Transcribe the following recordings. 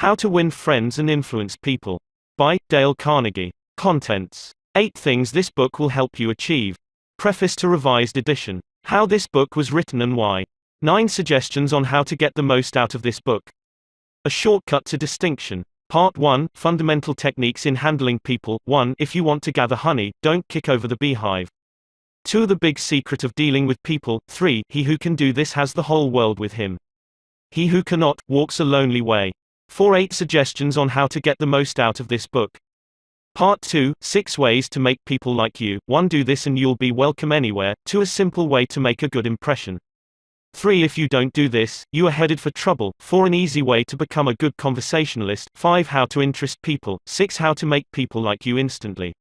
How to Win Friends and Influence People. By Dale Carnegie. Contents. 8 things this book will help you achieve. Preface to Revised Edition. How this book was written and why. 9 suggestions on how to get the most out of this book. A shortcut to distinction. Part 1, Fundamental Techniques in Handling People. 1. If you want to gather honey, don't kick over the beehive. 2. The Big Secret of Dealing with People. 3. He who can do this has the whole world with him. He who cannot, walks a lonely way. 4. 8 suggestions on how to get the most out of this book. Part 2, 6 ways to make people like you. 1. Do this and you'll be welcome anywhere. 2. A simple way to make a good impression. 3. If you don't do this, you are headed for trouble. 4. An easy way to become a good conversationalist. 5. How to interest people. 6. How to make people like you instantly.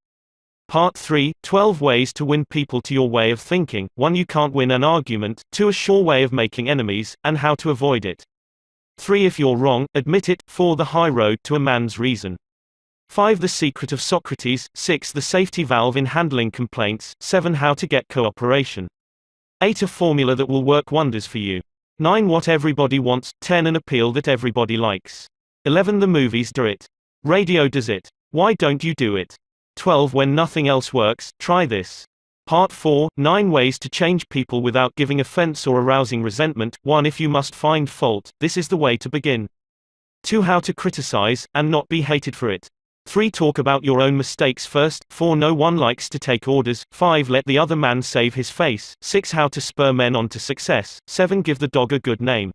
Part 3, 12 ways to win people to your way of thinking. 1. You can't win an argument. 2. A sure way of making enemies, and how to avoid it. 3. If you're wrong, admit it. 4. The high road to a man's reason. 5. The secret of Socrates. 6. The safety valve in handling complaints. 7. How to get cooperation. 8. A formula that will work wonders for you. 9. What everybody wants. 10. An appeal that everybody likes. 11. The movies do it. Radio does it. Why don't you do it? 12. When nothing else works, try this. Part 4, 9 ways to change people without giving offense or arousing resentment. 1. If you must find fault, this is the way to begin. 2. How to criticize, and not be hated for it. 3. Talk about your own mistakes first. 4. No one likes to take orders. 5. Let the other man save his face. 6. How to spur men on to success. 7. Give the dog a good name.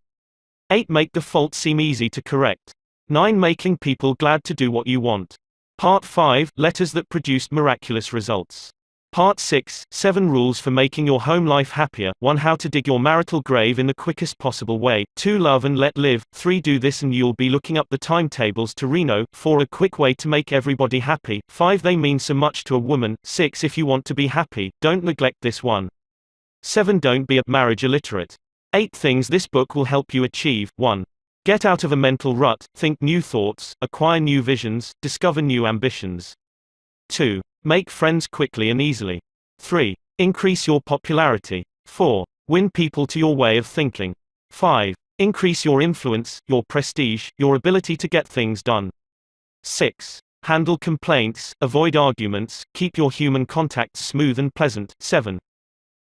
8. Make the fault seem easy to correct. 9. Making people glad to do what you want. Part 5, letters that produced miraculous results. Part 6, 7 rules for making your home life happier. 1. How to dig your marital grave in the quickest possible way. 2. Love and let live. 3. Do this and you'll be looking up the timetables to Reno. 4. A quick way to make everybody happy. 5. They mean so much to a woman. 6. If you want to be happy, don't neglect this one. 7. Don't be a marriage illiterate. 8 things this book will help you achieve. 1. Get out of a mental rut, think new thoughts, acquire new visions, discover new ambitions. 2. Make friends quickly and easily. 3. Increase your popularity. 4. Win people to your way of thinking. 5. Increase your influence, your prestige, your ability to get things done. 6. Handle complaints, avoid arguments, keep your human contacts smooth and pleasant. 7.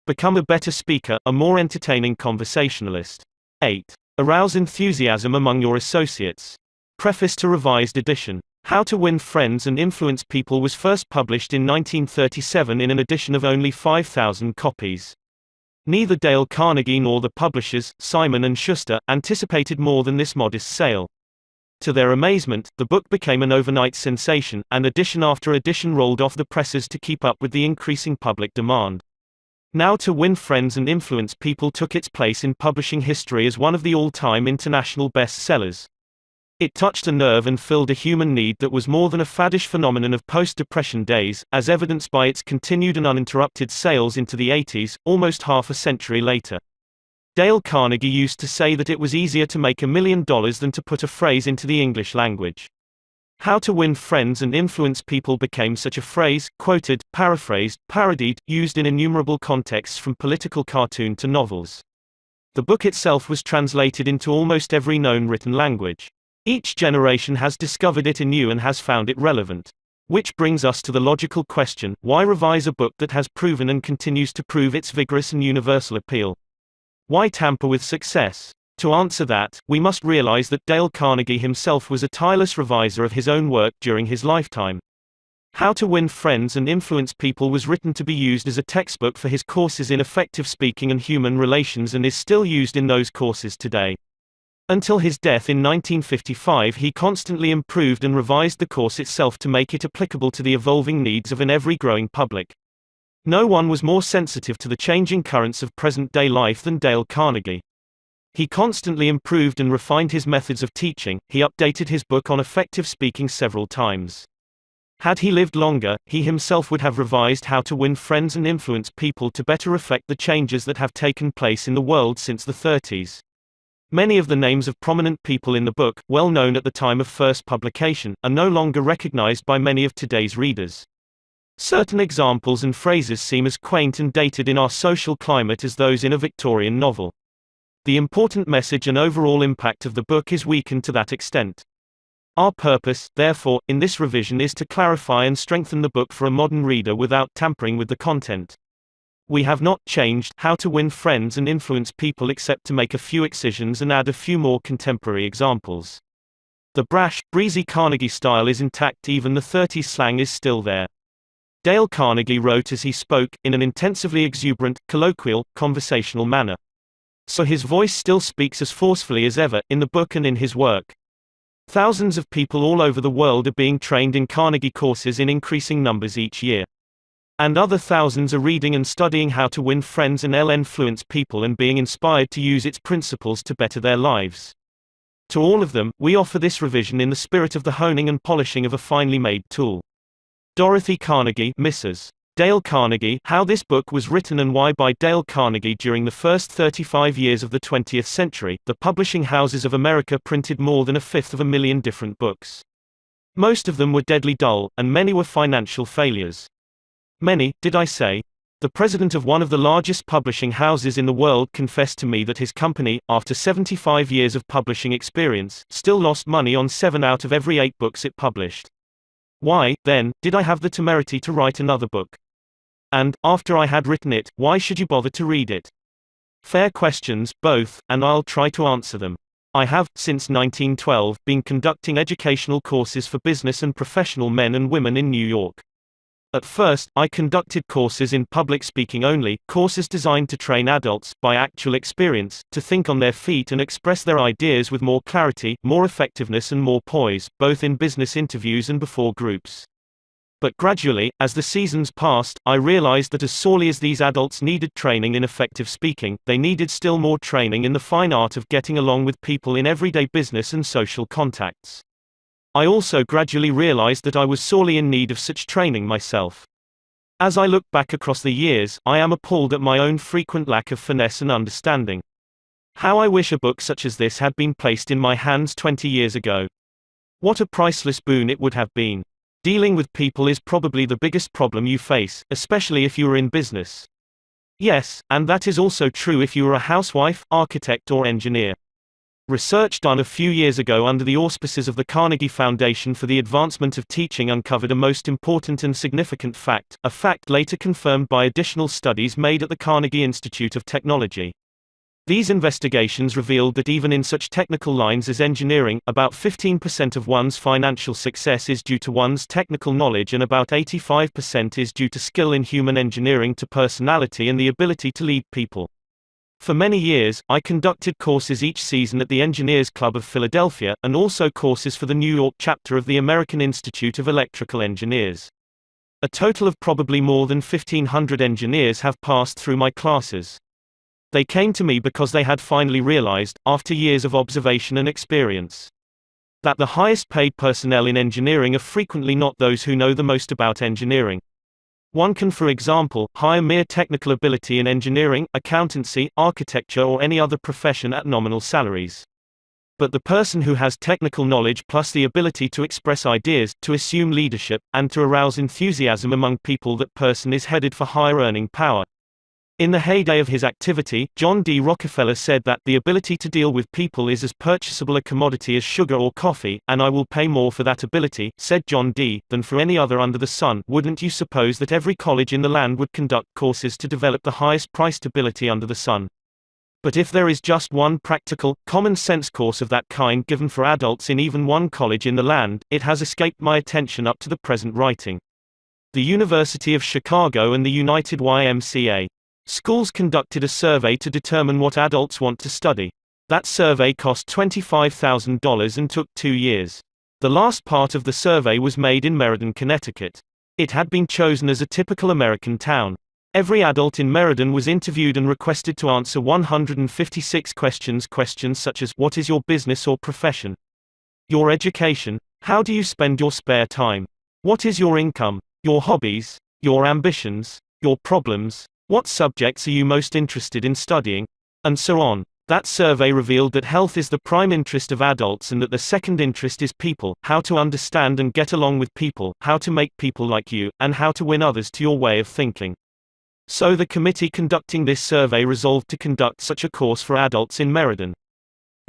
Become a better speaker, a more entertaining conversationalist. 8. Arouse enthusiasm among your associates. Preface to Revised Edition. How to Win Friends and Influence People was first published in 1937 in an edition of only 5,000 copies. Neither Dale Carnegie nor the publishers, Simon & Schuster, anticipated more than this modest sale. To their amazement, the book became an overnight sensation, and edition after edition rolled off the presses to keep up with the increasing public demand. Now To Win Friends and Influence People took its place in publishing history as one of the all-time international bestsellers. It touched a nerve and filled a human need that was more than a faddish phenomenon of post-Depression days, as evidenced by its continued and uninterrupted sales into the 80s, almost half a century later. Dale Carnegie used to say that it was easier to make $1 million than to put a phrase into the English language. How to Win Friends and Influence People became such a phrase, quoted, paraphrased, parodied, used in innumerable contexts from political cartoon to novels. The book itself was translated into almost every known written language. Each generation has discovered it anew and has found it relevant. Which brings us to the logical question, why revise a book that has proven and continues to prove its vigorous and universal appeal? Why tamper with success? To answer that, we must realize that Dale Carnegie himself was a tireless reviser of his own work during his lifetime. How to Win Friends and Influence People was written to be used as a textbook for his courses in effective speaking and human relations and is still used in those courses today. Until his death in 1955, he constantly improved and revised the course itself to make it applicable to the evolving needs of an ever-growing public. No one was more sensitive to the changing currents of present-day life than Dale Carnegie. He constantly improved and refined his methods of teaching. He updated his book on effective speaking several times. Had he lived longer, he himself would have revised How to Win Friends and Influence People to better reflect the changes that have taken place in the world since the 30s. Many of the names of prominent people in the book, well known at the time of first publication, are no longer recognized by many of today's readers. Certain examples and phrases seem as quaint and dated in our social climate as those in a Victorian novel. The important message and overall impact of the book is weakened to that extent. Our purpose, therefore, in this revision is to clarify and strengthen the book for a modern reader without tampering with the content. We have not changed how to win friends and influence people except to make a few excisions and add a few more contemporary examples. The brash, breezy Carnegie style is intact, even the 30s slang is still there. Dale Carnegie wrote as he spoke, in an intensively exuberant, colloquial, conversational manner. So his voice still speaks as forcefully as ever, in the book and in his work. Thousands of people all over the world are being trained in Carnegie courses in increasing numbers each year. And other thousands are reading and studying how to win friends and influence people and being inspired to use its principles to better their lives. To all of them, we offer this revision in the spirit of the honing and polishing of a finely made tool. Dorothy Carnegie, Mrs. Dale Carnegie, How This Book Was Written and Why by Dale Carnegie. During the first 35 years of the 20th century, the publishing houses of America printed more than 1/5 different books. Most of them were deadly dull, and many were financial failures. Many, did I say? The president of one of the largest publishing houses in the world confessed to me that his company, after 75 years of publishing experience, still lost money on 7 out of every 8 books it published. Why, then, did I have the temerity to write another book? And, after I had written it, why should you bother to read it? Fair questions, both, and I'll try to answer them. I have, since 1912, been conducting educational courses for business and professional men and women in New York. At first, I conducted courses in public speaking only, courses designed to train adults, by actual experience, to think on their feet and express their ideas with more clarity, more effectiveness and more poise, both in business interviews and before groups. But gradually, as the seasons passed, I realized that as sorely as these adults needed training in effective speaking, they needed still more training in the fine art of getting along with people in everyday business and social contacts. I also gradually realized that I was sorely in need of such training myself. As I look back across the years, I am appalled at my own frequent lack of finesse and understanding. How I wish a book such as this had been placed in my hands 20 years ago. What a priceless boon it would have been. Dealing with people is probably the biggest problem you face, especially if you are in business. Yes, and that is also true if you are a housewife, architect or engineer. Research done a few years ago under the auspices of the Carnegie Foundation for the Advancement of Teaching uncovered a most important and significant fact, a fact later confirmed by additional studies made at the Carnegie Institute of Technology. These investigations revealed that even in such technical lines as engineering, about 15% of one's financial success is due to one's technical knowledge and about 85% is due to skill in human engineering to personality and the ability to lead people. For many years, I conducted courses each season at the Engineers Club of Philadelphia, and also courses for the New York chapter of the American Institute of Electrical Engineers. A total of probably more than 1,500 engineers have passed through my classes. They came to me because they had finally realized, after years of observation and experience, that the highest paid personnel in engineering are frequently not those who know the most about engineering. One can, for example, hire mere technical ability in engineering, accountancy, architecture or any other profession at nominal salaries. But the person who has technical knowledge plus the ability to express ideas, to assume leadership, and to arouse enthusiasm among people, that person is headed for higher earning power. In the heyday of his activity, John D. Rockefeller said that the ability to deal with people is as purchasable a commodity as sugar or coffee, and I will pay more for that ability, said John D., than for any other under the sun. Wouldn't you suppose that every college in the land would conduct courses to develop the highest priced ability under the sun? But if there is just one practical, common sense course of that kind given for adults in even one college in the land, it has escaped my attention up to the present writing. The University of Chicago and the United YMCA. Schools conducted a survey to determine what adults want to study. That survey cost $25,000 and took 2 years. The last part of the survey was made in Meriden, Connecticut. It had been chosen as a typical American town. Every adult in Meriden was interviewed and requested to answer 156 questions. Questions such as, what is your business or profession? Your education? How do you spend your spare time? What is your income? Your hobbies? Your ambitions? Your problems? What subjects are you most interested in studying? And so on. That survey revealed that health is the prime interest of adults and that the second interest is people, how to understand and get along with people, how to make people like you, and how to win others to your way of thinking. So the committee conducting this survey resolved to conduct such a course for adults in Meriden.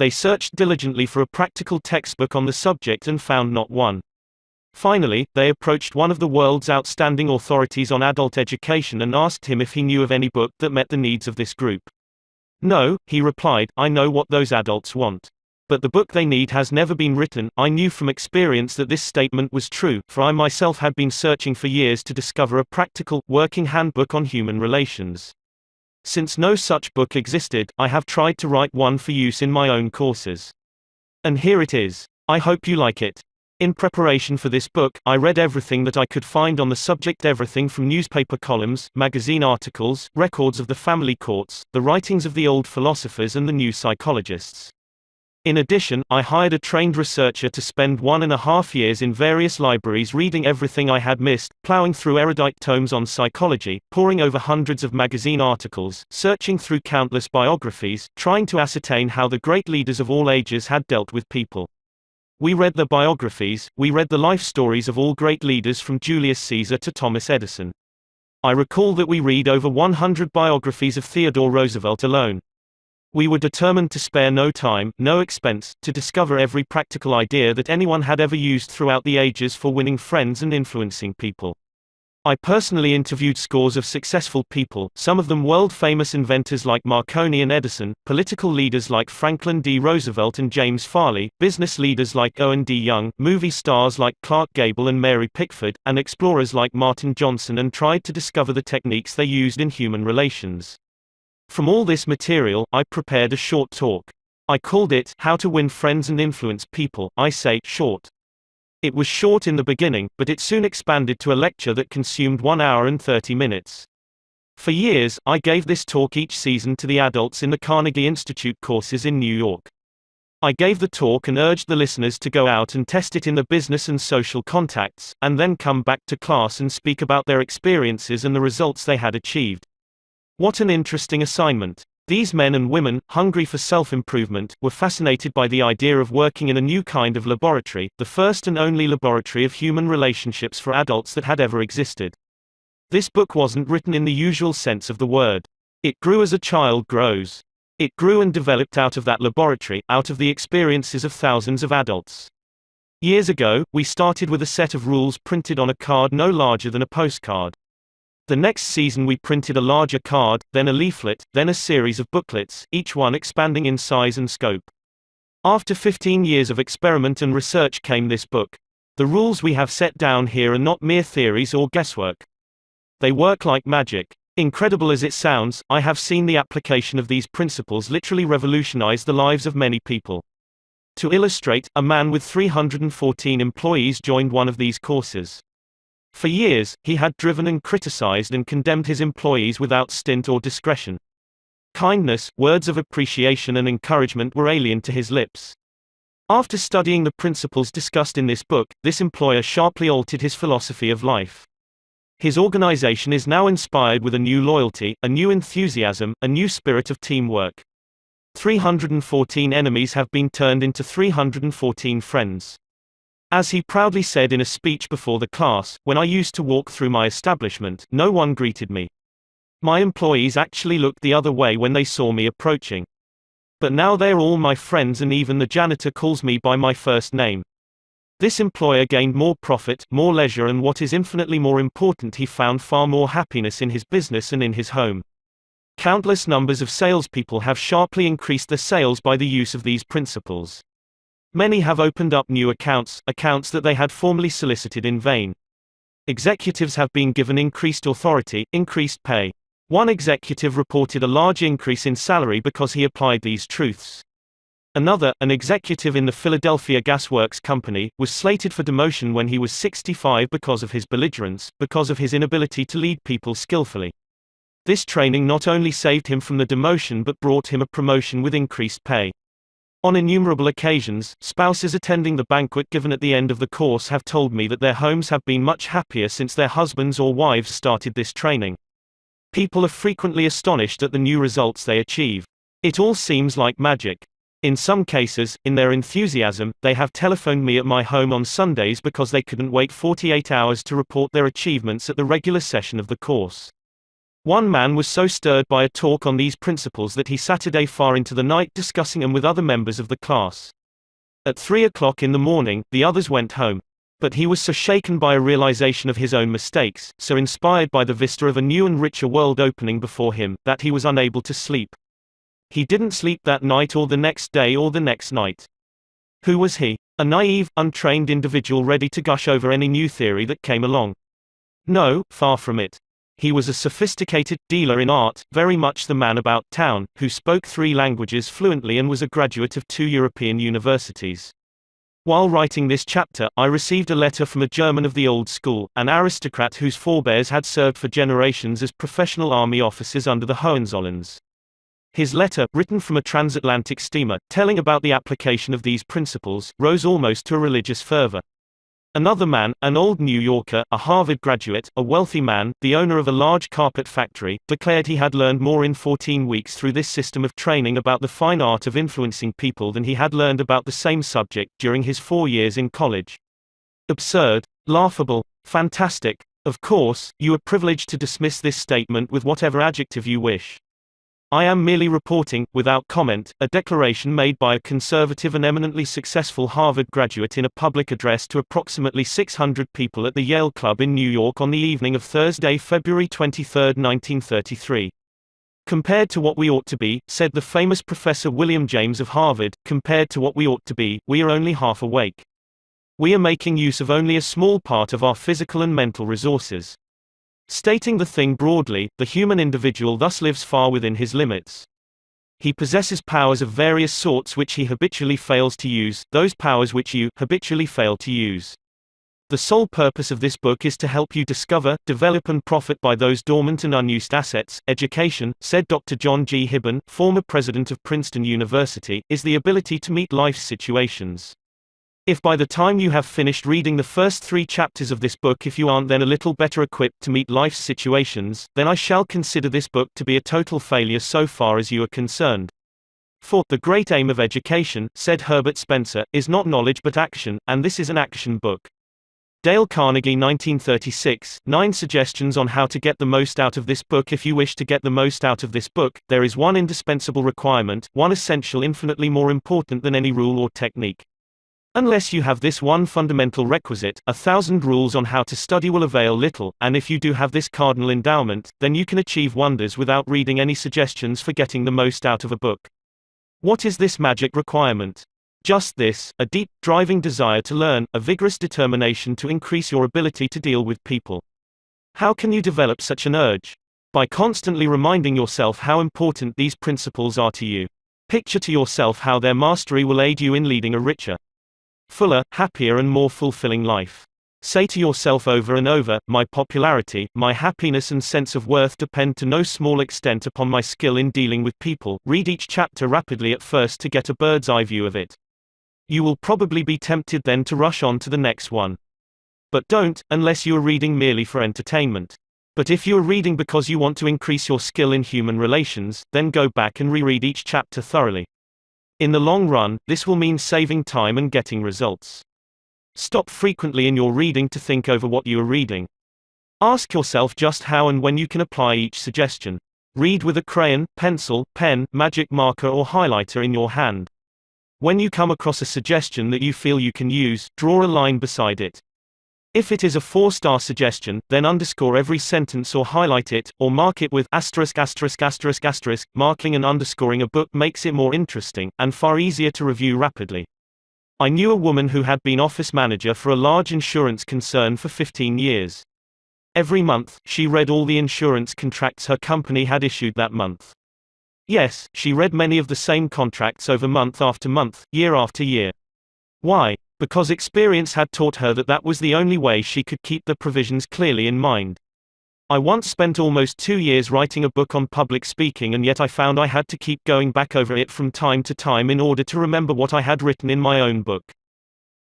They searched diligently for a practical textbook on the subject and found not one. Finally, they approached one of the world's outstanding authorities on adult education and asked him if he knew of any book that met the needs of this group. No, he replied, I know what those adults want. But the book they need has never been written. I knew from experience that this statement was true, for I myself had been searching for years to discover a practical, working handbook on human relations. Since no such book existed, I have tried to write one for use in my own courses. And here it is. I hope you like it. In preparation for this book, I read everything that I could find on the subject, everything from newspaper columns, magazine articles, records of the family courts, the writings of the old philosophers and the new psychologists. In addition, I hired a trained researcher to spend 1.5 years in various libraries reading everything I had missed, plowing through erudite tomes on psychology, poring over hundreds of magazine articles, searching through countless biographies, trying to ascertain how the great leaders of all ages had dealt with people. We read the biographies, we read the life stories of all great leaders from Julius Caesar to Thomas Edison. I recall that we read over 100 biographies of Theodore Roosevelt alone. We were determined to spare no time, no expense, to discover every practical idea that anyone had ever used throughout the ages for winning friends and influencing people. I personally interviewed scores of successful people, some of them world-famous inventors like Marconi and Edison, political leaders like Franklin D. Roosevelt and James Farley, business leaders like Owen D. Young, movie stars like Clark Gable and Mary Pickford, and explorers like Martin Johnson, and tried to discover the techniques they used in human relations. From all this material, I prepared a short talk. I called it, How to Win Friends and Influence People. I say, short. It was short in the beginning, but it soon expanded to a lecture that consumed 1 hour and 30 minutes. For years, I gave this talk each season to the adults in the Carnegie Institute courses in New York. I gave the talk and urged the listeners to go out and test it in the business and social contacts, and then come back to class and speak about their experiences and the results they had achieved. What an interesting assignment. These men and women, hungry for self-improvement, were fascinated by the idea of working in a new kind of laboratory, the first and only laboratory of human relationships for adults that had ever existed. This book wasn't written in the usual sense of the word. It grew as a child grows. It grew and developed out of that laboratory, out of the experiences of thousands of adults. Years ago, we started with a set of rules printed on a card no larger than a postcard. The next season we printed a larger card, then a leaflet, then a series of booklets, each one expanding in size and scope. After 15 years of experiment and research came this book. The rules we have set down here are not mere theories or guesswork. They work like magic. Incredible as it sounds, I have seen the application of these principles literally revolutionize the lives of many people. To illustrate, a man with 314 employees joined one of these courses. For years, he had driven and criticized and condemned his employees without stint or discretion. Kindness, words of appreciation and encouragement were alien to his lips. After studying the principles discussed in this book, this employer sharply altered his philosophy of life. His organization is now inspired with a new loyalty, a new enthusiasm, a new spirit of teamwork. 314 enemies have been turned into 314 friends. As he proudly said in a speech before the class, when I used to walk through my establishment, no one greeted me. My employees actually looked the other way when they saw me approaching. But now they are all my friends and even the janitor calls me by my first name. This employer gained more profit, more leisure, and what is infinitely more important, he found far more happiness in his business and in his home. Countless numbers of salespeople have sharply increased their sales by the use of these principles. Many have opened up new accounts that they had formerly solicited in vain. Executives have been given increased authority, increased pay. One executive reported a large increase in salary because he applied these truths. Another, an executive in the Philadelphia Gas Works Company, was slated for demotion when he was 65 because of his belligerence, because of his inability to lead people skillfully. This training not only saved him from the demotion but brought him a promotion with increased pay. On innumerable occasions, spouses attending the banquet given at the end of the course have told me that their homes have been much happier since their husbands or wives started this training. People are frequently astonished at the new results they achieve. It all seems like magic. In some cases, in their enthusiasm, they have telephoned me at my home on Sundays because they couldn't wait 48 hours to report their achievements at the regular session of the course. One man was so stirred by a talk on these principles that he sat a day far into the night discussing them with other members of the class. At 3 o'clock in the morning, the others went home. But he was so shaken by a realization of his own mistakes, so inspired by the vista of a new and richer world opening before him, that he was unable to sleep. He didn't sleep that night or the next day or the next night. Who was he? A naive, untrained individual ready to gush over any new theory that came along? No, far from it. He was a sophisticated dealer in art, very much the man about town, who spoke 3 languages fluently and was a graduate of 2 European universities. While writing this chapter, I received a letter from a German of the old school, an aristocrat whose forebears had served for generations as professional army officers under the Hohenzollerns. His letter, written from a transatlantic steamer, telling about the application of these principles, rose almost to a religious fervor. Another man, an old New Yorker, a Harvard graduate, a wealthy man, the owner of a large carpet factory, declared he had learned more in 14 weeks through this system of training about the fine art of influencing people than he had learned about the same subject during his 4 years in college. Absurd, laughable, fantastic. Of course, you are privileged to dismiss this statement with whatever adjective you wish. I am merely reporting, without comment, a declaration made by a conservative and eminently successful Harvard graduate in a public address to approximately 600 people at the Yale Club in New York on the evening of Thursday, February 23, 1933. Compared to what we ought to be, said the famous Professor William James of Harvard, compared to what we ought to be, we are only half awake. We are making use of only a small part of our physical and mental resources. Stating the thing broadly, the human individual thus lives far within his limits. He possesses powers of various sorts which he habitually fails to use, those powers which you habitually fail to use. The sole purpose of this book is to help you discover, develop and profit by those dormant and unused assets. Education, said Dr. John G. Hibben, former president of Princeton University, is the ability to meet life's situations. If by the time you have finished reading the first 3 chapters of this book if you aren't then a little better equipped to meet life's situations, then I shall consider this book to be a total failure so far as you are concerned. For, the great aim of education, said Herbert Spencer, is not knowledge but action, and this is an action book. Dale Carnegie 1936, 9 suggestions on how to get the most out of this book. If you wish to get the most out of this book, there is one indispensable requirement, one essential infinitely more important than any rule or technique. Unless you have this one fundamental requisite, 1,000 rules on how to study will avail little, and if you do have this cardinal endowment, then you can achieve wonders without reading any suggestions for getting the most out of a book. What is this magic requirement? Just this, a deep, driving desire to learn, a vigorous determination to increase your ability to deal with people. How can you develop such an urge? By constantly reminding yourself how important these principles are to you. Picture to yourself how their mastery will aid you in leading a richer, fuller, happier and more fulfilling life. Say to yourself over and over, my popularity, my happiness and sense of worth depend to no small extent upon my skill in dealing with people. Read each chapter rapidly at first to get a bird's eye view of it. You will probably be tempted then to rush on to the next one. But don't, unless you are reading merely for entertainment. But if you are reading because you want to increase your skill in human relations, then go back and reread each chapter thoroughly. In the long run, this will mean saving time and getting results. Stop frequently in your reading to think over what you are reading. Ask yourself just how and when you can apply each suggestion. Read with a crayon, pencil, pen, magic marker or highlighter in your hand. When you come across a suggestion that you feel you can use, draw a line beside it. If it is a 4-star suggestion, then underscore every sentence or highlight it, or mark it with ********. Marking and underscoring a book makes it more interesting, and far easier to review rapidly. I knew a woman who had been office manager for a large insurance concern for 15 years. Every month, she read all the insurance contracts her company had issued that month. Yes, she read many of the same contracts over month after month, year after year. Why? Because experience had taught her that that was the only way she could keep the provisions clearly in mind. I once spent almost 2 years writing a book on public speaking, and yet I found I had to keep going back over it from time to time in order to remember what I had written in my own book.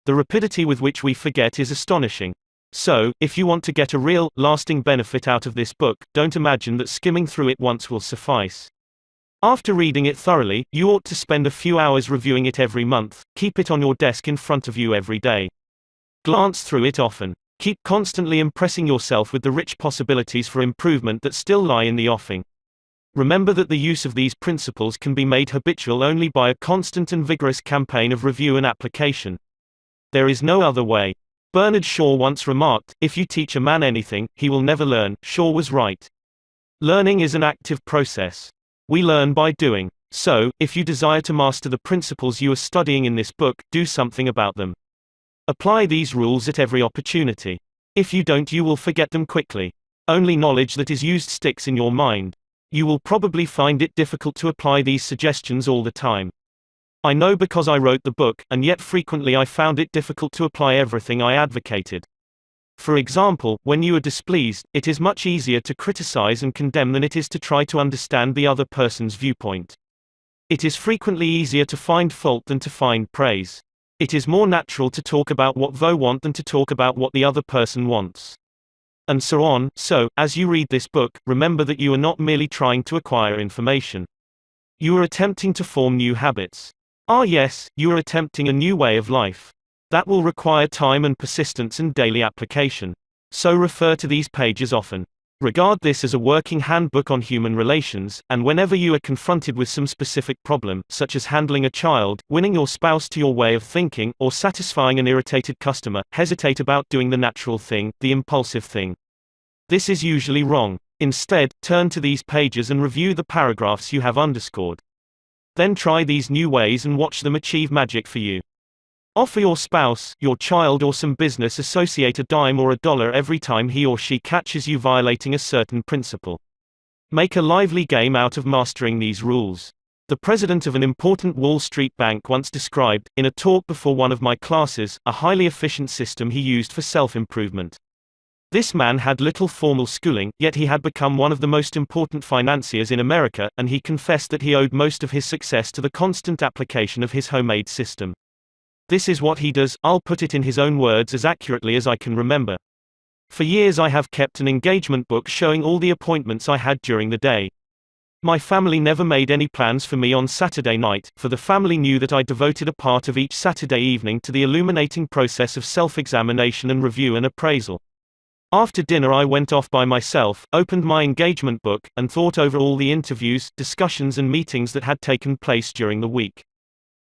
The rapidity with which we forget is astonishing. So, if you want to get a real, lasting benefit out of this book, don't imagine that skimming through it once will suffice. After reading it thoroughly, you ought to spend a few hours reviewing it every month. Keep it on your desk in front of you every day. Glance through it often. Keep constantly impressing yourself with the rich possibilities for improvement that still lie in the offing. Remember that the use of these principles can be made habitual only by a constant and vigorous campaign of review and application. There is no other way. Bernard Shaw once remarked, "If you teach a man anything, he will never learn." Shaw was right. Learning is an active process. We learn by doing. So, if you desire to master the principles you are studying in this book, do something about them. Apply these rules at every opportunity. If you don't, you will forget them quickly. Only knowledge that is used sticks in your mind. You will probably find it difficult to apply these suggestions all the time. I know because I wrote the book, and yet frequently I found it difficult to apply everything I advocated. For example, when you are displeased, it is much easier to criticize and condemn than it is to try to understand the other person's viewpoint. It is frequently easier to find fault than to find praise. It is more natural to talk about what they want than to talk about what the other person wants. And so on. So, as you read this book, remember that you are not merely trying to acquire information. You are attempting to form new habits. Ah yes, you are attempting a new way of life. That will require time and persistence and daily application. So refer to these pages often. Regard this as a working handbook on human relations, and whenever you are confronted with some specific problem, such as handling a child, winning your spouse to your way of thinking, or satisfying an irritated customer, hesitate about doing the natural thing, the impulsive thing. This is usually wrong. Instead, turn to these pages and review the paragraphs you have underscored. Then try these new ways and watch them achieve magic for you. Offer your spouse, your child, or some business associate a dime or a dollar every time he or she catches you violating a certain principle. Make a lively game out of mastering these rules. The president of an important Wall Street bank once described, in a talk before one of my classes, a highly efficient system he used for self-improvement. This man had little formal schooling, yet he had become one of the most important financiers in America, and he confessed that he owed most of his success to the constant application of his homemade system. This is what he does. I'll put it in his own words as accurately as I can remember. For years I have kept an engagement book showing all the appointments I had during the day. My family never made any plans for me on Saturday night, for the family knew that I devoted a part of each Saturday evening to the illuminating process of self-examination and review and appraisal. After dinner I went off by myself, opened my engagement book, and thought over all the interviews, discussions and meetings that had taken place during the week.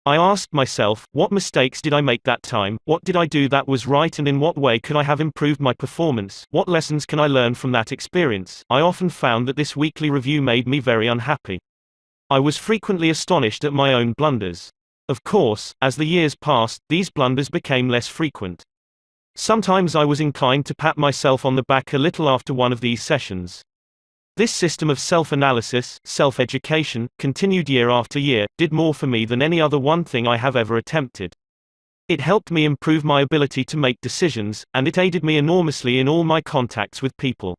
I asked myself, what mistakes did I make that time, what did I do that was right, and in what way could I have improved my performance, what lessons can I learn from that experience? I often found that this weekly review made me very unhappy. I was frequently astonished at my own blunders. Of course, as the years passed, these blunders became less frequent. Sometimes I was inclined to pat myself on the back a little after one of these sessions. This system of self-analysis, self-education, continued year after year, did more for me than any other one thing I have ever attempted. It helped me improve my ability to make decisions, and it aided me enormously in all my contacts with people.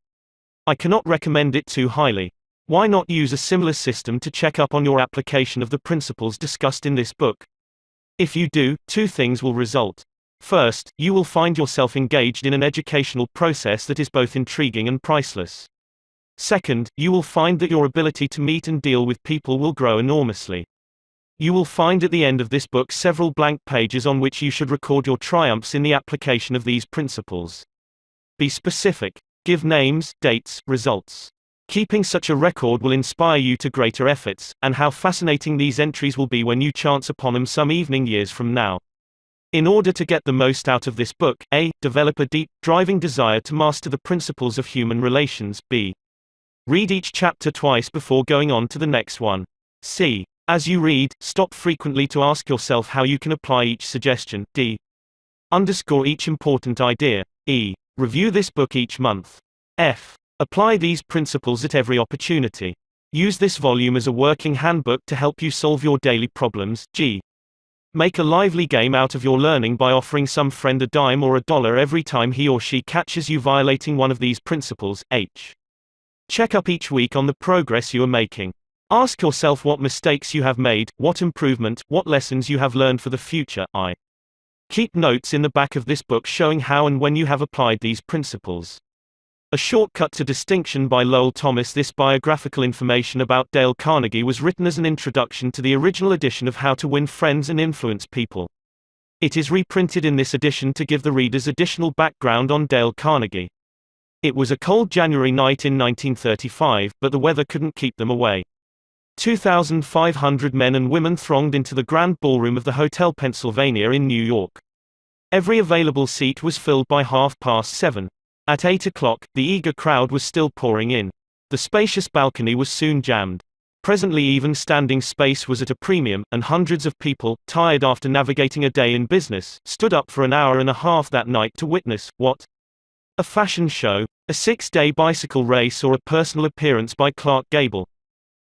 I cannot recommend it too highly. Why not use a similar system to check up on your application of the principles discussed in this book? If you do, two things will result. First, you will find yourself engaged in an educational process that is both intriguing and priceless. Second, you will find that your ability to meet and deal with people will grow enormously. You will find at the end of this book several blank pages on which you should record your triumphs in the application of these principles. Be specific. Give names, dates, results. Keeping such a record will inspire you to greater efforts, and how fascinating these entries will be when you chance upon them some evening years from now. In order to get the most out of this book, A. Develop a deep, driving desire to master the principles of human relations. B. Read each chapter twice before going on to the next one. C. As you read, stop frequently to ask yourself how you can apply each suggestion. D. Underscore each important idea. E. Review this book each month. F. Apply these principles at every opportunity. Use this volume as a working handbook to help you solve your daily problems. G. Make a lively game out of your learning by offering some friend a dime or a dollar every time he or she catches you violating one of these principles. H. Check up each week on the progress you are making. Ask yourself what mistakes you have made, what improvement, what lessons you have learned for the future. I. Keep notes in the back of this book showing how and when you have applied these principles. A Shortcut to Distinction by Lowell Thomas. This biographical information about Dale Carnegie was written as an introduction to the original edition of How to Win Friends and Influence People. It is reprinted in this edition to give the readers additional background on Dale Carnegie. It was a cold January night in 1935, but the weather couldn't keep them away. 2,500 men and women thronged into the grand ballroom of the Hotel Pennsylvania in New York. Every available seat was filled by 7:30. At 8 o'clock, the eager crowd was still pouring in. The spacious balcony was soon jammed. Presently even standing space was at a premium, and hundreds of people, tired after navigating a day in business, stood up for an hour and a half that night to witness, what? A fashion show? A 6-day bicycle race, or a personal appearance by Clark Gable?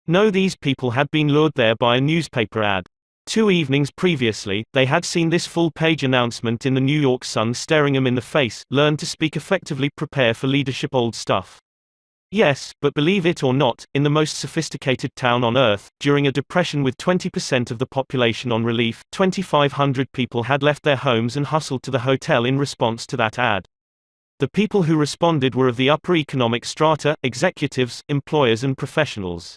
No, these people had been lured there by a newspaper ad. 2 evenings previously, they had seen this full-page announcement in the New York Sun staring them in the face: learn to speak effectively, prepare for leadership. Old stuff. Yes, but believe it or not, in the most sophisticated town on earth, during a depression with 20% of the population on relief, 2,500 people had left their homes and hustled to the hotel in response to that ad. The people who responded were of the upper economic strata: executives, employers and professionals.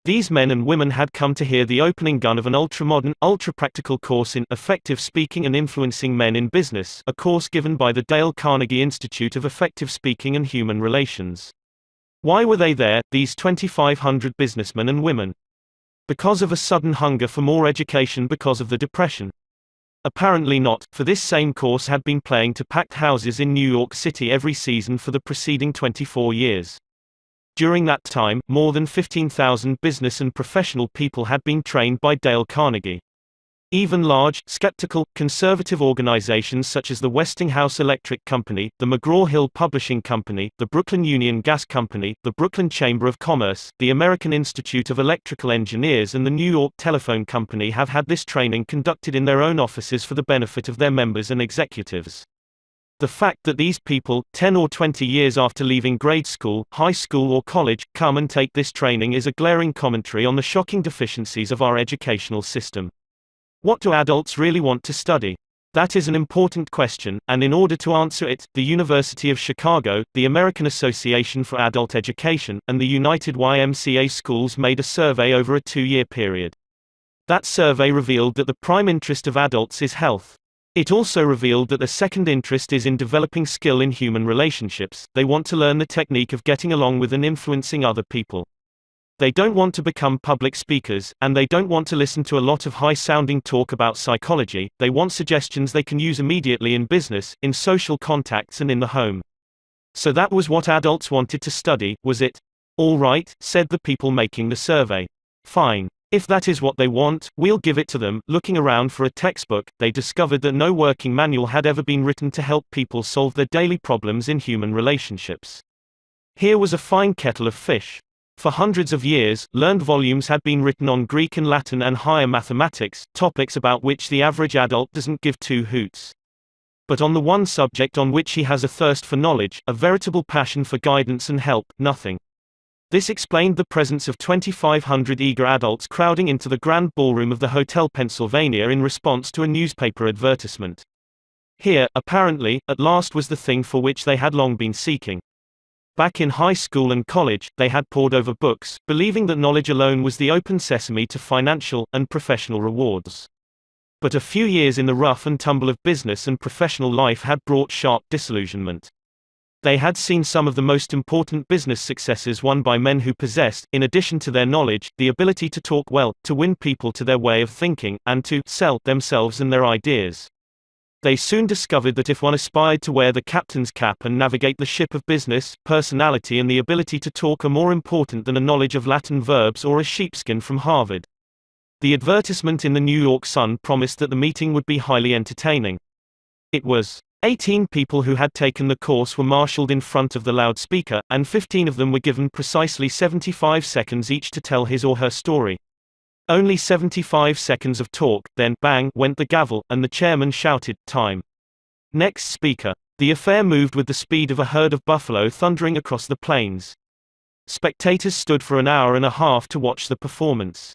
These men and women had come to hear the opening gun of an ultra-modern, ultra-practical course in Effective Speaking and Influencing Men in Business, a course given by the Dale Carnegie Institute of Effective Speaking and Human Relations. Why were they there, these 2,500 businessmen and women? Because of a sudden hunger for more education because of the Depression? Apparently not, for this same course had been playing to packed houses in New York City every season for the preceding 24 years. During that time, more than 15,000 business and professional people had been trained by Dale Carnegie. Even large, skeptical, conservative organizations such as the Westinghouse Electric Company, the McGraw-Hill Publishing Company, the Brooklyn Union Gas Company, the Brooklyn Chamber of Commerce, the American Institute of Electrical Engineers and the New York Telephone Company have had this training conducted in their own offices for the benefit of their members and executives. The fact that these people, 10 or 20 years after leaving grade school, high school or college, come and take this training is a glaring commentary on the shocking deficiencies of our educational system. What do adults really want to study? That is an important question, and in order to answer it, the University of Chicago, the American Association for Adult Education, and the United YMCA Schools made a survey over a 2-year period. That survey revealed that the prime interest of adults is health. It also revealed that the second interest is in developing skill in human relationships. They want to learn the technique of getting along with and influencing other people. They don't want to become public speakers, and they don't want to listen to a lot of high-sounding talk about psychology. They want suggestions they can use immediately in business, in social contacts and in the home. So that was what adults wanted to study, was it? All right, said the people making the survey. Fine. If that is what they want, we'll give it to them. Looking around for a textbook, they discovered that no working manual had ever been written to help people solve their daily problems in human relationships. Here was a fine kettle of fish. For hundreds of years, learned volumes had been written on Greek and Latin and higher mathematics, topics about which the average adult doesn't give two hoots. But on the one subject on which he has a thirst for knowledge, a veritable passion for guidance and help, nothing. This explained the presence of 2,500 eager adults crowding into the grand ballroom of the Hotel Pennsylvania in response to a newspaper advertisement. Here, apparently, at last was the thing for which they had long been seeking. Back in high school and college, they had pored over books, believing that knowledge alone was the open sesame to financial and professional rewards. But a few years in the rough and tumble of business and professional life had brought sharp disillusionment. They had seen some of the most important business successes won by men who possessed, in addition to their knowledge, the ability to talk well, to win people to their way of thinking, and to sell themselves and their ideas. They soon discovered that if one aspired to wear the captain's cap and navigate the ship of business, personality and the ability to talk are more important than a knowledge of Latin verbs or a sheepskin from Harvard. The advertisement in the New York Sun promised that the meeting would be highly entertaining. It was. 18 people who had taken the course were marshaled in front of the loudspeaker, and 15 of them were given precisely 75 seconds each to tell his or her story. Only 75 seconds of talk, then, bang, went the gavel, and the chairman shouted, "Time." Next speaker. The affair moved with the speed of a herd of buffalo thundering across the plains. Spectators stood for an hour and a half to watch the performance.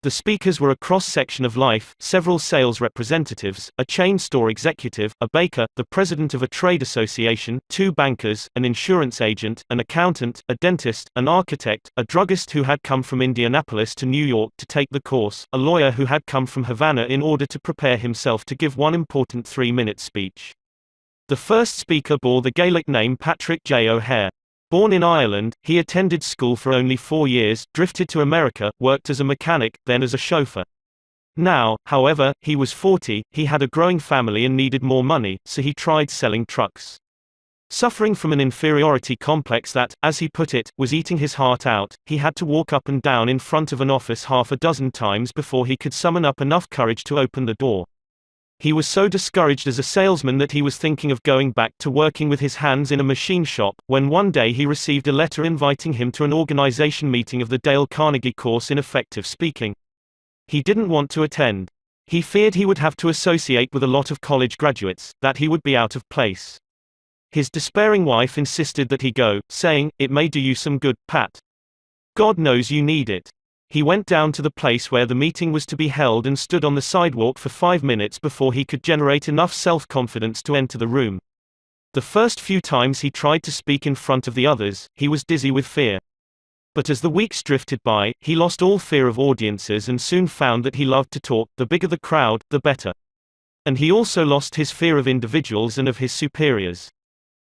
The speakers were a cross-section of life: several sales representatives, a chain store executive, a baker, the president of a trade association, 2 bankers, an insurance agent, an accountant, a dentist, an architect, a druggist who had come from Indianapolis to New York to take the course, a lawyer who had come from Havana in order to prepare himself to give one important 3-minute speech. The first speaker bore the Gaelic name Patrick J. O'Hare. Born in Ireland, he attended school for only 4 years, drifted to America, worked as a mechanic, then as a chauffeur. Now, however, he was 40, he had a growing family and needed more money, so he tried selling trucks. Suffering from an inferiority complex that, as he put it, was eating his heart out, he had to walk up and down in front of an office half a dozen times before he could summon up enough courage to open the door. He was so discouraged as a salesman that he was thinking of going back to working with his hands in a machine shop, when one day he received a letter inviting him to an organization meeting of the Dale Carnegie course in effective speaking. He didn't want to attend. He feared he would have to associate with a lot of college graduates, that he would be out of place. His despairing wife insisted that he go, saying, "It may do you some good, Pat. God knows you need it." He went down to the place where the meeting was to be held and stood on the sidewalk for 5 minutes before he could generate enough self-confidence to enter the room. The first few times he tried to speak in front of the others, he was dizzy with fear. But as the weeks drifted by, he lost all fear of audiences and soon found that he loved to talk. The bigger the crowd, the better. And he also lost his fear of individuals and of his superiors.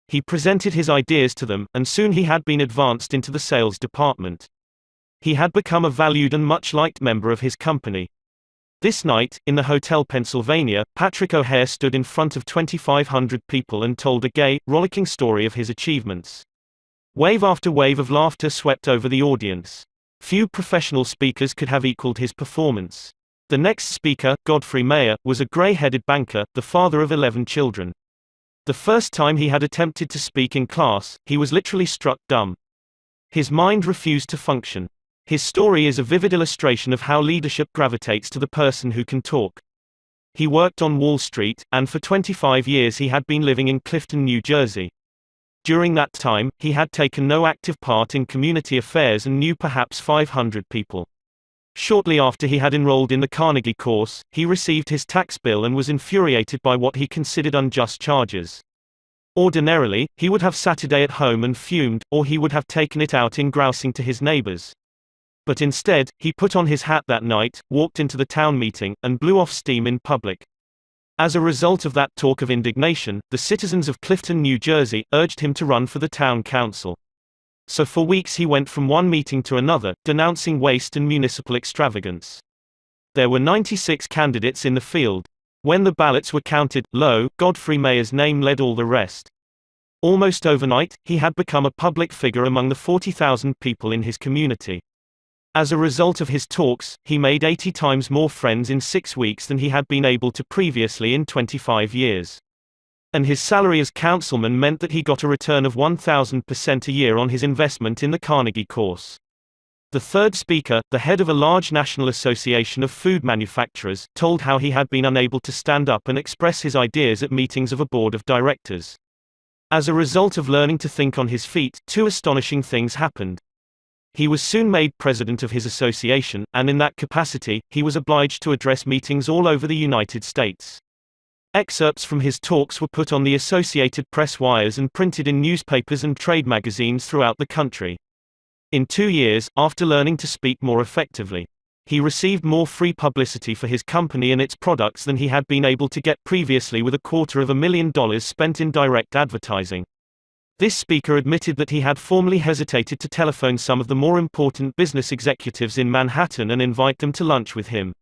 He presented his ideas to them, and soon he had been advanced into the sales department. He had become a valued and much liked member of his company. This night, in the Hotel Pennsylvania, Patrick O'Hare stood in front of 2,500 people and told a gay, rollicking story of his achievements. Wave after wave of laughter swept over the audience. Few professional speakers could have equaled his performance. The next speaker, Godfrey Mayer, was a gray-headed banker, the father of 11 children. The first time he had attempted to speak in class, he was literally struck dumb. His mind refused to function. His story is a vivid illustration of how leadership gravitates to the person who can talk. He worked on Wall Street, and for 25 years he had been living in Clifton, New Jersey. During that time, he had taken no active part in community affairs and knew perhaps 500 people. Shortly after he had enrolled in the Carnegie course, he received his tax bill and was infuriated by what he considered unjust charges. Ordinarily, he would have Saturday at home and fumed, or he would have taken it out in grousing to his neighbors. But instead, he put on his hat that night, walked into the town meeting, and blew off steam in public. As a result of that talk of indignation, the citizens of Clifton, New Jersey, urged him to run for the town council. So for weeks he went from one meeting to another, denouncing waste and municipal extravagance. There were 96 candidates in the field. When the ballots were counted, lo, Godfrey Mayer's name led all the rest. Almost overnight, he had become a public figure among the 40,000 people in his community. As a result of his talks, he made 80 times more friends in 6 weeks than he had been able to previously in 25 years. And his salary as councilman meant that he got a return of 1,000% a year on his investment in the Carnegie course. The third speaker, the head of a large national association of food manufacturers, told how he had been unable to stand up and express his ideas at meetings of a board of directors. As a result of learning to think on his feet, 2 astonishing things happened. He was soon made president of his association, and in that capacity, he was obliged to address meetings all over the United States. Excerpts from his talks were put on the Associated Press wires and printed in newspapers and trade magazines throughout the country. In 2 years, after learning to speak more effectively, he received more free publicity for his company and its products than he had been able to get previously with $250,000 spent in direct advertising. This speaker admitted that he had formerly hesitated to telephone some of the more important business executives in Manhattan and invite them to lunch with him.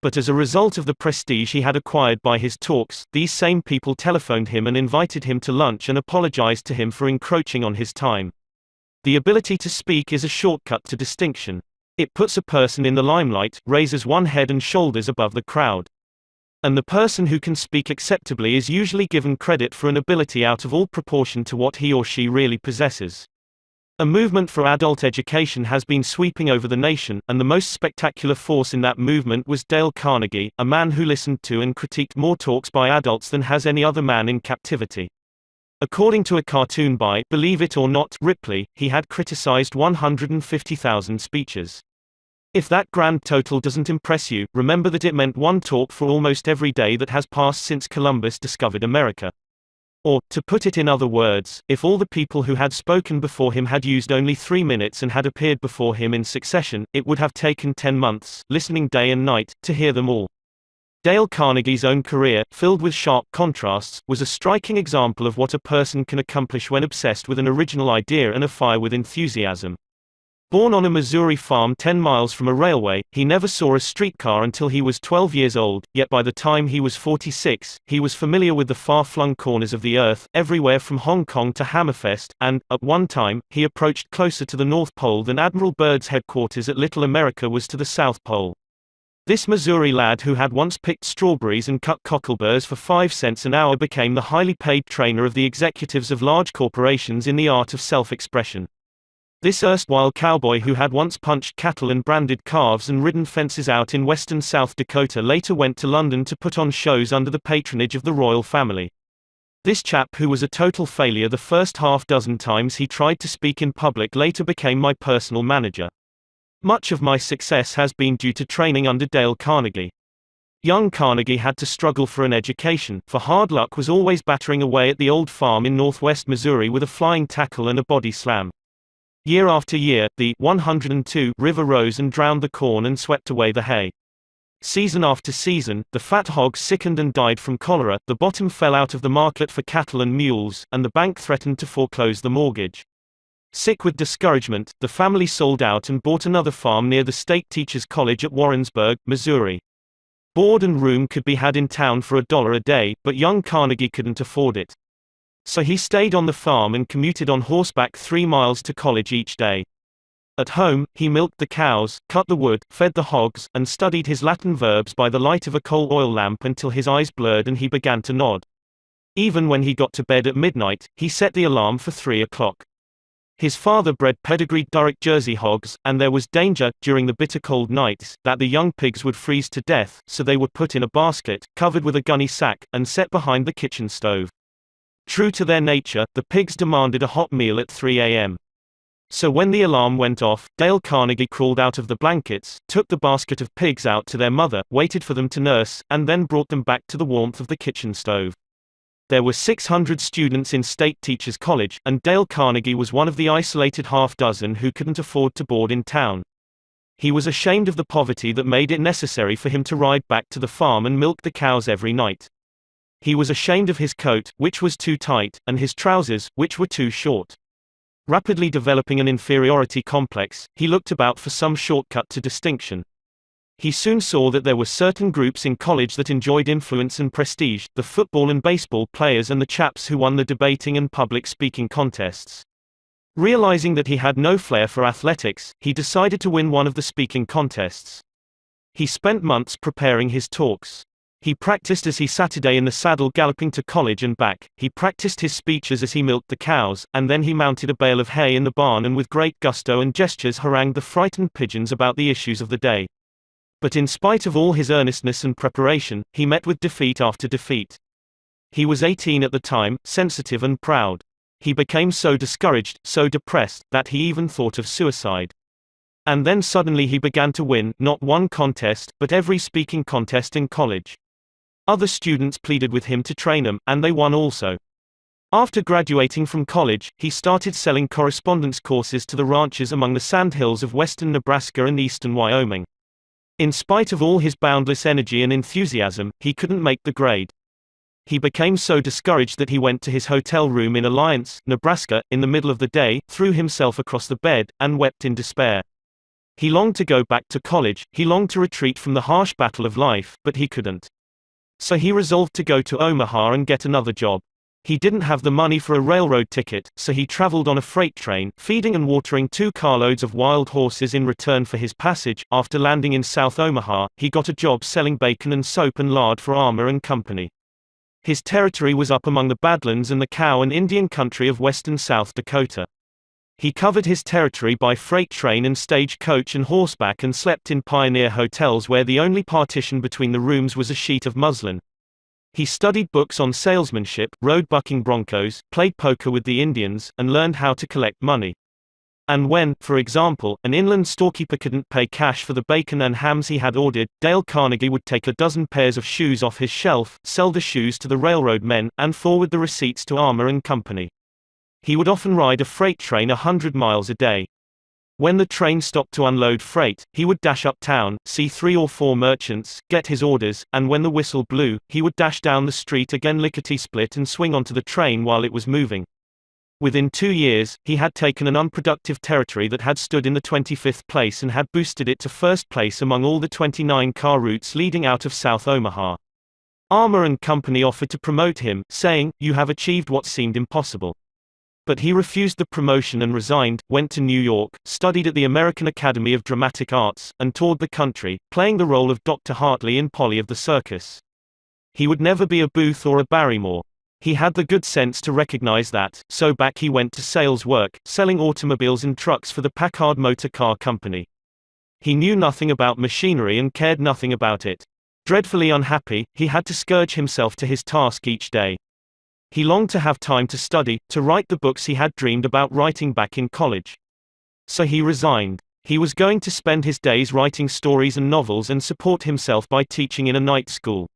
But as a result of the prestige he had acquired by his talks, these same people telephoned him and invited him to lunch and apologized to him for encroaching on his time. The ability to speak is a shortcut to distinction. It puts a person in the limelight, raises one head and shoulders above the crowd. And the person who can speak acceptably is usually given credit for an ability out of all proportion to what he or she really possesses. A movement for adult education has been sweeping over the nation, and the most spectacular force in that movement was Dale Carnegie, a man who listened to and critiqued more talks by adults than has any other man in captivity. According to a cartoon by, believe it or not, Ripley, he had criticized 150,000 speeches. If that grand total doesn't impress you, remember that it meant one talk for almost every day that has passed since Columbus discovered America. Or, to put it in other words, if all the people who had spoken before him had used only 3 minutes and had appeared before him in succession, it would have taken 10 months, listening day and night, to hear them all. Dale Carnegie's own career, filled with sharp contrasts, was a striking example of what a person can accomplish when obsessed with an original idea and afire with enthusiasm. Born on a Missouri farm 10 miles from a railway, he never saw a streetcar until he was 12 years old, yet by the time he was 46, he was familiar with the far-flung corners of the earth, everywhere from Hong Kong to Hammerfest, and, at one time, he approached closer to the North Pole than Admiral Byrd's headquarters at Little America was to the South Pole. This Missouri lad who had once picked strawberries and cut cockleburrs for 5 cents an hour became the highly paid trainer of the executives of large corporations in the art of self-expression. This erstwhile cowboy who had once punched cattle and branded calves and ridden fences out in western South Dakota later went to London to put on shows under the patronage of the royal family. This chap who was a total failure the first half dozen times he tried to speak in public later became my personal manager. Much of my success has been due to training under Dale Carnegie. Young Carnegie had to struggle for an education, for hard luck was always battering away at the old farm in northwest Missouri with a flying tackle and a body slam. Year after year, the 102 river rose and drowned the corn and swept away the hay. Season after season, the fat hogs sickened and died from cholera, the bottom fell out of the market for cattle and mules, and the bank threatened to foreclose the mortgage. Sick with discouragement, the family sold out and bought another farm near the State Teachers College at Warrensburg, Missouri. Board and room could be had in town for $1 a day, but young Carnegie couldn't afford it. So he stayed on the farm and commuted on horseback 3 miles to college each day. At home, he milked the cows, cut the wood, fed the hogs, and studied his Latin verbs by the light of a coal oil lamp until his eyes blurred and he began to nod. Even when he got to bed at midnight, he set the alarm for 3 o'clock. His father bred pedigreed Durrick Jersey hogs, and there was danger, during the bitter cold nights, that the young pigs would freeze to death, so they were put in a basket, covered with a gunny sack, and set behind the kitchen stove. True to their nature, the pigs demanded a hot meal at 3 a.m. So when the alarm went off, Dale Carnegie crawled out of the blankets, took the basket of pigs out to their mother, waited for them to nurse, and then brought them back to the warmth of the kitchen stove. There were 600 students in State Teachers College, and Dale Carnegie was one of the isolated half-dozen who couldn't afford to board in town. He was ashamed of the poverty that made it necessary for him to ride back to the farm and milk the cows every night. He was ashamed of his coat, which was too tight, and his trousers, which were too short. Rapidly developing an inferiority complex, he looked about for some shortcut to distinction. He soon saw that there were certain groups in college that enjoyed influence and prestige, the football and baseball players and the chaps who won the debating and public speaking contests. Realizing that he had no flair for athletics, he decided to win one of the speaking contests. He spent months preparing his talks. He practiced as he Saturday in the saddle galloping to college and back, he practiced his speeches as he milked the cows, and then he mounted a bale of hay in the barn and with great gusto and gestures harangued the frightened pigeons about the issues of the day. But in spite of all his earnestness and preparation, he met with defeat after defeat. He was 18 at the time, sensitive and proud. He became so discouraged, so depressed, that he even thought of suicide. And then suddenly he began to win, not one contest, but every speaking contest in college. Other students pleaded with him to train them, and they won also. After graduating from college, he started selling correspondence courses to the ranchers among the sandhills of western Nebraska and eastern Wyoming. In spite of all his boundless energy and enthusiasm, he couldn't make the grade. He became so discouraged that he went to his hotel room in Alliance, Nebraska, in the middle of the day, threw himself across the bed, and wept in despair. He longed to go back to college, he longed to retreat from the harsh battle of life, but he couldn't. So he resolved to go to Omaha and get another job. He didn't have the money for a railroad ticket, so he traveled on a freight train, feeding and watering 2 carloads of wild horses in return for his passage. After landing in South Omaha, he got a job selling bacon and soap and lard for Armour and Company. His territory was up among the Badlands and the cow and Indian country of western South Dakota. He covered his territory by freight train and stage coach and horseback and slept in pioneer hotels where the only partition between the rooms was a sheet of muslin. He studied books on salesmanship, rode bucking broncos, played poker with the Indians, and learned how to collect money. And when, for example, an inland storekeeper couldn't pay cash for the bacon and hams he had ordered, Dale Carnegie would take a dozen pairs of shoes off his shelf, sell the shoes to the railroad men, and forward the receipts to Armour and Company. He would often ride a freight train 100 miles a day. When the train stopped to unload freight, he would dash uptown, see 3 or 4 merchants, get his orders, and when the whistle blew, he would dash down the street again lickety-split and swing onto the train while it was moving. Within 2 years, he had taken an unproductive territory that had stood in the 25th place and had boosted it to first place among all the 29 car routes leading out of South Omaha. Armour and Company offered to promote him, saying, "You have achieved what seemed impossible." But he refused the promotion and resigned, went to New York, studied at the American Academy of Dramatic Arts, and toured the country, playing the role of Dr. Hartley in Polly of the Circus. He would never be a Booth or a Barrymore. He had the good sense to recognize that, so back he went to sales work, selling automobiles and trucks for the Packard Motor Car Company. He knew nothing about machinery and cared nothing about it. Dreadfully unhappy, he had to scourge himself to his task each day. He longed to have time to study, to write the books he had dreamed about writing back in college. So he resigned. He was going to spend his days writing stories and novels and support himself by teaching in a night school.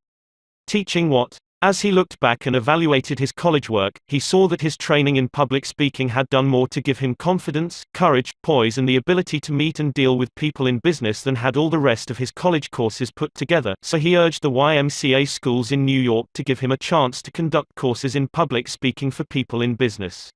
Teaching what? As he looked back and evaluated his college work, he saw that his training in public speaking had done more to give him confidence, courage, poise, and the ability to meet and deal with people in business than had all the rest of his college courses put together, so he urged the YMCA schools in New York to give him a chance to conduct courses in public speaking for people in business.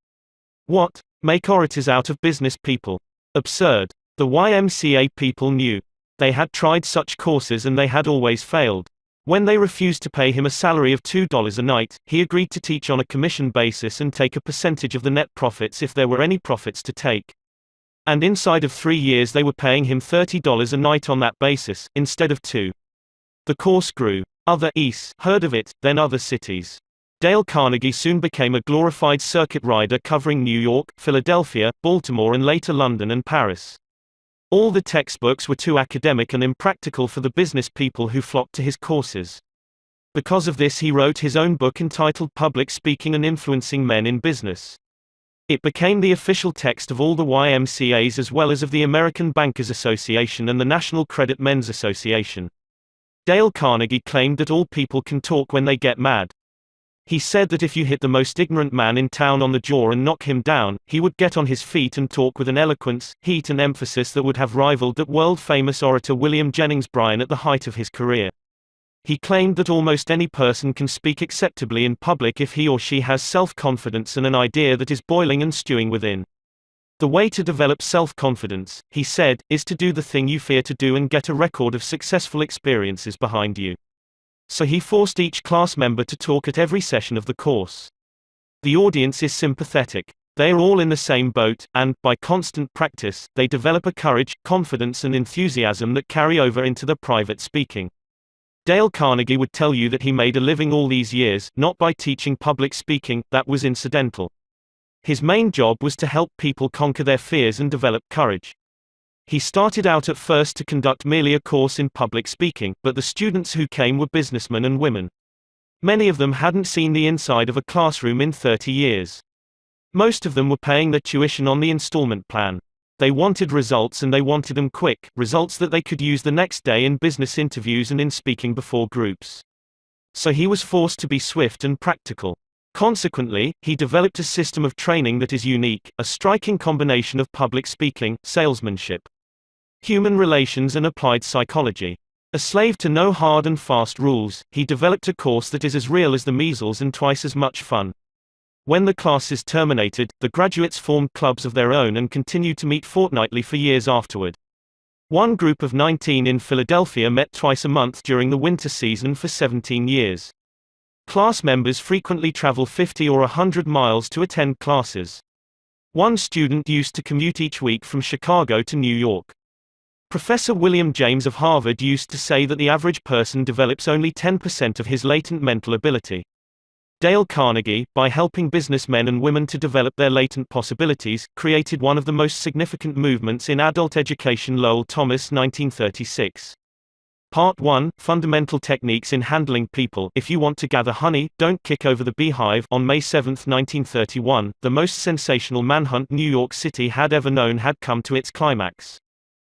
What? Make orators out of business people? Absurd. The YMCA people knew. They had tried such courses and they had always failed. When they refused to pay him a salary of $2 a night, he agreed to teach on a commission basis and take a percentage of the net profits if there were any profits to take. And inside of 3 years they were paying him $30 a night on that basis, instead of $2. The course grew. Other East heard of it, then other cities. Dale Carnegie soon became a glorified circuit rider covering New York, Philadelphia, Baltimore and later London and Paris. All the textbooks were too academic and impractical for the business people who flocked to his courses. Because of this he wrote his own book entitled Public Speaking and Influencing Men in Business. It became the official text of all the YMCAs as well as of the American Bankers Association and the National Credit Men's Association. Dale Carnegie claimed that all people can talk when they get mad. He said that if you hit the most ignorant man in town on the jaw and knock him down, he would get on his feet and talk with an eloquence, heat and emphasis that would have rivaled that world-famous orator William Jennings Bryan at the height of his career. He claimed that almost any person can speak acceptably in public if he or she has self-confidence and an idea that is boiling and stewing within. The way to develop self-confidence, he said, is to do the thing you fear to do and get a record of successful experiences behind you. So he forced each class member to talk at every session of the course. The audience is sympathetic. They are all in the same boat, and, by constant practice, they develop a courage, confidence and enthusiasm that carry over into their private speaking. Dale Carnegie would tell you that he made a living all these years, not by teaching public speaking, that was incidental. His main job was to help people conquer their fears and develop courage. He started out at first to conduct merely a course in public speaking, but the students who came were businessmen and women. Many of them hadn't seen the inside of a classroom in 30 years. Most of them were paying their tuition on the installment plan. They wanted results and they wanted them quick, results that they could use the next day in business interviews and in speaking before groups. So he was forced to be swift and practical. Consequently, he developed a system of training that is unique, a striking combination of public speaking, salesmanship, human relations and applied psychology. A slave to no hard and fast rules, he developed a course that is as real as the measles and twice as much fun. When the classes terminated, the graduates formed clubs of their own and continued to meet fortnightly for years afterward. One group of 19 in Philadelphia met twice a month during the winter season for 17 years. Class members frequently travel 50 or 100 miles to attend classes. One student used to commute each week from Chicago to New York. Professor William James of Harvard used to say that the average person develops only 10% of his latent mental ability. Dale Carnegie, by helping businessmen and women to develop their latent possibilities, created one of the most significant movements in adult education. Lowell Thomas, 1936. Part 1, Fundamental Techniques in Handling People. If you want to gather honey, don't kick over the beehive. On May 7, 1931, the most sensational manhunt New York City had ever known had come to its climax.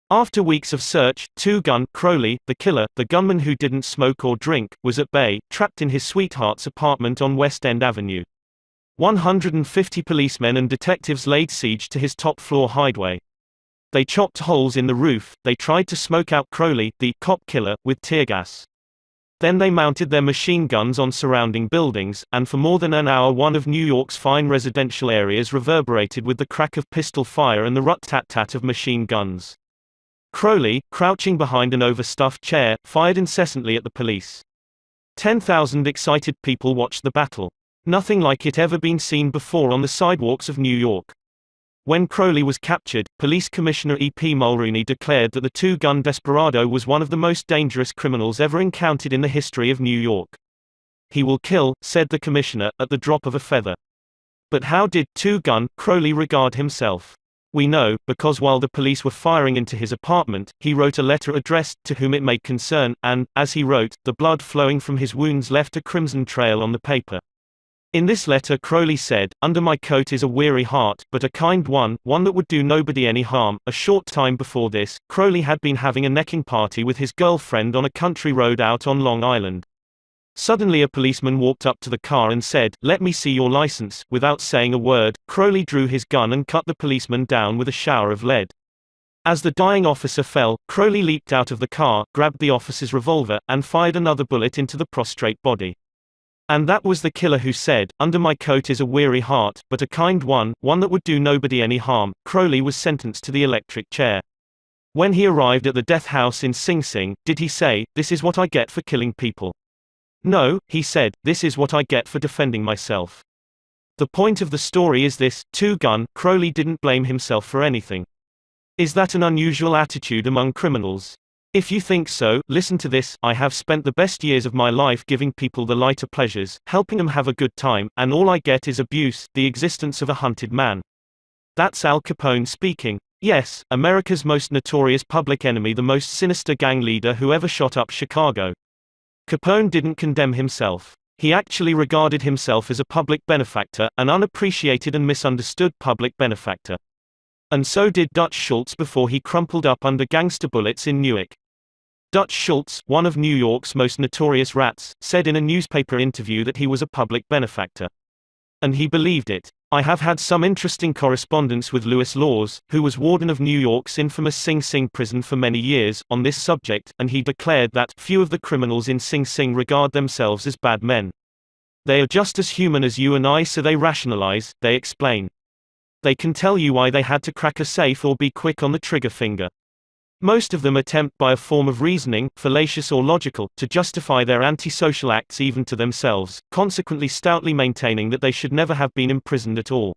After weeks of search, two-gun Crowley, the killer, the gunman who didn't smoke or drink, was at bay, trapped in his sweetheart's apartment on West End Avenue. 150 policemen and detectives laid siege to his top-floor hideaway. They chopped holes in the roof, they tried to smoke out Crowley, the cop killer, with tear gas. Then they mounted their machine guns on surrounding buildings, and for more than an hour one of New York's fine residential areas reverberated with the crack of pistol fire and the rut-tat-tat of machine guns. Crowley, crouching behind an overstuffed chair, fired incessantly at the police. 10,000 excited people watched the battle. Nothing like it ever been seen before on the sidewalks of New York. When Crowley was captured, Police Commissioner E.P. Mulrooney declared that the two-gun desperado was one of the most dangerous criminals ever encountered in the history of New York. "He will kill," said the commissioner, "at the drop of a feather." But how did two-gun Crowley regard himself? We know, because while the police were firing into his apartment, he wrote a letter addressed to whom it may concern, and, as he wrote, the blood flowing from his wounds left a crimson trail on the paper. In this letter Crowley said, "Under my coat is a weary heart, but a kind one, one that would do nobody any harm." A short time before this, Crowley had been having a necking party with his girlfriend on a country road out on Long Island. Suddenly a policeman walked up to the car and said, "Let me see your license." Without saying a word, Crowley drew his gun and cut the policeman down with a shower of lead. As the dying officer fell, Crowley leaped out of the car, grabbed the officer's revolver, and fired another bullet into the prostrate body. And that was the killer who said, "Under my coat is a weary heart, but a kind one, one that would do nobody any harm." Crowley was sentenced to the electric chair. When he arrived at the death house in Sing Sing, did he say, "This is what I get for killing people"? No, he said, "This is what I get for defending myself." The point of the story is this: two-gun Crowley didn't blame himself for anything. Is that an unusual attitude among criminals? If you think so, listen to this. "I have spent the best years of my life giving people the lighter pleasures, helping them have a good time, and all I get is abuse, the existence of a hunted man." That's Al Capone speaking. Yes, America's most notorious public enemy, the most sinister gang leader who ever shot up Chicago. Capone didn't condemn himself. He actually regarded himself as a public benefactor, an unappreciated and misunderstood public benefactor. And so did Dutch Schultz before he crumpled up under gangster bullets in Newark. Dutch Schultz, one of New York's most notorious rats, said in a newspaper interview that he was a public benefactor. And he believed it. I have had some interesting correspondence with Louis Laws, who was warden of New York's infamous Sing Sing prison for many years, on this subject, and he declared that few of the criminals in Sing Sing regard themselves as bad men. They are just as human as you and I, so they rationalize, they explain. They can tell you why they had to crack a safe or be quick on the trigger finger. Most of them attempt by a form of reasoning, fallacious or logical, to justify their antisocial acts even to themselves, consequently stoutly maintaining that they should never have been imprisoned at all.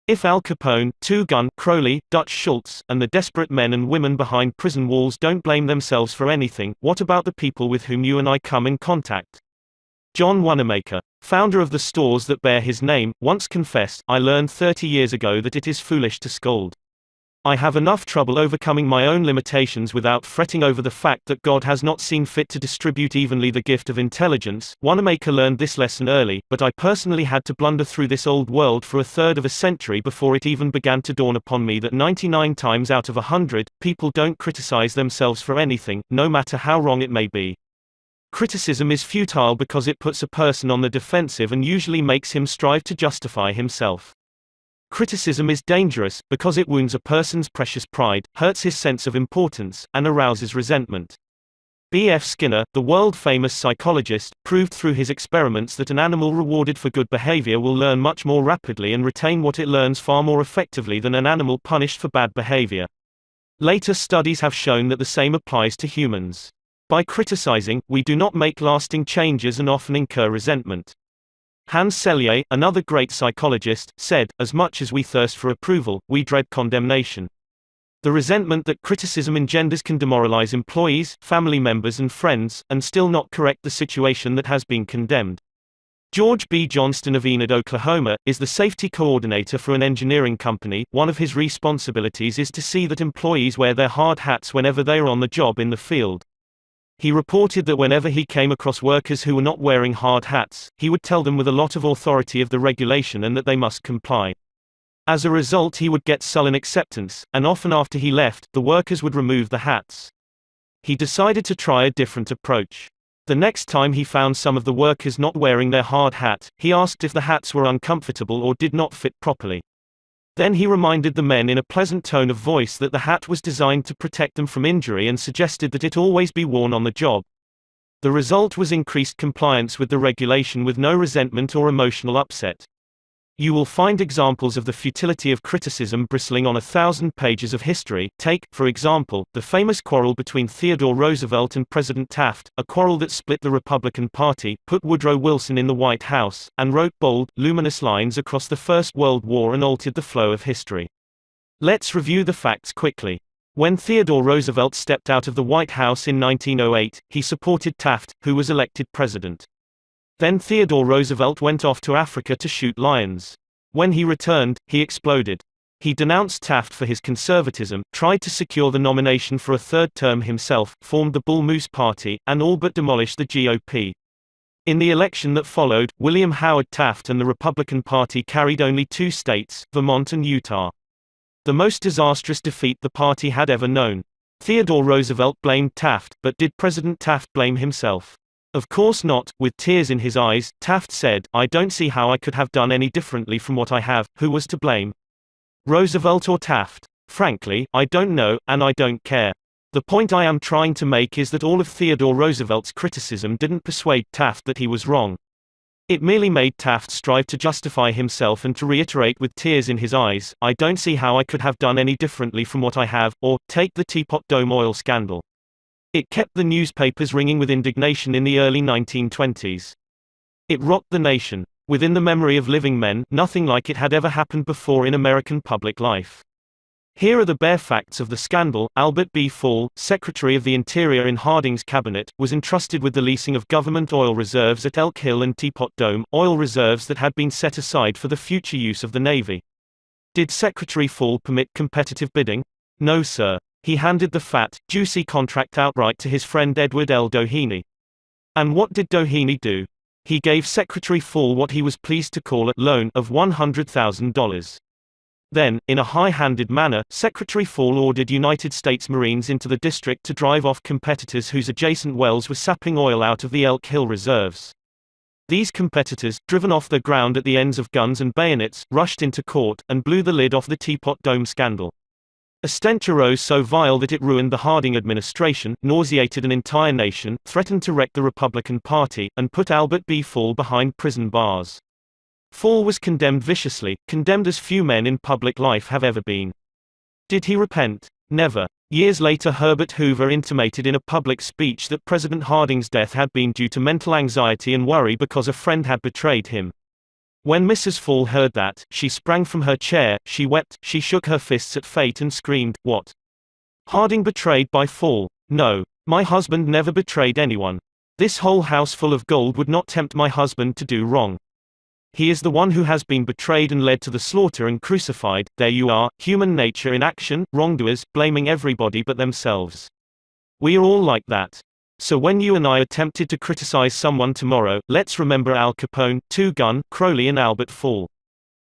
If Al Capone, two-gun Crowley, Dutch Schultz, and the desperate men and women behind prison walls don't blame themselves for anything, what about the people with whom you and I come in contact? John Wanamaker, founder of the stores that bear his name, once confessed, "I learned 30 years ago that it is foolish to scold. I have enough trouble overcoming my own limitations without fretting over the fact that God has not seen fit to distribute evenly the gift of intelligence." Wanamaker learned this lesson early, but I personally had to blunder through this old world for a third of a century before it even began to dawn upon me that 99 times out of 100, people don't criticize themselves for anything, no matter how wrong it may be. Criticism is futile because it puts a person on the defensive and usually makes him strive to justify himself. Criticism is dangerous, because it wounds a person's precious pride, hurts his sense of importance, and arouses resentment. B.F. Skinner, the world-famous psychologist, proved through his experiments that an animal rewarded for good behavior will learn much more rapidly and retain what it learns far more effectively than an animal punished for bad behavior. Later studies have shown that the same applies to humans. By criticizing, we do not make lasting changes and often incur resentment. Hans Selye, another great psychologist, said, "As much as we thirst for approval, we dread condemnation." The resentment that criticism engenders can demoralize employees, family members and friends, and still not correct the situation that has been condemned. George B. Johnston of Enid, Oklahoma, is the safety coordinator for an engineering company. One of his responsibilities is to see that employees wear their hard hats whenever they are on the job in the field. He reported that whenever he came across workers who were not wearing hard hats, he would tell them with a lot of authority of the regulation and that they must comply. As a result, he would get sullen acceptance, and often after he left, the workers would remove the hats. He decided to try a different approach. The next time he found some of the workers not wearing their hard hat, he asked if the hats were uncomfortable or did not fit properly. Then he reminded the men in a pleasant tone of voice that the hat was designed to protect them from injury and suggested that it always be worn on the job. The result was increased compliance with the regulation with no resentment or emotional upset. You will find examples of the futility of criticism bristling on 1,000 pages of history. Take, for example, the famous quarrel between Theodore Roosevelt and President Taft, a quarrel that split the Republican Party, put Woodrow Wilson in the White House, and wrote bold, luminous lines across the First World War and altered the flow of history. Let's review the facts quickly. When Theodore Roosevelt stepped out of the White House in 1908, he supported Taft, who was elected president. Then Theodore Roosevelt went off to Africa to shoot lions. When he returned, he exploded. He denounced Taft for his conservatism, tried to secure the nomination for a third term himself, formed the Bull Moose Party, and all but demolished the GOP. In the election that followed, William Howard Taft and the Republican Party carried only 2 states, Vermont and Utah. The most disastrous defeat the party had ever known. Theodore Roosevelt blamed Taft, but did President Taft blame himself? Of course not. With tears in his eyes, Taft said, "I don't see how I could have done any differently from what I have." Who was to blame? Roosevelt or Taft? Frankly, I don't know, and I don't care. The point I am trying to make is that all of Theodore Roosevelt's criticism didn't persuade Taft that he was wrong. It merely made Taft strive to justify himself and to reiterate with tears in his eyes, "I don't see how I could have done any differently from what I have." Or, take the Teapot Dome oil scandal. It kept the newspapers ringing with indignation in the early 1920s. It rocked the nation. Within the memory of living men, nothing like it had ever happened before in American public life. Here are the bare facts of the scandal. Albert B. Fall, Secretary of the Interior in Harding's cabinet, was entrusted with the leasing of government oil reserves at Elk Hill and Teapot Dome, oil reserves that had been set aside for the future use of the Navy. Did Secretary Fall permit competitive bidding? No sir. He handed the fat, juicy contract outright to his friend Edward L. Doheny. And what did Doheny do? He gave Secretary Fall what he was pleased to call a loan of $100,000. Then, in a high-handed manner, Secretary Fall ordered United States Marines into the district to drive off competitors whose adjacent wells were sapping oil out of the Elk Hill reserves. These competitors, driven off the ground at the ends of guns and bayonets, rushed into court, and blew the lid off the Teapot Dome scandal. A stench arose so vile that it ruined the Harding administration, nauseated an entire nation, threatened to wreck the Republican Party, and put Albert B. Fall behind prison bars. Fall was condemned viciously, condemned as few men in public life have ever been. Did he repent? Never. Years later, Herbert Hoover intimated in a public speech that President Harding's death had been due to mental anxiety and worry because a friend had betrayed him. When Mrs. Fall heard that, she sprang from her chair, she wept, she shook her fists at fate and screamed, "What? Harding betrayed by Fall? No. My husband never betrayed anyone. This whole house full of gold would not tempt my husband to do wrong. He is the one who has been betrayed and led to the slaughter and crucified." There you are, human nature in action, wrongdoers, blaming everybody but themselves. We are all like that. So when you and I are tempted to criticize someone tomorrow, let's remember Al Capone, Two Gun, Crowley and Albert Fall.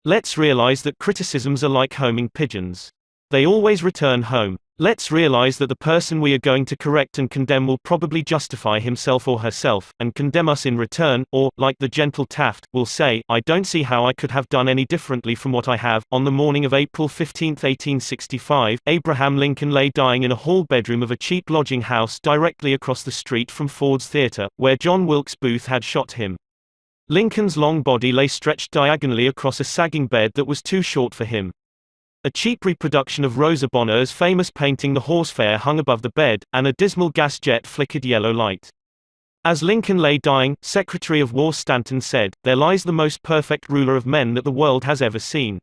Let's realize that criticisms are like homing pigeons. They always return home. Let's realize that the person we are going to correct and condemn will probably justify himself or herself, and condemn us in return, or, like the gentle Taft, will say, "I don't see how I could have done any differently from what I have." On the morning of April 15, 1865, Abraham Lincoln lay dying in a hall bedroom of a cheap lodging house directly across the street from Ford's Theater, where John Wilkes Booth had shot him. Lincoln's long body lay stretched diagonally across a sagging bed that was too short for him. A cheap reproduction of Rosa Bonheur's famous painting The Horsefair hung above the bed, and a dismal gas jet flickered yellow light. As Lincoln lay dying, Secretary of War Stanton said, "There lies the most perfect ruler of men that the world has ever seen."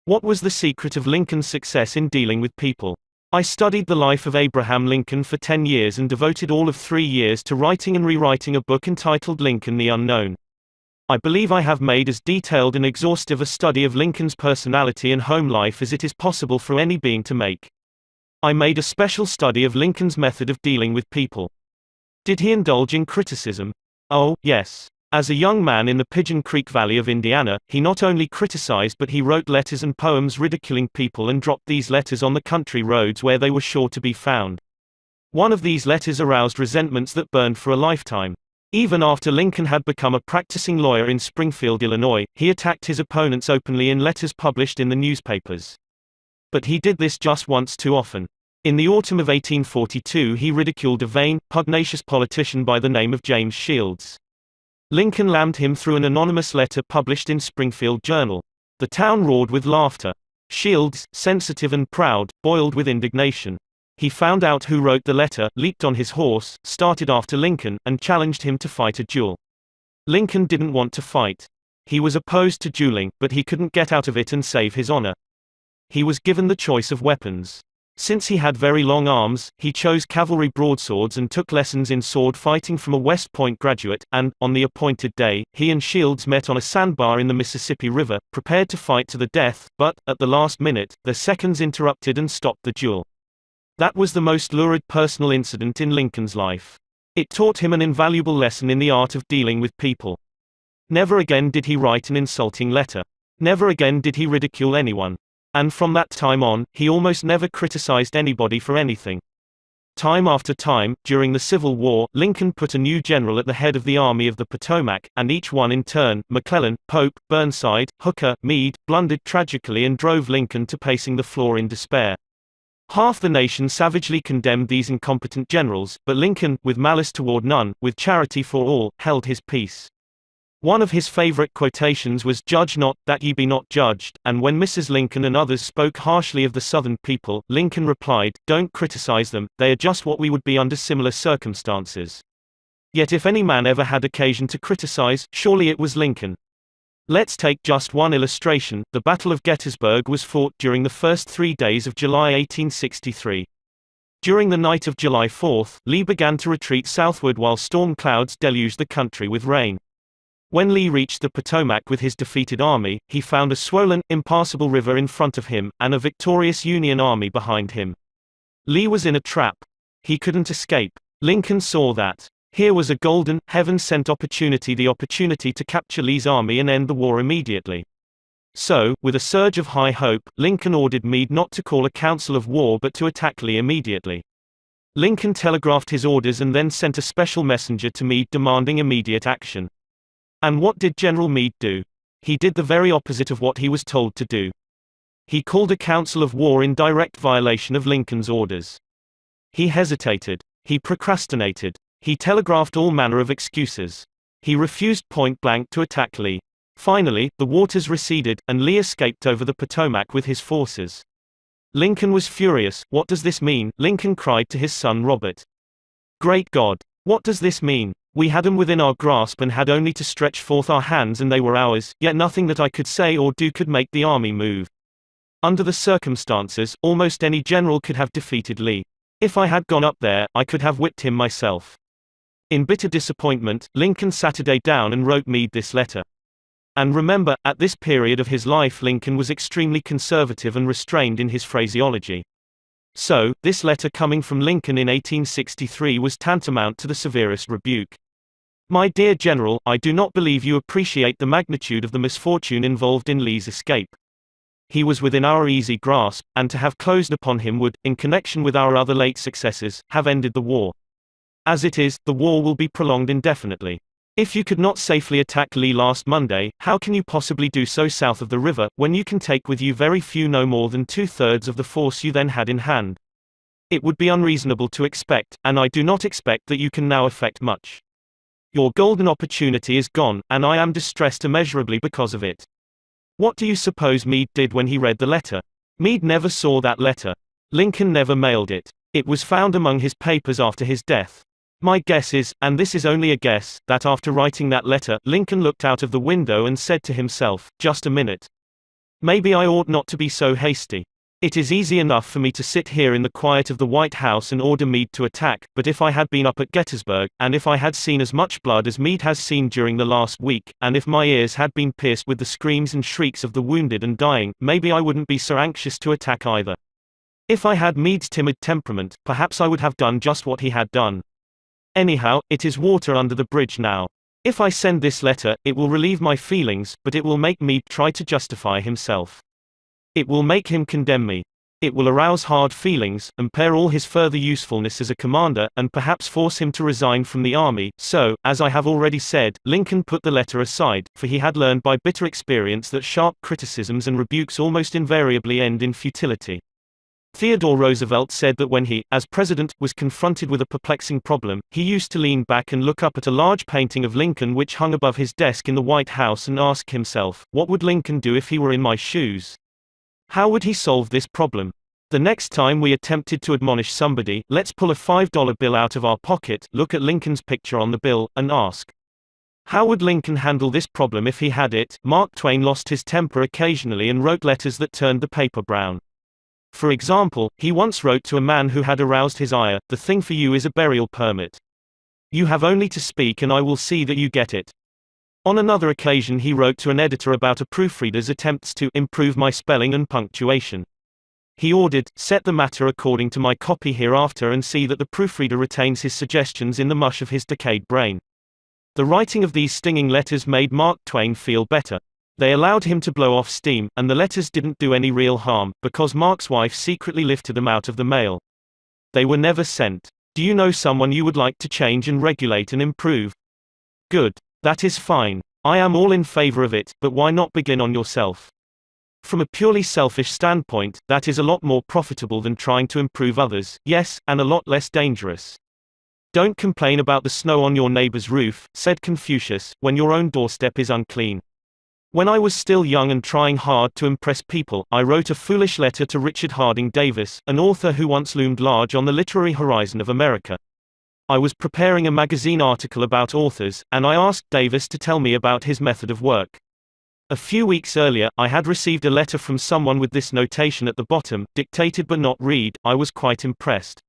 What was the secret of Lincoln's success in dealing with people? I studied the life of Abraham Lincoln for 10 years and devoted all of 3 years to writing and rewriting a book entitled Lincoln the Unknown. I believe I have made as detailed and exhaustive a study of Lincoln's personality and home life as it is possible for any being to make. I made a special study of Lincoln's method of dealing with people. Did he indulge in criticism? Oh, yes. As a young man in the Pigeon Creek Valley of Indiana, he not only criticized but he wrote letters and poems ridiculing people and dropped these letters on the country roads where they were sure to be found. One of these letters aroused resentments that burned for a lifetime. Even after Lincoln had become a practicing lawyer in Springfield, Illinois, he attacked his opponents openly in letters published in the newspapers. But he did this just once too often. In the autumn of 1842 he ridiculed a vain, pugnacious politician by the name of James Shields. Lincoln lammed him through an anonymous letter published in Springfield Journal. The town roared with laughter. Shields, sensitive and proud, boiled with indignation. He found out who wrote the letter, leaped on his horse, started after Lincoln, and challenged him to fight a duel. Lincoln didn't want to fight. He was opposed to dueling, but he couldn't get out of it and save his honor. He was given the choice of weapons. Since he had very long arms, he chose cavalry broadswords and took lessons in sword fighting from a West Point graduate, and, on the appointed day, he and Shields met on a sandbar in the Mississippi River, prepared to fight to the death, but, at the last minute, their seconds interrupted and stopped the duel. That was the most lurid personal incident in Lincoln's life. It taught him an invaluable lesson in the art of dealing with people. Never again did he write an insulting letter. Never again did he ridicule anyone. And from that time on, he almost never criticized anybody for anything. Time after time, during the Civil War, Lincoln put a new general at the head of the Army of the Potomac, and each one in turn, McClellan, Pope, Burnside, Hooker, Meade, blundered tragically and drove Lincoln to pacing the floor in despair. Half the nation savagely condemned these incompetent generals, but Lincoln, with malice toward none, with charity for all, held his peace. One of his favorite quotations was, "Judge not, that ye be not judged," and when Mrs. Lincoln and others spoke harshly of the Southern people, Lincoln replied, "Don't criticize them, they are just what we would be under similar circumstances." Yet if any man ever had occasion to criticize, surely it was Lincoln. Let's take just one illustration. The Battle of Gettysburg was fought during the first 3 days of July 1863. During the night of July 4, Lee began to retreat southward while storm clouds deluged the country with rain. When Lee reached the Potomac with his defeated army, he found a swollen, impassable river in front of him, and a victorious Union army behind him. Lee was in a trap. He couldn't escape. Lincoln saw that. Here was a golden, heaven-sent opportunity, the opportunity to capture Lee's army and end the war immediately. So, with a surge of high hope, Lincoln ordered Meade not to call a council of war but to attack Lee immediately. Lincoln telegraphed his orders and then sent a special messenger to Meade demanding immediate action. And what did General Meade do? He did the very opposite of what he was told to do. He called a council of war in direct violation of Lincoln's orders. He hesitated. He procrastinated. He telegraphed all manner of excuses. He refused point blank to attack Lee. Finally, the waters receded, and Lee escaped over the Potomac with his forces. Lincoln was furious. "What does this mean?" Lincoln cried to his son Robert. "Great God! What does this mean? We had them within our grasp and had only to stretch forth our hands and they were ours, yet nothing that I could say or do could make the army move. Under the circumstances, almost any general could have defeated Lee. If I had gone up there, I could have whipped him myself." In bitter disappointment, Lincoln sat a day down and wrote Meade this letter. And remember, at this period of his life Lincoln was extremely conservative and restrained in his phraseology. So, this letter coming from Lincoln in 1863 was tantamount to the severest rebuke. "My dear General, I do not believe you appreciate the magnitude of the misfortune involved in Lee's escape. He was within our easy grasp, and to have closed upon him would, in connection with our other late successes, have ended the war. As it is, the war will be prolonged indefinitely. If you could not safely attack Lee last Monday, how can you possibly do so south of the river, when you can take with you very few, no more than 2/3 of the force you then had in hand? It would be unreasonable to expect, and I do not expect, that you can now effect much. Your golden opportunity is gone, and I am distressed immeasurably because of it." What do you suppose Meade did when he read the letter? Meade never saw that letter. Lincoln never mailed it. It was found among his papers after his death. My guess is, and this is only a guess, that after writing that letter, Lincoln looked out of the window and said to himself, "Just a minute. Maybe I ought not to be so hasty. It is easy enough for me to sit here in the quiet of the White House and order Meade to attack, but if I had been up at Gettysburg, and if I had seen as much blood as Meade has seen during the last week, and if my ears had been pierced with the screams and shrieks of the wounded and dying, maybe I wouldn't be so anxious to attack either. If I had Meade's timid temperament, perhaps I would have done just what he had done." Anyhow, it is water under the bridge now. If I send this letter, it will relieve my feelings, but it will make me try to justify himself. It will make him condemn me. It will arouse hard feelings, impair all his further usefulness as a commander, and perhaps force him to resign from the army. So, as I have already said, Lincoln put the letter aside, for he had learned by bitter experience that sharp criticisms and rebukes almost invariably end in futility. Theodore Roosevelt said that when he, as president, was confronted with a perplexing problem, he used to lean back and look up at a large painting of Lincoln which hung above his desk in the White House and ask himself, what would Lincoln do if he were in my shoes? How would he solve this problem? The next time we attempted to admonish somebody, let's pull a $5 bill out of our pocket, look at Lincoln's picture on the bill, and ask, how would Lincoln handle this problem if he had it? Mark Twain lost his temper occasionally and wrote letters that turned the paper brown. For example, he once wrote to a man who had aroused his ire, the thing for you is a burial permit. You have only to speak and I will see that you get it. On another occasion he wrote to an editor about a proofreader's attempts to improve my spelling and punctuation. He ordered, set the matter according to my copy hereafter and see that the proofreader retains his suggestions in the mush of his decayed brain. The writing of these stinging letters made Mark Twain feel better. They allowed him to blow off steam, and the letters didn't do any real harm, because Mark's wife secretly lifted them out of the mail. They were never sent. Do you know someone you would like to change and regulate and improve? Good. That is fine. I am all in favor of it, but why not begin on yourself? From a purely selfish standpoint, that is a lot more profitable than trying to improve others, yes, and a lot less dangerous. Don't complain about the snow on your neighbor's roof, said Confucius, when your own doorstep is unclean. When I was still young and trying hard to impress people, I wrote a foolish letter to Richard Harding Davis, an author who once loomed large on the literary horizon of America. I was preparing a magazine article about authors, and I asked Davis to tell me about his method of work. A few weeks earlier, I had received a letter from someone with this notation at the bottom, dictated but not read. I was quite impressed.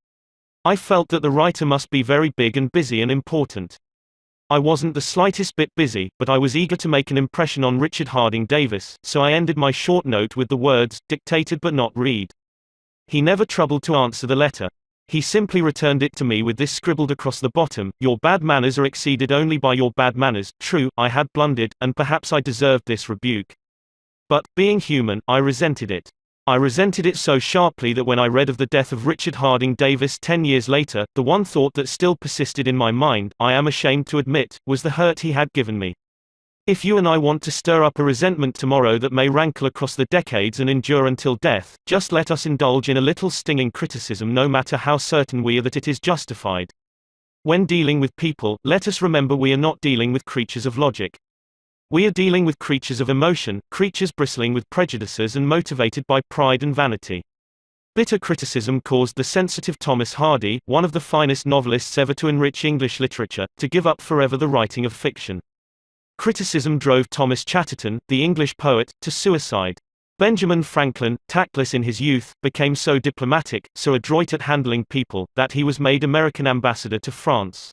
I felt that the writer must be very big and busy and important. I wasn't the slightest bit busy, but I was eager to make an impression on Richard Harding Davis, so I ended my short note with the words, dictated but not read. He never troubled to answer the letter. He simply returned it to me with this scribbled across the bottom, your bad manners are exceeded only by your bad manners. True, I had blundered, and perhaps I deserved this rebuke. But, being human, I resented it. I resented it so sharply that when I read of the death of Richard Harding Davis 10 years later, the one thought that still persisted in my mind, I am ashamed to admit, was the hurt he had given me. If you and I want to stir up a resentment tomorrow that may rankle across the decades and endure until death, just let us indulge in a little stinging criticism no matter how certain we are that it is justified. When dealing with people, let us remember we are not dealing with creatures of logic. We are dealing with creatures of emotion, creatures bristling with prejudices and motivated by pride and vanity. Bitter criticism caused the sensitive Thomas Hardy, one of the finest novelists ever to enrich English literature, to give up forever the writing of fiction. Criticism drove Thomas Chatterton, the English poet, to suicide. Benjamin Franklin, tactless in his youth, became so diplomatic, so adroit at handling people, that he was made American ambassador to France.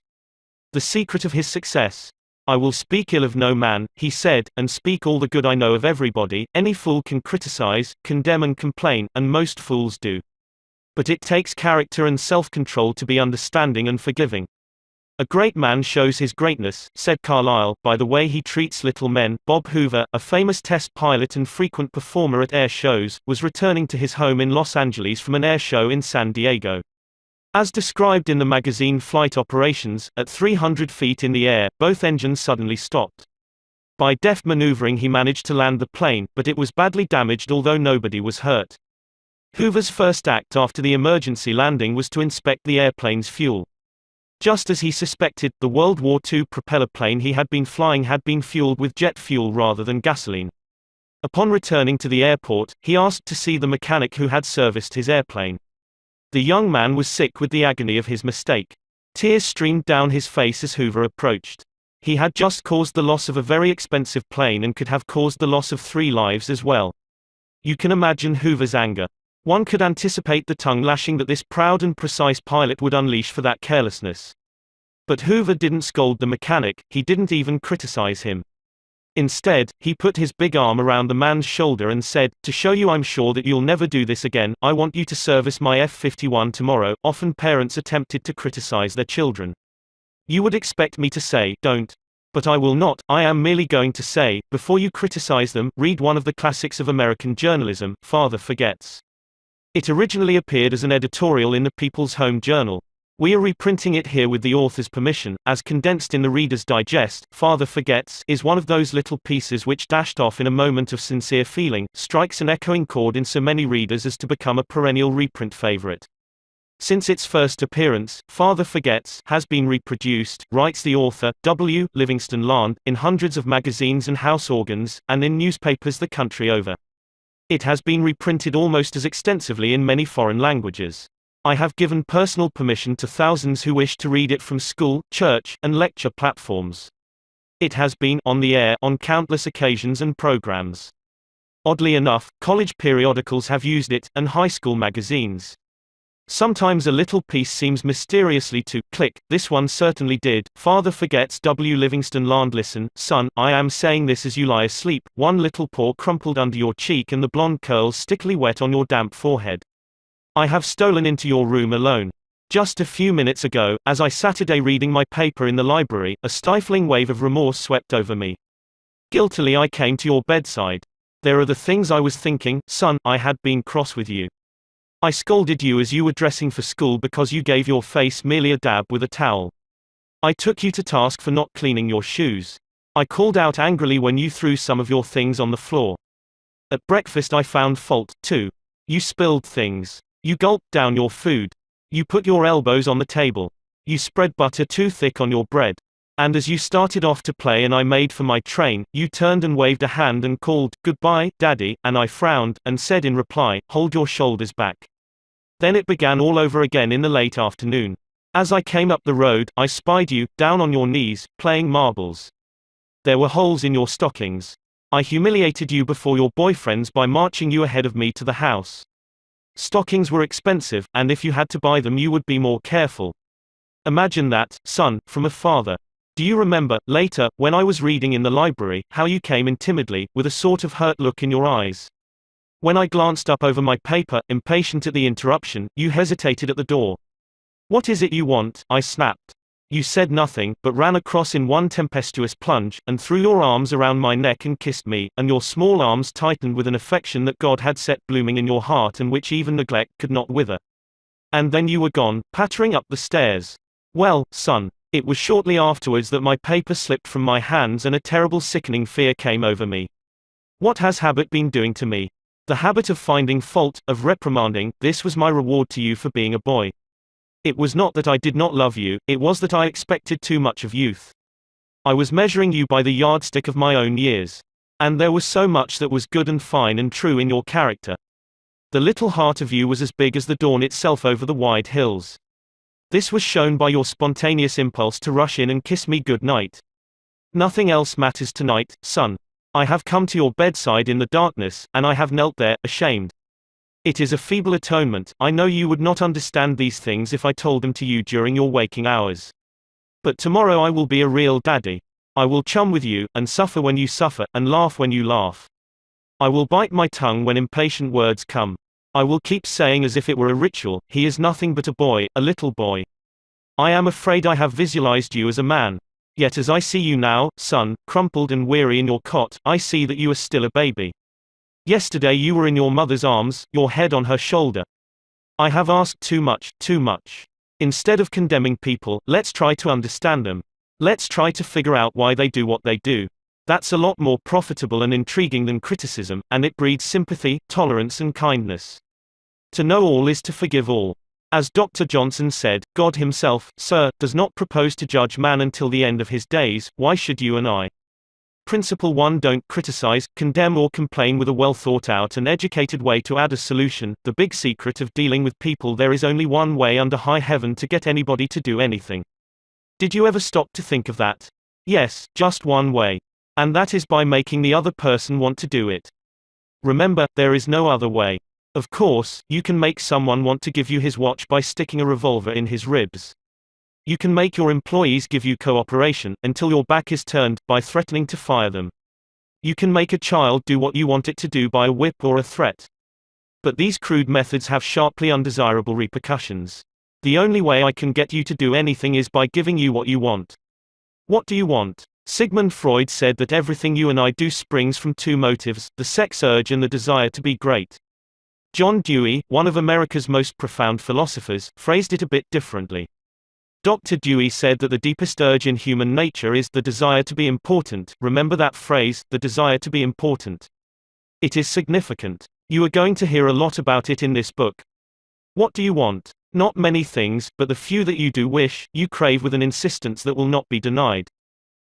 The secret of his success? I will speak ill of no man, he said, and speak all the good I know of everybody. Any fool can criticize, condemn and complain, and most fools do. But it takes character and self-control to be understanding and forgiving. A great man shows his greatness, said Carlyle, by the way he treats little men. Bob Hoover, a famous test pilot and frequent performer at air shows, was returning to his home in Los Angeles from an air show in San Diego. As described in the magazine Flight Operations, at 300 feet in the air, both engines suddenly stopped. By deft maneuvering he managed to land the plane, but it was badly damaged although nobody was hurt. Hoover's first act after the emergency landing was to inspect the airplane's fuel. Just as he suspected, the World War II propeller plane he had been flying had been fueled with jet fuel rather than gasoline. Upon returning to the airport, he asked to see the mechanic who had serviced his airplane. The young man was sick with the agony of his mistake. Tears streamed down his face as Hoover approached. He had just caused the loss of a very expensive plane and could have caused the loss of 3 lives as well. You can imagine Hoover's anger. One could anticipate the tongue lashing that this proud and precise pilot would unleash for that carelessness. But Hoover didn't scold the mechanic, he didn't even criticize him. Instead, he put his big arm around the man's shoulder and said, "To show you I'm sure that you'll never do this again, I want you to service my F-51 tomorrow." Often parents attempted to criticize their children. You would expect me to say, don't. But I will not. I am merely going to say, before you criticize them, read one of the classics of American journalism, Father Forgets. It originally appeared as an editorial in the People's Home Journal. We are reprinting it here with the author's permission, as condensed in the Reader's Digest. Father Forgets is one of those little pieces which, dashed off in a moment of sincere feeling, strikes an echoing chord in so many readers as to become a perennial reprint favorite. Since its first appearance, Father Forgets has been reproduced, writes the author, W. Livingston Land, in hundreds of magazines and house organs, and in newspapers the country over. It has been reprinted almost as extensively in many foreign languages. I have given personal permission to thousands who wish to read it from school, church, and lecture platforms. It has been on the air on countless occasions and programs. Oddly enough, college periodicals have used it, and high school magazines. Sometimes a little piece seems mysteriously to click. This one certainly did. Father Forgets. W. Livingston Land. Listen, son, I am saying this as you lie asleep, one little paw crumpled under your cheek and the blonde curls stickily wet on your damp forehead. I have stolen into your room alone. Just a few minutes ago, as I sat reading my paper in the library, a stifling wave of remorse swept over me. Guiltily I came to your bedside. There are the things I was thinking, son. I had been cross with you. I scolded you as you were dressing for school because you gave your face merely a dab with a towel. I took you to task for not cleaning your shoes. I called out angrily when you threw some of your things on the floor. At breakfast I found fault, too. You spilled things. You gulped down your food. You put your elbows on the table. You spread butter too thick on your bread. And as you started off to play and I made for my train, you turned and waved a hand and called, "Goodbye, Daddy," and I frowned, and said in reply, "Hold your shoulders back." Then it began all over again in the late afternoon. As I came up the road, I spied you, down on your knees, playing marbles. There were holes in your stockings. I humiliated you before your boyfriends by marching you ahead of me to the house. Stockings were expensive, and if you had to buy them you would be more careful. Imagine that, son, from a father. Do you remember, later, when I was reading in the library, how you came in timidly, with a sort of hurt look in your eyes? When I glanced up over my paper, impatient at the interruption, you hesitated at the door. "What is it you want?" I snapped. You said nothing, but ran across in one tempestuous plunge, and threw your arms around my neck and kissed me, and your small arms tightened with an affection that God had set blooming in your heart and which even neglect could not wither. And then you were gone, pattering up the stairs. Well, son, it was shortly afterwards that my paper slipped from my hands and a terrible sickening fear came over me. What has habit been doing to me? The habit of finding fault, of reprimanding. This was my reward to you for being a boy. It was not that I did not love you, it was that I expected too much of youth. I was measuring you by the yardstick of my own years. And there was so much that was good and fine and true in your character. The little heart of you was as big as the dawn itself over the wide hills. This was shown by your spontaneous impulse to rush in and kiss me good night. Nothing else matters tonight, son. I have come to your bedside in the darkness, and I have knelt there, ashamed. It is a feeble atonement. I know you would not understand these things if I told them to you during your waking hours. But tomorrow I will be a real daddy. I will chum with you, and suffer when you suffer, and laugh when you laugh. I will bite my tongue when impatient words come. I will keep saying as if it were a ritual, he is nothing but a boy, a little boy. I am afraid I have visualized you as a man. Yet as I see you now, son, crumpled and weary in your cot, I see that you are still a baby. Yesterday you were in your mother's arms, your head on her shoulder. I have asked too much, too much. Instead of condemning people, let's try to understand them. Let's try to figure out why they do what they do. That's a lot more profitable and intriguing than criticism, and it breeds sympathy, tolerance and kindness. To know all is to forgive all. As Dr. Johnson said, God himself, sir, does not propose to judge man until the end of his days. Why should you and I? Principle 1. Don't criticize, condemn or complain with a well thought out and educated way to add a solution. The big secret of dealing with people: there is only one way under high heaven to get anybody to do anything. Did you ever stop to think of that? Yes, just one way. And that is by making the other person want to do it. Remember, there is no other way. Of course, you can make someone want to give you his watch by sticking a revolver in his ribs. You can make your employees give you cooperation, until your back is turned, by threatening to fire them. You can make a child do what you want it to do by a whip or a threat. But these crude methods have sharply undesirable repercussions. The only way I can get you to do anything is by giving you what you want. What do you want? Sigmund Freud said that everything you and I do springs from two motives, the sex urge and the desire to be great. John Dewey, one of America's most profound philosophers, phrased it a bit differently. Dr. Dewey said that the deepest urge in human nature is the desire to be important. Remember that phrase, the desire to be important. It is significant. You are going to hear a lot about it in this book. What do you want? Not many things, but the few that you do wish, you crave with an insistence that will not be denied.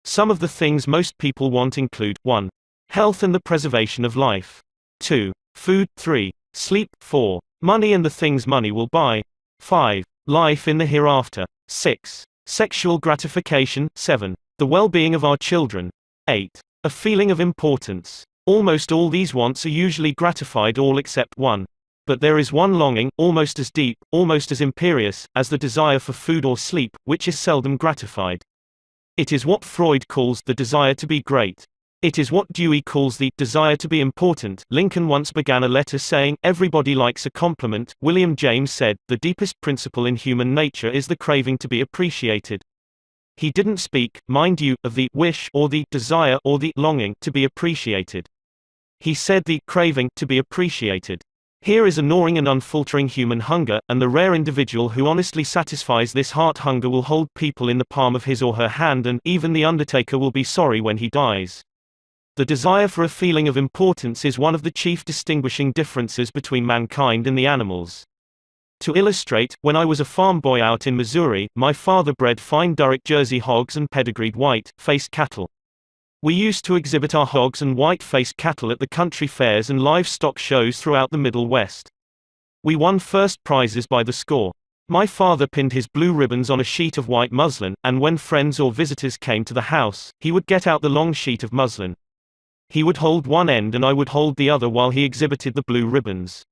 Some of the things most people want include 1. Health and the preservation of life. 2. Food. 3. Sleep. 4. Money and the things money will buy. 5. Life in the hereafter. 6. Sexual gratification. 7. The well-being of our children. 8. A feeling of importance. Almost all these wants are usually gratified, all except one. But there is one longing, almost as deep, almost as imperious, as the desire for food or sleep, which is seldom gratified. It is what Freud calls the desire to be great. It is what Dewey calls the desire to be important. Lincoln once began a letter saying, "Everybody likes a compliment." William James said, "The deepest principle in human nature is the craving to be appreciated." He didn't speak, mind you, of the wish or the desire or the longing to be appreciated. He said the craving to be appreciated. Here is a gnawing and unfaltering human hunger, and the rare individual who honestly satisfies this heart hunger will hold people in the palm of his or her hand, and even the undertaker will be sorry when he dies. The desire for a feeling of importance is one of the chief distinguishing differences between mankind and the animals. To illustrate, when I was a farm boy out in Missouri, my father bred fine Duroc Jersey hogs and pedigreed white-faced cattle. We used to exhibit our hogs and white-faced cattle at the country fairs and livestock shows throughout the Middle West. We won first prizes by the score. My father pinned his blue ribbons on a sheet of white muslin, and when friends or visitors came to the house, he would get out the long sheet of muslin. He would hold one end and I would hold the other while he exhibited the blue ribbons.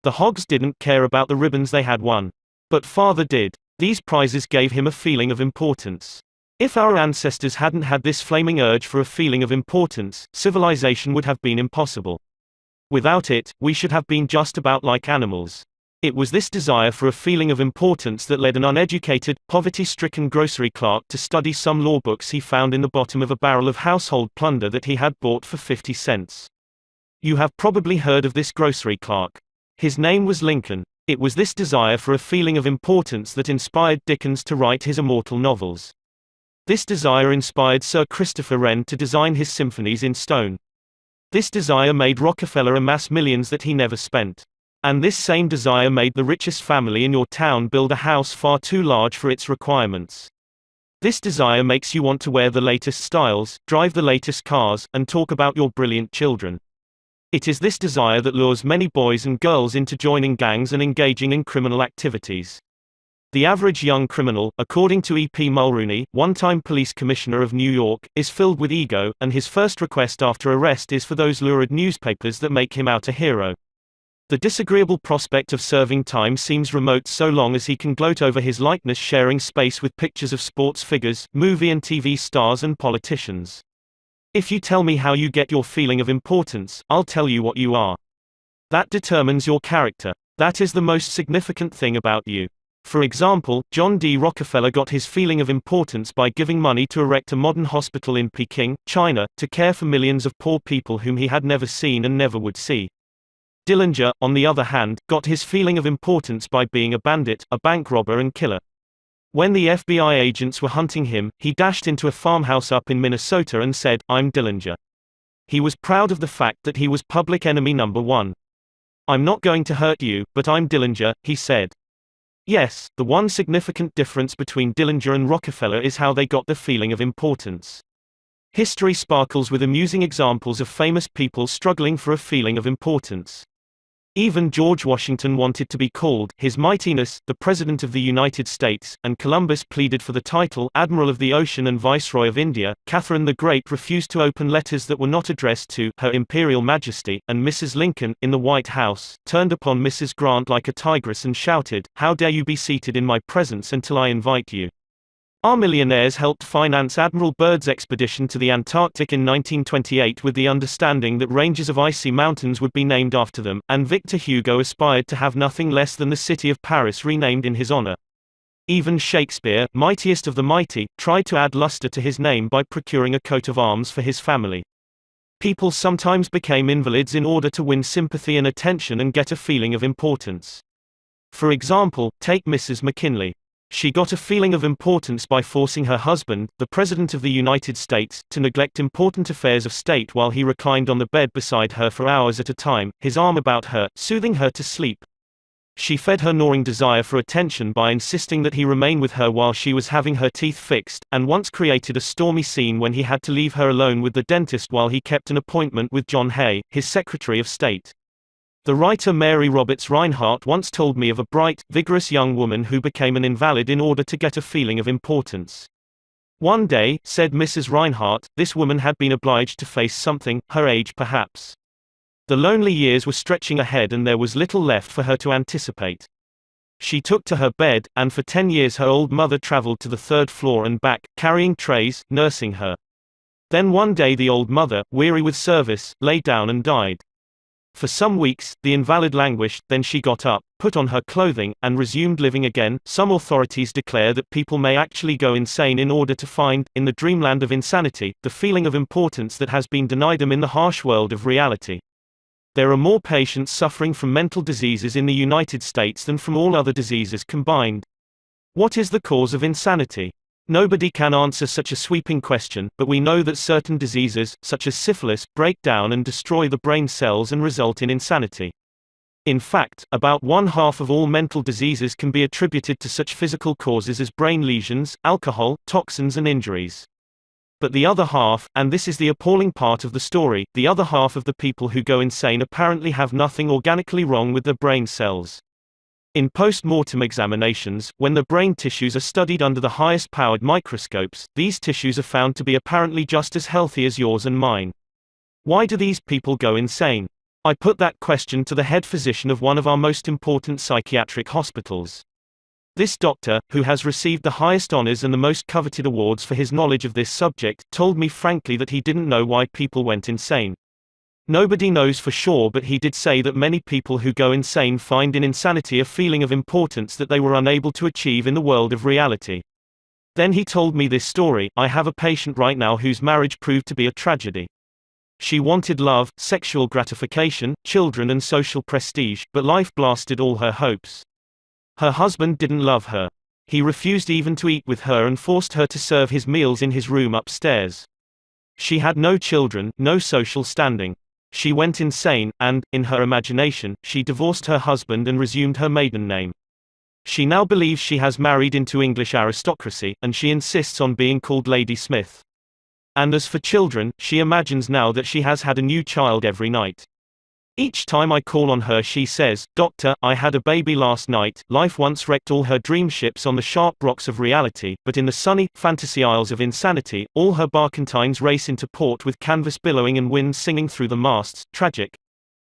The hogs didn't care about the ribbons they had won. But father did. These prizes gave him a feeling of importance. If our ancestors hadn't had this flaming urge for a feeling of importance, civilization would have been impossible. Without it, we should have been just about like animals. It was this desire for a feeling of importance that led an uneducated, poverty-stricken grocery clerk to study some law books he found in the bottom of a barrel of household plunder that he had bought for 50 cents. You have probably heard of this grocery clerk. His name was Lincoln. It was this desire for a feeling of importance that inspired Dickens to write his immortal novels. This desire inspired Sir Christopher Wren to design his symphonies in stone. This desire made Rockefeller amass millions that he never spent. And this same desire made the richest family in your town build a house far too large for its requirements. This desire makes you want to wear the latest styles, drive the latest cars, and talk about your brilliant children. It is this desire that lures many boys and girls into joining gangs and engaging in criminal activities. The average young criminal, according to E.P. Mulrooney, one-time police commissioner of New York, is filled with ego, and his first request after arrest is for those lurid newspapers that make him out a hero. The disagreeable prospect of serving time seems remote so long as he can gloat over his likeness sharing space with pictures of sports figures, movie and TV stars and politicians. If you tell me how you get your feeling of importance, I'll tell you what you are. That determines your character. That is the most significant thing about you. For example, John D. Rockefeller got his feeling of importance by giving money to erect a modern hospital in Peking, China, to care for millions of poor people whom he had never seen and never would see. Dillinger, on the other hand, got his feeling of importance by being a bandit, a bank robber and killer. When the FBI agents were hunting him, he dashed into a farmhouse up in Minnesota and said, "I'm Dillinger." He was proud of the fact that he was public enemy number one. "I'm not going to hurt you, but I'm Dillinger," he said. Yes, the one significant difference between Dillinger and Rockefeller is how they got the feeling of importance. History sparkles with amusing examples of famous people struggling for a feeling of importance. Even George Washington wanted to be called His Mightiness, the President of the United States, and Columbus pleaded for the title Admiral of the Ocean and Viceroy of India. Catherine the Great refused to open letters that were not addressed to Her Imperial Majesty, and Mrs. Lincoln, in the White House, turned upon Mrs. Grant like a tigress and shouted, "How dare you be seated in my presence until I invite you?" Our millionaires helped finance Admiral Byrd's expedition to the Antarctic in 1928 with the understanding that ranges of icy mountains would be named after them, and Victor Hugo aspired to have nothing less than the city of Paris renamed in his honor. Even Shakespeare, mightiest of the mighty, tried to add luster to his name by procuring a coat of arms for his family. People sometimes became invalids in order to win sympathy and attention and get a feeling of importance. For example, take Mrs. McKinley. She got a feeling of importance by forcing her husband, the President of the United States, to neglect important affairs of state while he reclined on the bed beside her for hours at a time, his arm about her, soothing her to sleep. She fed her gnawing desire for attention by insisting that he remain with her while she was having her teeth fixed, and once created a stormy scene when he had to leave her alone with the dentist while he kept an appointment with John Hay, his Secretary of State. The writer Mary Roberts Rinehart once told me of a bright, vigorous young woman who became an invalid in order to get a feeling of importance. One day, said Mrs. Rinehart, this woman had been obliged to face something, her age perhaps. The lonely years were stretching ahead and there was little left for her to anticipate. She took to her bed, and for 10 years her old mother traveled to the 3rd floor and back, carrying trays, nursing her. Then one day the old mother, weary with service, lay down and died. For some weeks, the invalid languished, then she got up, put on her clothing, and resumed living again. Some authorities declare that people may actually go insane in order to find, in the dreamland of insanity, the feeling of importance that has been denied them in the harsh world of reality. There are more patients suffering from mental diseases in the United States than from all other diseases combined. What is the cause of insanity? Nobody can answer such a sweeping question, but we know that certain diseases, such as syphilis, break down and destroy the brain cells and result in insanity. In fact, about 1/2 of all mental diseases can be attributed to such physical causes as brain lesions, alcohol, toxins and injuries. But the other half, and this is the appalling part of the story, the other half of the people who go insane apparently have nothing organically wrong with their brain cells. In post-mortem examinations, when the brain tissues are studied under the highest-powered microscopes, these tissues are found to be apparently just as healthy as yours and mine. Why do these people go insane? I put that question to the head physician of one of our most important psychiatric hospitals. This doctor, who has received the highest honors and the most coveted awards for his knowledge of this subject, told me frankly that he didn't know why people went insane. Nobody knows for sure, but he did say that many people who go insane find in insanity a feeling of importance that they were unable to achieve in the world of reality. Then he told me this story. I have a patient right now whose marriage proved to be a tragedy. She wanted love, sexual gratification, children and social prestige, but life blasted all her hopes. Her husband didn't love her. He refused even to eat with her and forced her to serve his meals in his room upstairs. She had no children, no social standing. She went insane, and, in her imagination, she divorced her husband and resumed her maiden name. She now believes she has married into English aristocracy, and she insists on being called Lady Smith. And as for children, she imagines now that she has had a new child every night. Each time I call on her she says, "Doctor, I had a baby last night." Life once wrecked all her dream ships on the sharp rocks of reality, but in the sunny, fantasy isles of insanity, all her barkentines race into port with canvas billowing and wind singing through the masts. Tragic.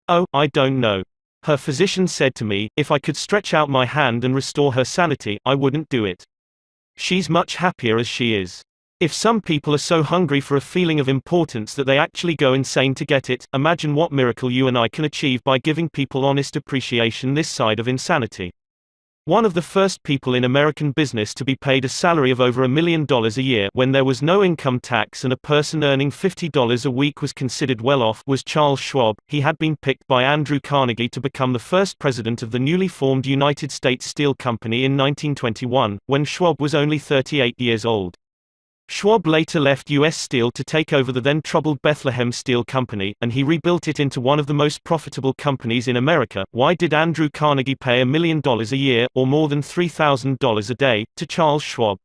Oh, I don't know. Her physician said to me, if I could stretch out my hand and restore her sanity, I wouldn't do it. She's much happier as she is. If some people are so hungry for a feeling of importance that they actually go insane to get it, imagine what miracle you and I can achieve by giving people honest appreciation this side of insanity. One of the first people in American business to be paid a salary of over $1 million a year when there was no income tax and a person earning $50 a week was considered well off was Charles Schwab. He had been picked by Andrew Carnegie to become the first president of the newly formed United States Steel Company in 1921, when Schwab was only 38 years old. Schwab later left U.S. Steel to take over the then troubled Bethlehem Steel Company, and he rebuilt it into one of the most profitable companies in America. Why did Andrew Carnegie pay $1 million a year, or more than $3,000 a day, to Charles Schwab?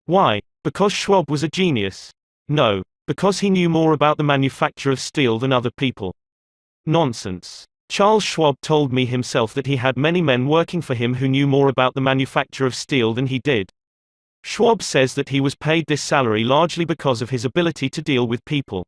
Why? Because Schwab was a genius? No. Because he knew more about the manufacture of steel than other people. Nonsense. Charles Schwab told me himself that he had many men working for him who knew more about the manufacture of steel than he did. Schwab says that he was paid this salary largely because of his ability to deal with people.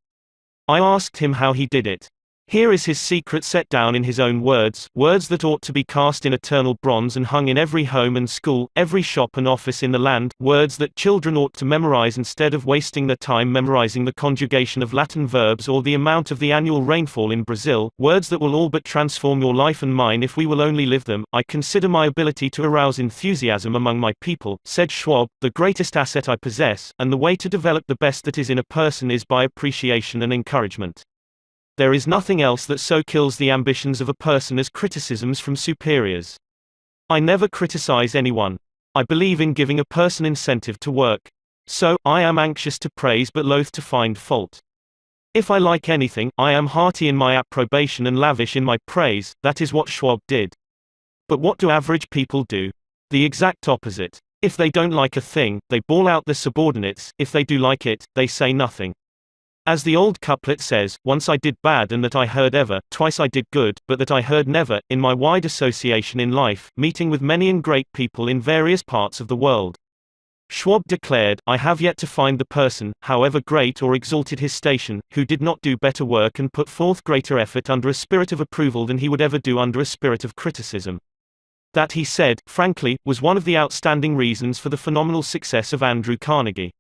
I asked him how he did it. Here is his secret set down in his own words, words that ought to be cast in eternal bronze and hung in every home and school, every shop and office in the land, words that children ought to memorize instead of wasting their time memorizing the conjugation of Latin verbs or the amount of the annual rainfall in Brazil, words that will all but transform your life and mine if we will only live them. I consider my ability to arouse enthusiasm among my people, said Schwab, the greatest asset I possess, and the way to develop the best that is in a person is by appreciation and encouragement. There is nothing else that so kills the ambitions of a person as criticisms from superiors. I never criticize anyone. I believe in giving a person incentive to work. So, I am anxious to praise but loath to find fault. If I like anything, I am hearty in my approbation and lavish in my praise. That is what Schwab did. But what do average people do? The exact opposite. If they don't like a thing, they bawl out their subordinates. If they do like it, they say nothing. As the old couplet says, once I did bad and that I heard ever, twice I did good, but that I heard never. In my wide association in life, meeting with many and great people in various parts of the world, Schwab declared, I have yet to find the person, however great or exalted his station, who did not do better work and put forth greater effort under a spirit of approval than he would ever do under a spirit of criticism. That, he said, frankly, was one of the outstanding reasons for the phenomenal success of Andrew Carnegie.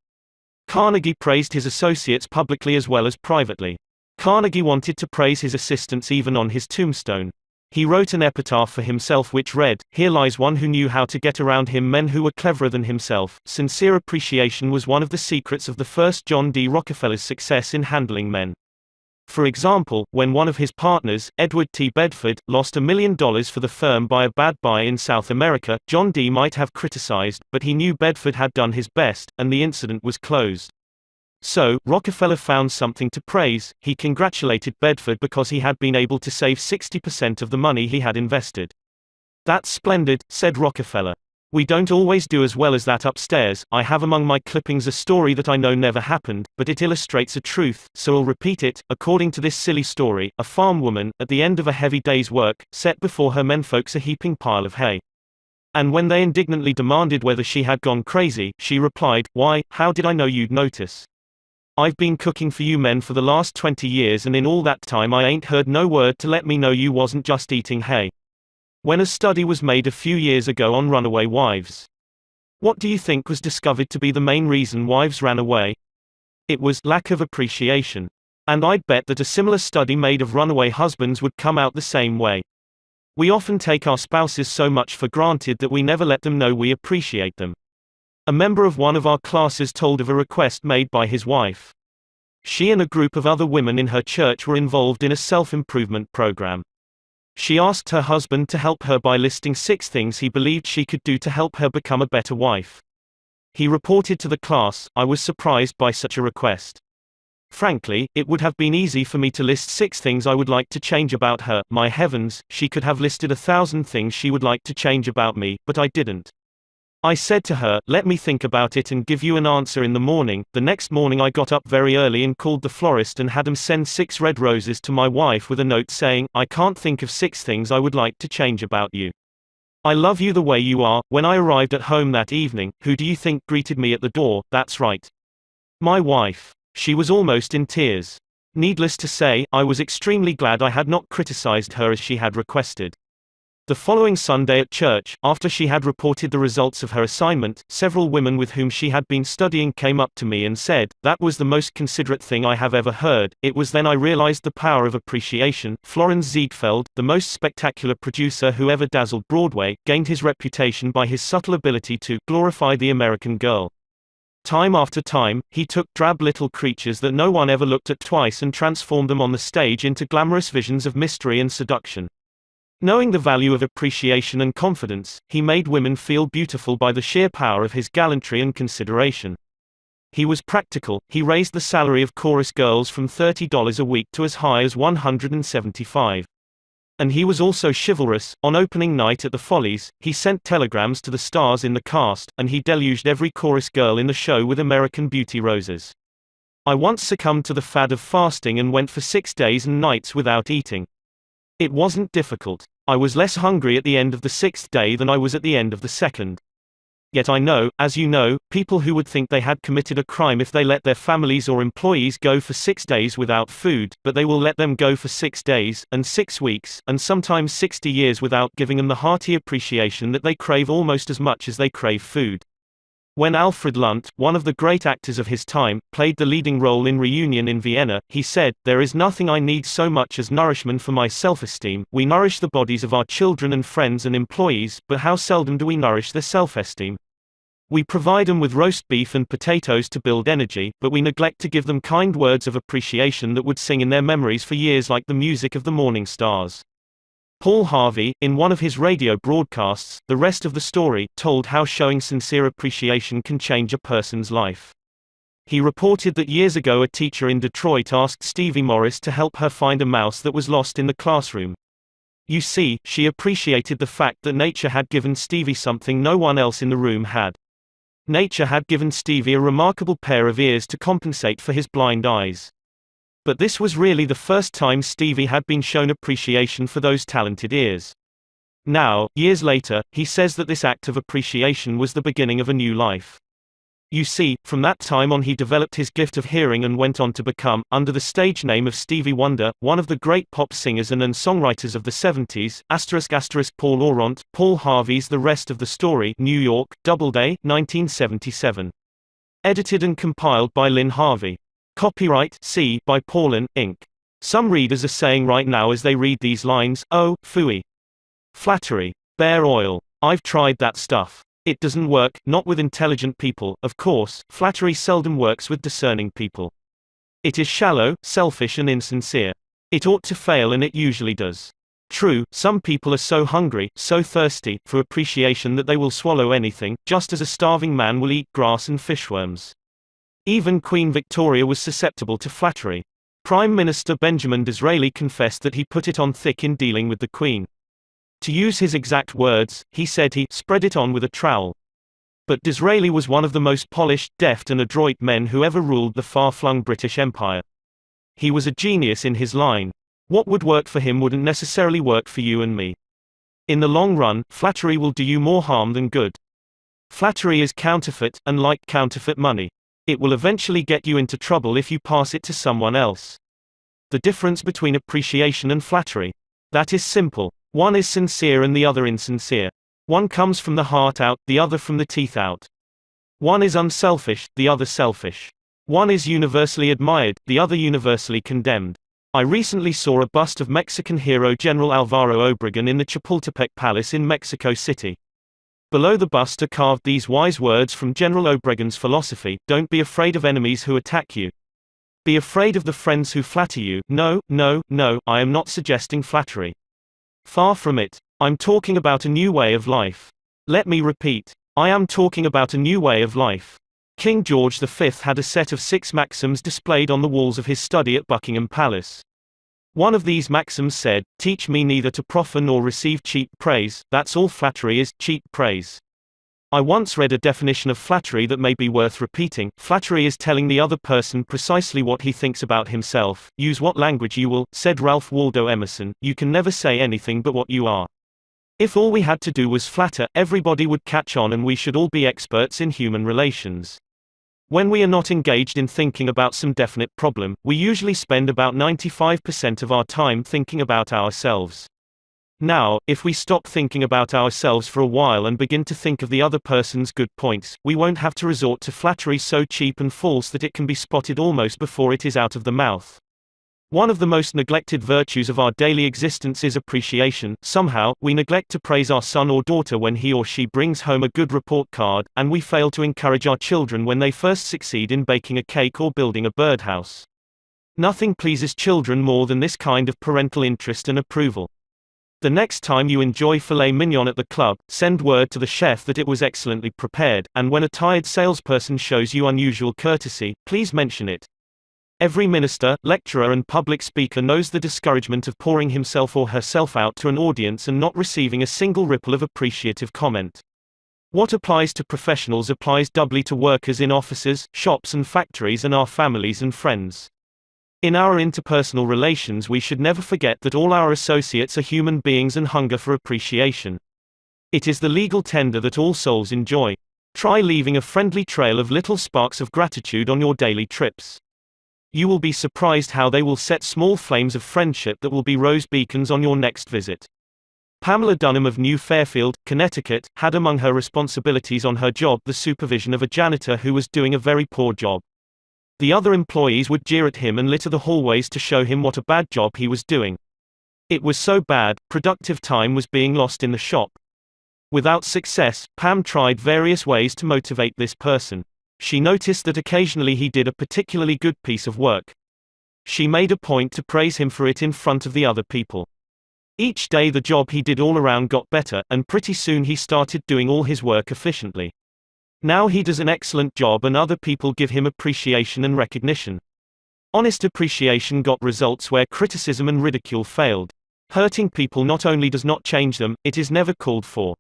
Carnegie praised his associates publicly as well as privately. Carnegie wanted to praise his assistants even on his tombstone. He wrote an epitaph for himself which read, "Here lies one who knew how to get around him men who were cleverer than himself." Sincere appreciation was one of the secrets of the first John D. Rockefeller's success in handling men. For example, when one of his partners, Edward T. Bedford, lost $1 million for the firm by a bad buy in South America, John D. might have criticized, but he knew Bedford had done his best, and the incident was closed. So, Rockefeller found something to praise. He congratulated Bedford because he had been able to save 60% of the money he had invested. "That's splendid," said Rockefeller. "We don't always do as well as that upstairs. I have among my clippings a story that I know never happened, but it illustrates a truth, so I'll repeat it. According to this silly story, a farm woman, at the end of a heavy day's work, set before her menfolks a heaping pile of hay. And when they indignantly demanded whether she had gone crazy, she replied, 'Why, how did I know you'd notice? I've been cooking for you men for the last 20 years and in all that time I ain't heard no word to let me know you wasn't just eating hay.'" When a study was made a few years ago on runaway wives, what do you think was discovered to be the main reason wives ran away? It was lack of appreciation. And I'd bet that a similar study made of runaway husbands would come out the same way. We often take our spouses so much for granted that we never let them know we appreciate them. A member of one of our classes told of a request made by his wife. She and a group of other women in her church were involved in a self-improvement program. She asked her husband to help her by listing 6 things he believed she could do to help her become a better wife. He reported to the class, "I was surprised by such a request. Frankly, it would have been easy for me to list 6 things I would like to change about her. My heavens, she could have listed 1,000 things she would like to change about me, but I didn't. I said to her, 'Let me think about it and give you an answer in the morning.' The next morning I got up very early and called the florist and had him send 6 red roses to my wife with a note saying, 'I can't think of 6 things I would like to change about you. I love you the way you are.' When I arrived at home that evening, who do you think greeted me at the door? That's right. My wife. She was almost in tears. Needless to say, I was extremely glad I had not criticized her as she had requested. The following Sunday at church, after she had reported the results of her assignment, several women with whom she had been studying came up to me and said, 'That was the most considerate thing I have ever heard.' It was then I realized the power of appreciation." Florence Ziegfeld, the most spectacular producer who ever dazzled Broadway, gained his reputation by his subtle ability to glorify the American girl. Time after time, he took drab little creatures that no one ever looked at twice and transformed them on the stage into glamorous visions of mystery and seduction. Knowing the value of appreciation and confidence, he made women feel beautiful by the sheer power of his gallantry and consideration. He was practical. He raised the salary of chorus girls from $30 a week to as high as $175. And he was also chivalrous. On opening night at the Follies, he sent telegrams to the stars in the cast, and he deluged every chorus girl in the show with American Beauty roses. "I once succumbed to the fad of fasting and went for 6 days and nights without eating. It wasn't difficult. I was less hungry at the end of the 6th day than I was at the end of the 2nd. Yet I know, as you know, people who would think they had committed a crime if they let their families or employees go for 6 days without food, but they will let them go for 6 days, and 6 weeks, and sometimes 60 years without giving them the hearty appreciation that they crave almost as much as they crave food. When Alfred Lunt, one of the great actors of his time, played the leading role in Reunion in Vienna, he said, "There is nothing I need so much as nourishment for my self-esteem. We nourish the bodies of our children and friends and employees, but how seldom do we nourish their self-esteem? We provide them with roast beef and potatoes to build energy, but we neglect to give them kind words of appreciation that would sing in their memories for years like the music of the morning stars." Paul Harvey, in one of his radio broadcasts, The Rest of the Story, told how showing sincere appreciation can change a person's life. He reported that years ago a teacher in Detroit asked Stevie Morris to help her find a mouse that was lost in the classroom. You see, she appreciated the fact that nature had given Stevie something no one else in the room had. Nature had given Stevie a remarkable pair of ears to compensate for his blind eyes. But this was really the first time Stevie had been shown appreciation for those talented ears. Now, years later, he says that this act of appreciation was the beginning of a new life. You see, from that time on he developed his gift of hearing and went on to become, under the stage name of Stevie Wonder, one of the great pop singers and songwriters of the 70s, *** Paul Laurent, Paul Harvey's The Rest of the Story, New York, Doubleday, 1977. Edited and compiled by Lynn Harvey. Copyright C by Paulin, Inc. Some readers are saying right now as they read these lines, "Oh, phooey. Flattery. Bear oil. I've tried that stuff. It doesn't work, not with intelligent people, of course. Flattery seldom works with discerning people. It is shallow, selfish and insincere. It ought to fail and it usually does. True, some people are so hungry, so thirsty, for appreciation that they will swallow anything, just as a starving man will eat grass and fishworms. Even Queen Victoria was susceptible to flattery. Prime Minister Benjamin Disraeli confessed that he put it on thick in dealing with the Queen. To use his exact words, he said he spread it on with a trowel. But Disraeli was one of the most polished, deft and adroit men who ever ruled the far-flung British Empire. He was a genius in his line. What would work for him wouldn't necessarily work for you and me. In the long run, flattery will do you more harm than good. Flattery is counterfeit, and like counterfeit money. It will eventually get you into trouble if you pass it to someone else. The difference between appreciation and flattery. That is simple. One is sincere and the other insincere. One comes from the heart out, the other from the teeth out. One is unselfish, the other selfish. One is universally admired, the other universally condemned. I recently saw a bust of Mexican hero General Alvaro Obregón in the Chapultepec Palace in Mexico City. Below the bust are carved these wise words from General Obregón's philosophy: don't be afraid of enemies who attack you. Be afraid of the friends who flatter you. No, no, no, I am not suggesting flattery. Far from it. I'm talking about a new way of life. Let me repeat. I am talking about a new way of life. King George V had a set of 6 maxims displayed on the walls of his study at Buckingham Palace. One of these maxims said, "Teach me neither to proffer nor receive cheap praise, that's all flattery is, cheap praise." I once read a definition of flattery that may be worth repeating. Flattery is telling the other person precisely what he thinks about himself. Use what language you will, said Ralph Waldo Emerson, you can never say anything but what you are. If all we had to do was flatter, everybody would catch on and we should all be experts in human relations. When we are not engaged in thinking about some definite problem, we usually spend about 95% of our time thinking about ourselves. Now, if we stop thinking about ourselves for a while and begin to think of the other person's good points, we won't have to resort to flattery so cheap and false that it can be spotted almost before it is out of the mouth. One of the most neglected virtues of our daily existence is appreciation. Somehow, we neglect to praise our son or daughter when he or she brings home a good report card, and we fail to encourage our children when they first succeed in baking a cake or building a birdhouse. Nothing pleases children more than this kind of parental interest and approval. The next time you enjoy filet mignon at the club, send word to the chef that it was excellently prepared, and when a tired salesperson shows you unusual courtesy, please mention it. Every minister, lecturer and public speaker knows the discouragement of pouring himself or herself out to an audience and not receiving a single ripple of appreciative comment. What applies to professionals applies doubly to workers in offices, shops and factories and our families and friends. In our interpersonal relations we should never forget that all our associates are human beings and hunger for appreciation. It is the legal tender that all souls enjoy. Try leaving a friendly trail of little sparks of gratitude on your daily trips. You will be surprised how they will set small flames of friendship that will be rose beacons on your next visit. Pamela Dunham of New Fairfield, Connecticut, had among her responsibilities on her job the supervision of a janitor who was doing a very poor job. The other employees would jeer at him and litter the hallways to show him what a bad job he was doing. It was so bad, productive time was being lost in the shop. Without success, Pam tried various ways to motivate this person. She noticed that occasionally he did a particularly good piece of work. She made a point to praise him for it in front of the other people. Each day the job he did all around got better, and pretty soon he started doing all his work efficiently. Now he does an excellent job and other people give him appreciation and recognition. Honest appreciation got results where criticism and ridicule failed. Hurting people not only does not change them, it is never called for.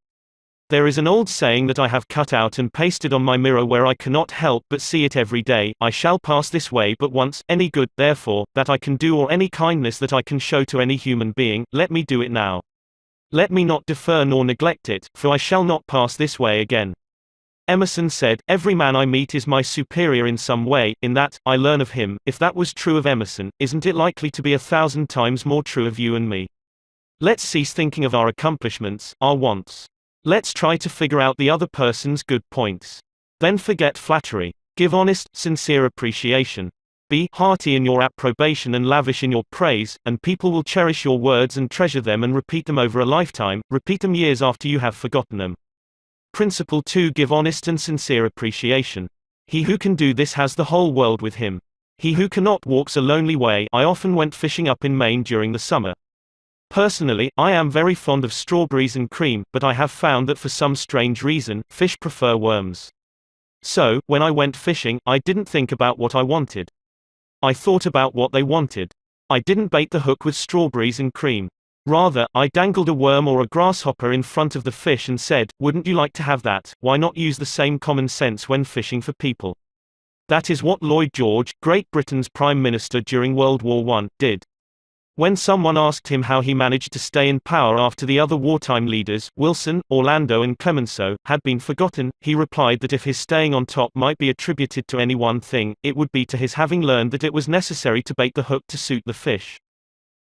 There is an old saying that I have cut out and pasted on my mirror where I cannot help but see it every day: I shall pass this way but once, any good, therefore, that I can do or any kindness that I can show to any human being, let me do it now. Let me not defer nor neglect it, for I shall not pass this way again. Emerson said, "Every man I meet is my superior in some way, in that, I learn of him." If that was true of Emerson, isn't it likely to be 1,000 times more true of you and me? Let's cease thinking of our accomplishments, our wants. Let's try to figure out the other person's good points. Then forget flattery. Give honest, sincere appreciation. Be hearty in your approbation and lavish in your praise, and people will cherish your words and treasure them and repeat them over a lifetime, repeat them years after you have forgotten them. Principle 2: Give honest and sincere appreciation. He who can do this has the whole world with him. He who cannot walks a lonely way. I often went fishing up in Maine during the summer. Personally, I am very fond of strawberries and cream, but I have found that for some strange reason, fish prefer worms. So, when I went fishing, I didn't think about what I wanted. I thought about what they wanted. I didn't bait the hook with strawberries and cream. Rather, I dangled a worm or a grasshopper in front of the fish and said, "Wouldn't you like to have that?" Why not use the same common sense when fishing for people? That is what Lloyd George, Great Britain's Prime Minister during World War I, did. When someone asked him how he managed to stay in power after the other wartime leaders, Wilson, Orlando and Clemenceau, had been forgotten, he replied that if his staying on top might be attributed to any one thing, it would be to his having learned that it was necessary to bait the hook to suit the fish.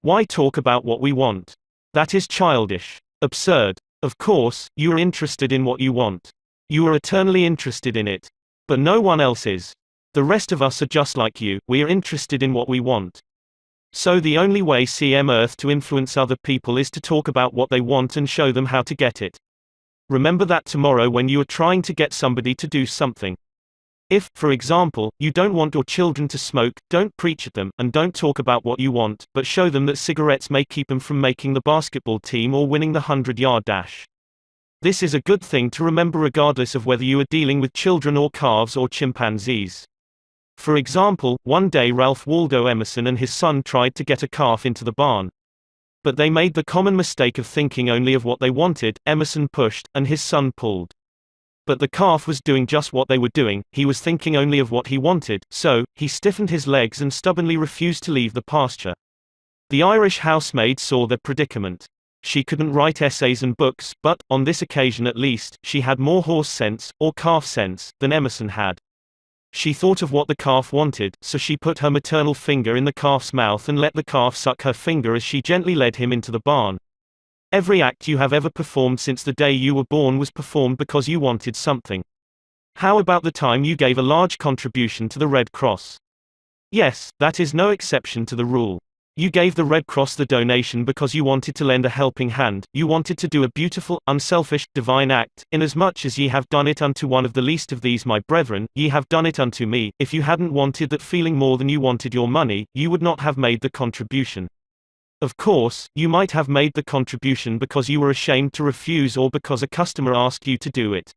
Why talk about what we want? That is childish. Absurd. Of course, you are interested in what you want. You are eternally interested in it. But no one else is. The rest of us are just like you, we are interested in what we want. So the only way CM Earth to influence other people is to talk about what they want and show them how to get it. Remember that tomorrow when you are trying to get somebody to do something. If, for example, you don't want your children to smoke, don't preach at them, and don't talk about what you want, but show them that cigarettes may keep them from making the basketball team or winning the 100-yard dash. This is a good thing to remember regardless of whether you are dealing with children or calves or chimpanzees. For example, one day Ralph Waldo Emerson and his son tried to get a calf into the barn. But they made the common mistake of thinking only of what they wanted. Emerson pushed, and his son pulled. But the calf was doing just what they were doing, he was thinking only of what he wanted, so, he stiffened his legs and stubbornly refused to leave the pasture. The Irish housemaid saw their predicament. She couldn't write essays and books, but, on this occasion at least, she had more horse sense, or calf sense, than Emerson had. She thought of what the calf wanted, so she put her maternal finger in the calf's mouth and let the calf suck her finger as she gently led him into the barn. Every act you have ever performed since the day you were born was performed because you wanted something. How about the time you gave a large contribution to the Red Cross? Yes, that is no exception to the rule. You gave the Red Cross the donation because you wanted to lend a helping hand, you wanted to do a beautiful, unselfish, divine act, inasmuch as ye have done it unto one of the least of these my brethren, ye have done it unto me. If you hadn't wanted that feeling more than you wanted your money, you would not have made the contribution. Of course, you might have made the contribution because you were ashamed to refuse or because a customer asked you to do it.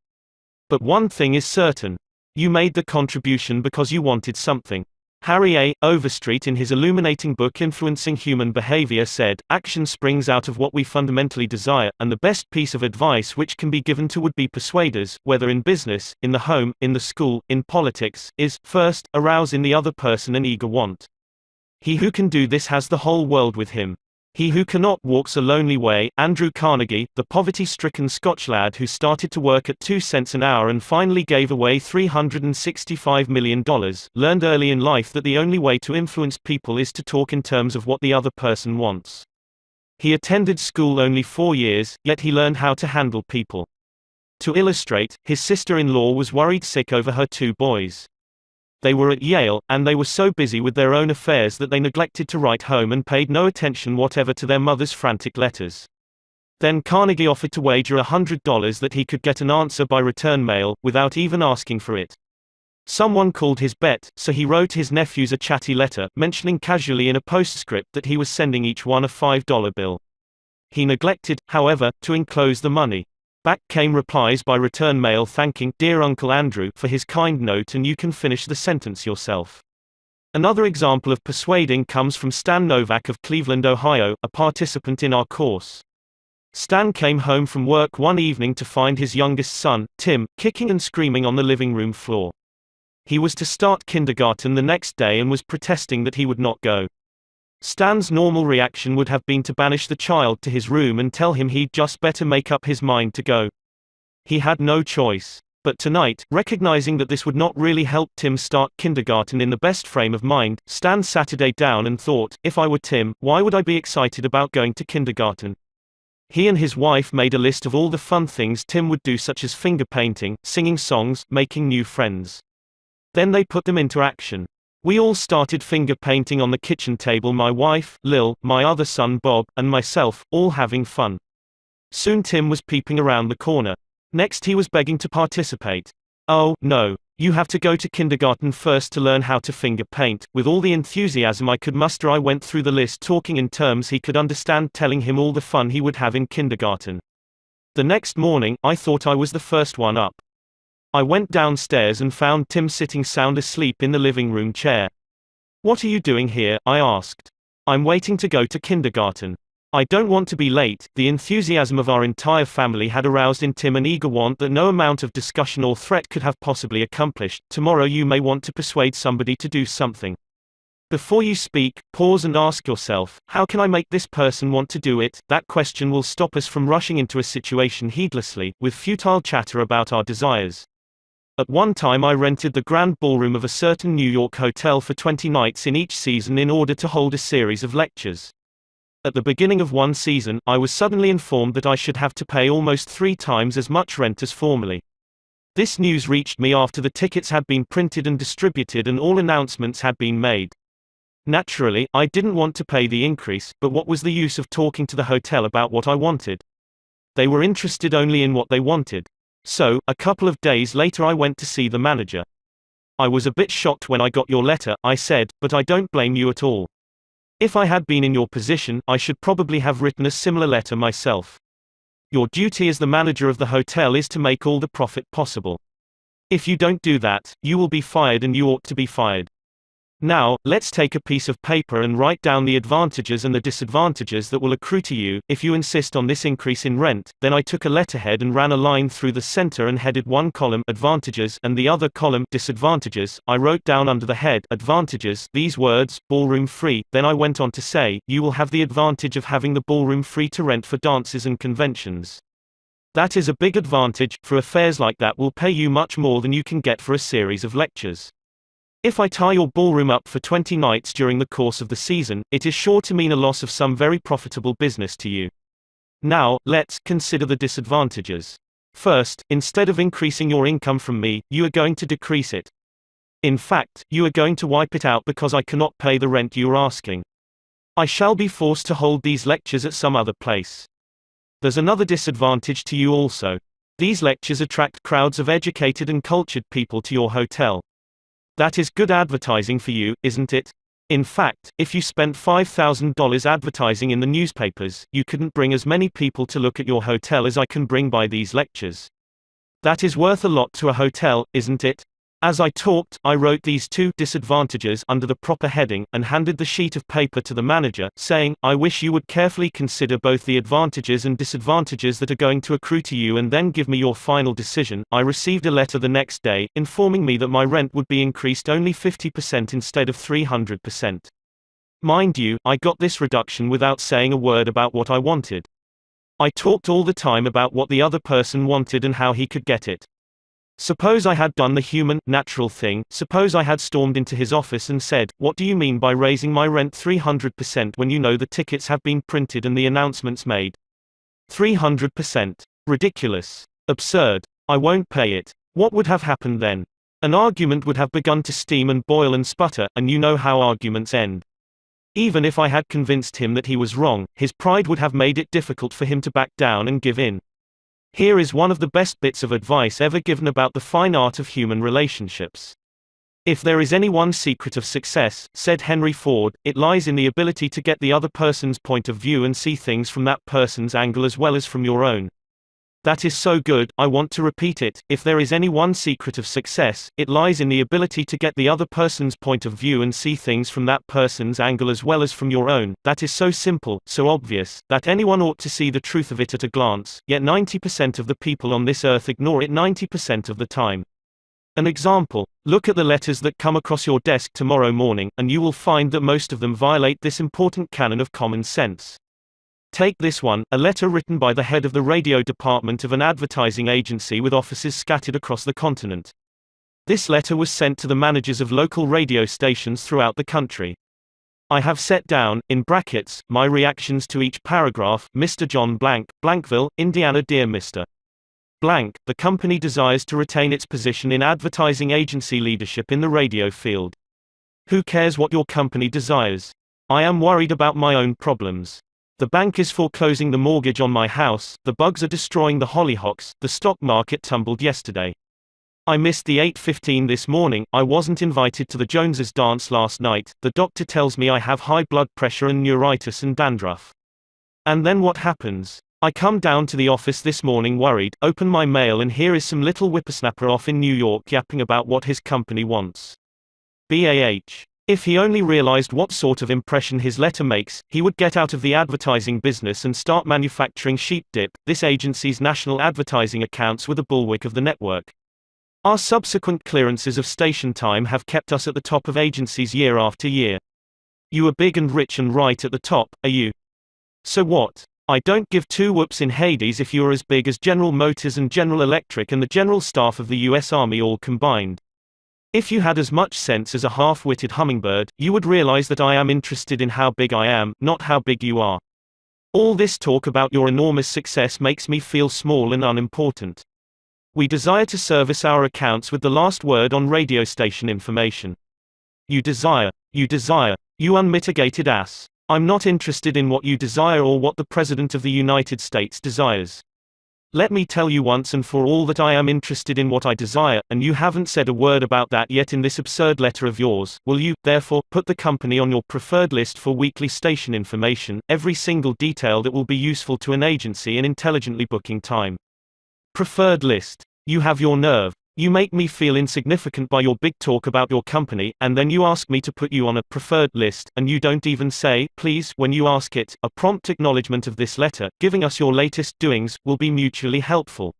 But one thing is certain. You made the contribution because you wanted something. Harry A. Overstreet in his illuminating book Influencing Human Behavior said, "Action springs out of what we fundamentally desire, and the best piece of advice which can be given to would-be persuaders, whether in business, in the home, in the school, in politics, is, first, arouse in the other person an eager want. He who can do this has the whole world with him. He who cannot walks a lonely way. Andrew Carnegie, the poverty-stricken Scotch lad who started to work at 2 cents an hour and finally gave away $365 million, learned early in life that the only way to influence people is to talk in terms of what the other person wants. He attended school only 4 years, yet he learned how to handle people. To illustrate, his sister-in-law was worried sick over her 2 boys. They were at Yale, and they were so busy with their own affairs that they neglected to write home and paid no attention whatever to their mother's frantic letters. Then Carnegie offered to wager $100 that he could get an answer by return mail, without even asking for it. Someone called his bet, so he wrote his nephews a chatty letter, mentioning casually in a postscript that he was sending each one a $5 bill. He neglected, however, to enclose the money. Back came replies by return mail thanking "Dear Uncle Andrew" for his kind note, and you can finish the sentence yourself. Another example of persuading comes from Stan Novak of Cleveland, Ohio, a participant in our course. Stan came home from work one evening to find his youngest son, Tim, kicking and screaming on the living room floor. He was to start kindergarten the next day and was protesting that he would not go. Stan's normal reaction would have been to banish the child to his room and tell him he'd just better make up his mind to go. He had no choice. But tonight, recognizing that this would not really help Tim start kindergarten in the best frame of mind, Stan Saturday down and thought, if I were Tim, why would I be excited about going to kindergarten? He and his wife made a list of all the fun things Tim would do, such as finger painting, singing songs, making new friends. Then they put them into action. We all started finger painting on the kitchen table, my wife, Lil, my other son Bob, and myself, all having fun. Soon Tim was peeping around the corner. Next he was begging to participate. Oh, no. You have to go to kindergarten first to learn how to finger paint. With all the enthusiasm I could muster, I went through the list, talking in terms he could understand, telling him all the fun he would have in kindergarten. The next morning, I thought I was the first one up. I went downstairs and found Tim sitting sound asleep in the living room chair. What are you doing here? I asked. I'm waiting to go to kindergarten. I don't want to be late. The enthusiasm of our entire family had aroused in Tim an eager want that no amount of discussion or threat could have possibly accomplished. Tomorrow you may want to persuade somebody to do something. Before you speak, pause and ask yourself, how can I make this person want to do it? That question will stop us from rushing into a situation heedlessly, with futile chatter about our desires. At one time I rented the grand ballroom of a certain New York hotel for 20 nights in each season in order to hold a series of lectures. At the beginning of one season, I was suddenly informed that I should have to pay almost 3 times as much rent as formerly. This news reached me after the tickets had been printed and distributed and all announcements had been made. Naturally, I didn't want to pay the increase, but what was the use of talking to the hotel about what I wanted? They were interested only in what they wanted. So, a couple of days later I went to see the manager. I was a bit shocked when I got your letter, I said, but I don't blame you at all. If I had been in your position, I should probably have written a similar letter myself. Your duty as the manager of the hotel is to make all the profit possible. If you don't do that, you will be fired, and you ought to be fired. Now, let's take a piece of paper and write down the advantages and the disadvantages that will accrue to you if you insist on this increase in rent. Then I took a letterhead and ran a line through the center and headed one column advantages and the other column disadvantages. I wrote down under the head advantages these words, ballroom free. Then I went on to say, you will have the advantage of having the ballroom free to rent for dances and conventions. That is a big advantage, for affairs like that will pay you much more than you can get for a series of lectures. If I tie your ballroom up for 20 nights during the course of the season, it is sure to mean a loss of some very profitable business to you. Now, let's consider the disadvantages. First, instead of increasing your income from me, you are going to decrease it. In fact, you are going to wipe it out because I cannot pay the rent you are asking. I shall be forced to hold these lectures at some other place. There's another disadvantage to you also. These lectures attract crowds of educated and cultured people to your hotel. That is good advertising for you, isn't it? In fact, if you spent $5,000 advertising in the newspapers, you couldn't bring as many people to look at your hotel as I can bring by these lectures. That is worth a lot to a hotel, isn't it? As I talked, I wrote these 2 disadvantages under the proper heading, and handed the sheet of paper to the manager, saying, I wish you would carefully consider both the advantages and disadvantages that are going to accrue to you and then give me your final decision. I received a letter the next day, informing me that my rent would be increased only 50% instead of 300%. Mind you, I got this reduction without saying a word about what I wanted. I talked all the time about what the other person wanted and how he could get it. Suppose I had done the human, natural thing, suppose I had stormed into his office and said, "What do you mean by raising my rent 300% when you know the tickets have been printed and the announcements made? 300%. Ridiculous. Absurd. I won't pay it." What would have happened then? An argument would have begun to steam and boil and sputter, and you know how arguments end. Even if I had convinced him that he was wrong, his pride would have made it difficult for him to back down and give in. Here is one of the best bits of advice ever given about the fine art of human relationships. "If there is any one secret of success," said Henry Ford, "it lies in the ability to get the other person's point of view and see things from that person's angle as well as from your own." That is so good, I want to repeat it. If there is any one secret of success, it lies in the ability to get the other person's point of view and see things from that person's angle as well as from your own. That is so simple, so obvious, that anyone ought to see the truth of it at a glance, yet 90% of the people on this earth ignore it 90% of the time. An example: look at the letters that come across your desk tomorrow morning, and you will find that most of them violate this important canon of common sense. Take this one, a letter written by the head of the radio department of an advertising agency with offices scattered across the continent. This letter was sent to the managers of local radio stations throughout the country. I have set down, in brackets, my reactions to each paragraph. Mr. John Blank, Blankville, Indiana. Dear Mr. Blank, the company desires to retain its position in advertising agency leadership in the radio field. Who cares what your company desires? I am worried about my own problems. The bank is foreclosing the mortgage on my house, the bugs are destroying the hollyhocks, the stock market tumbled yesterday. I missed the 8:15 this morning, I wasn't invited to the Joneses dance last night, the doctor tells me I have high blood pressure and neuritis and dandruff. And then what happens? I come down to the office this morning worried, open my mail and here is some little whippersnapper off in New York yapping about what his company wants. BAH. If he only realized what sort of impression his letter makes, he would get out of the advertising business and start manufacturing sheep dip. This agency's national advertising accounts were the bulwark of the network. Our subsequent clearances of station time have kept us at the top of agencies year after year. You are big and rich and right at the top, are you? So what? I don't give two whoops in Hades if you are as big as General Motors and General Electric and the general staff of the US Army all combined. If you had as much sense as a half-witted hummingbird, you would realize that I am interested in how big I am, not how big you are. All this talk about your enormous success makes me feel small and unimportant. We desire to service our accounts with the last word on radio station information. You desire, you unmitigated ass. I'm not interested in what you desire or what the President of the United States desires. Let me tell you once and for all that I am interested in what I desire, and you haven't said a word about that yet in this absurd letter of yours. Will you, therefore, put the company on your preferred list for weekly station information, every single detail that will be useful to an agency in intelligently booking time? Preferred list. You have your nerve. You make me feel insignificant by your big talk about your company, and then you ask me to put you on a preferred list, and you don't even say, please, when you ask it. A prompt acknowledgement of this letter, giving us your latest doings, will be mutually helpful.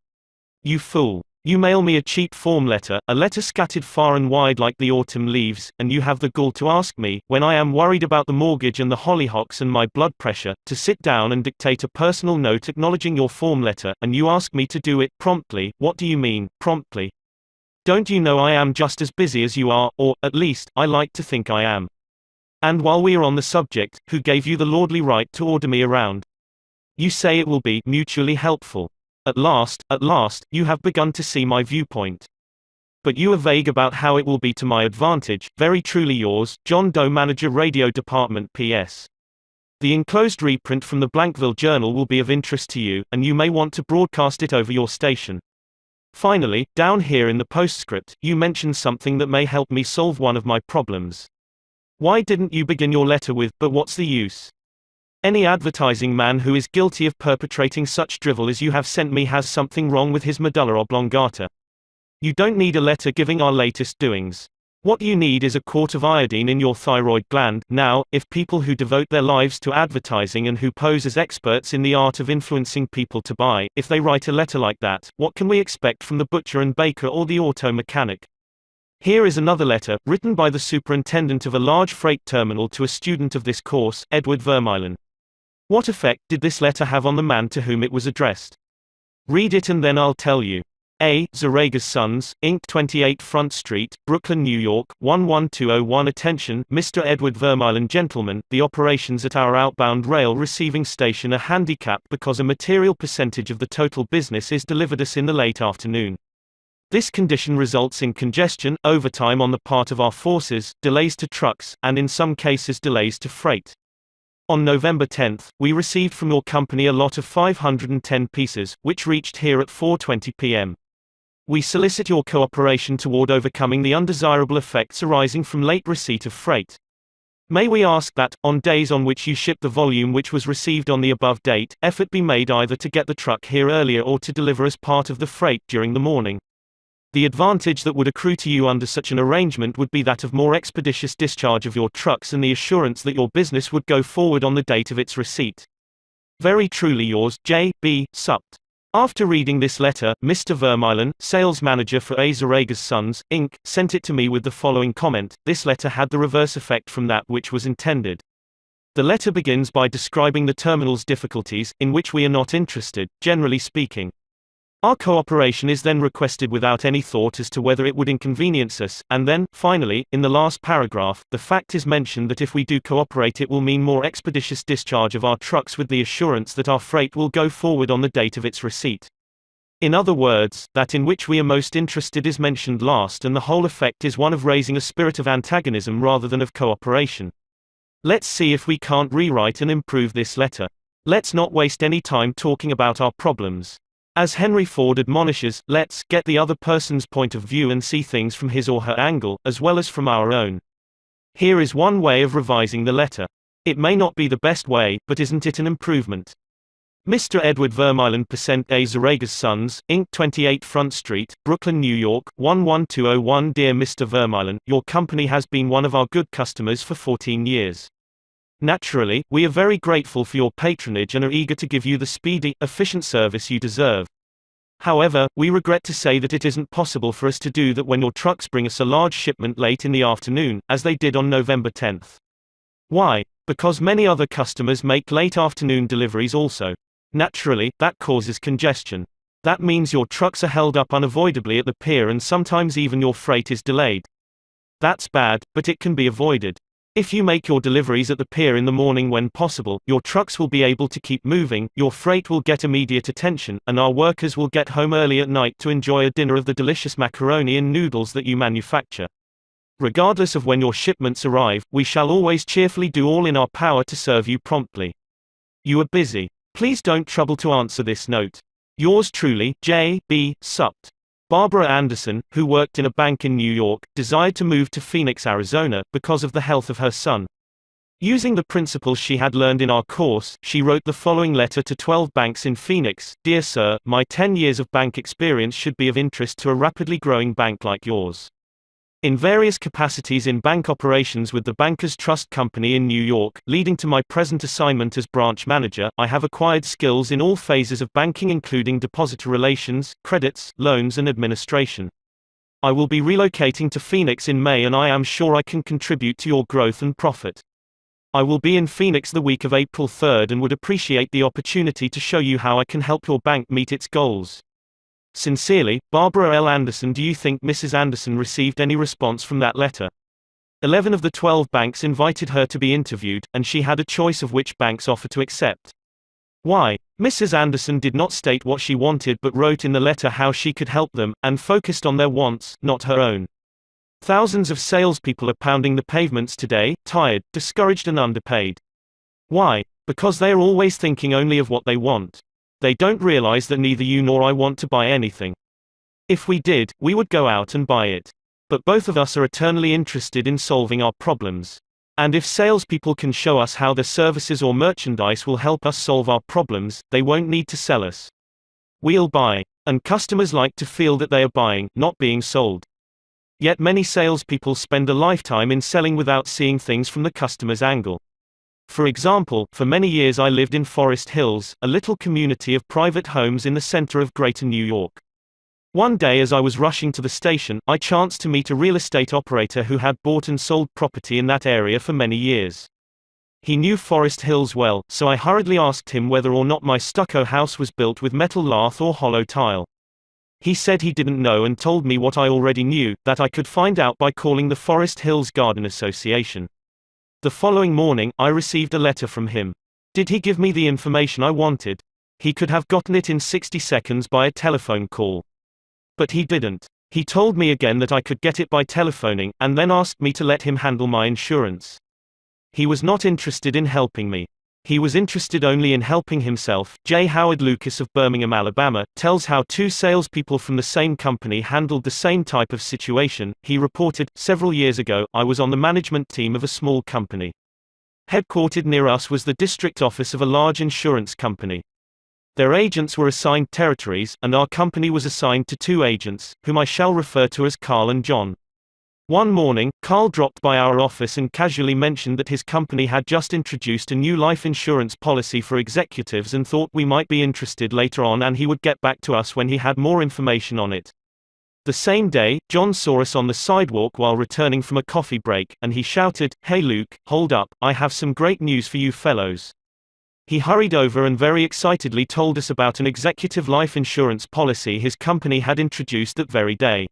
You fool. You mail me a cheap form letter, a letter scattered far and wide like the autumn leaves, and you have the gall to ask me, when I am worried about the mortgage and the hollyhocks and my blood pressure, to sit down and dictate a personal note acknowledging your form letter, and you ask me to do it promptly. What do you mean, promptly? Don't you know I am just as busy as you are, or, at least, I like to think I am. And while we are on the subject, who gave you the lordly right to order me around? You say it will be mutually helpful. At last, you have begun to see my viewpoint. But you are vague about how it will be to my advantage. Very truly yours, John Doe, Manager, Radio Department. P.S. The enclosed reprint from the Blankville Journal will be of interest to you, and you may want to broadcast it over your station. Finally, down here in the postscript, you mention something that may help me solve one of my problems. Why didn't you begin your letter with, "But what's the use?" Any advertising man who is guilty of perpetrating such drivel as you have sent me has something wrong with his medulla oblongata. You don't need a letter giving our latest doings. What you need is a quart of iodine in your thyroid gland. Now, if people who devote their lives to advertising and who pose as experts in the art of influencing people to buy, if they write a letter like that, what can we expect from the butcher and baker or the auto mechanic? Here is another letter, written by the superintendent of a large freight terminal to a student of this course, Edward Vermeulen. What effect did this letter have on the man to whom it was addressed? Read it and then I'll tell you. A. Zaraga's Sons, Inc., 28 Front Street, Brooklyn, New York, 11201. Attention, Mr. Edward Vermeulen. Gentlemen, the operations at our outbound rail receiving station are handicapped because a material percentage of the total business is delivered us in the late afternoon. This condition results in congestion, overtime on the part of our forces, delays to trucks, and in some cases delays to freight. On November 10, we received from your company a lot of 510 pieces, which reached here at 4:20 p.m. We solicit your cooperation toward overcoming the undesirable effects arising from late receipt of freight. May we ask that, on days on which you ship the volume which was received on the above date, effort be made either to get the truck here earlier or to deliver as part of the freight during the morning. The advantage that would accrue to you under such an arrangement would be that of more expeditious discharge of your trucks and the assurance that your business would go forward on the date of its receipt. Very truly yours, J. B. Supt. After reading this letter, Mr. Vermeulen, sales manager for A. Zaraga's Sons, Inc., sent it to me with the following comment: this letter had the reverse effect from that which was intended. The letter begins by describing the terminal's difficulties, in which we are not interested, generally speaking. Our cooperation is then requested without any thought as to whether it would inconvenience us, and then, finally, in the last paragraph, the fact is mentioned that if we do cooperate it will mean more expeditious discharge of our trucks with the assurance that our freight will go forward on the date of its receipt. In other words, that in which we are most interested is mentioned last, and the whole effect is one of raising a spirit of antagonism rather than of cooperation. Let's see if we can't rewrite and improve this letter. Let's not waste any time talking about our problems. As Henry Ford admonishes, let's get the other person's point of view and see things from his or her angle, as well as from our own. Here is one way of revising the letter. It may not be the best way, but isn't it an improvement? Mr. Edward Vermeulen % A. Zaraga's Sons, Inc., 28 Front Street, Brooklyn, New York, 11201. Dear Mr. Vermeulen, your company has been one of our good customers for 14 years. Naturally, we are very grateful for your patronage and are eager to give you the speedy, efficient service you deserve. However, we regret to say that it isn't possible for us to do that when your trucks bring us a large shipment late in the afternoon, as they did on November 10. Why? Because many other customers make late afternoon deliveries also. Naturally, that causes congestion. That means your trucks are held up unavoidably at the pier and sometimes even your freight is delayed. That's bad, but it can be avoided. If you make your deliveries at the pier in the morning when possible, your trucks will be able to keep moving, your freight will get immediate attention, and our workers will get home early at night to enjoy a dinner of the delicious macaroni and noodles that you manufacture. Regardless of when your shipments arrive, we shall always cheerfully do all in our power to serve you promptly. You are busy. Please don't trouble to answer this note. Yours truly, J. B. Supt. Barbara Anderson, who worked in a bank in New York, desired to move to Phoenix, Arizona, because of the health of her son. Using the principles she had learned in our course, she wrote the following letter to 12 banks in Phoenix: Dear Sir, my 10 years of bank experience should be of interest to a rapidly growing bank like yours. In various capacities in bank operations with the Bankers Trust Company in New York, leading to my present assignment as branch manager, I have acquired skills in all phases of banking including depositor relations, credits, loans and administration. I will be relocating to Phoenix in May and I am sure I can contribute to your growth and profit. I will be in Phoenix the week of April 3rd and would appreciate the opportunity to show you how I can help your bank meet its goals. Sincerely, Barbara L. Anderson. Do you think Mrs. Anderson received any response from that letter? 11 of the 12 banks invited her to be interviewed, and she had a choice of which bank's offer to accept. Why? Mrs. Anderson did not state what she wanted but wrote in the letter how she could help them, and focused on their wants, not her own. Thousands of salespeople are pounding the pavements today, tired, discouraged and underpaid. Why? Because they are always thinking only of what they want. They don't realize that neither you nor I want to buy anything. If we did, we would go out and buy it. But both of us are eternally interested in solving our problems. And if salespeople can show us how their services or merchandise will help us solve our problems, they won't need to sell us. We'll buy. And customers like to feel that they are buying, not being sold. Yet many salespeople spend a lifetime in selling without seeing things from the customer's angle. For example, for many years I lived in Forest Hills, a little community of private homes in the center of Greater New York. One day as I was rushing to the station, I chanced to meet a real estate operator who had bought and sold property in that area for many years. He knew Forest Hills well, so I hurriedly asked him whether or not my stucco house was built with metal lath or hollow tile. He said he didn't know and told me what I already knew, that I could find out by calling the Forest Hills Garden Association. The following morning, I received a letter from him. Did he give me the information I wanted? He could have gotten it in 60 seconds by a telephone call. But he didn't. He told me again that I could get it by telephoning, and then asked me to let him handle my insurance. He was not interested in helping me. He was interested only in helping himself. J. Howard Lucas of Birmingham, Alabama, tells how two salespeople from the same company handled the same type of situation. He reported, "Several years ago, I was on the management team of a small company. Headquartered near us was the district office of a large insurance company. Their agents were assigned territories, and our company was assigned to two agents, whom I shall refer to as Carl and John. One morning, Carl dropped by our office and casually mentioned that his company had just introduced a new life insurance policy for executives and thought we might be interested later on, and he would get back to us when he had more information on it. The same day, John saw us on the sidewalk while returning from a coffee break, and he shouted, 'Hey Luke, hold up, I have some great news for you fellows.' He hurried over and very excitedly told us about an executive life insurance policy his company had introduced that very day.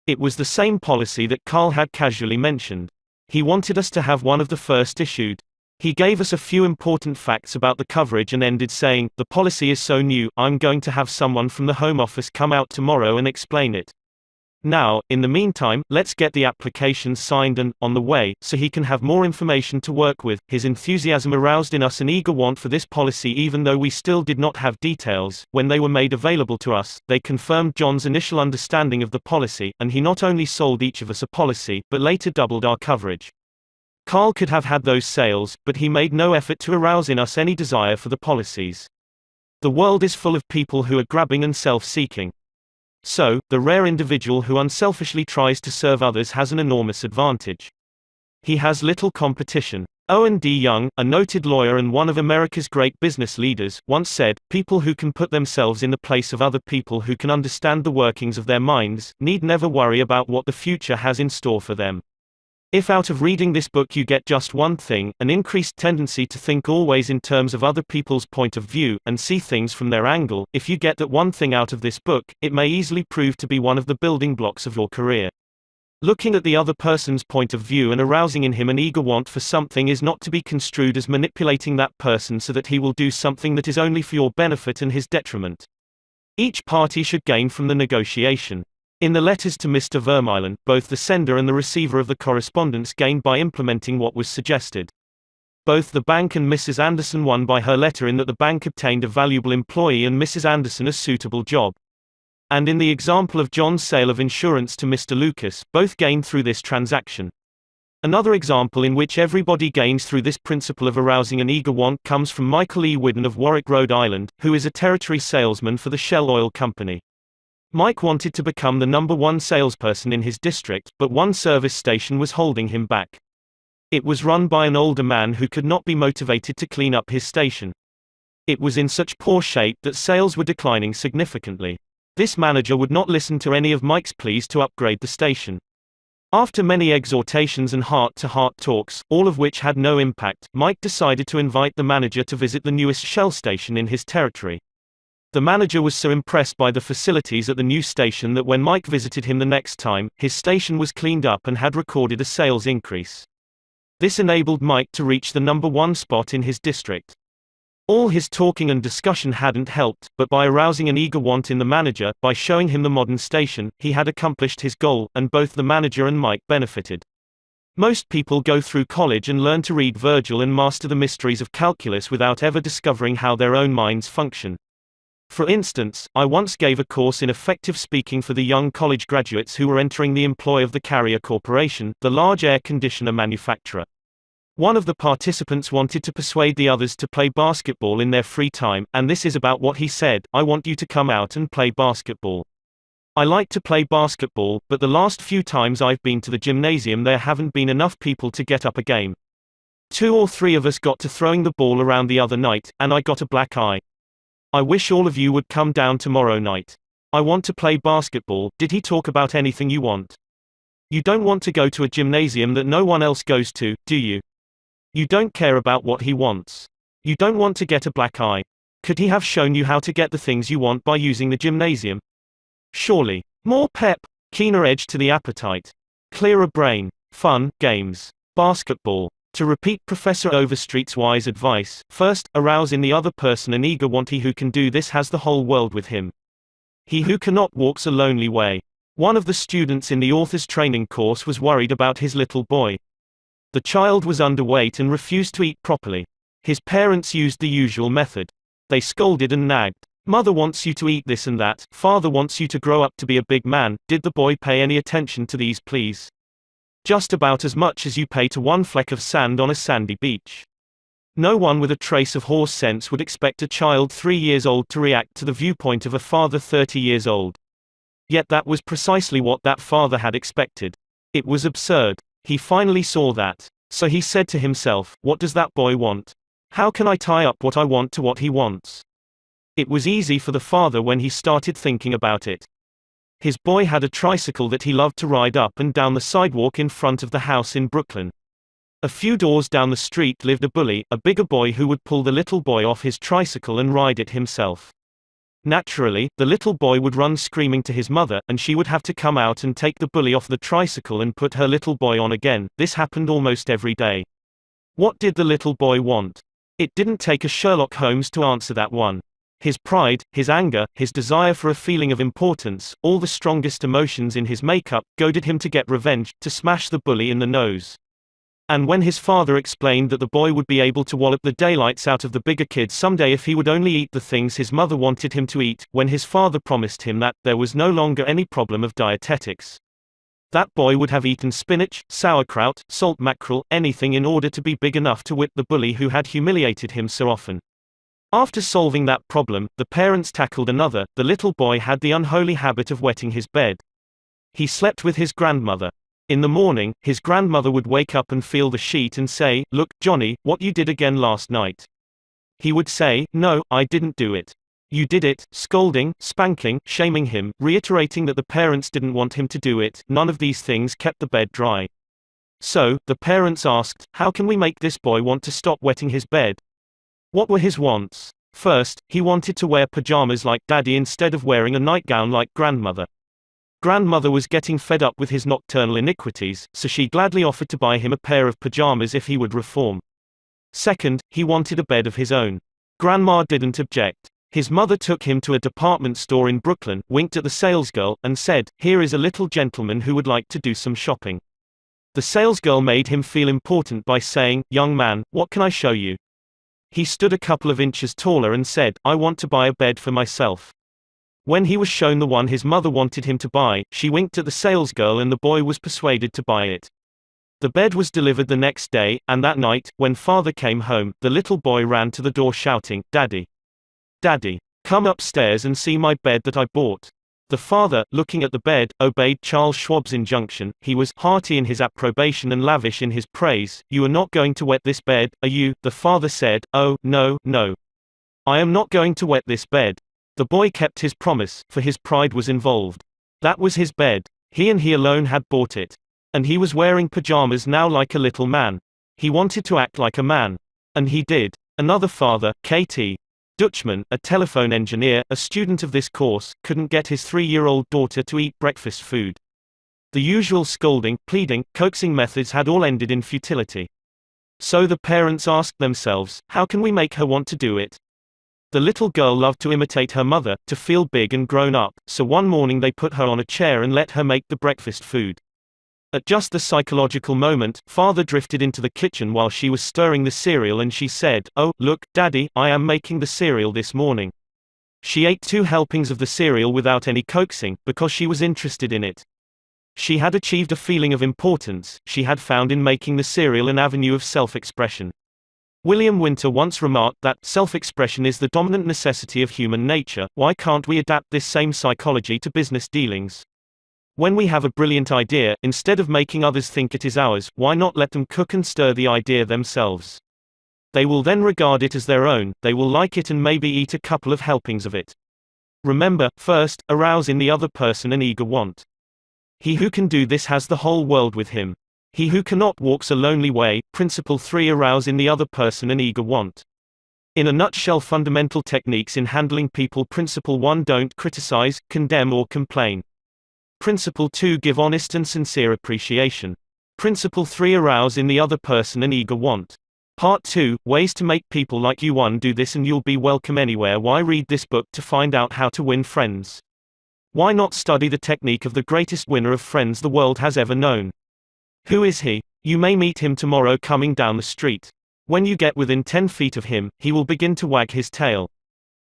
It was the same policy that Carl had casually mentioned. He wanted us to have one of the first issued. He gave us a few important facts about the coverage and ended saying, 'The policy is so new, I'm going to have someone from the Home Office come out tomorrow and explain it. Now, in the meantime, let's get the application signed and on the way, so he can have more information to work with.' His enthusiasm aroused in us an eager want for this policy even though we still did not have details. When they were made available to us, they confirmed John's initial understanding of the policy, and he not only sold each of us a policy, but later doubled our coverage. Carl could have had those sales, but he made no effort to arouse in us any desire for the policies. The world is full of people who are grabbing and self-seeking. So, the rare individual who unselfishly tries to serve others has an enormous advantage. He has little competition. Owen D. Young, a noted lawyer and one of America's great business leaders, once said, "People who can put themselves in the place of other people who can understand the workings of their minds, need never worry about what the future has in store for them." If out of reading this book you get just one thing, an increased tendency to think always in terms of other people's point of view, and see things from their angle, if you get that one thing out of this book, it may easily prove to be one of the building blocks of your career. Looking at the other person's point of view and arousing in him an eager want for something is not to be construed as manipulating that person so that he will do something that is only for your benefit and his detriment. Each party should gain from the negotiation. In the letters to Mr. Vermeulen, both the sender and the receiver of the correspondence gained by implementing what was suggested. Both the bank and Mrs. Anderson won by her letter in that the bank obtained a valuable employee and Mrs. Anderson a suitable job. And in the example of John's sale of insurance to Mr. Lucas, both gained through this transaction. Another example in which everybody gains through this principle of arousing an eager want comes from Michael E. Whidden of Warwick, Rhode Island, who is a territory salesman for the Shell Oil Company. Mike wanted to become the number one salesperson in his district, but one service station was holding him back. It was run by an older man who could not be motivated to clean up his station. It was in such poor shape that sales were declining significantly. This manager would not listen to any of Mike's pleas to upgrade the station. After many exhortations and heart-to-heart talks, all of which had no impact, Mike decided to invite the manager to visit the newest Shell station in his territory. The manager was so impressed by the facilities at the new station that when Mike visited him the next time, his station was cleaned up and had recorded a sales increase. This enabled Mike to reach the number one spot in his district. All his talking and discussion hadn't helped, but by arousing an eager want in the manager, by showing him the modern station, he had accomplished his goal, and both the manager and Mike benefited. Most people go through college and learn to read Virgil and master the mysteries of calculus without ever discovering how their own minds function. For instance, I once gave a course in effective speaking for the young college graduates who were entering the employ of the Carrier Corporation, the large air conditioner manufacturer. One of the participants wanted to persuade the others to play basketball in their free time, and this is about what he said: "I want you to come out and play basketball. I like to play basketball, but the last few times I've been to the gymnasium there haven't been enough people to get up a game. 2 or 3 of us got to throwing the ball around the other night, and I got a black eye. I wish all of you would come down tomorrow night. I want to play basketball. Did he talk about anything you want? You don't want to go to a gymnasium that no one else goes to, do you? You don't care about what he wants. You don't want to get a black eye. Could he have shown you how to get the things you want by using the gymnasium? Surely. More pep, keener edge to the appetite. Clearer brain. Fun, games. Basketball. To repeat Professor Overstreet's wise advice, first, arouse in the other person an eager want. He who can do this has the whole world with him. He who cannot walks a lonely way. One of the students in the author's training course was worried about his little boy. The child was underweight and refused to eat properly. His parents used the usual method. They scolded and nagged. Mother wants you to eat this and that, father wants you to grow up to be a big man. Did the boy pay any attention to these pleas? Just about as much as you pay to one fleck of sand on a sandy beach. No one with a trace of horse sense would expect a child 3 years old to react to the viewpoint of a father 30 years old. Yet that was precisely what that father had expected. It was absurd. He finally saw that. So he said to himself, what does that boy want? How can I tie up what I want to what he wants? It was easy for the father when he started thinking about it. His boy had a tricycle that he loved to ride up and down the sidewalk in front of the house in Brooklyn. A few doors down the street lived a bully, a bigger boy who would pull the little boy off his tricycle and ride it himself. Naturally, the little boy would run screaming to his mother, and she would have to come out and take the bully off the tricycle and put her little boy on again. This happened almost every day. What did the little boy want? It didn't take a Sherlock Holmes to answer that one. His pride, his anger, his desire for a feeling of importance, all the strongest emotions in his makeup, goaded him to get revenge, to smash the bully in the nose. And when his father explained that the boy would be able to wallop the daylights out of the bigger kid someday if he would only eat the things his mother wanted him to eat, when his father promised him that there was no longer any problem of dietetics, that boy would have eaten spinach, sauerkraut, salt mackerel, anything in order to be big enough to whip the bully who had humiliated him so often. After solving that problem, the parents tackled another. The little boy had the unholy habit of wetting his bed. He slept with his grandmother. In the morning, his grandmother would wake up and feel the sheet and say, "Look, Johnny, what you did again last night." He would say, "No, I didn't do it." "You did it," scolding, spanking, shaming him, reiterating that the parents didn't want him to do it. None of these things kept the bed dry. So, the parents asked, how can we make this boy want to stop wetting his bed? What were his wants? First, he wanted to wear pajamas like Daddy instead of wearing a nightgown like Grandmother. Grandmother was getting fed up with his nocturnal iniquities, so she gladly offered to buy him a pair of pajamas if he would reform. Second, he wanted a bed of his own. Grandma didn't object. His mother took him to a department store in Brooklyn, winked at the salesgirl, and said, "Here is a little gentleman who would like to do some shopping." The salesgirl made him feel important by saying, "Young man, what can I show you?" He stood a couple of inches taller and said, "I want to buy a bed for myself." When he was shown the one his mother wanted him to buy, she winked at the salesgirl and the boy was persuaded to buy it. The bed was delivered the next day, and that night, when father came home, the little boy ran to the door shouting, "Daddy! Daddy! Come upstairs and see my bed that I bought." The father, looking at the bed, obeyed Charles Schwab's injunction. He was hearty in his approbation and lavish in his praise. "You are not going to wet this bed, are you?" The father said. "Oh, no, no. I am not going to wet this bed." The boy kept his promise, for his pride was involved. That was his bed. He and he alone had bought it. And he was wearing pajamas now like a little man. He wanted to act like a man. And he did. Another father, K.T. Dutchman, a telephone engineer, a student of this course, couldn't get his 3-year-old daughter to eat breakfast food. The usual scolding, pleading, coaxing methods had all ended in futility. So the parents asked themselves, how can we make her want to do it? The little girl loved to imitate her mother, to feel big and grown up, so one morning they put her on a chair and let her make the breakfast food. At just the psychological moment, father drifted into the kitchen while she was stirring the cereal and she said, "Oh, look, Daddy, I am making the cereal this morning." She ate 2 helpings of the cereal without any coaxing, because she was interested in it. She had achieved a feeling of importance. She had found in making the cereal an avenue of self-expression. William Winter once remarked that, "Self-expression is the dominant necessity of human nature. Why can't we adapt this same psychology to business dealings? When we have a brilliant idea, instead of making others think it is ours, why not let them cook and stir the idea themselves? They will then regard it as their own, they will like it and maybe eat a couple of helpings of it. Remember, first, arouse in the other person an eager want. He who can do this has the whole world with him. He who cannot walks a lonely way. Principle 3. Arouse in the other person an eager want. In a nutshell, fundamental techniques in handling people. Principle 1. Don't criticize, condemn or complain. Principle 2. Give honest and sincere appreciation. Principle 3. Arouse in the other person an eager want. Part 2. Ways to make people like you. 1. Do this and you'll be welcome anywhere. Why read this book to find out how to win friends? Why not study the technique of the greatest winner of friends the world has ever known? Who is he? You may meet him tomorrow coming down the street. When you get within 10 feet of him, he will begin to wag his tail.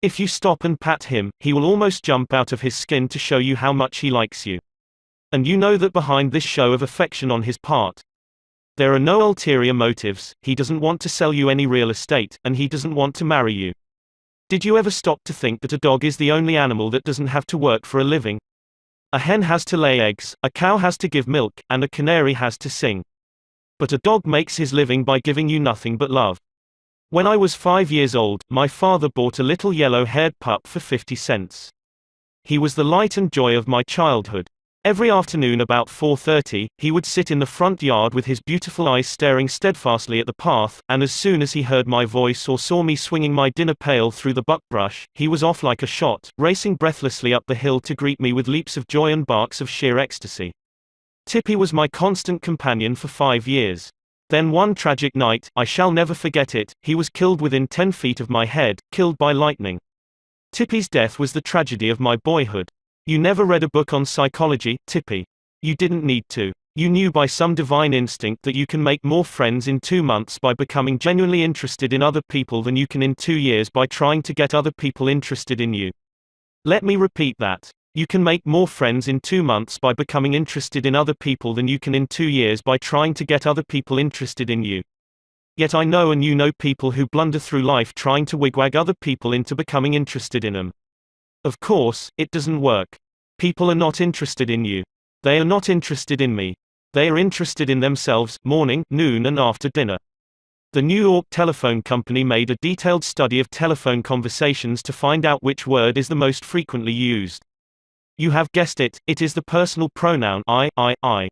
If you stop and pat him, he will almost jump out of his skin to show you how much he likes you. And you know that behind this show of affection on his part, there are no ulterior motives. He doesn't want to sell you any real estate, and he doesn't want to marry you. Did you ever stop to think that a dog is the only animal that doesn't have to work for a living? A hen has to lay eggs, a cow has to give milk, and a canary has to sing. But a dog makes his living by giving you nothing but love. When I was 5 years old, my father bought a little yellow-haired pup for 50 cents. He was the light and joy of my childhood. Every afternoon about 4:30, he would sit in the front yard with his beautiful eyes staring steadfastly at the path, and as soon as he heard my voice or saw me swinging my dinner pail through the buckbrush, he was off like a shot, racing breathlessly up the hill to greet me with leaps of joy and barks of sheer ecstasy. Tippy was my constant companion for 5 years. Then one tragic night, I shall never forget it, he was killed within 10 feet of my head, killed by lightning. Tippy's death was the tragedy of my boyhood. You never read a book on psychology, Tippy. You didn't need to. You knew by some divine instinct that you can make more friends in 2 months by becoming genuinely interested in other people than you can in 2 years by trying to get other people interested in you. Let me repeat that. You can make more friends in 2 months by becoming interested in other people than you can in 2 years by trying to get other people interested in you. Yet I know and you know people who blunder through life trying to wigwag other people into becoming interested in them. Of course, it doesn't work. People are not interested in you. They are not interested in me. They are interested in themselves, morning, noon and after dinner. The New York Telephone Company made a detailed study of telephone conversations to find out which word is the most frequently used. You have guessed it, it is the personal pronoun I.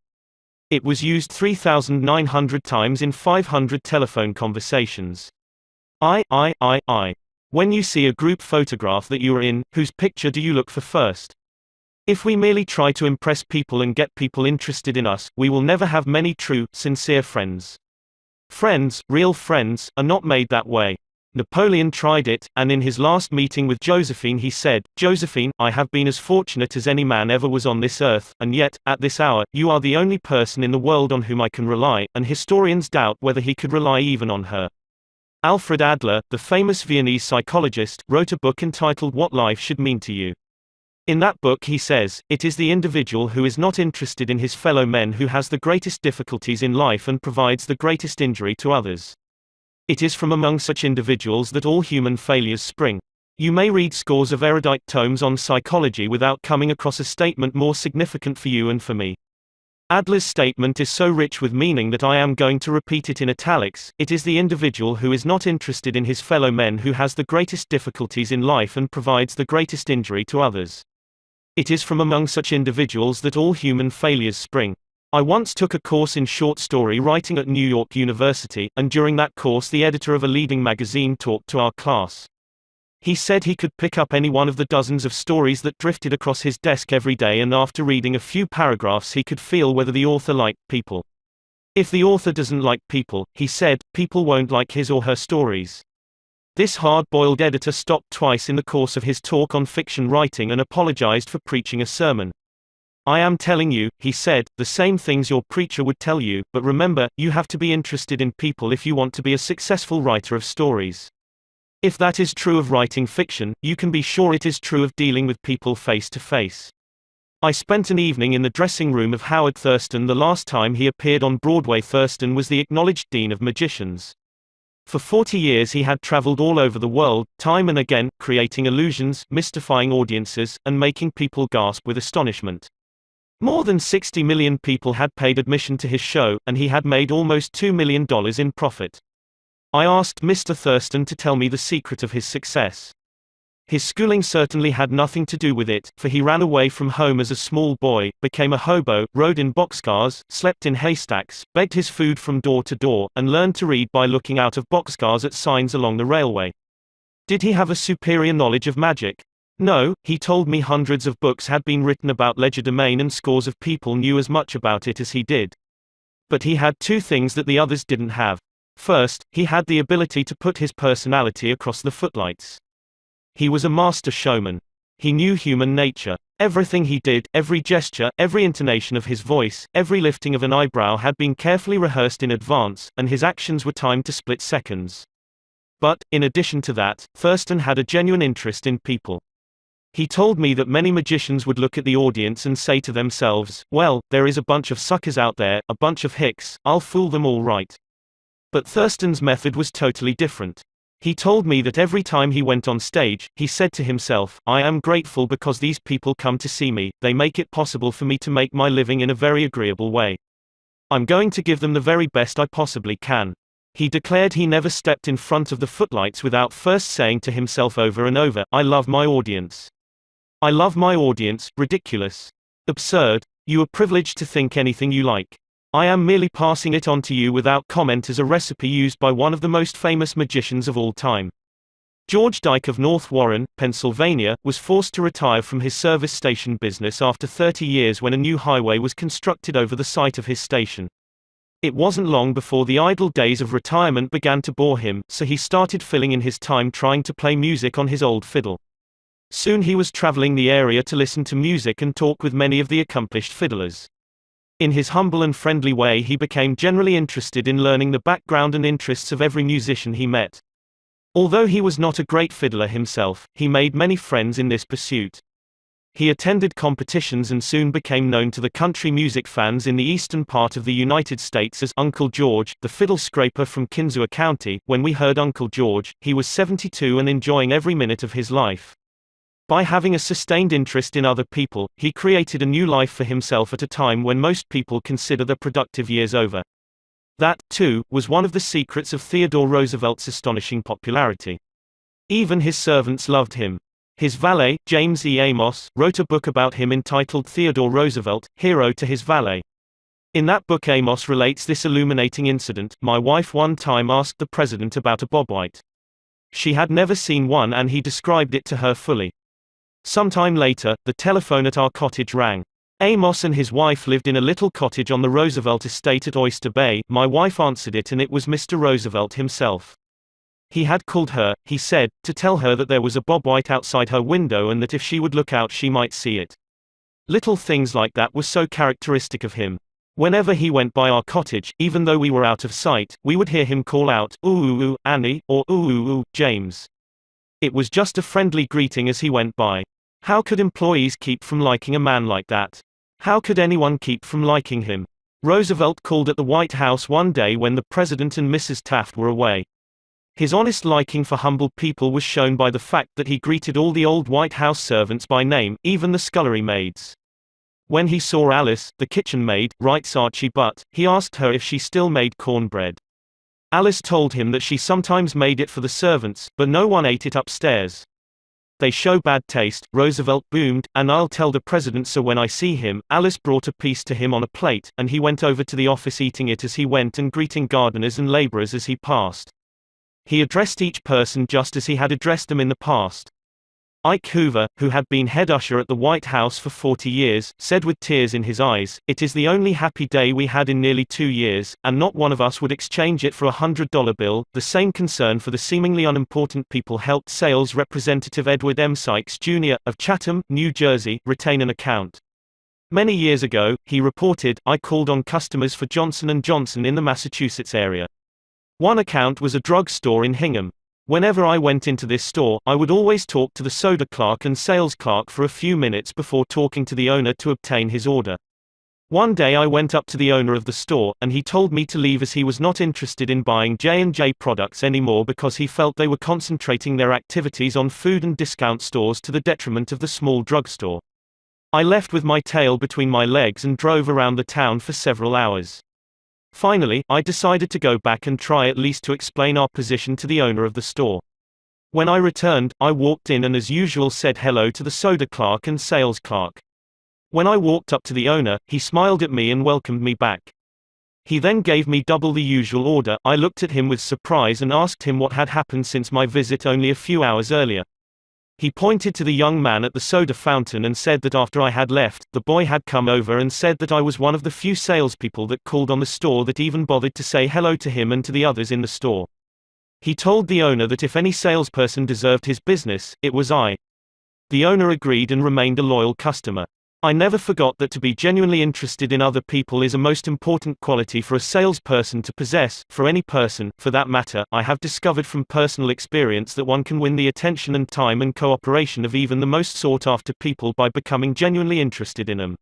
It was used 3,900 times in 500 telephone conversations. I. When you see a group photograph that you are in, whose picture do you look for first? If we merely try to impress people and get people interested in us, we will never have many true, sincere friends. Friends, real friends, are not made that way. Napoleon tried it, and in his last meeting with Josephine he said, "Josephine, I have been as fortunate as any man ever was on this earth, and yet, at this hour, you are the only person in the world on whom I can rely," and historians doubt whether he could rely even on her. Alfred Adler, the famous Viennese psychologist, wrote a book entitled What Life Should Mean to You. In that book he says, "It is the individual who is not interested in his fellow men who has the greatest difficulties in life and provides the greatest injury to others. It is from among such individuals that all human failures spring." You may read scores of erudite tomes on psychology without coming across a statement more significant for you and for me. Adler's statement is so rich with meaning that I am going to repeat it in italics. It is the individual who is not interested in his fellow men who has the greatest difficulties in life and provides the greatest injury to others. It is from among such individuals that all human failures spring. I once took a course in short story writing at New York University, and during that course the editor of a leading magazine talked to our class. He said he could pick up any one of the dozens of stories that drifted across his desk every day, and after reading a few paragraphs he could feel whether the author liked people. If the author doesn't like people, he said, people won't like his or her stories. This hard-boiled editor stopped twice in the course of his talk on fiction writing and apologized for preaching a sermon. "I am telling you," he said, "the same things your preacher would tell you, but remember, you have to be interested in people if you want to be a successful writer of stories. If that is true of writing fiction, you can be sure it is true of dealing with people face to face." I spent an evening in the dressing room of Howard Thurston the last time he appeared on Broadway. Thurston was the acknowledged dean of magicians. For 40 years he had traveled all over the world, time and again, creating illusions, mystifying audiences, and making people gasp with astonishment. More than 60 million people had paid admission to his show, and he had made almost $2 million in profit. I asked Mr. Thurston to tell me the secret of his success. His schooling certainly had nothing to do with it, for he ran away from home as a small boy, became a hobo, rode in boxcars, slept in haystacks, begged his food from door to door, and learned to read by looking out of boxcars at signs along the railway. Did he have a superior knowledge of magic? No, he told me hundreds of books had been written about legerdemain and scores of people knew as much about it as he did. But he had two things that the others didn't have. First, he had the ability to put his personality across the footlights. He was a master showman. He knew human nature. Everything he did, every gesture, every intonation of his voice, every lifting of an eyebrow had been carefully rehearsed in advance, and his actions were timed to split seconds. But, in addition to that, Thurston had a genuine interest in people. He told me that many magicians would look at the audience and say to themselves, well, there is a bunch of suckers out there, a bunch of hicks, I'll fool them all right. But Thurston's method was totally different. He told me that every time he went on stage, he said to himself, I am grateful because these people come to see me, they make it possible for me to make my living in a very agreeable way. I'm going to give them the very best I possibly can. He declared he never stepped in front of the footlights without first saying to himself over and over, I love my audience. I love my audience, ridiculous. Absurd. You are privileged to think anything you like. I am merely passing it on to you without comment as a recipe used by one of the most famous magicians of all time. George Dyke of North Warren, Pennsylvania, was forced to retire from his service station business after 30 years when a new highway was constructed over the site of his station. It wasn't long before the idle days of retirement began to bore him, so he started filling in his time trying to play music on his old fiddle. Soon he was traveling the area to listen to music and talk with many of the accomplished fiddlers. In his humble and friendly way, he became generally interested in learning the background and interests of every musician he met. Although he was not a great fiddler himself, he made many friends in this pursuit. He attended competitions and soon became known to the country music fans in the eastern part of the United States as Uncle George, the fiddle scraper from Kinzua County. When we heard Uncle George, he was 72 and enjoying every minute of his life. By having a sustained interest in other people, he created a new life for himself at a time when most people consider their productive years over. That, too, was one of the secrets of Theodore Roosevelt's astonishing popularity. Even his servants loved him. His valet, James E. Amos, wrote a book about him entitled Theodore Roosevelt, Hero to His Valet. In that book Amos relates this illuminating incident. My wife one time asked the president about a bobwhite. She had never seen one and he described it to her fully. Sometime later, the telephone at our cottage rang. Amos and his wife lived in a little cottage on the Roosevelt estate at Oyster Bay. My wife answered it and it was Mr. Roosevelt himself. He had called her, he said, to tell her that there was a bobwhite outside her window and that if she would look out she might see it. Little things like that were so characteristic of him. Whenever he went by our cottage, even though we were out of sight, we would hear him call out, "Ooh ooh ooh, Annie," or "Ooh ooh ooh, James." It was just a friendly greeting as he went by. How could employees keep from liking a man like that? How could anyone keep from liking him? Roosevelt called at the White House one day when the President and Mrs. Taft were away. His honest liking for humble people was shown by the fact that he greeted all the old White House servants by name, even the scullery maids. When he saw Alice, the kitchen maid, writes Archie Butt, he asked her if she still made cornbread. Alice told him that she sometimes made it for the servants, but no one ate it upstairs. They show bad taste, Roosevelt boomed, and I'll tell the president so when I see him. Alice brought a piece to him on a plate, and he went over to the office eating it as he went and greeting gardeners and laborers as he passed. He addressed each person just as he had addressed them in the past. Ike Hoover, who had been head usher at the White House for 40 years, said with tears in his eyes, "It is the only happy day we had in nearly 2 years, and not one of us would exchange it for a $100 bill." The same concern for the seemingly unimportant people helped sales representative Edward M. Sykes Jr., of Chatham, New Jersey, retain an account. Many years ago, he reported, I called on customers for Johnson & Johnson in the Massachusetts area. One account was a drug store in Hingham. Whenever I went into this store, I would always talk to the soda clerk and sales clerk for a few minutes before talking to the owner to obtain his order. One day I went up to the owner of the store, and he told me to leave as he was not interested in buying J&J products anymore because he felt they were concentrating their activities on food and discount stores to the detriment of the small drugstore. I left with my tail between my legs and drove around the town for several hours. Finally, I decided to go back and try at least to explain our position to the owner of the store. When I returned, I walked in and as usual said hello to the soda clerk and sales clerk. When I walked up to the owner, he smiled at me and welcomed me back. He then gave me double the usual order. I looked at him with surprise and asked him what had happened since my visit only a few hours earlier. He pointed to the young man at the soda fountain and said that after I had left, the boy had come over and said that I was one of the few salespeople that called on the store that even bothered to say hello to him and to the others in the store. He told the owner that if any salesperson deserved his business, it was I. The owner agreed and remained a loyal customer. I never forgot that to be genuinely interested in other people is a most important quality for a salesperson to possess, for any person, for that matter. I have discovered from personal experience that one can win the attention and time and cooperation of even the most sought-after people by becoming genuinely interested in them.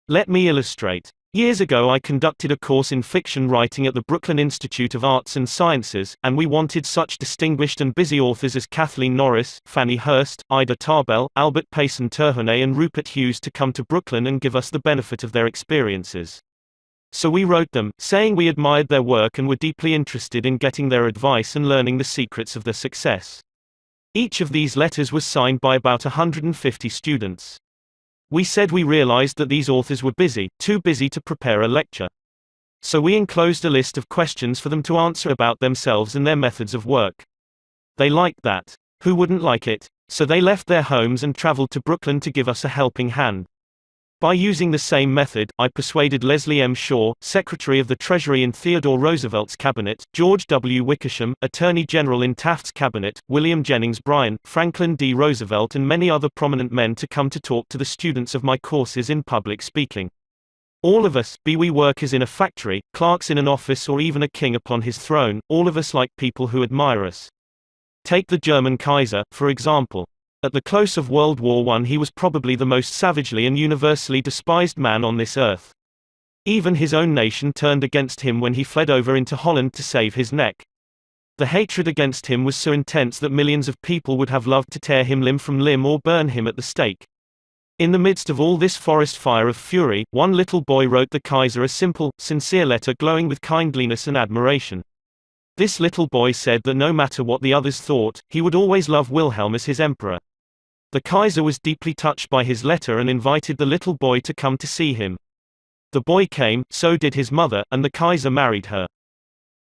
Let me illustrate. Years ago I conducted a course in fiction writing at the Brooklyn Institute of Arts and Sciences, and we wanted such distinguished and busy authors as Kathleen Norris, Fannie Hurst, Ida Tarbell, Albert Payson Terhune and Rupert Hughes to come to Brooklyn and give us the benefit of their experiences. So we wrote them, saying we admired their work and were deeply interested in getting their advice and learning the secrets of their success. Each of these letters was signed by about 150 students. We said we realized that these authors were busy, too busy to prepare a lecture. So we enclosed a list of questions for them to answer about themselves and their methods of work. They liked that. Who wouldn't like it? So they left their homes and traveled to Brooklyn to give us a helping hand. By using the same method, I persuaded Leslie M. Shaw, Secretary of the Treasury in Theodore Roosevelt's cabinet, George W. Wickersham, Attorney General in Taft's cabinet, William Jennings Bryan, Franklin D. Roosevelt and many other prominent men to come to talk to the students of my courses in public speaking. All of us, be we workers in a factory, clerks in an office or even a king upon his throne, all of us like people who admire us. Take the German Kaiser, for example. At the close of World War I he was probably the most savagely and universally despised man on this earth. Even his own nation turned against him when he fled over into Holland to save his neck. The hatred against him was so intense that millions of people would have loved to tear him limb from limb or burn him at the stake. In the midst of all this forest fire of fury, one little boy wrote the Kaiser a simple, sincere letter glowing with kindliness and admiration. This little boy said that no matter what the others thought, he would always love Wilhelm as his emperor. The Kaiser was deeply touched by his letter and invited the little boy to come to see him. The boy came, so did his mother, and the Kaiser married her.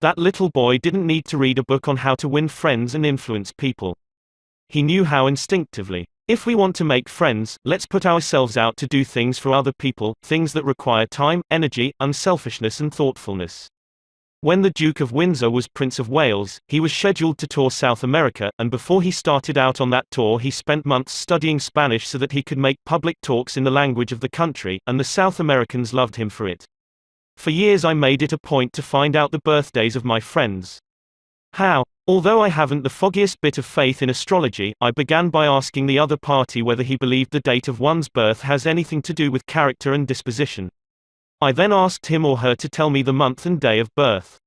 That little boy didn't need to read a book on how to win friends and influence people. He knew how instinctively. If we want to make friends, let's put ourselves out to do things for other people, things that require time, energy, unselfishness and thoughtfulness. When the Duke of Windsor was Prince of Wales, he was scheduled to tour South America, and before he started out on that tour he spent months studying Spanish so that he could make public talks in the language of the country, and the South Americans loved him for it. For years I made it a point to find out the birthdays of my friends. How? Although I haven't the foggiest bit of faith in astrology, I began by asking the other party whether he believed the date of one's birth has anything to do with character and disposition. I then asked him or her to tell me the month and day of birth.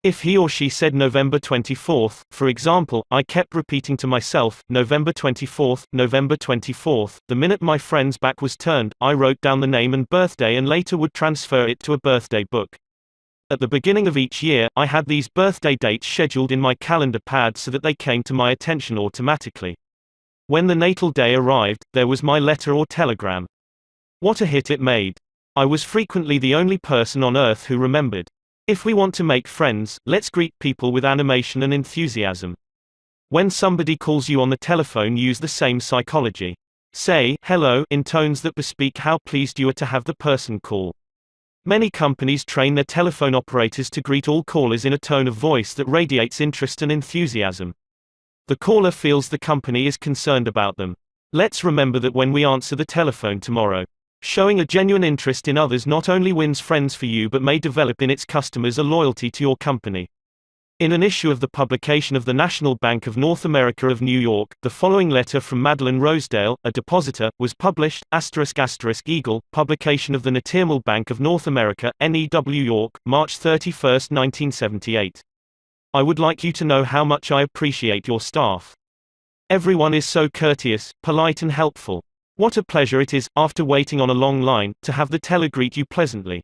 If he or she said November 24th, for example, I kept repeating to myself, November 24th, November 24th. The minute my friend's back was turned, I wrote down the name and birthday and later would transfer it to a birthday book. At the beginning of each year, I had these birthday dates scheduled in my calendar pad so that they came to my attention automatically. When the natal day arrived, there was my letter or telegram. What a hit it made. I was frequently the only person on earth who remembered. If we want to make friends, let's greet people with animation and enthusiasm. When somebody calls you on the telephone, use the same psychology. Say, hello, in tones that bespeak how pleased you are to have the person call. Many companies train their telephone operators to greet all callers in a tone of voice that radiates interest and enthusiasm. The caller feels the company is concerned about them. Let's remember that when we answer the telephone tomorrow. Showing a genuine interest in others not only wins friends for you but may develop in its customers a loyalty to your company. In an issue of the publication of the National Bank of North America of New York, the following letter from Madeline Rosedale, a depositor, was published, *** Eagle, publication of the National Bank of North America, NEW York, March 31, 1978. I would like you to know how much I appreciate your staff. Everyone is so courteous, polite and helpful. What a pleasure it is, after waiting on a long line, to have the teller greet you pleasantly.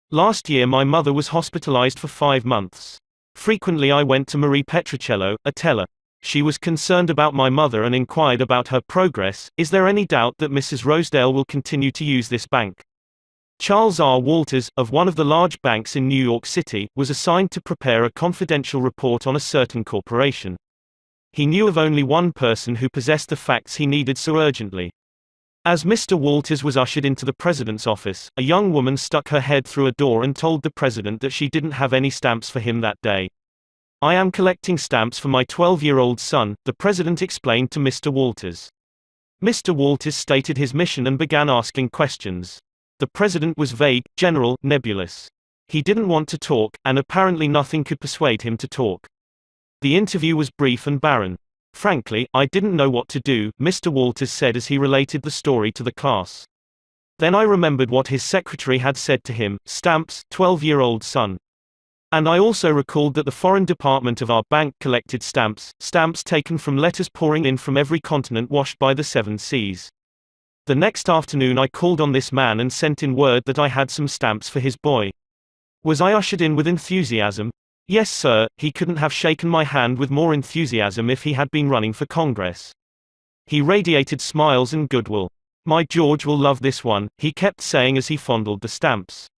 Last year my mother was hospitalized for 5 months. Frequently I went to Marie Petricello, a teller. She was concerned about my mother and inquired about her progress. Is there any doubt that Mrs. Rosedale will continue to use this bank? Charles R. Walters, of one of the large banks in New York City, was assigned to prepare a confidential report on a certain corporation. He knew of only one person who possessed the facts he needed so urgently. As Mr. Walters was ushered into the president's office, a young woman stuck her head through a door and told the president that she didn't have any stamps for him that day. "I am collecting stamps for my 12-year-old son," the president explained to Mr. Walters. Mr. Walters stated his mission and began asking questions. The president was vague, general, nebulous. He didn't want to talk, and apparently nothing could persuade him to talk. The interview was brief and barren. "Frankly, I didn't know what to do," Mr. Walters said as he related the story to the class. "Then I remembered what his secretary had said to him, stamps, 12-year-old son. And I also recalled that the foreign department of our bank collected stamps taken from letters pouring in from every continent washed by the 7 seas. The next afternoon I called on this man and sent in word that I had some stamps for his boy. Was I ushered in with enthusiasm? Yes, sir, he couldn't have shaken my hand with more enthusiasm if he had been running for Congress. He radiated smiles and goodwill. My George will love this one," he kept saying as he fondled the stamps.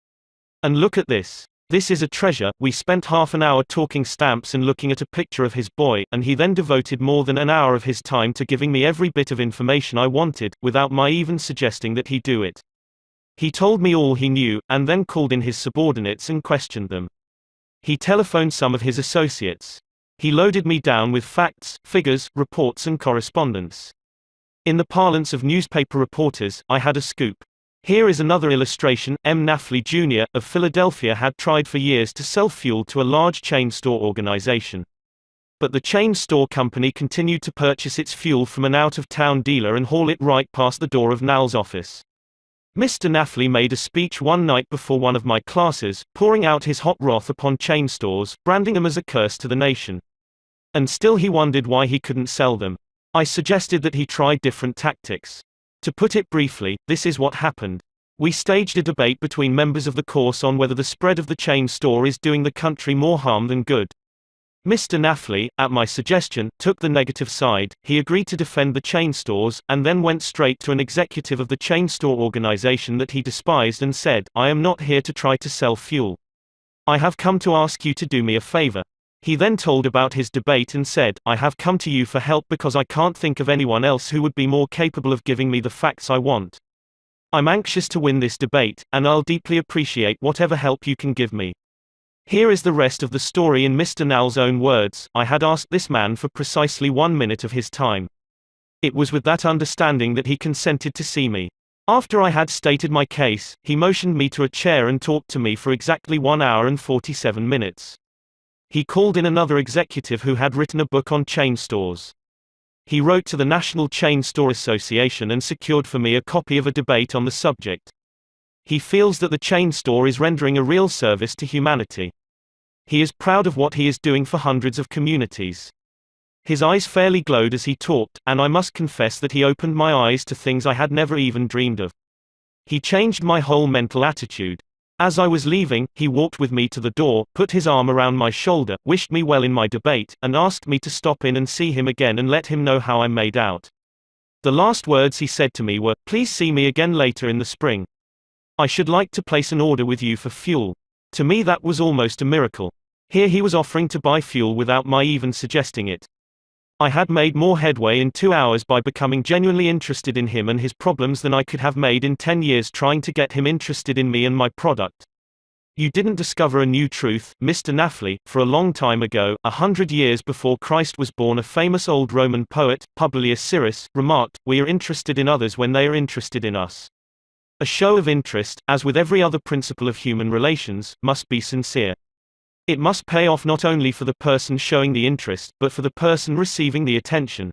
"And look at this. This is a treasure." We spent half an hour talking stamps and looking at a picture of his boy, and he then devoted more than an hour of his time to giving me every bit of information I wanted, without my even suggesting that he do it. He told me all he knew, and then called in his subordinates and questioned them. He telephoned some of his associates. He loaded me down with facts, figures, reports and correspondence. In the parlance of newspaper reporters, I had a scoop. Here is another illustration. M. Nafley Jr. of Philadelphia had tried for years to sell fuel to a large chain store organization. But the chain store company continued to purchase its fuel from an out-of-town dealer and haul it right past the door of Nal's office. Mr. Nafley made a speech one night before one of my classes, pouring out his hot wrath upon chain stores, branding them as a curse to the nation. And still he wondered why he couldn't sell them. I suggested that he try different tactics. To put it briefly, this is what happened. We staged a debate between members of the course on whether the spread of the chain store is doing the country more harm than good. Mr. Nafley, at my suggestion, took the negative side. He agreed to defend the chain stores, and then went straight to an executive of the chain store organization that he despised and said, "I am not here to try to sell fuel. I have come to ask you to do me a favor." He then told about his debate and said, "I have come to you for help because I can't think of anyone else who would be more capable of giving me the facts I want. I'm anxious to win this debate, and I'll deeply appreciate whatever help you can give me." Here is the rest of the story in Mr. Nal's own words. I had asked this man for precisely 1 minute of his time. It was with that understanding that he consented to see me. After I had stated my case, he motioned me to a chair and talked to me for exactly 1 hour and 47 minutes. He called in another executive who had written a book on chain stores. He wrote to the National Chain Store Association and secured for me a copy of a debate on the subject. He feels that the chain store is rendering a real service to humanity. He is proud of what he is doing for hundreds of communities. His eyes fairly glowed as he talked, and I must confess that he opened my eyes to things I had never even dreamed of. He changed my whole mental attitude. As I was leaving, he walked with me to the door, put his arm around my shoulder, wished me well in my debate, and asked me to stop in and see him again and let him know how I made out. The last words he said to me were, "Please see me again later in the spring. I should like to place an order with you for fuel." To me that was almost a miracle. Here he was offering to buy fuel without my even suggesting it. I had made more headway in 2 hours by becoming genuinely interested in him and his problems than I could have made in 10 years trying to get him interested in me and my product. You didn't discover a new truth, Mr. Nafley. For a long time ago, 100 years before Christ was born, a famous old Roman poet, Publius Syrus, remarked, "We are interested in others when they are interested in us." A show of interest, as with every other principle of human relations, must be sincere. It must pay off not only for the person showing the interest, but for the person receiving the attention.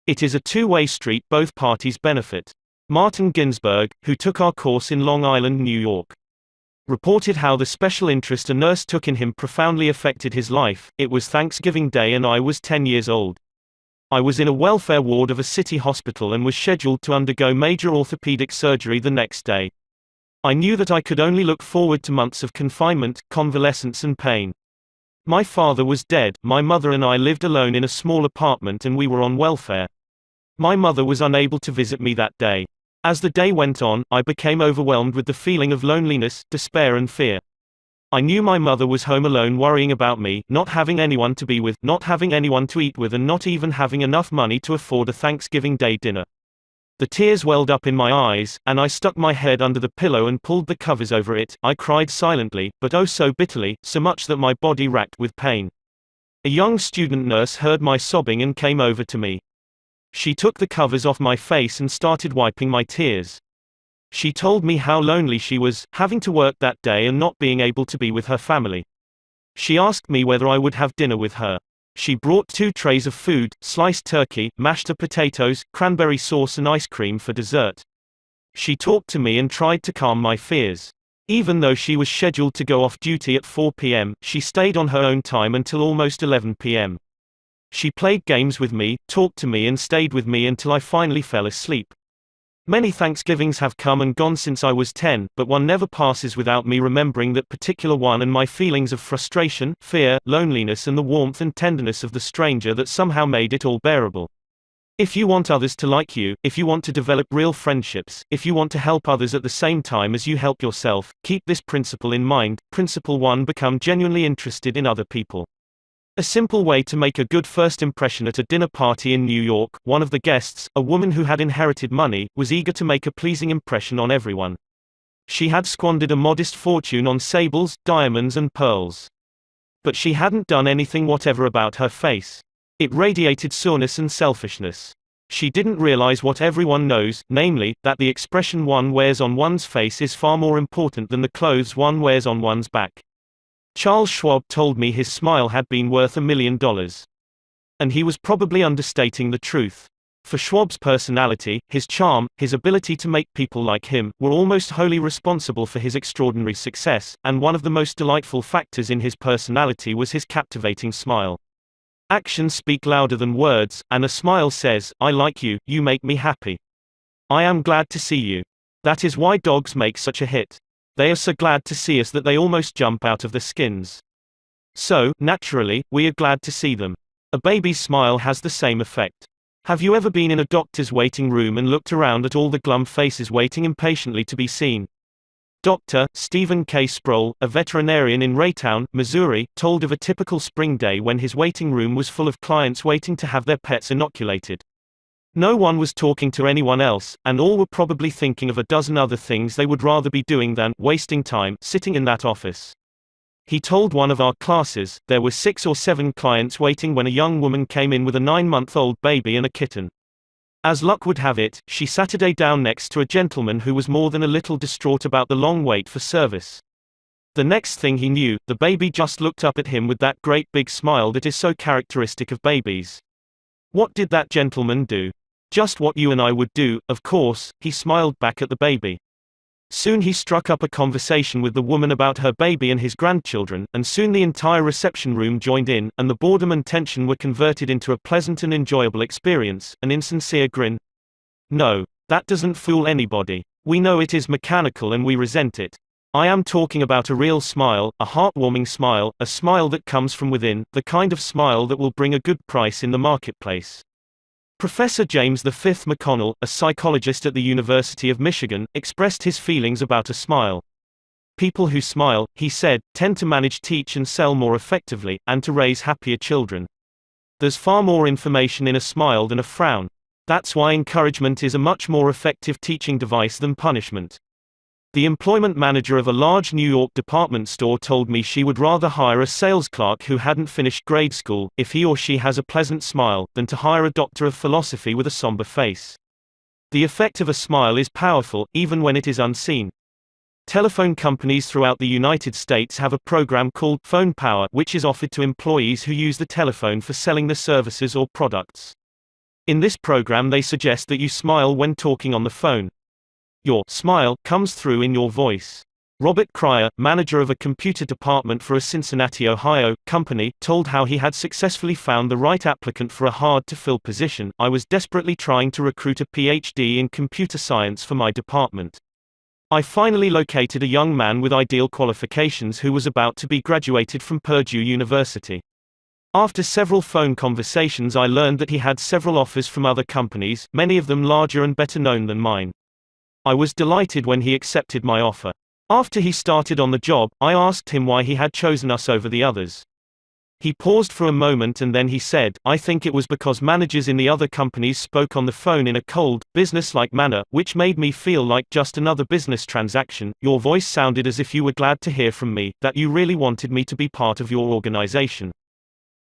It is a two-way street, both parties benefit. Martin Ginsburg, who took our course in Long Island, New York, reported how the special interest a nurse took in him profoundly affected his life. It was Thanksgiving Day and I was 10 years old. I was in a welfare ward of a city hospital and was scheduled to undergo major orthopedic surgery the next day. I knew that I could only look forward to months of confinement, convalescence and pain. My father was dead, my mother and I lived alone in a small apartment and we were on welfare. My mother was unable to visit me that day. As the day went on, I became overwhelmed with the feeling of loneliness, despair and fear. I knew my mother was home alone worrying about me, not having anyone to be with, not having anyone to eat with and not even having enough money to afford a Thanksgiving Day dinner. The tears welled up in my eyes, and I stuck my head under the pillow and pulled the covers over it. I cried silently, but oh so bitterly, so much that my body racked with pain. A young student nurse heard my sobbing and came over to me. She took the covers off my face and started wiping my tears. She told me how lonely she was, having to work that day and not being able to be with her family. She asked me whether I would have dinner with her. She brought 2 trays of food, sliced turkey, mashed potatoes, cranberry sauce and ice cream for dessert. She talked to me and tried to calm my fears. Even though she was scheduled to go off duty at 4 p.m., she stayed on her own time until almost 11 p.m. She played games with me, talked to me and stayed with me until I finally fell asleep. Many Thanksgivings have come and gone since I was 10, but one never passes without me remembering that particular one and my feelings of frustration, fear, loneliness and the warmth and tenderness of the stranger that somehow made it all bearable. If you want others to like you, if you want to develop real friendships, if you want to help others at the same time as you help yourself, keep this principle in mind. Principle 1: Become genuinely interested in other people. A simple way to make a good first impression. At a dinner party in New York, one of the guests, a woman who had inherited money, was eager to make a pleasing impression on everyone. She had squandered a modest fortune on sables, diamonds and pearls. But she hadn't done anything whatever about her face. It radiated soreness and selfishness. She didn't realize what everyone knows, namely, that the expression one wears on one's face is far more important than the clothes one wears on one's back. Charles Schwab told me his smile had been worth $1 million. And he was probably understating the truth. For Schwab's personality, his charm, his ability to make people like him, were almost wholly responsible for his extraordinary success, and one of the most delightful factors in his personality was his captivating smile. Actions speak louder than words, and a smile says, "I like you, you make me happy. I am glad to see you." That is why dogs make such a hit. They are so glad to see us that they almost jump out of their skins. So, naturally, we are glad to see them. A baby's smile has the same effect. Have you ever been in a doctor's waiting room and looked around at all the glum faces waiting impatiently to be seen? Dr. Stephen K. Sproul, a veterinarian in Raytown, Missouri, told of a typical spring day when his waiting room was full of clients waiting to have their pets inoculated. No one was talking to anyone else, and all were probably thinking of a dozen other things they would rather be doing than wasting time sitting in that office. He told one of our classes, there were 6 or 7 clients waiting when a young woman came in with a 9-month-old baby and a kitten. As luck would have it, she sat down next to a gentleman who was more than a little distraught about the long wait for service. The next thing he knew, the baby just looked up at him with that great big smile that is so characteristic of babies. What did that gentleman do? Just what you and I would do, of course. He smiled back at the baby. Soon he struck up a conversation with the woman about her baby and his grandchildren, and soon the entire reception room joined in, and the boredom and tension were converted into a pleasant and enjoyable experience, an insincere grin. No, that doesn't fool anybody. We know it is mechanical and we resent it. I am talking about a real smile, a heartwarming smile, a smile that comes from within, the kind of smile that will bring a good price in the marketplace. Professor James V. McConnell, a psychologist at the University of Michigan, expressed his feelings about a smile. People who smile, he said, tend to manage, teach and sell more effectively, and to raise happier children. There's far more information in a smile than a frown. That's why encouragement is a much more effective teaching device than punishment. The employment manager of a large New York department store told me she would rather hire a sales clerk who hadn't finished grade school, if he or she has a pleasant smile, than to hire a doctor of philosophy with a somber face. The effect of a smile is powerful, even when it is unseen. Telephone companies throughout the United States have a program called Phone Power, which is offered to employees who use the telephone for selling their services or products. In this program, they suggest that you smile when talking on the phone. Your smile comes through in your voice. Robert Criar, manager of a computer department for a Cincinnati, Ohio, company, told how he had successfully found the right applicant for a hard-to-fill position. I was desperately trying to recruit a PhD in computer science for my department. I finally located a young man with ideal qualifications who was about to be graduated from Purdue University. After several phone conversations, I learned that he had several offers from other companies, many of them larger and better known than mine. I was delighted when he accepted my offer. After he started on the job, I asked him why he had chosen us over the others. He paused for a moment and then he said, "I think it was because managers in the other companies spoke on the phone in a cold, business-like manner, which made me feel like just another business transaction. Your voice sounded as if you were glad to hear from me, that you really wanted me to be part of your organization.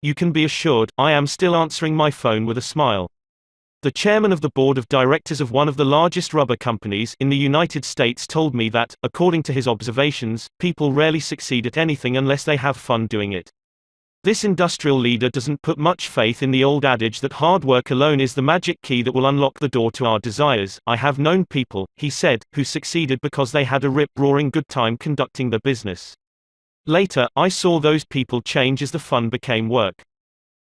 You can be assured, I am still answering my phone with a smile." The chairman of the board of directors of one of the largest rubber companies in the United States told me that, according to his observations, people rarely succeed at anything unless they have fun doing it. This industrial leader doesn't put much faith in the old adage that hard work alone is the magic key that will unlock the door to our desires. "I have known people," he said, "who succeeded because they had a rip-roaring good time conducting their business. Later, I saw those people change as the fun became work.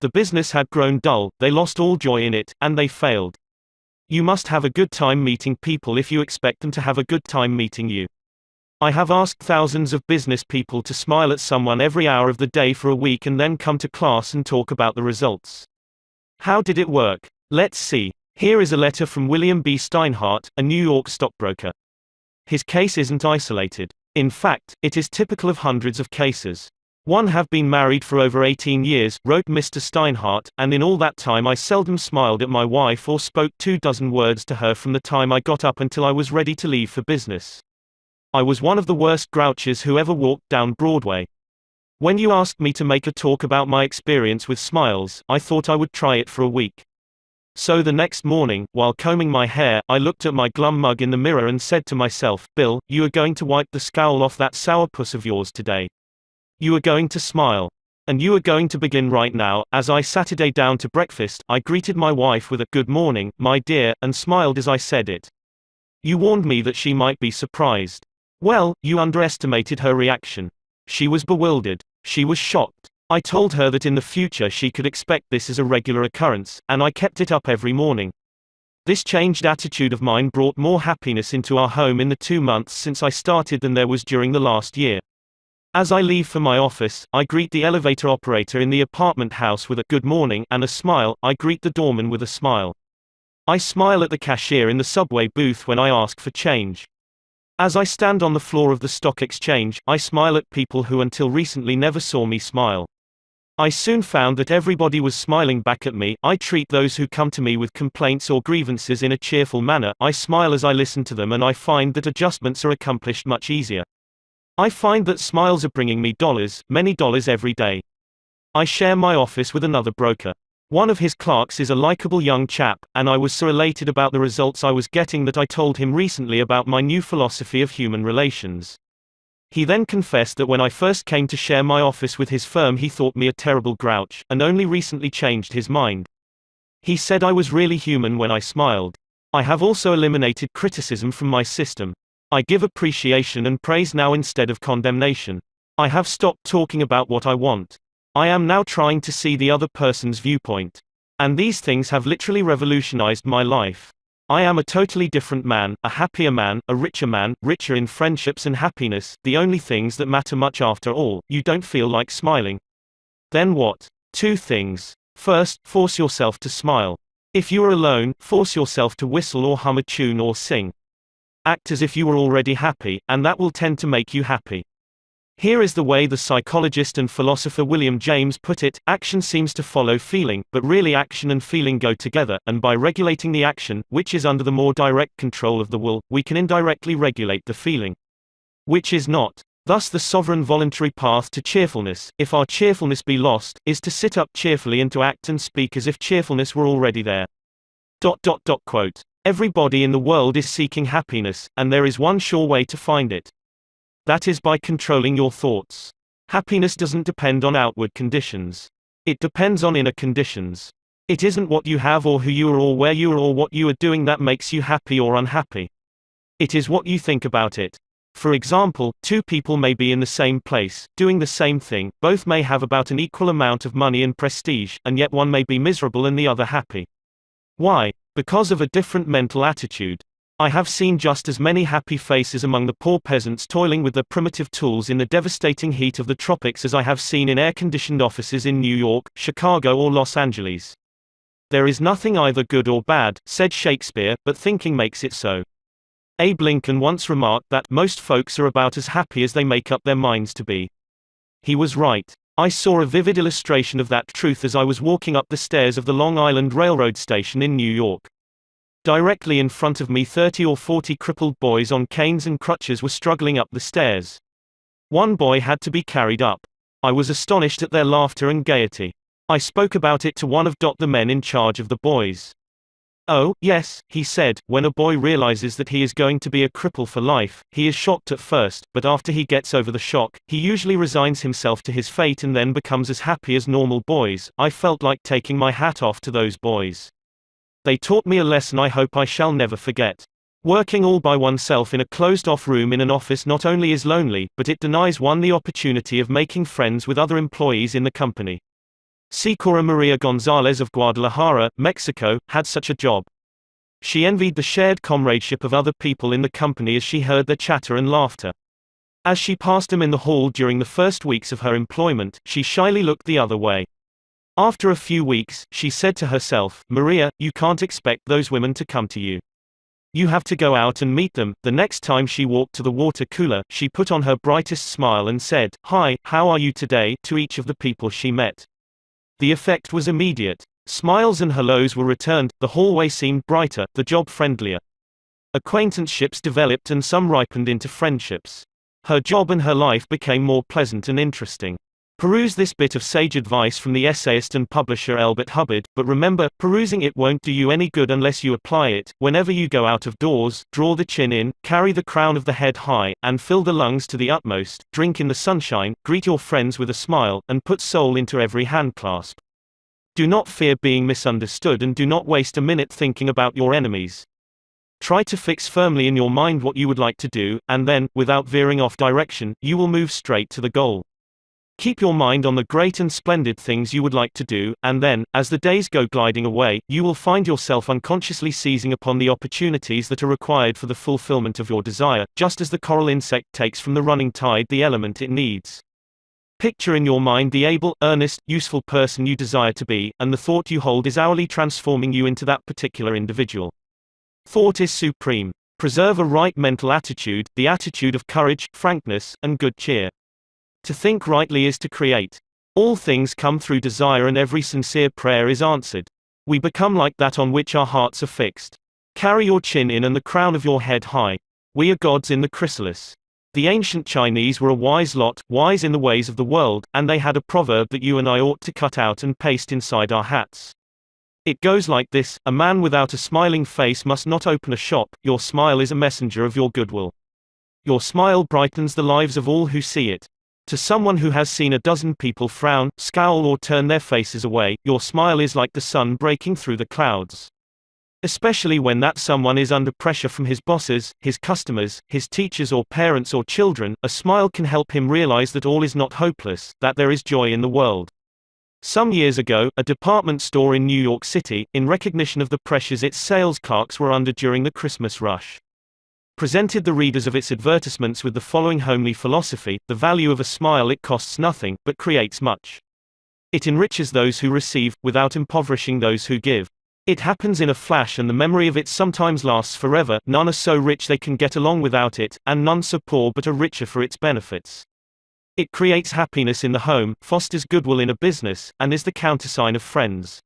The business had grown dull, they lost all joy in it, and they failed." You must have a good time meeting people if you expect them to have a good time meeting you. I have asked thousands of business people to smile at someone every hour of the day for a week and then come to class and talk about the results. How did it work? Let's see. Here is a letter from William B. Steinhardt, a New York stockbroker. His case isn't isolated. In fact, it is typical of hundreds of cases. "One have been married for over 18 years, wrote Mr. Steinhardt, and in all that time I seldom smiled at my wife or spoke 24 words to her from the time I got up until I was ready to leave for business. I was one of the worst grouches who ever walked down Broadway. When you asked me to make a talk about my experience with smiles, I thought I would try it for a week. So the next morning, while combing my hair, I looked at my glum mug in the mirror and said to myself, Bill, you are going to wipe the scowl off that sourpuss of yours today. You are going to smile. And you are going to begin right now." As I Saturday down to breakfast, I greeted my wife with a "Good morning, my dear," and smiled as I said it. You warned me that she might be surprised. Well, you underestimated her reaction. She was bewildered. She was shocked. I told her that in the future she could expect this as a regular occurrence, and I kept it up every morning. This changed attitude of mine brought more happiness into our home in the 2 months since I started than there was during the last year. As I leave for my office, I greet the elevator operator in the apartment house with a "Good morning" and a smile. I greet the doorman with a smile. I smile at the cashier in the subway booth when I ask for change. As I stand on the floor of the stock exchange, I smile at people who until recently never saw me smile. I soon found that everybody was smiling back at me. I treat those who come to me with complaints or grievances in a cheerful manner. I smile as I listen to them, and I find that adjustments are accomplished much easier. I find that smiles are bringing me dollars, many dollars every day. I share my office with another broker. One of his clerks is a likable young chap, and I was so elated about the results I was getting that I told him recently about my new philosophy of human relations. He then confessed that when I first came to share my office with his firm he thought me a terrible grouch, and only recently changed his mind. He said I was really human when I smiled. I have also eliminated criticism from my system. I give appreciation and praise now instead of condemnation. I have stopped talking about what I want. I am now trying to see the other person's viewpoint. And these things have literally revolutionized my life. I am a totally different man, a happier man, a richer man, richer in friendships and happiness, the only things that matter much after all. You don't feel like smiling? Then what? 2 things. First, force yourself to smile. If you are alone, force yourself to whistle or hum a tune or sing. Act as if you are already happy, and that will tend to make you happy. Here is the way the psychologist and philosopher William James put it: action seems to follow feeling, but really action and feeling go together, and by regulating the action, which is under the more direct control of the will, we can indirectly regulate the feeling, which is not. Thus the sovereign voluntary path to cheerfulness, if our cheerfulness be lost, is to sit up cheerfully and to act and speak as if cheerfulness were already there. Quote. Everybody in the world is seeking happiness, and there is one sure way to find it. That is by controlling your thoughts. Happiness doesn't depend on outward conditions. It depends on inner conditions. It isn't what you have or who you are or where you are or what you are doing that makes you happy or unhappy. It is what you think about it. For example, 2 people may be in the same place, doing the same thing, both may have about an equal amount of money and prestige, and yet one may be miserable and the other happy. Why? Because of a different mental attitude. I have seen just as many happy faces among the poor peasants toiling with their primitive tools in the devastating heat of the tropics as I have seen in air-conditioned offices in New York, Chicago or Los Angeles. There is nothing either good or bad, said Shakespeare, but thinking makes it so. Abe Lincoln once remarked that most folks are about as happy as they make up their minds to be. He was right. I saw a vivid illustration of that truth as I was walking up the stairs of the Long Island Railroad station in New York. Directly in front of me 30 or 40 crippled boys on canes and crutches were struggling up the stairs. One boy had to be carried up. I was astonished at their laughter and gaiety. I spoke about it to one of the men in charge of the boys. "Oh, yes," he said, "when a boy realizes that he is going to be a cripple for life, he is shocked at first, but after he gets over the shock, he usually resigns himself to his fate and then becomes as happy as normal boys." I felt like taking my hat off to those boys. They taught me a lesson I hope I shall never forget. Working all by oneself in a closed-off room in an office not only is lonely, but it denies one the opportunity of making friends with other employees in the company. Sikora Maria Gonzalez of Guadalajara, Mexico, had such a job. She envied the shared comradeship of other people in the company as she heard their chatter and laughter. As she passed them in the hall during the first weeks of her employment, she shyly looked the other way. After a few weeks, she said to herself, "Maria, you can't expect those women to come to you. You have to go out and meet them." The next time she walked to the water cooler, she put on her brightest smile and said, "Hi, how are you today?" to each of the people she met. The effect was immediate. Smiles and hellos were returned, the hallway seemed brighter, the job friendlier. Acquaintanceships developed and some ripened into friendships. Her job and her life became more pleasant and interesting. Peruse this bit of sage advice from the essayist and publisher Elbert Hubbard, but remember, perusing it won't do you any good unless you apply it. Whenever you go out of doors, draw the chin in, carry the crown of the head high, and fill the lungs to the utmost, drink in the sunshine, greet your friends with a smile, and put soul into every handclasp. Do not fear being misunderstood and do not waste a minute thinking about your enemies. Try to fix firmly in your mind what you would like to do, and then, without veering off direction, you will move straight to the goal. Keep your mind on the great and splendid things you would like to do, and then, as the days go gliding away, you will find yourself unconsciously seizing upon the opportunities that are required for the fulfillment of your desire, just as the coral insect takes from the running tide the element it needs. Picture in your mind the able, earnest, useful person you desire to be, and the thought you hold is hourly transforming you into that particular individual. Thought is supreme. Preserve a right mental attitude, the attitude of courage, frankness, and good cheer. To think rightly is to create. All things come through desire and every sincere prayer is answered. We become like that on which our hearts are fixed. Carry your chin in and the crown of your head high. We are gods in the chrysalis. The ancient Chinese were a wise lot, wise in the ways of the world, and they had a proverb that you and I ought to cut out and paste inside our hats. It goes like this: a man without a smiling face must not open a shop. Your smile is a messenger of your goodwill. Your smile brightens the lives of all who see it. To someone who has seen a dozen people frown, scowl or turn their faces away, your smile is like the sun breaking through the clouds. Especially when that someone is under pressure from his bosses, his customers, his teachers or parents or children, a smile can help him realize that all is not hopeless, that there is joy in the world. Some years ago, a department store in New York City, in recognition of the pressures its sales clerks were under during the Christmas rush, presented the readers of its advertisements with the following homely philosophy: the value of a smile, it costs nothing, but creates much. It enriches those who receive, without impoverishing those who give. It happens in a flash and the memory of it sometimes lasts forever. None are so rich they can get along without it, and none so poor but are richer for its benefits. It creates happiness in the home, fosters goodwill in a business, and is the countersign of friends.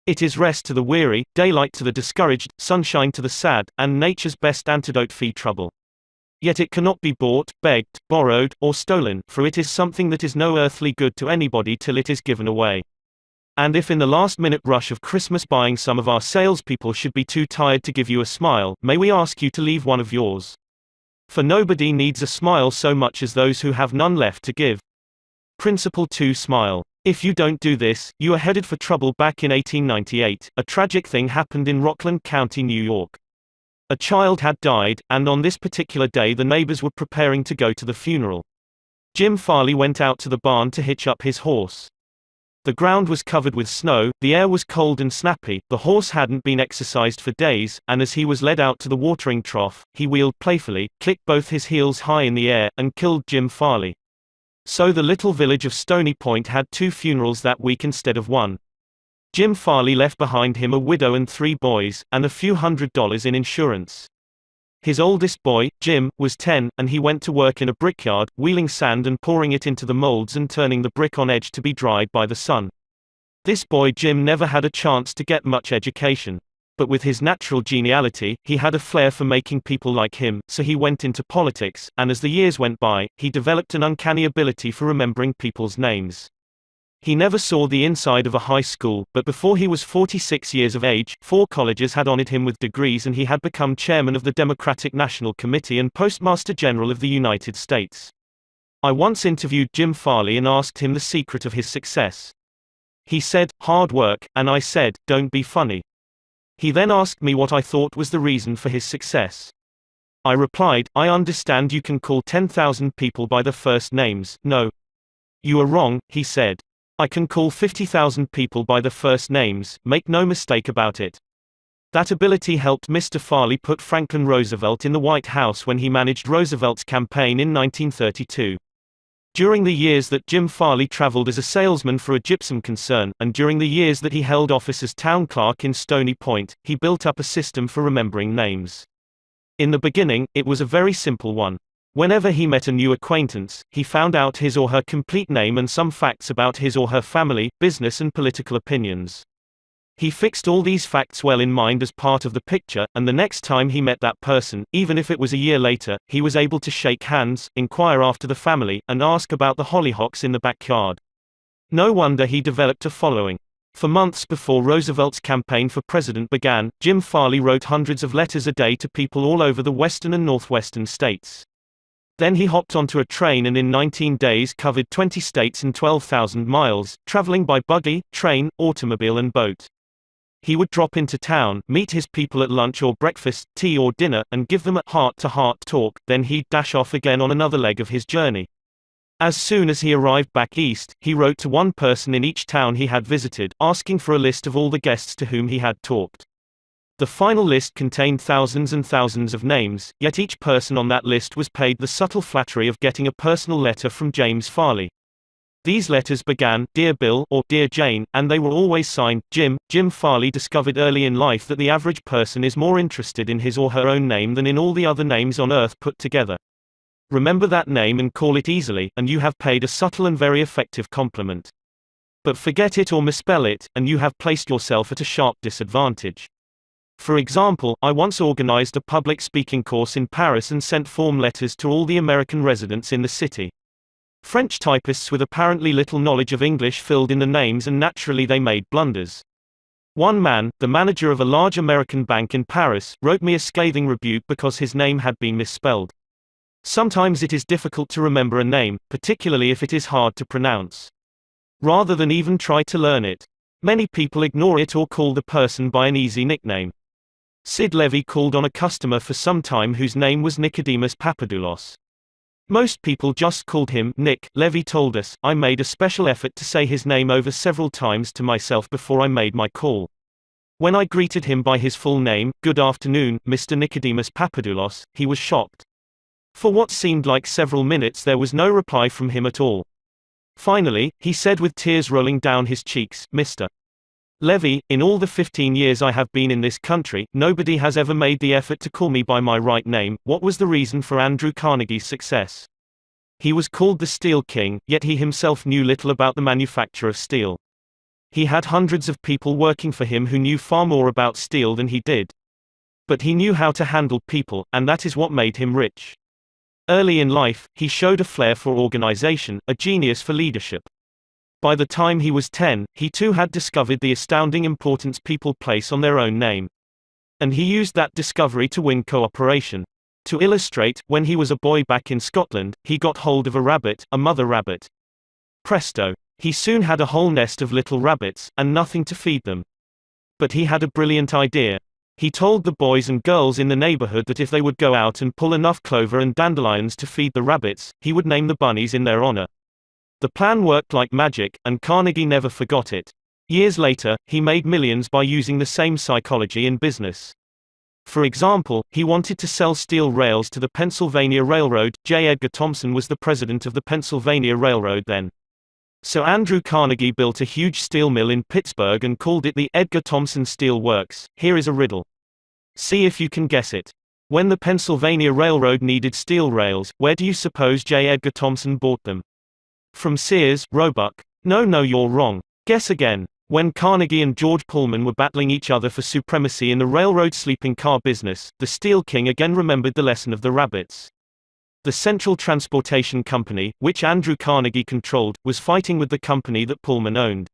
It is rest to the weary, daylight to the discouraged, sunshine to the sad, and nature's best antidote for trouble. Yet it cannot be bought, begged, borrowed, or stolen, for it is something that is no earthly good to anybody till it is given away. And if in the last-minute rush of Christmas buying some of our salespeople should be too tired to give you a smile, may we ask you to leave one of yours? For nobody needs a smile so much as those who have none left to give. Principle 2: Smile. If you don't do this, you are headed for trouble. Back in 1898, a tragic thing happened in Rockland County, New York. A child had died, and on this particular day the neighbors were preparing to go to the funeral. Jim Farley went out to the barn to hitch up his horse. The ground was covered with snow, the air was cold and snappy, the horse hadn't been exercised for days, and as he was led out to the watering trough, he wheeled playfully, clicked both his heels high in the air, and killed Jim Farley. So the little village of Stony Point had 2 funerals that week instead of 1. Jim Farley left behind him a widow and 3 boys, and a few $100s in insurance. His oldest boy, Jim, was 10, and he went to work in a brickyard, wheeling sand and pouring it into the molds and turning the brick on edge to be dried by the sun. This boy Jim never had a chance to get much education. But with his natural geniality, he had a flair for making people like him, so he went into politics, and as the years went by, he developed an uncanny ability for remembering people's names. He never saw the inside of a high school, but before he was 46 years of age, 4 colleges had honored him with degrees and he had become chairman of the Democratic National Committee and Postmaster General of the United States. I once interviewed Jim Farley and asked him the secret of his success. He said, "Hard work," and I said, "Don't be funny." He then asked me what I thought was the reason for his success. I replied, "I understand you can call 10,000 people by their first names." "No. You are wrong," he said. "I can call 50,000 people by their first names, make no mistake about it." That ability helped Mr. Farley put Franklin Roosevelt in the White House when he managed Roosevelt's campaign in 1932. During the years that Jim Farley traveled as a salesman for a gypsum concern, and during the years that he held office as town clerk in Stony Point, he built up a system for remembering names. In the beginning, it was a very simple one. Whenever he met a new acquaintance, he found out his or her complete name and some facts about his or her family, business and political opinions. He fixed all these facts well in mind as part of the picture, and the next time he met that person, even if it was a year later, he was able to shake hands, inquire after the family, and ask about the hollyhocks in the backyard. No wonder he developed a following. For months before Roosevelt's campaign for president began, Jim Farley wrote hundreds of letters a day to people all over the western and northwestern states. Then he hopped onto a train and in 19 days covered 20 states and 12,000 miles, traveling by buggy, train, automobile and boat. He would drop into town, meet his people at lunch or breakfast, tea or dinner, and give them a heart-to-heart talk, then he'd dash off again on another leg of his journey. As soon as he arrived back east, he wrote to one person in each town he had visited, asking for a list of all the guests to whom he had talked. The final list contained thousands and thousands of names, yet each person on that list was paid the subtle flattery of getting a personal letter from James Farley. These letters began, "Dear Bill" or "Dear Jane," and they were always signed, Jim. Jim Farley discovered early in life that the average person is more interested in his or her own name than in all the other names on earth put together. Remember that name and call it easily, and you have paid a subtle and very effective compliment. But forget it or misspell it, and you have placed yourself at a sharp disadvantage. For example, I once organized a public speaking course in Paris and sent form letters to all the American residents in the city. French typists with apparently little knowledge of English filled in the names and naturally they made blunders. One man, the manager of a large American bank in Paris, wrote me a scathing rebuke because his name had been misspelled. Sometimes it is difficult to remember a name, particularly if it is hard to pronounce. Rather than even try to learn it, many people ignore it or call the person by an easy nickname. Sid Levy called on a customer for some time whose name was Nicodemus Papadoulos. Most people just called him Nick. Levy told us, "I made a special effort to say his name over several times to myself before I made my call. When I greeted him by his full name, 'Good afternoon, Mr. Nicodemus Papadoulos,' he was shocked. For what seemed like several minutes there was no reply from him at all. Finally, he said with tears rolling down his cheeks, 'Mr. Levy, in all the 15 years I have been in this country, nobody has ever made the effort to call me by my right name.' What was the reason for Andrew Carnegie's success? He was called the Steel King, yet he himself knew little about the manufacture of steel. He had hundreds of people working for him who knew far more about steel than he did. But he knew how to handle people, and that is what made him rich. Early in life, he showed a flair for organization, a genius for leadership. By the time he was 10, he too had discovered the astounding importance people place on their own name. And he used that discovery to win cooperation. To illustrate, when he was a boy back in Scotland, he got hold of a rabbit, a mother rabbit. Presto! He soon had a whole nest of little rabbits, and nothing to feed them. But he had a brilliant idea. He told the boys and girls in the neighborhood that if they would go out and pull enough clover and dandelions to feed the rabbits, he would name the bunnies in their honor. The plan worked like magic, and Carnegie never forgot it. Years later, he made millions by using the same psychology in business. For example, he wanted to sell steel rails to the Pennsylvania Railroad. J. Edgar Thomson was the president of the Pennsylvania Railroad then. So Andrew Carnegie built a huge steel mill in Pittsburgh and called it the Edgar Thomson Steel Works. Here is a riddle. See if you can guess it. When the Pennsylvania Railroad needed steel rails, where do you suppose J. Edgar Thomson bought them? From Sears, Roebuck? No, you're wrong. Guess again. When Carnegie and George Pullman were battling each other for supremacy in the railroad sleeping car business, the Steel King again remembered the lesson of the rabbits. The Central Transportation Company, which Andrew Carnegie controlled, was fighting with the company that Pullman owned.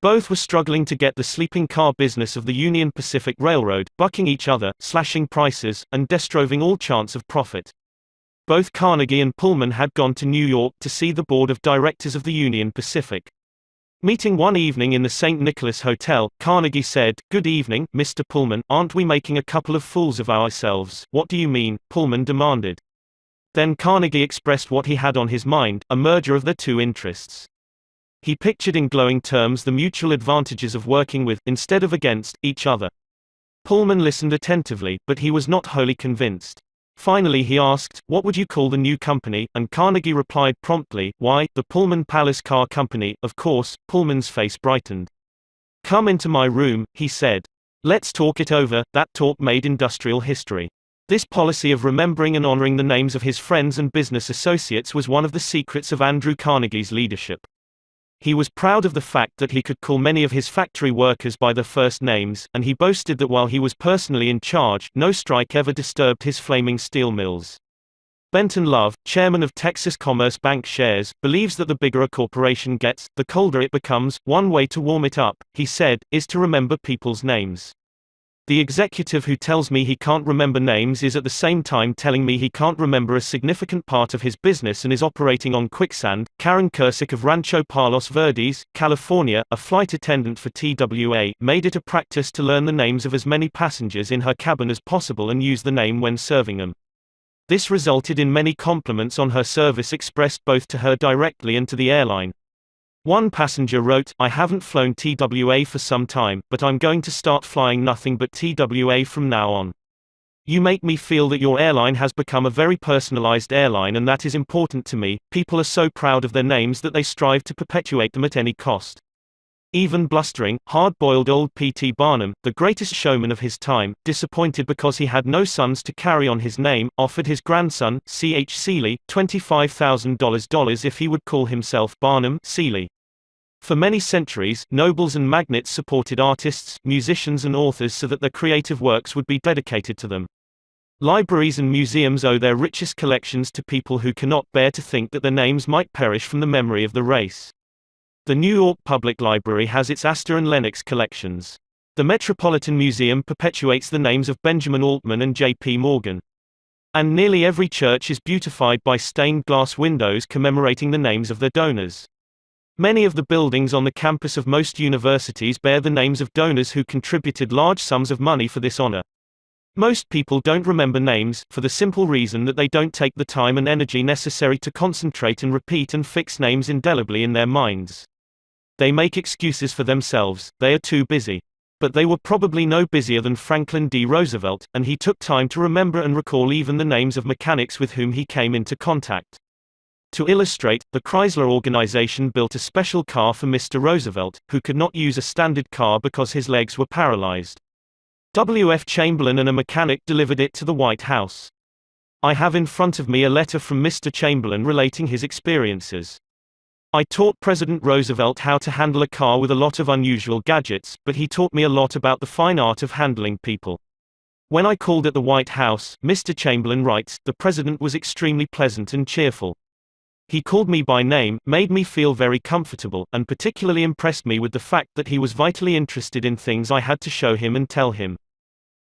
Both were struggling to get the sleeping car business of the Union Pacific Railroad, bucking each other, slashing prices, and destroying all chance of profit. Both Carnegie and Pullman had gone to New York to see the board of directors of the Union Pacific. Meeting one evening in the St. Nicholas Hotel, Carnegie said, "Good evening, Mr. Pullman, aren't we making a couple of fools of ourselves?" "What do you mean?" Pullman demanded. Then Carnegie expressed what he had on his mind, a merger of their two interests. He pictured in glowing terms the mutual advantages of working with, instead of against, each other. Pullman listened attentively, but he was not wholly convinced. Finally he asked, "What would you call the new company?" And Carnegie replied promptly, "Why, the Pullman Palace Car Company, of course." Pullman's face brightened. "Come into my room," he said. "Let's talk it over." That talk made industrial history. This policy of remembering and honoring the names of his friends and business associates was one of the secrets of Andrew Carnegie's leadership. He was proud of the fact that he could call many of his factory workers by their first names, and he boasted that while he was personally in charge, no strike ever disturbed his flaming steel mills. Benton Love, chairman of Texas Commerce Bank Shares, believes that the bigger a corporation gets, the colder it becomes. One way to warm it up, he said, is to remember people's names. The executive who tells me he can't remember names is at the same time telling me he can't remember a significant part of his business and is operating on quicksand. Karen Kursick of Rancho Palos Verdes, California, a flight attendant for TWA, made it a practice to learn the names of as many passengers in her cabin as possible and use the name when serving them. This resulted in many compliments on her service expressed both to her directly and to the airline. One passenger wrote, "I haven't flown TWA for some time, but I'm going to start flying nothing but TWA from now on. You make me feel that your airline has become a very personalized airline, and that is important to me. People are so proud of their names that they strive to perpetuate them at any cost." Even blustering, hard-boiled old P.T. Barnum, the greatest showman of his time, disappointed because he had no sons to carry on his name, offered his grandson, C.H. Seeley, $25,000 if he would call himself Barnum Seeley. For many centuries, nobles and magnates supported artists, musicians and authors so that their creative works would be dedicated to them. Libraries and museums owe their richest collections to people who cannot bear to think that their names might perish from the memory of the race. The New York Public Library has its Astor and Lenox collections. The Metropolitan Museum perpetuates the names of Benjamin Altman and J.P. Morgan. And nearly every church is beautified by stained glass windows commemorating the names of their donors. Many of the buildings on the campus of most universities bear the names of donors who contributed large sums of money for this honor. Most people don't remember names, for the simple reason that they don't take the time and energy necessary to concentrate and repeat and fix names indelibly in their minds. They make excuses for themselves, they are too busy. But they were probably no busier than Franklin D. Roosevelt, and he took time to remember and recall even the names of mechanics with whom he came into contact. To illustrate, the Chrysler organization built a special car for Mr. Roosevelt, who could not use a standard car because his legs were paralyzed. W. F. Chamberlain and a mechanic delivered it to the White House. I have in front of me a letter from Mr. Chamberlain relating his experiences. "I taught President Roosevelt how to handle a car with a lot of unusual gadgets, but he taught me a lot about the fine art of handling people." When I called at the White House, Mr. Chamberlain writes, the president was extremely pleasant and cheerful. He called me by name, made me feel very comfortable, and particularly impressed me with the fact that he was vitally interested in things I had to show him and tell him.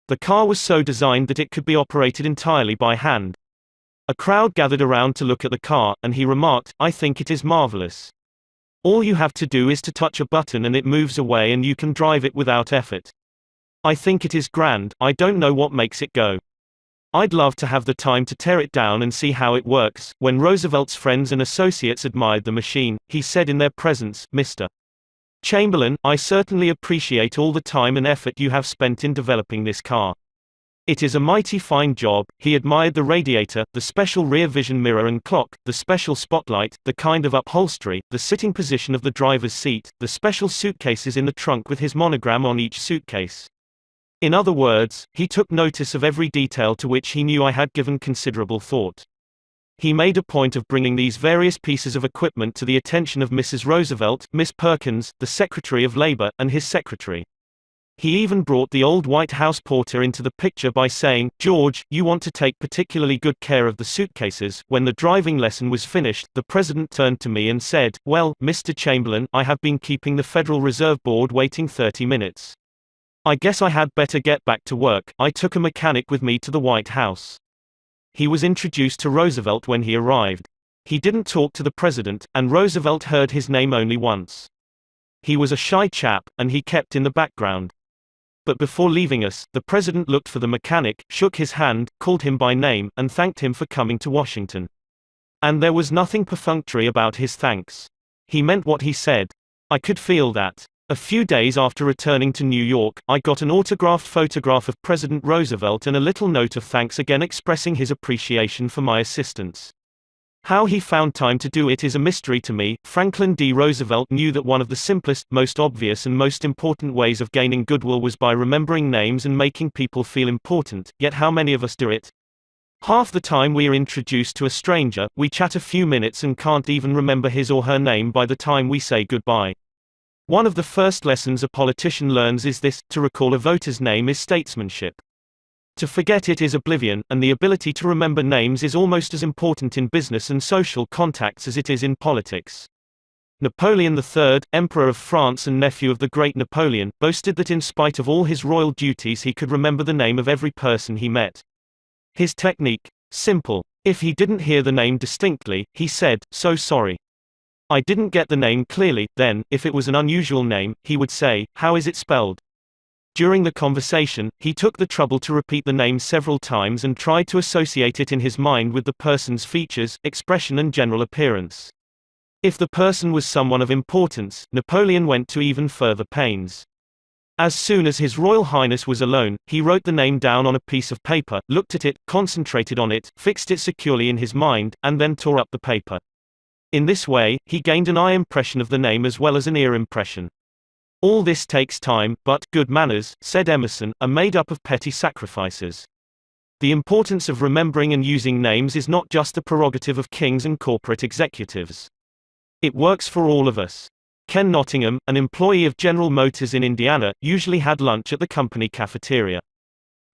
The car was so designed that it could be operated entirely by hand. A crowd gathered around to look at the car, and he remarked, "I think it is marvelous. All you have to do is to touch a button and it moves away and you can drive it without effort. I think it is grand, I don't know what makes it go. I'd love to have the time to tear it down and see how it works." When Roosevelt's friends and associates admired the machine, he said in their presence, "Mr. Chamberlain, I certainly appreciate all the time and effort you have spent in developing this car. It is a mighty fine job." He admired the radiator, the special rear vision mirror and clock, the special spotlight, the kind of upholstery, the sitting position of the driver's seat, the special suitcases in the trunk with his monogram on each suitcase. In other words, he took notice of every detail to which he knew I had given considerable thought. He made a point of bringing these various pieces of equipment to the attention of Mrs. Roosevelt, Miss Perkins, the Secretary of Labor, and his secretary. He even brought the old White House porter into the picture by saying, "George, you want to take particularly good care of the suitcases." When the driving lesson was finished, the president turned to me and said, "Well, Mr. Chamberlain, I have been keeping the Federal Reserve Board waiting 30 minutes. I guess I had better get back to work." I took a mechanic with me to the White House. He was introduced to Roosevelt when he arrived. He didn't talk to the president, and Roosevelt heard his name only once. He was a shy chap, and he kept in the background. But before leaving us, the president looked for the mechanic, shook his hand, called him by name, and thanked him for coming to Washington. And there was nothing perfunctory about his thanks. He meant what he said. I could feel that. A few days after returning to New York, I got an autographed photograph of President Roosevelt and a little note of thanks again expressing his appreciation for my assistance. How he found time to do it is a mystery to me. Franklin D. Roosevelt knew that one of the simplest, most obvious and most important ways of gaining goodwill was by remembering names and making people feel important, yet how many of us do it? Half the time we are introduced to a stranger, we chat a few minutes and can't even remember his or her name by the time we say goodbye. One of the first lessons a politician learns is this: to recall a voter's name is statesmanship. To forget it is oblivion, and the ability to remember names is almost as important in business and social contacts as it is in politics. Napoleon III, Emperor of France and nephew of the great Napoleon, boasted that in spite of all his royal duties he could remember the name of every person he met. His technique? Simple. If he didn't hear the name distinctly, he said, "So sorry. I didn't get the name clearly." Then, if it was an unusual name, he would say, "How is it spelled?" During the conversation, he took the trouble to repeat the name several times and tried to associate it in his mind with the person's features, expression and general appearance. If the person was someone of importance, Napoleon went to even further pains. As soon as His Royal Highness was alone, he wrote the name down on a piece of paper, looked at it, concentrated on it, fixed it securely in his mind, and then tore up the paper. In this way, he gained an eye impression of the name as well as an ear impression. All this takes time, but good manners, said Emerson, are made up of petty sacrifices. The importance of remembering and using names is not just the prerogative of kings and corporate executives. It works for all of us. Ken Nottingham, an employee of General Motors in Indiana, usually had lunch at the company cafeteria.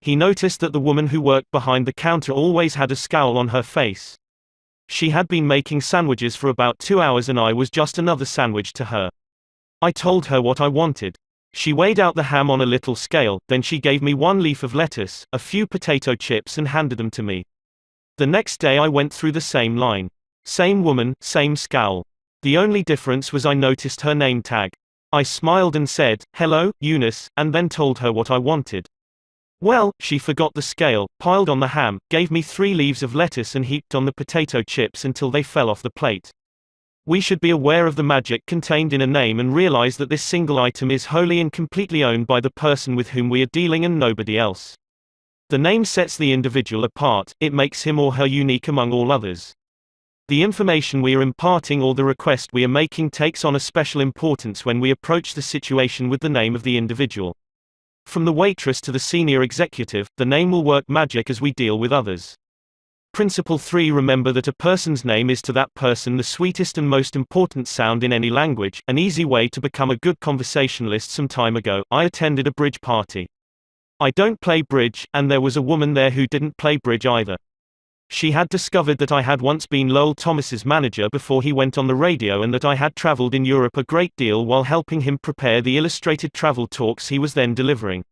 He noticed that the woman who worked behind the counter always had a scowl on her face. She had been making sandwiches for about 2 hours and I was just another sandwich to her. I told her what I wanted. She weighed out the ham on a little scale, then she gave me 1 leaf of lettuce, a few potato chips and handed them to me. The next day I went through the same line. Same woman, same scowl. The only difference was I noticed her name tag. I smiled and said, "Hello, Eunice," and then told her what I wanted. Well, she forgot the scale, piled on the ham, gave me 3 leaves of lettuce and heaped on the potato chips until they fell off the plate. We should be aware of the magic contained in a name and realize that this single item is wholly and completely owned by the person with whom we are dealing and nobody else. The name sets the individual apart, it makes him or her unique among all others. The information we are imparting or the request we are making takes on a special importance when we approach the situation with the name of the individual. From the waitress to the senior executive, the name will work magic as we deal with others. Principle 3: remember that a person's name is to that person the sweetest and most important sound in any language. An easy way to become a good conversationalist. Some time ago, I attended a bridge party. I don't play bridge, and there was a woman there who didn't play bridge either. She had discovered that I had once been Lowell Thomas's manager before he went on the radio and that I had traveled in Europe a great deal while helping him prepare the illustrated travel talks he was then delivering.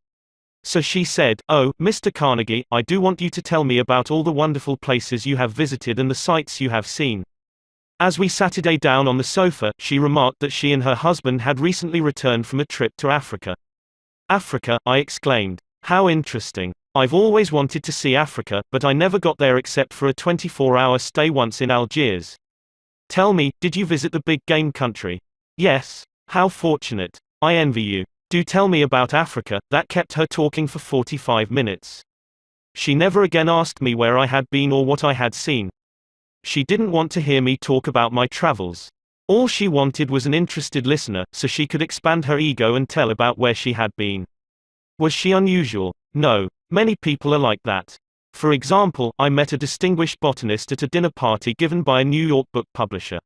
So she said, "Oh, Mr. Carnegie, I do want you to tell me about all the wonderful places you have visited and the sights you have seen." As we sat down on the sofa, she remarked that she and her husband had recently returned from a trip to Africa. "Africa?" I exclaimed. "How interesting. I've always wanted to see Africa, but I never got there except for a 24-hour stay once in Algiers. Tell me, did you visit the big game country? Yes. How fortunate. I envy you. Do tell me about Africa. That kept her talking for 45 minutes. She never again asked me where I had been or what I had seen. She didn't want to hear me talk about my travels. All she wanted was an interested listener, so she could expand her ego and tell about where she had been. Was she unusual? No. Many people are like that. For example, I met a distinguished botanist at a dinner party given by a New York book publisher.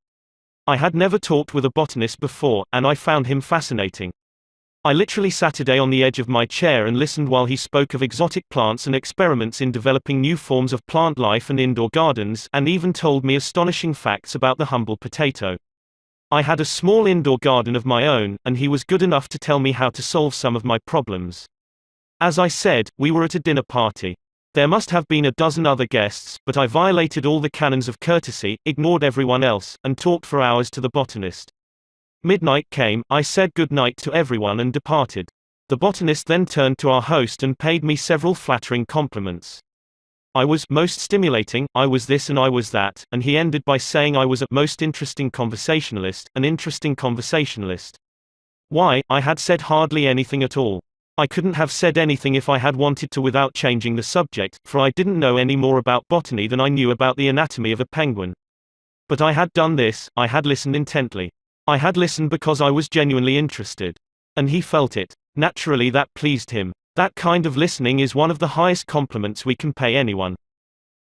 I had never talked with a botanist before, and I found him fascinating. I literally sat on the edge of my chair and listened while he spoke of exotic plants and experiments in developing new forms of plant life and indoor gardens, and even told me astonishing facts about the humble potato. I had a small indoor garden of my own, and he was good enough to tell me how to solve some of my problems. As I said, we were at a dinner party. There must have been a dozen other guests, but I violated all the canons of courtesy, ignored everyone else, and talked for hours to the botanist. Midnight came, I said good night to everyone and departed. The botanist then turned to our host and paid me several flattering compliments. I was most stimulating, I was this and I was that, and he ended by saying I was a most interesting conversationalist, an interesting conversationalist. Why, I had said hardly anything at all. I couldn't have said anything if I had wanted to without changing the subject, for I didn't know any more about botany than I knew about the anatomy of a penguin. But I had done this, I had listened intently. I had listened because I was genuinely interested. And he felt it. Naturally that pleased him. That kind of listening is one of the highest compliments we can pay anyone.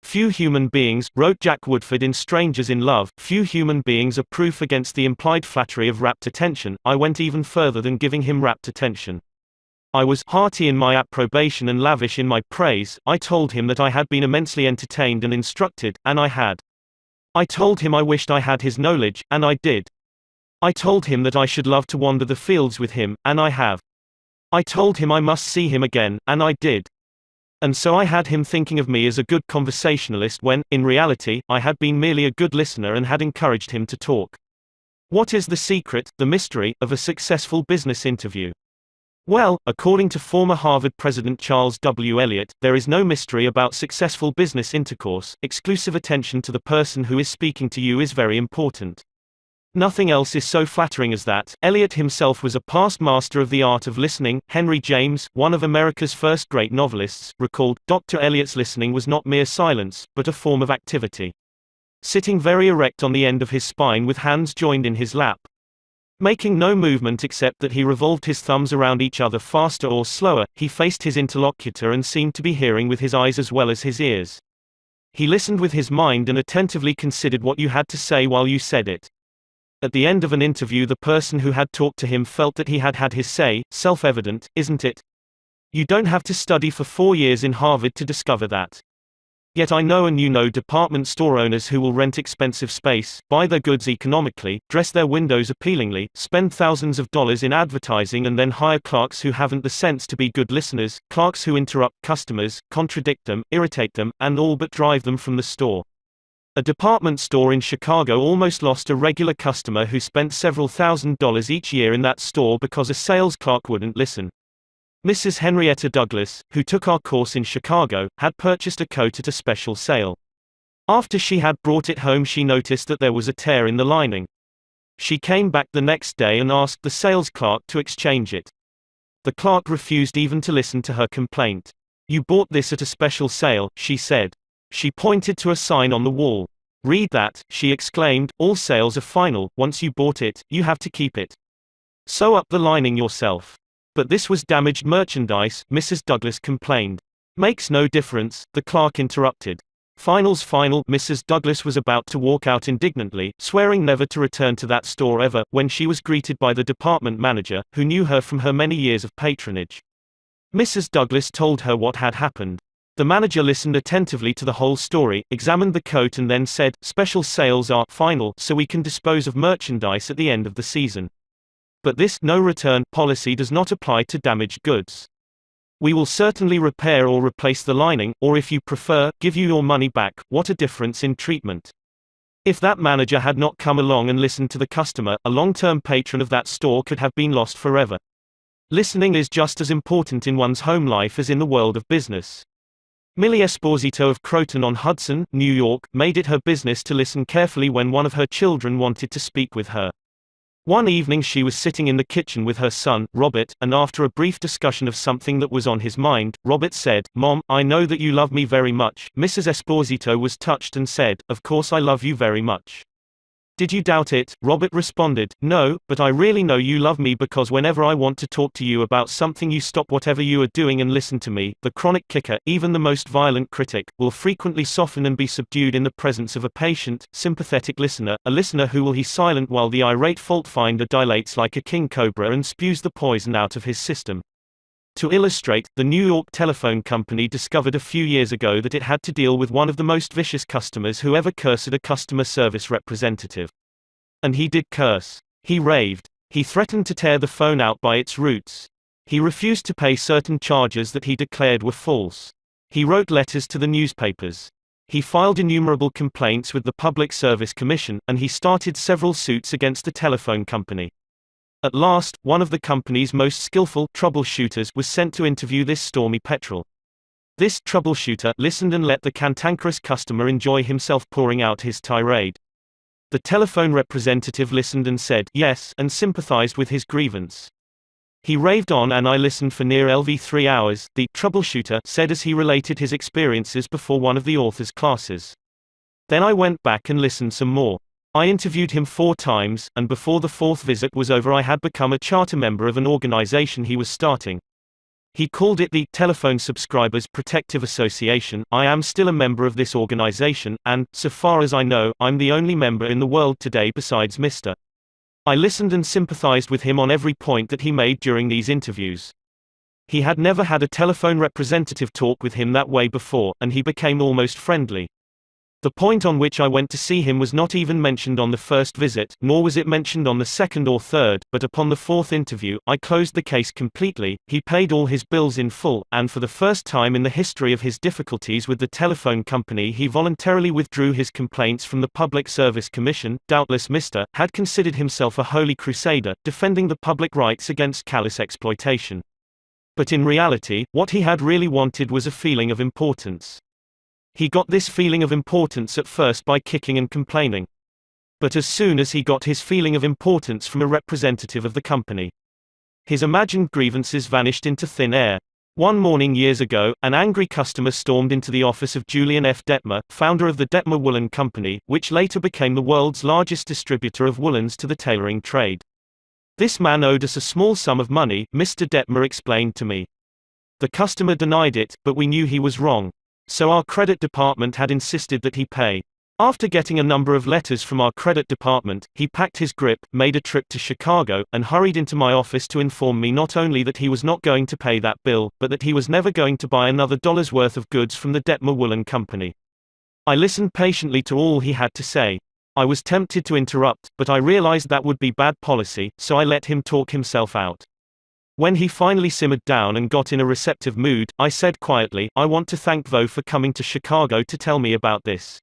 Few human beings, wrote Jack Woodford in Strangers in Love, few human beings are proof against the implied flattery of rapt attention. I went even further than giving him rapt attention. I was hearty in my approbation and lavish in my praise. I told him that I had been immensely entertained and instructed, and I had. I told him I wished I had his knowledge, and I did. I told him that I should love to wander the fields with him, and I have. I told him I must see him again, and I did. And so I had him thinking of me as a good conversationalist when, in reality, I had been merely a good listener and had encouraged him to talk. What is the secret, the mystery, of a successful business interview? Well, according to former Harvard President Charles W. Eliot, there is no mystery about successful business intercourse. Exclusive attention to the person who is speaking to you is very important. Nothing else is so flattering as that. Eliot himself was a past master of the art of listening. Henry James, one of America's first great novelists, recalled, Dr. Eliot's listening was not mere silence, but a form of activity. Sitting very erect on the end of his spine with hands joined in his lap. Making no movement except that he revolved his thumbs around each other faster or slower, he faced his interlocutor and seemed to be hearing with his eyes as well as his ears. He listened with his mind and attentively considered what you had to say while you said it. At the end of an interview, the person who had talked to him felt that he had had his say. Self-evident, isn't it? You don't have to study for 4 years in Harvard to discover that. Yet I know and you know department store owners who will rent expensive space, buy their goods economically, dress their windows appealingly, spend thousands of dollars in advertising and then hire clerks who haven't the sense to be good listeners, clerks who interrupt customers, contradict them, irritate them, and all but drive them from the store. A department store in Chicago almost lost a regular customer who spent several $1,000s each year in that store because a sales clerk wouldn't listen. Mrs. Henrietta Douglas, who took our course in Chicago, had purchased a coat at a special sale. After she had brought it home, she noticed that there was a tear in the lining. She came back the next day and asked the sales clerk to exchange it. The clerk refused even to listen to her complaint. "You bought this at a special sale," she said. She pointed to a sign on the wall. "Read that," she exclaimed, "all sales are final, once you bought it, you have to keep it. Sew up the lining yourself." "But this was damaged merchandise," Mrs. Douglas complained. "Makes no difference," the clerk interrupted. "Final's final." Mrs. Douglas was about to walk out indignantly, swearing never to return to that store ever, when she was greeted by the department manager, who knew her from her many years of patronage. Mrs. Douglas told her what had happened. The manager listened attentively to the whole story, examined the coat and then said, "Special sales are final, so we can dispose of merchandise at the end of the season. But this no return policy does not apply to damaged goods. We will certainly repair or replace the lining, or if you prefer, give you your money back." What a difference in treatment. If that manager had not come along and listened to the customer, a long-term patron of that store could have been lost forever. Listening is just as important in one's home life as in the world of business. Millie Esposito of Croton-on-Hudson, New York, made it her business to listen carefully when one of her children wanted to speak with her. One evening she was sitting in the kitchen with her son, Robert, and after a brief discussion of something that was on his mind, Robert said, "Mom, I know that you love me very much." Mrs. Esposito was touched and said, "Of course I love you very much. Did you doubt it?" Robert responded, "No, but I really know you love me because whenever I want to talk to you about something you stop whatever you are doing and listen to me." The chronic kicker, even the most violent critic, will frequently soften and be subdued in the presence of a patient, sympathetic listener, a listener who will be silent while the irate fault finder dilates like a king cobra and spews the poison out of his system. To illustrate, the New York Telephone Company discovered a few years ago that it had to deal with one of the most vicious customers who ever cursed a customer service representative. And he did curse. He raved. He threatened to tear the phone out by its roots. He refused to pay certain charges that he declared were false. He wrote letters to the newspapers. He filed innumerable complaints with the Public Service Commission, and he started several suits against the telephone company. At last, one of the company's most skillful troubleshooters was sent to interview this stormy petrel. This troubleshooter listened and let the cantankerous customer enjoy himself pouring out his tirade. The telephone representative listened and said yes and sympathized with his grievance. He raved on and I listened for nearly 3 hours, the troubleshooter said as he related his experiences before one of the author's classes. Then I went back and listened some more. I interviewed him 4 times, and before the 4th visit was over I had become a charter member of an organization he was starting. He called it the Telephone Subscribers Protective Association. I am still a member of this organization, and, so far as I know, I'm the only member in the world today besides Mr. I listened and sympathized with him on every point that he made during these interviews. He had never had a telephone representative talk with him that way before, and he became almost friendly. The point on which I went to see him was not even mentioned on the first visit, nor was it mentioned on the second or third, but upon the 4th interview, I closed the case completely. He paid all his bills in full, and for the first time in the history of his difficulties with the telephone company he voluntarily withdrew his complaints from the Public Service Commission. Doubtless Mr. had considered himself a holy crusader, defending the public rights against callous exploitation. But in reality, what he had really wanted was a feeling of importance. He got this feeling of importance at first by kicking and complaining. But as soon as he got his feeling of importance from a representative of the company, his imagined grievances vanished into thin air. One morning years ago, an angry customer stormed into the office of Julian F. Detmer, founder of the Detmer Woolen Company, which later became the world's largest distributor of woolens to the tailoring trade. "This man owed us a small sum of money," Mr. Detmer explained to me. "The customer denied it, but we knew he was wrong. So our credit department had insisted that he pay. After getting a number of letters from our credit department, he packed his grip, made a trip to Chicago, and hurried into my office to inform me not only that he was not going to pay that bill, but that he was never going to buy another dollar's worth of goods from the Detmer Woolen Company." I listened patiently to all he had to say. I was tempted to interrupt, but I realized that would be bad policy, so I let him talk himself out. When he finally simmered down and got in a receptive mood, I said quietly, "I want to thank Vo for coming to Chicago to tell me about this.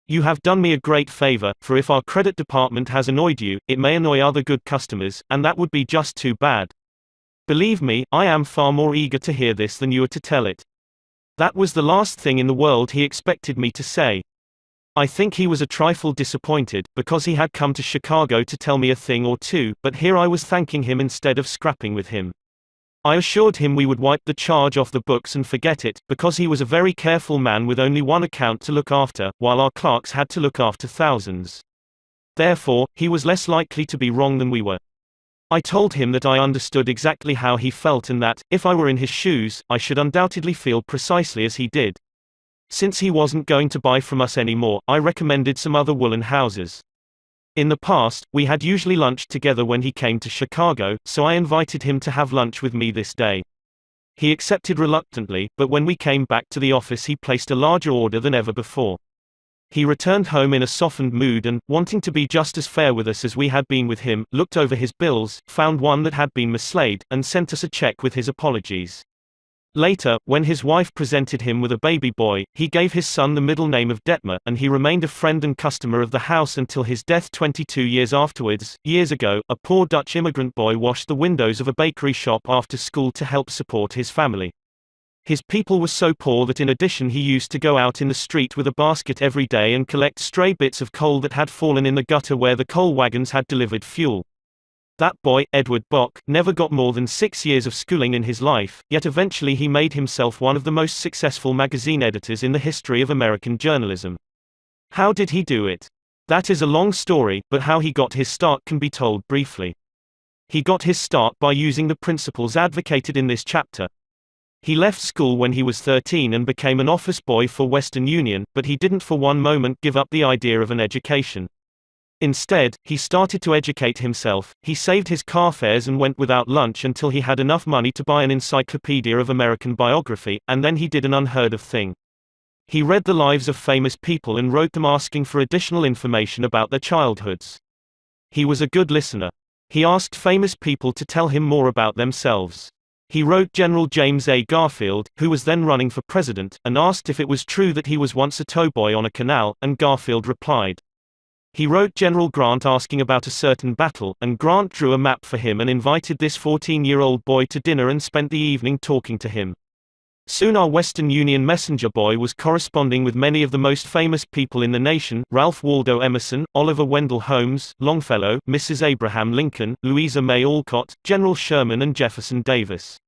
You have done me a great favor, for if our credit department has annoyed you, it may annoy other good customers, and that would be just too bad. Believe me, I am far more eager to hear this than you are to tell it." That was the last thing in the world he expected me to say. I think he was a trifle disappointed, because he had come to Chicago to tell me a thing or two, but here I was thanking him instead of scrapping with him. I assured him we would wipe the charge off the books and forget it, because he was a very careful man with only one account to look after, while our clerks had to look after thousands. Therefore, he was less likely to be wrong than we were. I told him that I understood exactly how he felt and that, if I were in his shoes, I should undoubtedly feel precisely as he did. Since he wasn't going to buy from us anymore, I recommended some other woolen houses. In the past, we had usually lunched together when he came to Chicago, so I invited him to have lunch with me this day. He accepted reluctantly, but when we came back to the office he placed a larger order than ever before. He returned home in a softened mood and, wanting to be just as fair with us as we had been with him, looked over his bills, found one that had been mislaid, and sent us a check with his apologies. Later, when his wife presented him with a baby boy, he gave his son the middle name of Detmer, and he remained a friend and customer of the house until his death 22 years afterwards. Years ago, a poor Dutch immigrant boy washed the windows of a bakery shop after school to help support his family. His people were so poor that in addition he used to go out in the street with a basket every day and collect stray bits of coal that had fallen in the gutter where the coal wagons had delivered fuel. That boy, Edward Bock, never got more than 6 years of schooling in his life, yet eventually he made himself one of the most successful magazine editors in the history of American journalism. How did he do it? That is a long story, but how he got his start can be told briefly. He got his start by using the principles advocated in this chapter. He left school when he was 13 and became an office boy for Western Union, but he didn't for one moment give up the idea of an education. Instead, he started to educate himself. He saved his car fares and went without lunch until he had enough money to buy an encyclopedia of American biography, and then he did an unheard of thing. He read the lives of famous people and wrote them asking for additional information about their childhoods. He was a good listener. He asked famous people to tell him more about themselves. He wrote General James A. Garfield, who was then running for president, and asked if it was true that he was once a towboy on a canal, and Garfield replied. He wrote General Grant asking about a certain battle, and Grant drew a map for him and invited this 14-year-old boy to dinner and spent the evening talking to him. Soon our Western Union messenger boy was corresponding with many of the most famous people in the nation: Ralph Waldo Emerson, Oliver Wendell Holmes, Longfellow, Mrs. Abraham Lincoln, Louisa May Alcott, General Sherman and Jefferson Davis.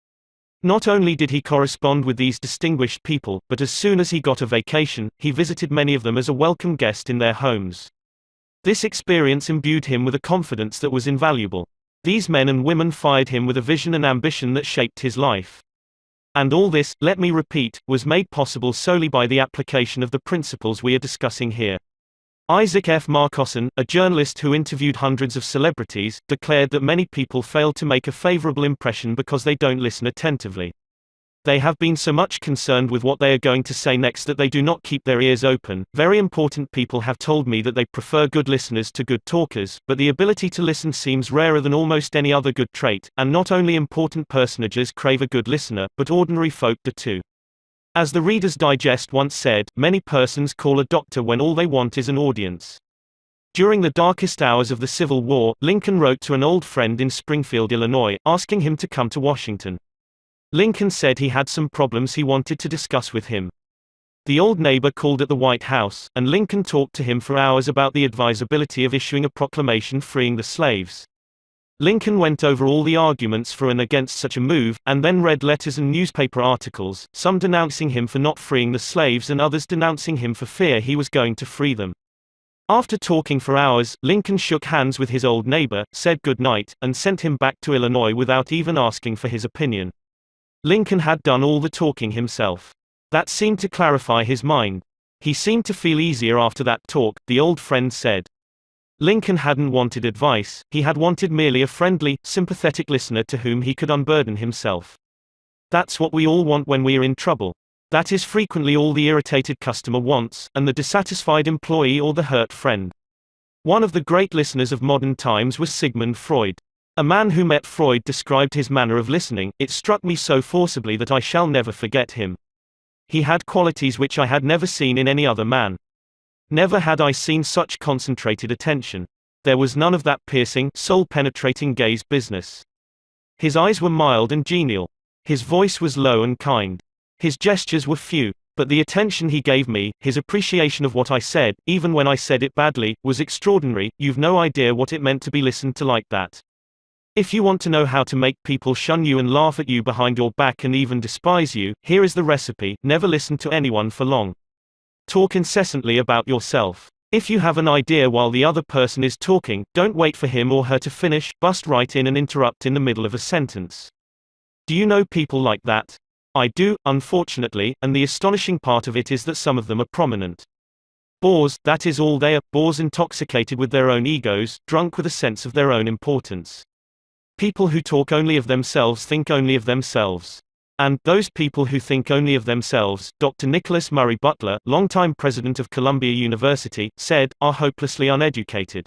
Not only did he correspond with these distinguished people, but as soon as he got a vacation, he visited many of them as a welcome guest in their homes. This experience imbued him with a confidence that was invaluable. These men and women fired him with a vision and ambition that shaped his life. And all this, let me repeat, was made possible solely by the application of the principles we are discussing here. Isaac F. Marcosson, a journalist who interviewed hundreds of celebrities, declared that many people fail to make a favorable impression because they don't listen attentively. They have been so much concerned with what they are going to say next that they do not keep their ears open. Very important people have told me that they prefer good listeners to good talkers, but the ability to listen seems rarer than almost any other good trait, and not only important personages crave a good listener, but ordinary folk do too. As the Reader's Digest once said, many persons call a doctor when all they want is an audience. During the darkest hours of the Civil War, Lincoln wrote to an old friend in Springfield, Illinois, asking him to come to Washington. Lincoln said he had some problems he wanted to discuss with him. The old neighbor called at the White House, and Lincoln talked to him for hours about the advisability of issuing a proclamation freeing the slaves. Lincoln went over all the arguments for and against such a move, and then read letters and newspaper articles, some denouncing him for not freeing the slaves and others denouncing him for fear he was going to free them. After talking for hours, Lincoln shook hands with his old neighbor, said good night, and sent him back to Illinois without even asking for his opinion. Lincoln had done all the talking himself. That seemed to clarify his mind. He seemed to feel easier after that talk, the old friend said. Lincoln hadn't wanted advice, he had wanted merely a friendly, sympathetic listener to whom he could unburden himself. That's what we all want when we are in trouble. That is frequently all the irritated customer wants, and the dissatisfied employee or the hurt friend. One of the great listeners of modern times was Sigmund Freud. A man who met Freud described his manner of listening. It struck me so forcibly that I shall never forget him. He had qualities which I had never seen in any other man. Never had I seen such concentrated attention. There was none of that piercing, soul-penetrating gaze business. His eyes were mild and genial. His voice was low and kind. His gestures were few, but the attention he gave me, his appreciation of what I said, even when I said it badly, was extraordinary. You've no idea what it meant to be listened to like that. If you want to know how to make people shun you and laugh at you behind your back and even despise you, here is the recipe: never listen to anyone for long. Talk incessantly about yourself. If you have an idea while the other person is talking, don't wait for him or her to finish, bust right in and interrupt in the middle of a sentence. Do you know people like that? I do, unfortunately, and the astonishing part of it is that some of them are prominent. Bores, that is all they are, bores intoxicated with their own egos, drunk with a sense of their own importance. People who talk only of themselves think only of themselves. And those people who think only of themselves, Dr. Nicholas Murray Butler, longtime president of Columbia University, said, are hopelessly uneducated.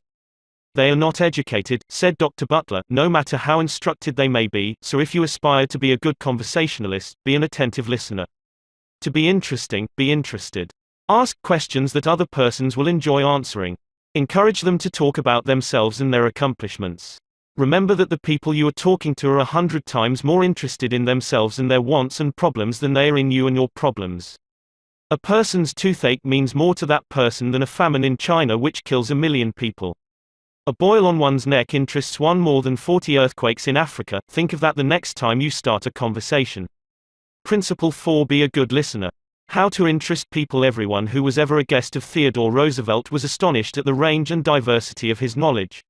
They are not educated, said Dr. Butler, no matter how instructed they may be, so if you aspire to be a good conversationalist, be an attentive listener. To be interesting, be interested. Ask questions that other persons will enjoy answering. Encourage them to talk about themselves and their accomplishments. Remember that the people you are talking to are 100 times more interested in themselves and their wants and problems than they are in you and your problems. A person's toothache means more to that person than a famine in China which kills 1 million people. A boil on one's neck interests one more than 40 earthquakes in Africa. Think of that the next time you start a conversation. Principle 4. Be a good listener. How to interest people. Everyone who was ever a guest of Theodore Roosevelt was astonished at the range and diversity of his knowledge.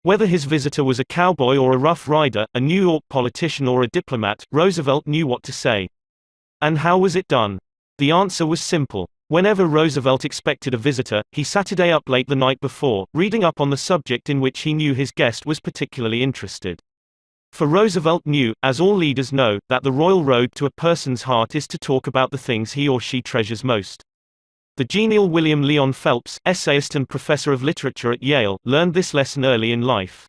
Whether his visitor was a cowboy or a rough rider, a New York politician or a diplomat, Roosevelt knew what to say. And how was it done? The answer was simple. Whenever Roosevelt expected a visitor, he sat a day up late the night before, reading up on the subject in which he knew his guest was particularly interested. For Roosevelt knew, as all leaders know, that the royal road to a person's heart is to talk about the things he or she treasures most. The genial William Leon Phelps, essayist and professor of literature at Yale, learned this lesson early in life.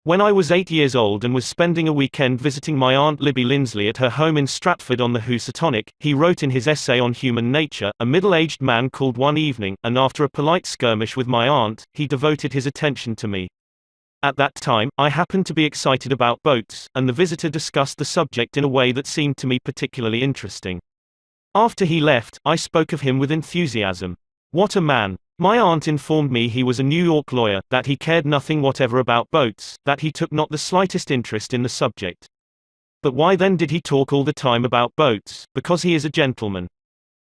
When I was 8 years old and was spending a weekend visiting my Aunt Libby Lindsley at her home in Stratford on the Housatonic, he wrote in his essay on human nature, a middle-aged man called one evening, and after a polite skirmish with my aunt, he devoted his attention to me. At that time, I happened to be excited about boats, and the visitor discussed the subject in a way that seemed to me particularly interesting. After he left, I spoke of him with enthusiasm. What a man! My aunt informed me he was a New York lawyer, that he cared nothing whatever about boats, that he took not the slightest interest in the subject. But why then did he talk all the time about boats? Because he is a gentleman.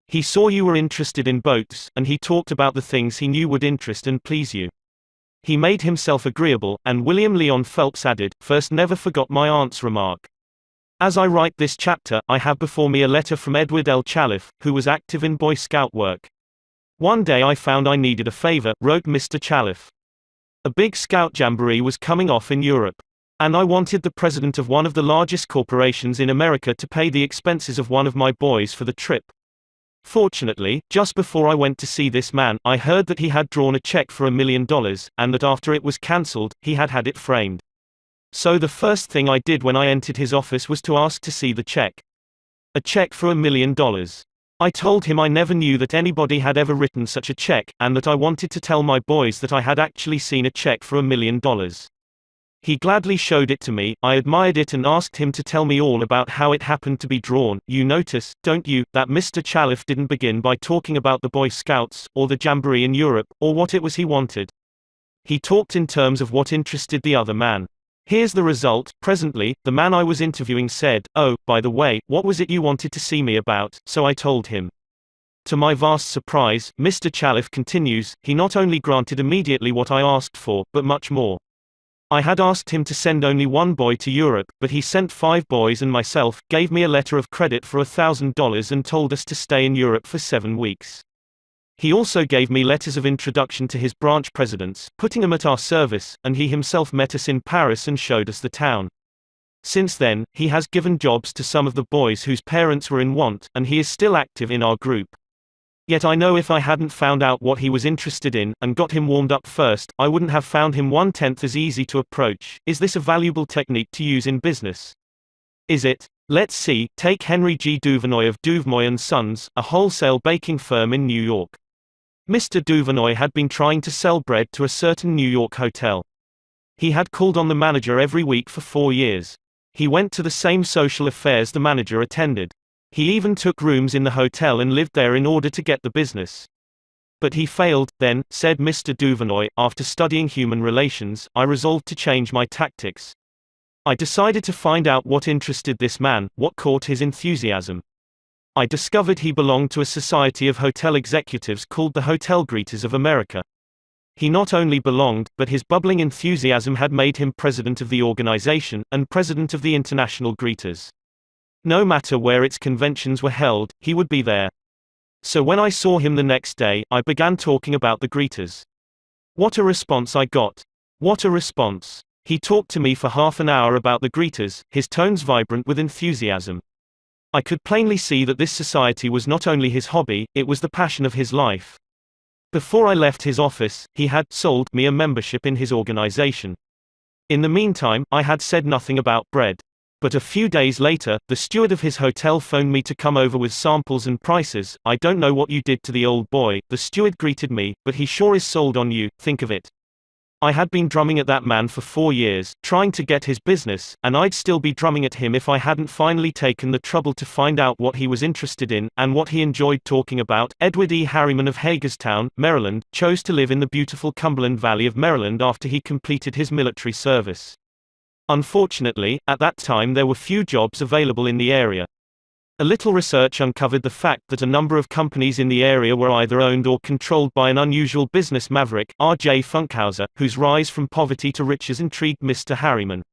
He saw you were interested in boats, and he talked about the things he knew would interest and please you. He made himself agreeable, and William Leon Phelps added, first never forgot my aunt's remark. As I write this chapter, I have before me a letter from Edward L. Challiff, who was active in Boy Scout work. One day I found I needed a favor, wrote Mr. Challiff. A big Scout jamboree was coming off in Europe. And I wanted the president of one of the largest corporations in America to pay the expenses of one of my boys for the trip. Fortunately, just before I went to see this man, I heard that he had drawn a check for $1 million, and that after it was cancelled, he had had it framed. So the first thing I did when I entered his office was to ask to see the check. A check for $1 million. I told him I never knew that anybody had ever written such a check, and that I wanted to tell my boys that I had actually seen a check for $1 million. He gladly showed it to me, I admired it and asked him to tell me all about how it happened to be drawn. You notice, don't you, that Mr. Challiff didn't begin by talking about the Boy Scouts, or the jamboree in Europe, or what it was he wanted. He talked in terms of what interested the other man. Here's the result. Presently, the man I was interviewing said, "Oh, by the way, what was it you wanted to see me about?" So I told him. To my vast surprise, Mr. Challiff continues, he not only granted immediately what I asked for, but much more. I had asked him to send only one boy to Europe, but he sent 5 boys and myself, gave me a letter of credit for $1,000 and told us to stay in Europe for 7 weeks. He also gave me letters of introduction to his branch presidents, putting them at our service, and he himself met us in Paris and showed us the town. Since then, he has given jobs to some of the boys whose parents were in want, and he is still active in our group. Yet I know if I hadn't found out what he was interested in, and got him warmed up first, I wouldn't have found him 1/10 as easy to approach. Is this a valuable technique to use in business? Is it? Let's see. Take Henry G. Duvernoy of Duvernoy & Sons, a wholesale baking firm in New York. Mr. Duvernoy had been trying to sell bread to a certain New York hotel. He had called on the manager every week for 4 years. He went to the same social affairs the manager attended. He even took rooms in the hotel and lived there in order to get the business. But he failed. Then, said Mr. Duvernoy, after studying human relations, I resolved to change my tactics. I decided to find out what interested this man, what caught his enthusiasm. I discovered he belonged to a society of hotel executives called the Hotel Greeters of America. He not only belonged, but his bubbling enthusiasm had made him president of the organization, and president of the International Greeters. No matter where its conventions were held, he would be there. So when I saw him the next day, I began talking about the greeters. What a response I got! What a response! He talked to me for half an hour about the greeters, his tones vibrant with enthusiasm. I could plainly see that this society was not only his hobby, it was the passion of his life. Before I left his office, he had sold me a membership in his organization. In the meantime, I had said nothing about bread. But a few days later, the steward of his hotel phoned me to come over with samples and prices. "I don't know what you did to the old boy," the steward greeted me, "but he sure is sold on you, think of it." I had been drumming at that man for 4 years, trying to get his business, and I'd still be drumming at him if I hadn't finally taken the trouble to find out what he was interested in, and what he enjoyed talking about. Edward E. Harriman of Hagerstown, Maryland, chose to live in the beautiful Cumberland Valley of Maryland after he completed his military service. Unfortunately, at that time there were few jobs available in the area. A little research uncovered the fact that a number of companies in the area were either owned or controlled by an unusual business maverick, R.J. Funkhauser, whose rise from poverty to riches intrigued Mr. Harriman.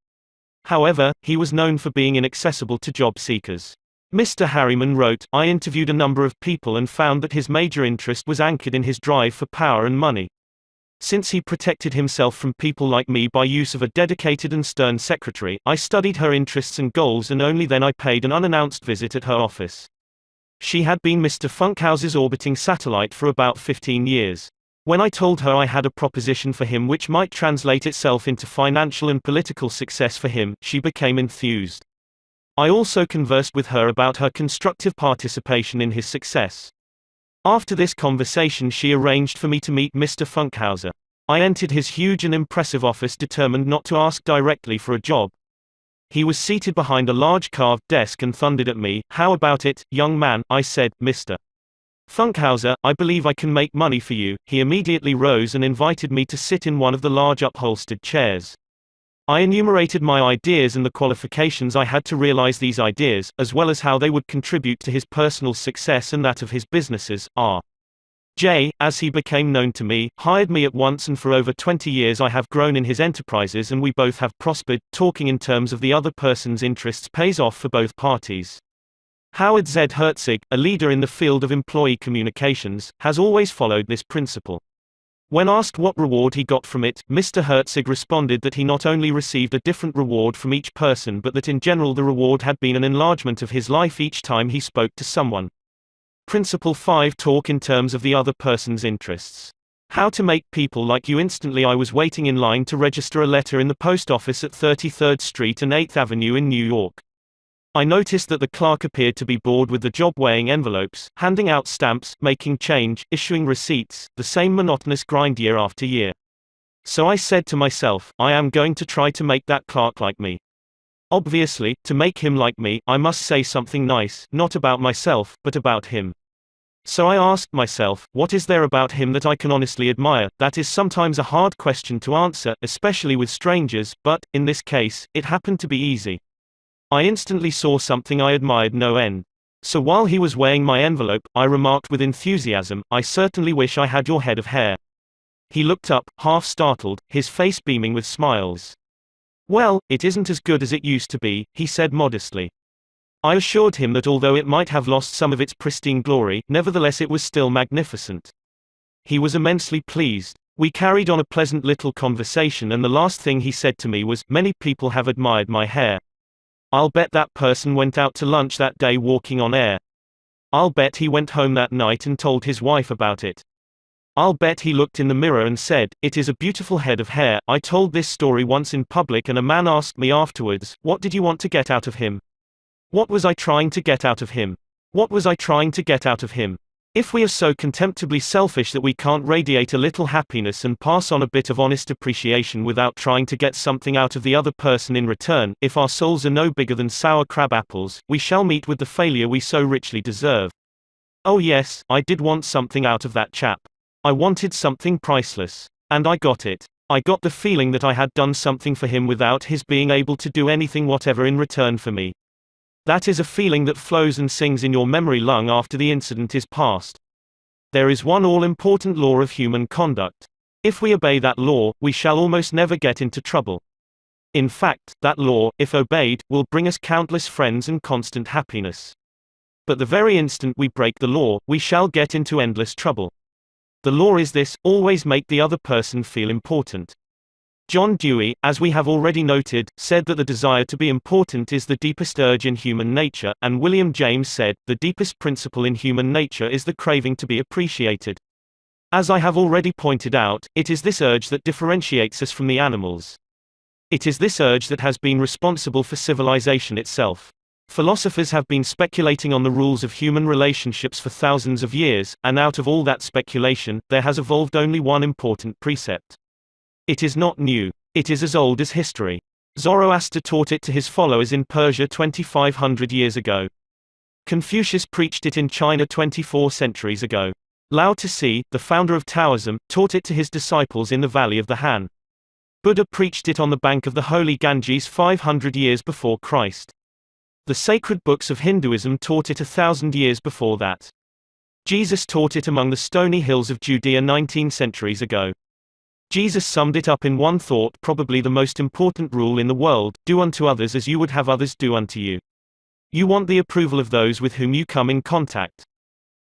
However, he was known for being inaccessible to job seekers. Mr. Harriman wrote, "I interviewed a number of people and found that his major interest was anchored in his drive for power and money. Since he protected himself from people like me by use of a dedicated and stern secretary, I studied her interests and goals, and only then I paid an unannounced visit at her office." She had been Mr. Funkhauser's orbiting satellite for about 15 years. When I told her I had a proposition for him which might translate itself into financial and political success for him, she became enthused. I also conversed with her about her constructive participation in his success. After this conversation, she arranged for me to meet Mr. Funkhauser. I entered his huge and impressive office determined not to ask directly for a job. He was seated behind a large carved desk and thundered at me. "How about it, young man?" I said. "Mr. Funkhauser, I believe I can make money for you." He immediately rose and invited me to sit in one of the large upholstered chairs. I enumerated my ideas and the qualifications I had to realize these ideas, as well as how they would contribute to his personal success and that of his businesses. R.J., as he became known to me, hired me at once, and for over 20 years I have grown in his enterprises and we both have prospered. Talking in terms of the other person's interests pays off for both parties. Howard Z. Herzig, a leader in the field of employee communications, has always followed this principle. When asked what reward he got from it, Mr. Herzig responded that he not only received a different reward from each person, but that in general the reward had been an enlargement of his life each time he spoke to someone. Principle 5: Talk in terms of the other person's interests. How to make people like you instantly. I was waiting in line to register a letter in the post office at 33rd Street and 8th Avenue in New York. I noticed that the clerk appeared to be bored with the job, weighing envelopes, handing out stamps, making change, issuing receipts, the same monotonous grind year after year. So I said to myself, I am going to try to make that clerk like me. Obviously, to make him like me, I must say something nice, not about myself, but about him. So I asked myself, what is there about him that I can honestly admire? That is sometimes a hard question to answer, especially with strangers, but, in this case, it happened to be easy. I instantly saw something I admired no end. So while he was weighing my envelope, I remarked with enthusiasm, "I certainly wish I had your head of hair." He looked up, half startled, his face beaming with smiles. "Well, it isn't as good as it used to be," he said modestly. I assured him that although it might have lost some of its pristine glory, nevertheless it was still magnificent. He was immensely pleased. We carried on a pleasant little conversation, and the last thing he said to me was, "Many people have admired my hair. I'll bet that person went out to lunch that day walking on air. I'll bet he went home that night and told his wife about it. I'll bet he looked in the mirror and said, 'It is a beautiful head of hair.'" I told this story once in public, and a man asked me afterwards, "What did you want to get out of him? What was I trying to get out of him? What was I trying to get out of him?" If we are so contemptibly selfish that we can't radiate a little happiness and pass on a bit of honest appreciation without trying to get something out of the other person in return, if our souls are no bigger than sour crab apples, we shall meet with the failure we so richly deserve. Oh yes, I did want something out of that chap. I wanted something priceless. And I got it. I got the feeling that I had done something for him without his being able to do anything whatever in return for me. That is a feeling that flows and sings in your memory long after the incident is past. There is one all-important law of human conduct. If we obey that law, we shall almost never get into trouble. In fact, that law, if obeyed, will bring us countless friends and constant happiness. But the very instant we break the law, we shall get into endless trouble. The law is this: always make the other person feel important. John Dewey, as we have already noted, said that the desire to be important is the deepest urge in human nature, and William James said, the deepest principle in human nature is the craving to be appreciated. As I have already pointed out, it is this urge that differentiates us from the animals. It is this urge that has been responsible for civilization itself. Philosophers have been speculating on the rules of human relationships for thousands of years, and out of all that speculation, there has evolved only one important precept. It is not new. It is as old as history. Zoroaster taught it to his followers in Persia 2500 years ago. Confucius preached it in China 24 centuries ago. Lao Tzu, the founder of Taoism, taught it to his disciples in the Valley of the Han. Buddha preached it on the bank of the holy Ganges 500 years before Christ. The sacred books of Hinduism taught it 1,000 years before that. Jesus taught it among the stony hills of Judea 19 centuries ago. Jesus summed it up in one thought, probably the most important rule in the world: do unto others as you would have others do unto you. You want the approval of those with whom you come in contact.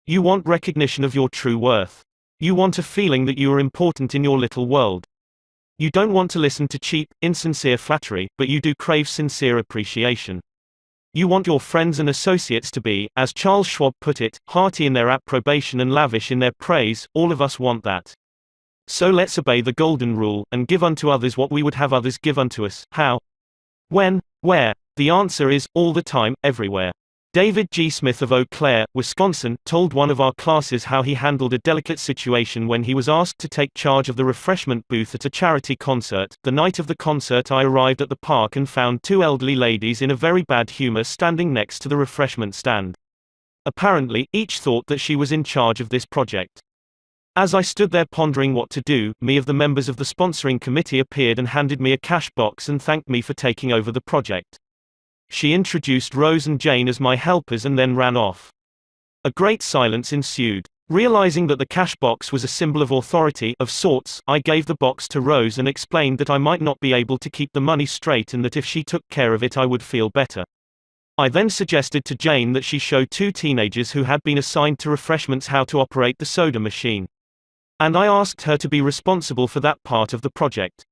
You want recognition of your true worth. You want a feeling that you are important in your little world. You don't want to listen to cheap, insincere flattery, but you do crave sincere appreciation. You want your friends and associates to be, as Charles Schwab put it, hearty in their approbation and lavish in their praise. All of us want that. So let's obey the golden rule, and give unto others what we would have others give unto us. How? When? Where? The answer is, all the time, everywhere. David G. Smith of Eau Claire, Wisconsin, told one of our classes how he handled a delicate situation when he was asked to take charge of the refreshment booth at a charity concert. The night of the concert, I arrived at the park and found two elderly ladies in a very bad humor standing next to the refreshment stand. Apparently, each thought that she was in charge of this project. As I stood there pondering what to do, of the members of the sponsoring committee appeared and handed me a cash box and thanked me for taking over the project. She introduced Rose and Jane as my helpers and then ran off. A great silence ensued. Realizing that the cash box was a symbol of authority, of sorts, I gave the box to Rose and explained that I might not be able to keep the money straight and that if she took care of it I would feel better. I then suggested to Jane that she show two teenagers who had been assigned to refreshments how to operate the soda machine. And I asked her to be responsible for that part of the project.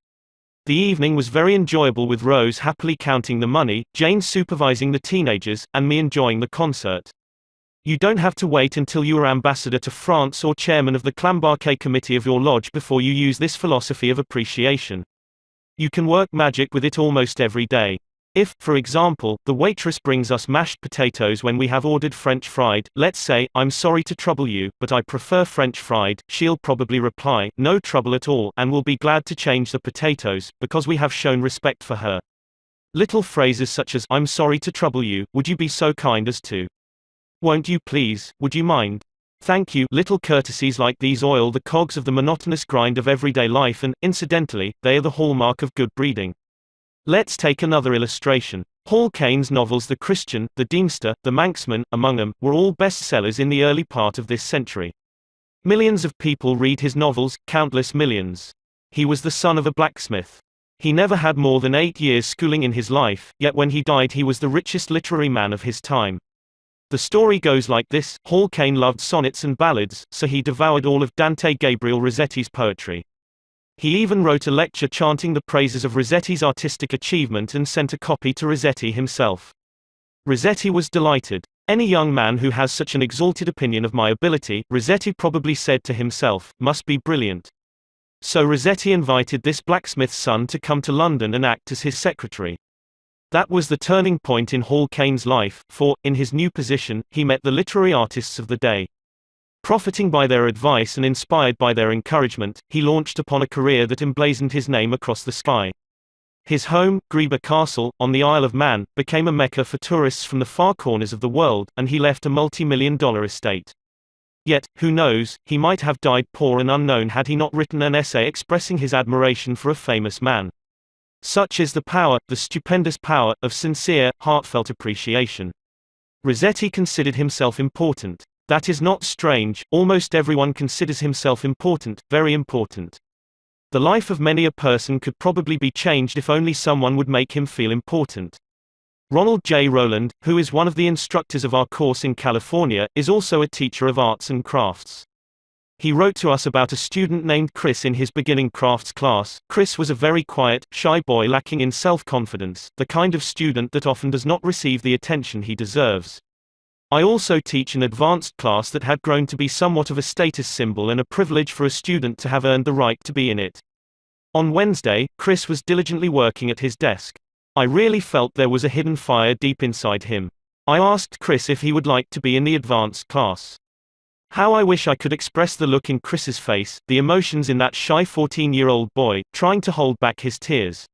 The evening was very enjoyable, with Rose happily counting the money, Jane supervising the teenagers, and me enjoying the concert. You don't have to wait until you are ambassador to France or chairman of the Clambarquet committee of your lodge before you use this philosophy of appreciation. You can work magic with it almost every day. If, for example, the waitress brings us mashed potatoes when we have ordered French fried, let's say, "I'm sorry to trouble you, but I prefer French fried," she'll probably reply, "No trouble at all," and will be glad to change the potatoes, because we have shown respect for her. Little phrases such as, "I'm sorry to trouble you, would you be so kind as to? Won't you please, would you mind? Thank you." Little courtesies like these oil the cogs of the monotonous grind of everyday life, and, incidentally, they are the hallmark of good breeding. Let's take another illustration. Hall Caine's novels The Christian, The Deemster, The Manxman, among them, were all bestsellers in the early part of this century. Millions of people read his novels, countless millions. He was the son of a blacksmith. He never had more than 8 years schooling in his life, yet when he died he was the richest literary man of his time. The story goes like this: Hall Caine loved sonnets and ballads, so he devoured all of Dante Gabriel Rossetti's poetry. He even wrote a lecture chanting the praises of Rossetti's artistic achievement and sent a copy to Rossetti himself. Rossetti was delighted. "Any young man who has such an exalted opinion of my ability," Rossetti probably said to himself, "must be brilliant." So Rossetti invited this blacksmith's son to come to London and act as his secretary. That was the turning point in Hall Caine's life, for, in his new position, he met the literary artists of the day. Profiting by their advice and inspired by their encouragement, he launched upon a career that emblazoned his name across the sky. His home, Greeba Castle, on the Isle of Man, became a mecca for tourists from the far corners of the world, and he left a multi-million-dollar estate. Yet, who knows, he might have died poor and unknown had he not written an essay expressing his admiration for a famous man. Such is the power, the stupendous power, of sincere, heartfelt appreciation. Rossetti considered himself important. That is not strange, almost everyone considers himself important, very important. The life of many a person could probably be changed if only someone would make him feel important. Ronald J. Rowland, who is one of the instructors of our course in California, is also a teacher of arts and crafts. He wrote to us about a student named Chris in his beginning crafts class. Chris was a very quiet, shy boy lacking in self-confidence, the kind of student that often does not receive the attention he deserves. I also teach an advanced class that had grown to be somewhat of a status symbol and a privilege for a student to have earned the right to be in it. On Wednesday, Chris was diligently working at his desk. I really felt there was a hidden fire deep inside him. I asked Chris if he would like to be in the advanced class. How I wish I could express the look in Chris's face, the emotions in that shy 14-year-old boy, trying to hold back his tears.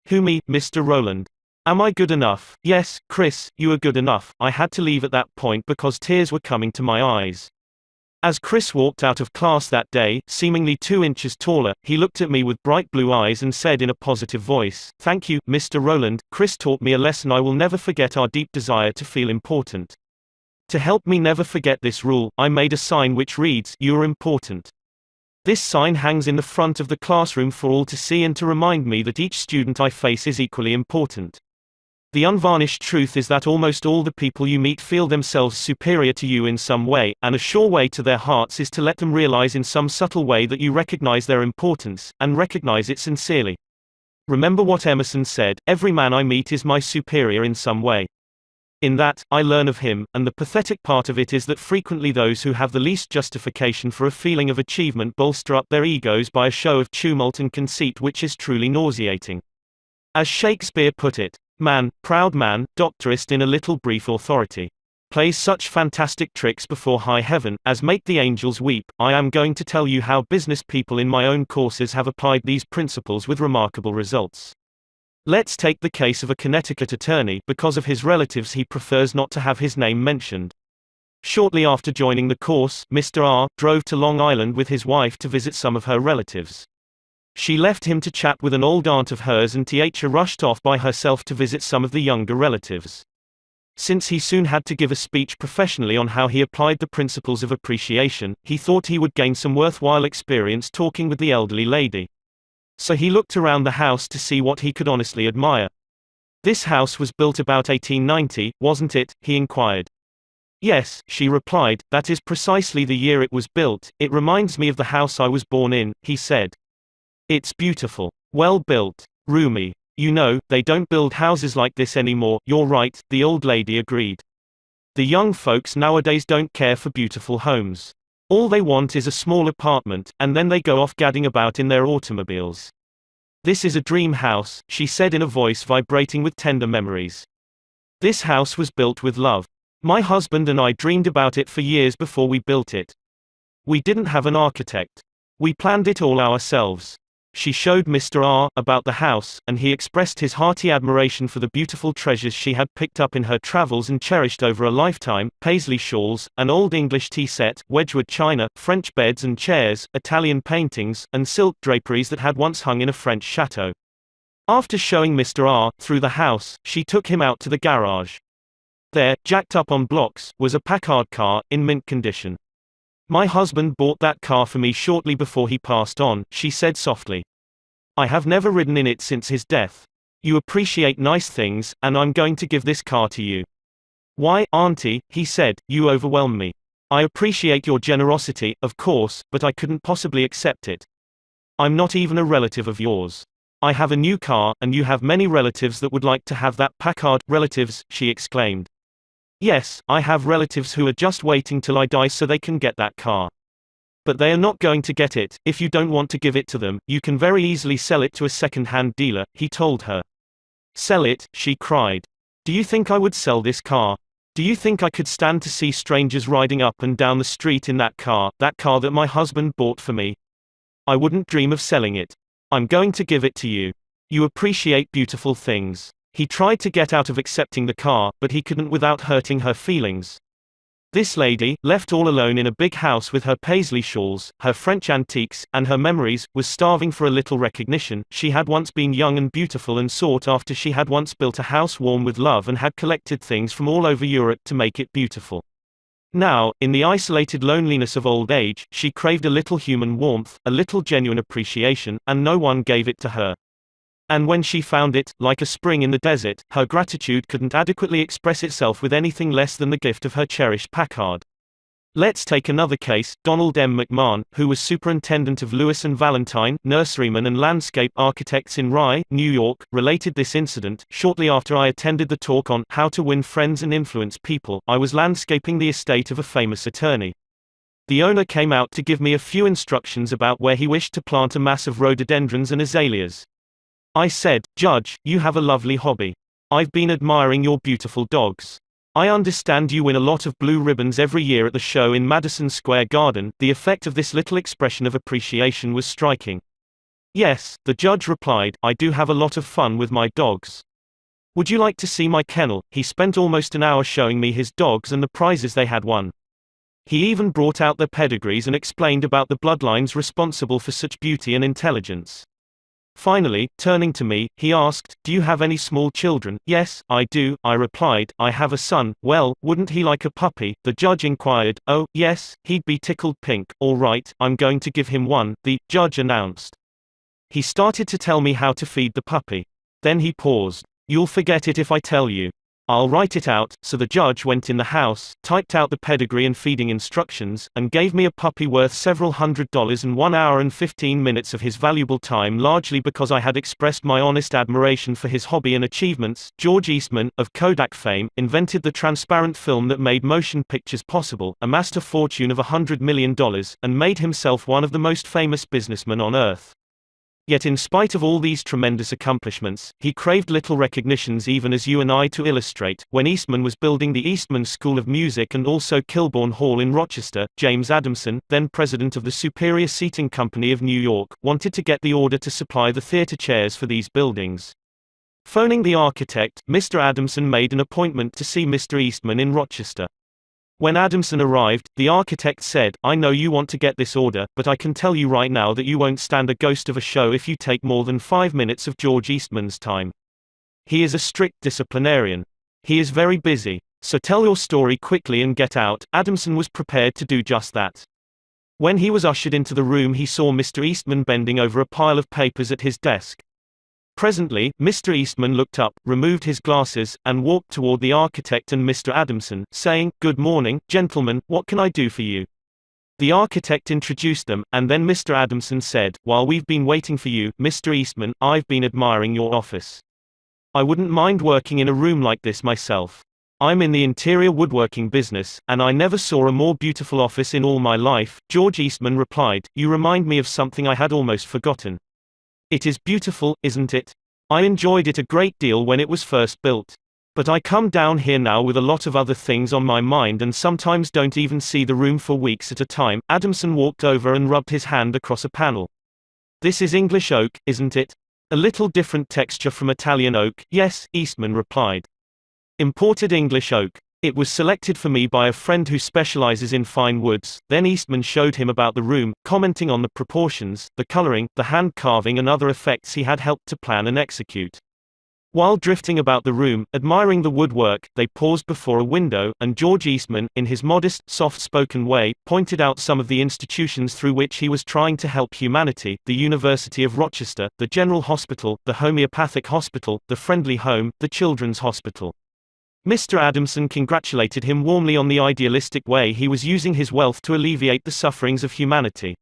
Who me, Mr. Rowland? Am I good enough? Yes, Chris, you are good enough. I had to leave at that point because tears were coming to my eyes. As Chris walked out of class that day, seemingly 2 inches taller, he looked at me with bright blue eyes and said in a positive voice, "Thank you, Mr. Rowland. Chris taught me a lesson I will never forget: our deep desire to feel important." To help me never forget this rule, I made a sign which reads, "You are important." This sign hangs in the front of the classroom for all to see and to remind me that each student I face is equally important. The unvarnished truth is that almost all the people you meet feel themselves superior to you in some way, and a sure way to their hearts is to let them realize in some subtle way that you recognize their importance, and recognize it sincerely. Remember what Emerson said, "Every man I meet is my superior in some way." In that, I learn of him, and the pathetic part of it is that frequently those who have the least justification for a feeling of achievement bolster up their egos by a show of tumult and conceit which is truly nauseating. As Shakespeare put it, "Man, proud man, doctorist in a little brief authority, plays such fantastic tricks before high heaven, as make the angels weep." I am going to tell you how business people in my own courses have applied these principles with remarkable results. Let's take the case of a Connecticut attorney. Because of his relatives, he prefers not to have his name mentioned. Shortly after joining the course, Mr. R drove to Long Island with his wife to visit some of her relatives. She left him to chat with an old aunt of hers, and Th rushed off by herself to visit some of the younger relatives. Since he soon had to give a speech professionally on how he applied the principles of appreciation, he thought he would gain some worthwhile experience talking with the elderly lady. So he looked around the house to see what he could honestly admire. "This house was built about 1890, wasn't it?" he inquired. "Yes," she replied, "that is precisely the year it was built. It reminds me of the house I was born in," he said. "It's beautiful. Well built. Roomy. You know, they don't build houses like this anymore." "You're right," the old lady agreed. "The young folks nowadays don't care for beautiful homes. All they want is a small apartment, and then they go off gadding about in their automobiles." "This is a dream house," she said in a voice vibrating with tender memories. "This house was built with love. My husband and I dreamed about it for years before we built it. We didn't have an architect. We planned it all ourselves." She showed Mr. R about the house, and he expressed his hearty admiration for the beautiful treasures she had picked up in her travels and cherished over a lifetime: paisley shawls, an old English tea set, Wedgwood china, French beds and chairs, Italian paintings, and silk draperies that had once hung in a French chateau. After showing Mr. R through the house, she took him out to the garage. There, jacked up on blocks, was a Packard car, in mint condition. "My husband bought that car for me shortly before he passed on," she said softly. "I have never ridden in it since his death. You appreciate nice things, and I'm going to give this car to you." "Why, Auntie," he said, "you overwhelm me. I appreciate your generosity, of course, but I couldn't possibly accept it. I'm not even a relative of yours. I have a new car, and you have many relatives that would like to have that Packard." "Relatives?" she exclaimed. "Yes, I have relatives who are just waiting till I die so they can get that car. But they are not going to get it. If you don't want to give it to them, you can very easily sell it to a second-hand dealer," he told her. "Sell it?" she cried. "Do you think I would sell this car? Do you think I could stand to see strangers riding up and down the street in that car that my husband bought for me? I wouldn't dream of selling it. I'm going to give it to you. You appreciate beautiful things." He tried to get out of accepting the car, but he couldn't without hurting her feelings. This lady, left all alone in a big house with her paisley shawls, her French antiques, and her memories, was starving for a little recognition. She had once been young and beautiful and sought after. She had once built a house warm with love and had collected things from all over Europe to make it beautiful. Now, in the isolated loneliness of old age, she craved a little human warmth, a little genuine appreciation, and no one gave it to her. And when she found it, like a spring in the desert, her gratitude couldn't adequately express itself with anything less than the gift of her cherished Packard. Let's take another case. Donald M. McMahon, who was superintendent of Lewis and Valentine, nurseryman and landscape architects in Rye, New York, related this incident. Shortly after I attended the talk on how to win friends and influence people, I was landscaping the estate of a famous attorney. The owner came out to give me a few instructions about where he wished to plant a mass of rhododendrons and azaleas. I said, "Judge, you have a lovely hobby. I've been admiring your beautiful dogs. I understand you win a lot of blue ribbons every year at the show in Madison Square Garden." The effect of this little expression of appreciation was striking. "Yes," the judge replied, "I do have a lot of fun with my dogs. Would you like to see my kennel?" He spent almost an hour showing me his dogs and the prizes they had won. He even brought out their pedigrees and explained about the bloodlines responsible for such beauty and intelligence. Finally, turning to me, he asked, "Do you have any small children?" "Yes, I do," I replied. "I have a son." "Well, wouldn't he like a puppy?" the judge inquired. "Oh, yes, he'd be tickled pink." "All right, I'm going to give him one," the judge announced. He started to tell me how to feed the puppy. Then he paused. "You'll forget it if I tell you." "I'll write it out." So the judge went in the house, typed out the pedigree and feeding instructions, and gave me a puppy worth several $100s and 1 hour and 15 minutes of his valuable time, largely because I had expressed my honest admiration for his hobby and achievements. George Eastman, of Kodak fame, invented the transparent film that made motion pictures possible, amassed a fortune of $100 million, and made himself one of the most famous businessmen on earth. Yet in spite of all these tremendous accomplishments, he craved little recognitions, even as you and I. To illustrate, when Eastman was building the Eastman School of Music and also Kilbourne Hall in Rochester, James Adamson, then president of the Superior Seating Company of New York, wanted to get the order to supply the theater chairs for these buildings. Phoning the architect, Mr. Adamson made an appointment to see Mr. Eastman in Rochester. When Adamson arrived, the architect said, "I know you want to get this order, but I can tell you right now that you won't stand a ghost of a show if you take more than 5 minutes of George Eastman's time. He is a strict disciplinarian. He is very busy. So tell your story quickly and get out." Adamson was prepared to do just that. When he was ushered into the room, he saw Mr. Eastman bending over a pile of papers at his desk. Presently, Mr. Eastman looked up, removed his glasses, and walked toward the architect and Mr. Adamson, saying, "Good morning, gentlemen, what can I do for you?" The architect introduced them, and then Mr. Adamson said, "While we've been waiting for you, Mr. Eastman, I've been admiring your office. I wouldn't mind working in a room like this myself. I'm in the interior woodworking business, and I never saw a more beautiful office in all my life." George Eastman replied, "You remind me of something I had almost forgotten. It is beautiful, isn't it? I enjoyed it a great deal when it was first built. But I come down here now with a lot of other things on my mind and sometimes don't even see the room for weeks at a time." Adamson walked over and rubbed his hand across a panel. "This is English oak, isn't it? A little different texture from Italian oak." "Yes," Eastman replied. "Imported English oak. It was selected for me by a friend who specializes in fine woods." Then Eastman showed him about the room, commenting on the proportions, the coloring, the hand carving and other effects he had helped to plan and execute. While drifting about the room, admiring the woodwork, they paused before a window, and George Eastman, in his modest, soft-spoken way, pointed out some of the institutions through which he was trying to help humanity: the University of Rochester, the General Hospital, the Homeopathic Hospital, the Friendly Home, the Children's Hospital. Mr. Adamson congratulated him warmly on the idealistic way he was using his wealth to alleviate the sufferings of humanity.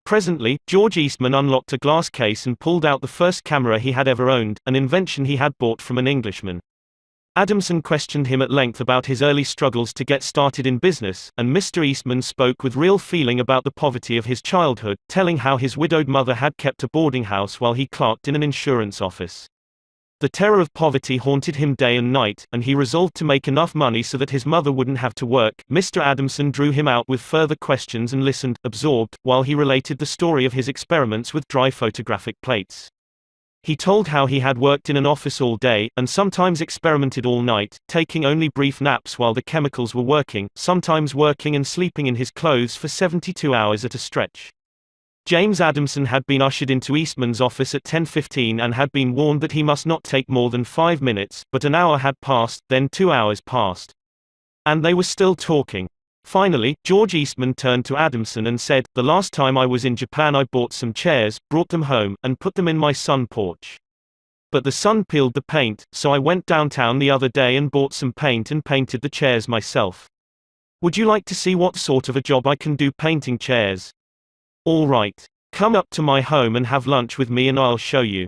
Presently, George Eastman unlocked a glass case and pulled out the first camera he had ever owned, an invention he had bought from an Englishman. Adamson questioned him at length about his early struggles to get started in business, and Mr. Eastman spoke with real feeling about the poverty of his childhood, telling how his widowed mother had kept a boarding house while he clerked in an insurance office. The terror of poverty haunted him day and night, and he resolved to make enough money so that his mother wouldn't have to work. Mr. Adamson drew him out with further questions and listened, absorbed, while he related the story of his experiments with dry photographic plates. He told how he had worked in an office all day, and sometimes experimented all night, taking only brief naps while the chemicals were working, sometimes working and sleeping in his clothes for 72 hours at a stretch. James Adamson had been ushered into Eastman's office at 10:15 and had been warned that he must not take more than 5 minutes, but an hour had passed, then 2 hours passed. And they were still talking. Finally, George Eastman turned to Adamson and said, "The last time I was in Japan I bought some chairs, brought them home, and put them in my sun porch. But the sun peeled the paint, so I went downtown the other day and bought some paint and painted the chairs myself. Would you like to see what sort of a job I can do painting chairs? All right. Come up to my home and have lunch with me and I'll show you.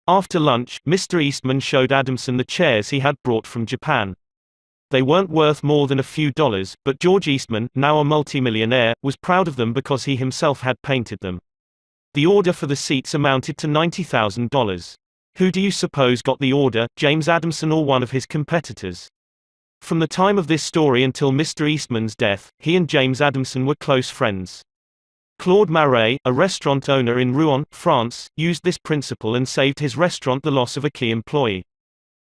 After lunch, Mr. Eastman showed Adamson the chairs he had brought from Japan. They weren't worth more than a few dollars, but George Eastman, now a multimillionaire, was proud of them because he himself had painted them. The order for the seats amounted to $90,000. Who do you suppose got the order, James Adamson or one of his competitors? From the time of this story until Mr. Eastman's death, he and James Adamson were close friends. Claude Marais, a restaurant owner in Rouen, France, used this principle and saved his restaurant the loss of a key employee.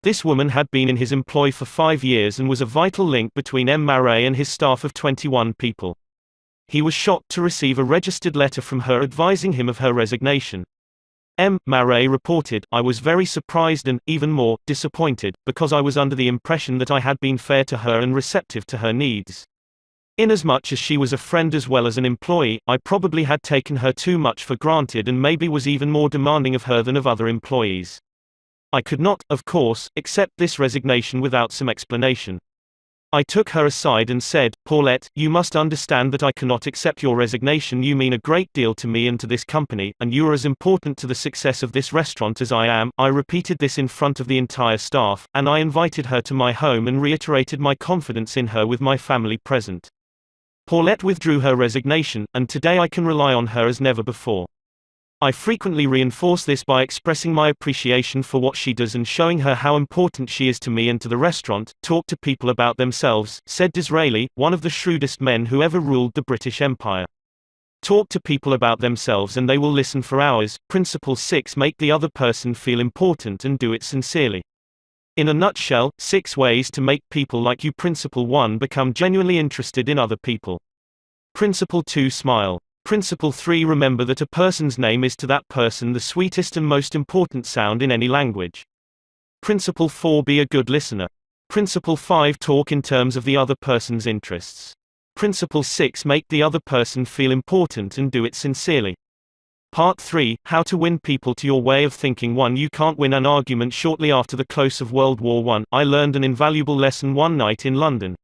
This woman had been in his employ for 5 years and was a vital link between M. Marais and his staff of 21 people. He was shocked to receive a registered letter from her advising him of her resignation. M. Marais reported, "I was very surprised and, even more, disappointed, because I was under the impression that I had been fair to her and receptive to her needs. Inasmuch as she was a friend as well as an employee, I probably had taken her too much for granted and maybe was even more demanding of her than of other employees. I could not, of course, accept this resignation without some explanation. I took her aside and said, 'Paulette, you must understand that I cannot accept your resignation. You mean a great deal to me and to this company, and you are as important to the success of this restaurant as I am.' I repeated this in front of the entire staff, and I invited her to my home and reiterated my confidence in her with my family present. Paulette withdrew her resignation, and today I can rely on her as never before. I frequently reinforce this by expressing my appreciation for what she does and showing her how important she is to me and to the restaurant." Talk to people about themselves, said Disraeli, one of the shrewdest men who ever ruled the British Empire. Talk to people about themselves and they will listen for hours. Principle 6: Make the other person feel important and do it sincerely. In a nutshell, 6 ways to make people like you. Principle 1: Become genuinely interested in other people. Principle 2: Smile. Principle 3: Remember that a person's name is to that person the sweetest and most important sound in any language. Principle 4: Be a good listener. Principle 5: Talk in terms of the other person's interests. Principle 6: Make the other person feel important and do it sincerely. Part 3: How to win people to your way of thinking. 1. You can't win an argument. Shortly after the close of World War I, I learned an invaluable lesson one night in London.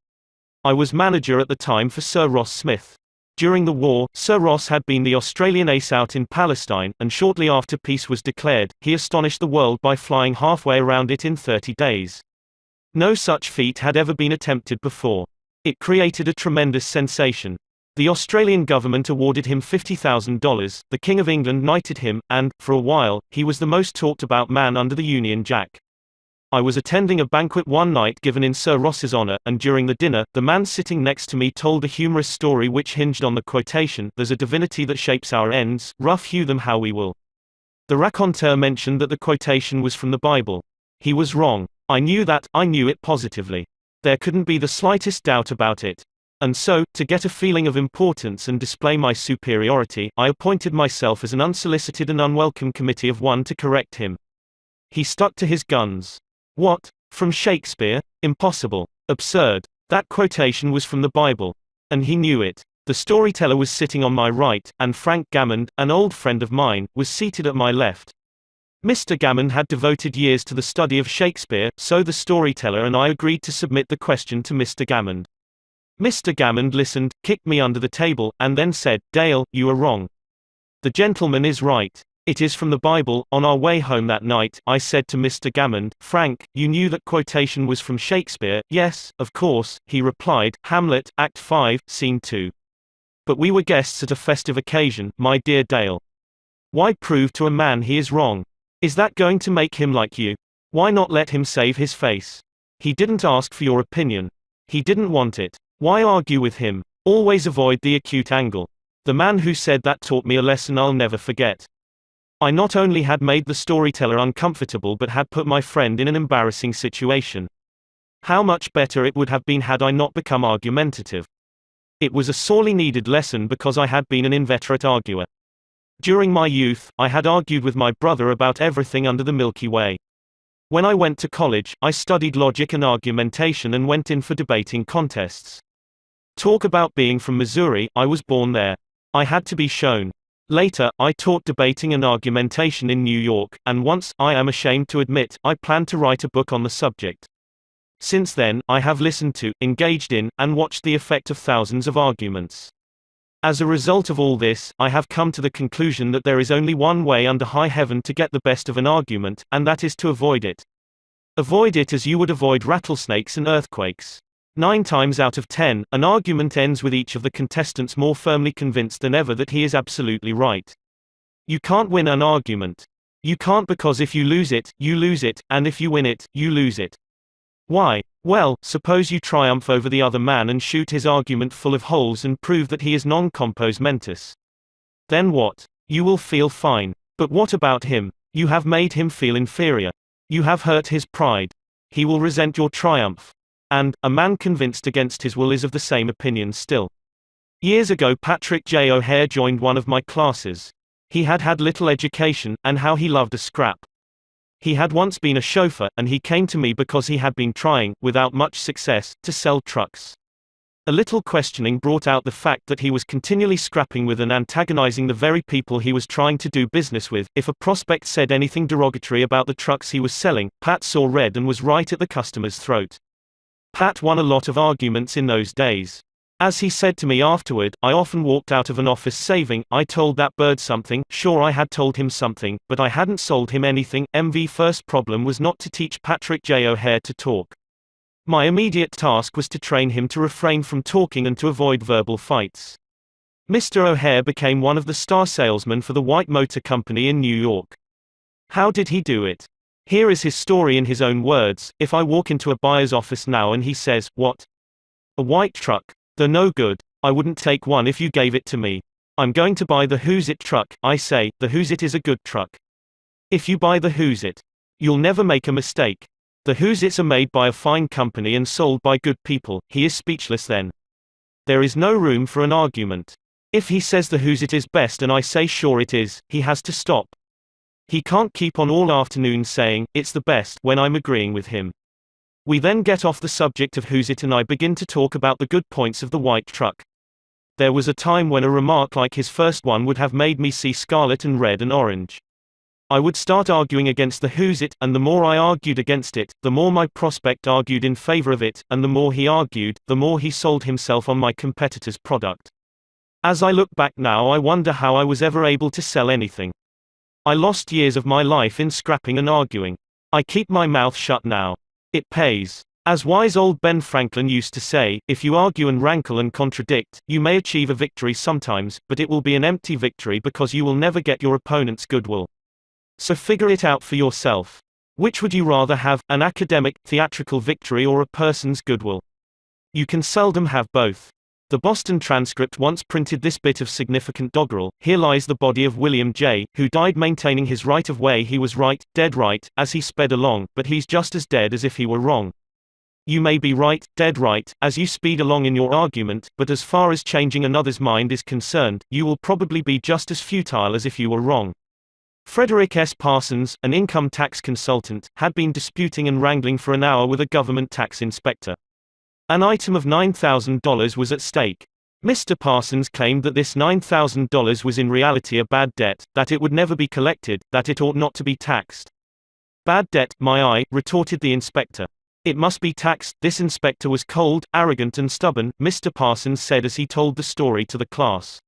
I was manager at the time for Sir Ross Smith. During the war, Sir Ross had been the Australian ace out in Palestine, and shortly after peace was declared, he astonished the world by flying halfway around it in 30 days. No such feat had ever been attempted before. It created a tremendous sensation. The Australian government awarded him $50,000, the King of England knighted him, and, for a while, he was the most talked about man under the Union Jack. I was attending a banquet one night given in Sir Ross's honor, and during the dinner, the man sitting next to me told a humorous story which hinged on the quotation, "There's a divinity that shapes our ends, rough hew them how we will." The raconteur mentioned that the quotation was from the Bible. He was wrong. I knew it positively. There couldn't be the slightest doubt about it. And so, to get a feeling of importance and display my superiority, I appointed myself as an unsolicited and unwelcome committee of one to correct him. He stuck to his guns. What? From Shakespeare? Impossible. Absurd. That quotation was from the Bible. And he knew it. The storyteller was sitting on my right, and Frank Gammond, an old friend of mine, was seated at my left. Mr. Gammond had devoted years to the study of Shakespeare, so the storyteller and I agreed to submit the question to Mr. Gammond. Mr. Gammond listened, kicked me under the table, and then said, "Dale, you are wrong. The gentleman is right. It is from the Bible." On our way home that night, I said to Mr. Gammond, "Frank, you knew that quotation was from Shakespeare?" "Yes, of course," he replied, "Hamlet, Act 5, Scene 2. But we were guests at a festive occasion, my dear Dale. Why prove to a man he is wrong? Is that going to make him like you? Why not let him save his face? He didn't ask for your opinion. He didn't want it. Why argue with him? Always avoid the acute angle." The man who said that taught me a lesson I'll never forget. I not only had made the storyteller uncomfortable but had put my friend in an embarrassing situation. How much better it would have been had I not become argumentative. It was a sorely needed lesson because I had been an inveterate arguer. During my youth, I had argued with my brother about everything under the Milky Way. When I went to college, I studied logic and argumentation and went in for debating contests. Talk about being from Missouri, I was born there. I had to be shown. Later, I taught debating and argumentation in New York, and once, I am ashamed to admit, I planned to write a book on the subject. Since then, I have listened to, engaged in, and watched the effect of thousands of arguments. As a result of all this, I have come to the conclusion that there is only one way under high heaven to get the best of an argument, and that is to avoid it. Avoid it as you would avoid rattlesnakes and earthquakes. 9 times out of 10, an argument ends with each of the contestants more firmly convinced than ever that he is absolutely right. You can't win an argument. You can't, because if you lose it, and if you win it, you lose it. Why? Well, suppose you triumph over the other man and shoot his argument full of holes and prove that he is non compos mentis. Then what? You will feel fine. But what about him? You have made him feel inferior. You have hurt his pride. He will resent your triumph. And, a man convinced against his will is of the same opinion still. Years ago, Patrick J. O'Hare joined one of my classes. He had had little education, and how he loved a scrap. He had once been a chauffeur, and he came to me because he had been trying, without much success, to sell trucks. A little questioning brought out the fact that he was continually scrapping with and antagonizing the very people he was trying to do business with. If a prospect said anything derogatory about the trucks he was selling, Pat saw red and was right at the customer's throat. Pat won a lot of arguments in those days. As he said to me afterward, I often walked out of an office saving, I told that bird something. Sure, I had told him something, but I hadn't sold him anything. MV first problem was not to teach Patrick J. O'Hare to talk. My immediate task was to train him to refrain from talking and to avoid verbal fights. Mr. O'Hare became one of the star salesmen for the White Motor Company in New York. How did he do it? Here is his story in his own words. If I walk into a buyer's office now and he says, "What? A white truck? They're no good. I wouldn't take one if you gave it to me. I'm going to buy the Who's It truck." I say, "The Who's It is a good truck. If you buy the Who's It, you'll never make a mistake. The Who's It's are made by a fine company and sold by good people." He is speechless then. There is no room for an argument. If he says the Who's It is best and I say sure it is, he has to stop. He can't keep on all afternoon saying, "It's the best," when I'm agreeing with him. We then get off the subject of Who's It and I begin to talk about the good points of the white truck. There was a time when a remark like his first one would have made me see scarlet and red and orange. I would start arguing against the Who's It, and the more I argued against it, the more my prospect argued in favor of it, and the more he argued, the more he sold himself on my competitor's product. As I look back now, I wonder how I was ever able to sell anything. I lost years of my life in scrapping and arguing. I keep my mouth shut now. It pays. As wise old Ben Franklin used to say, if you argue and rankle and contradict, you may achieve a victory sometimes, but it will be an empty victory because you will never get your opponent's goodwill. So figure it out for yourself. Which would you rather have, an academic, theatrical victory or a person's goodwill? You can seldom have both. The Boston Transcript once printed this bit of significant doggerel: "Here lies the body of William J., who died maintaining his right of way. He was right, dead right, as he sped along, but he's just as dead as if he were wrong." You may be right, dead right, as you speed along in your argument, but as far as changing another's mind is concerned, you will probably be just as futile as if you were wrong. Frederick S. Parsons, an income tax consultant, had been disputing and wrangling for an hour with a government tax inspector. An item of $9,000 was at stake. Mr. Parsons claimed that this $9,000 was in reality a bad debt, that it would never be collected, that it ought not to be taxed. "Bad debt, my eye," retorted the inspector. "It must be taxed." This inspector was cold, arrogant and stubborn, Mr. Parsons said as he told the story to the class.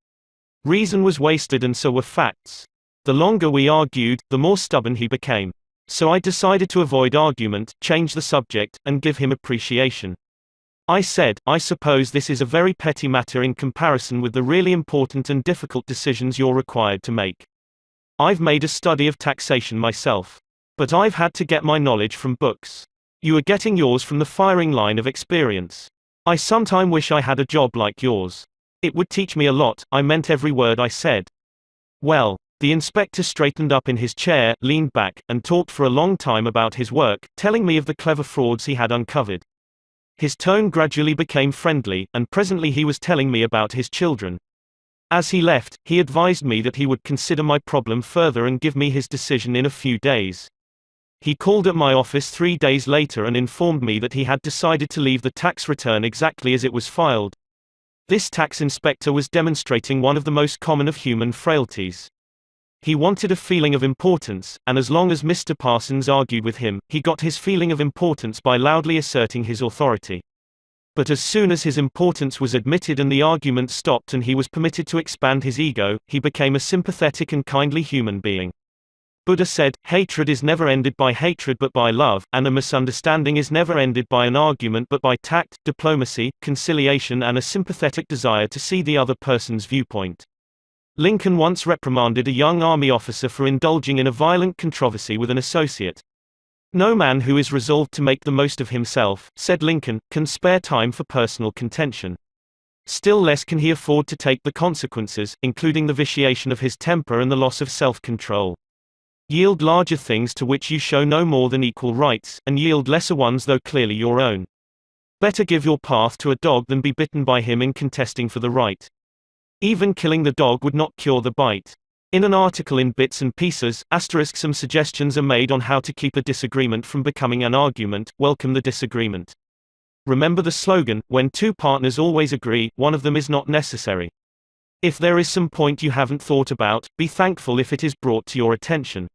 Reason was wasted and so were facts. The longer we argued, the more stubborn he became. So I decided to avoid argument, change the subject, and give him appreciation. I said, "I suppose this is a very petty matter in comparison with the really important and difficult decisions you're required to make. I've made a study of taxation myself. But I've had to get my knowledge from books. You are getting yours from the firing line of experience. I sometime wish I had a job like yours. It would teach me a lot." I meant every word I said. Well, the inspector straightened up in his chair, leaned back, and talked for a long time about his work, telling me of the clever frauds he had uncovered. His tone gradually became friendly, and presently he was telling me about his children. As he left, he advised me that he would consider my problem further and give me his decision in a few days. He called at my office 3 days later and informed me that he had decided to leave the tax return exactly as it was filed. This tax inspector was demonstrating one of the most common of human frailties. He wanted a feeling of importance, and as long as Mr. Parsons argued with him, he got his feeling of importance by loudly asserting his authority. But as soon as his importance was admitted and the argument stopped and he was permitted to expand his ego, he became a sympathetic and kindly human being. Buddha said, hatred is never ended by hatred but by love, and a misunderstanding is never ended by an argument but by tact, diplomacy, conciliation and a sympathetic desire to see the other person's viewpoint. Lincoln once reprimanded a young army officer for indulging in a violent controversy with an associate. No man who is resolved to make the most of himself, said Lincoln, can spare time for personal contention. Still less can he afford to take the consequences, including the vitiation of his temper and the loss of self-control. Yield larger things to which you show no more than equal rights, and yield lesser ones though clearly your own. Better give your path to a dog than be bitten by him in contesting for the right. Even killing the dog would not cure the bite. In an article in Bits and Pieces, some suggestions are made on how to keep a disagreement from becoming an argument. Welcome the disagreement. Remember the slogan, when two partners always agree, one of them is not necessary. If there is some point you haven't thought about, be thankful if it is brought to your attention.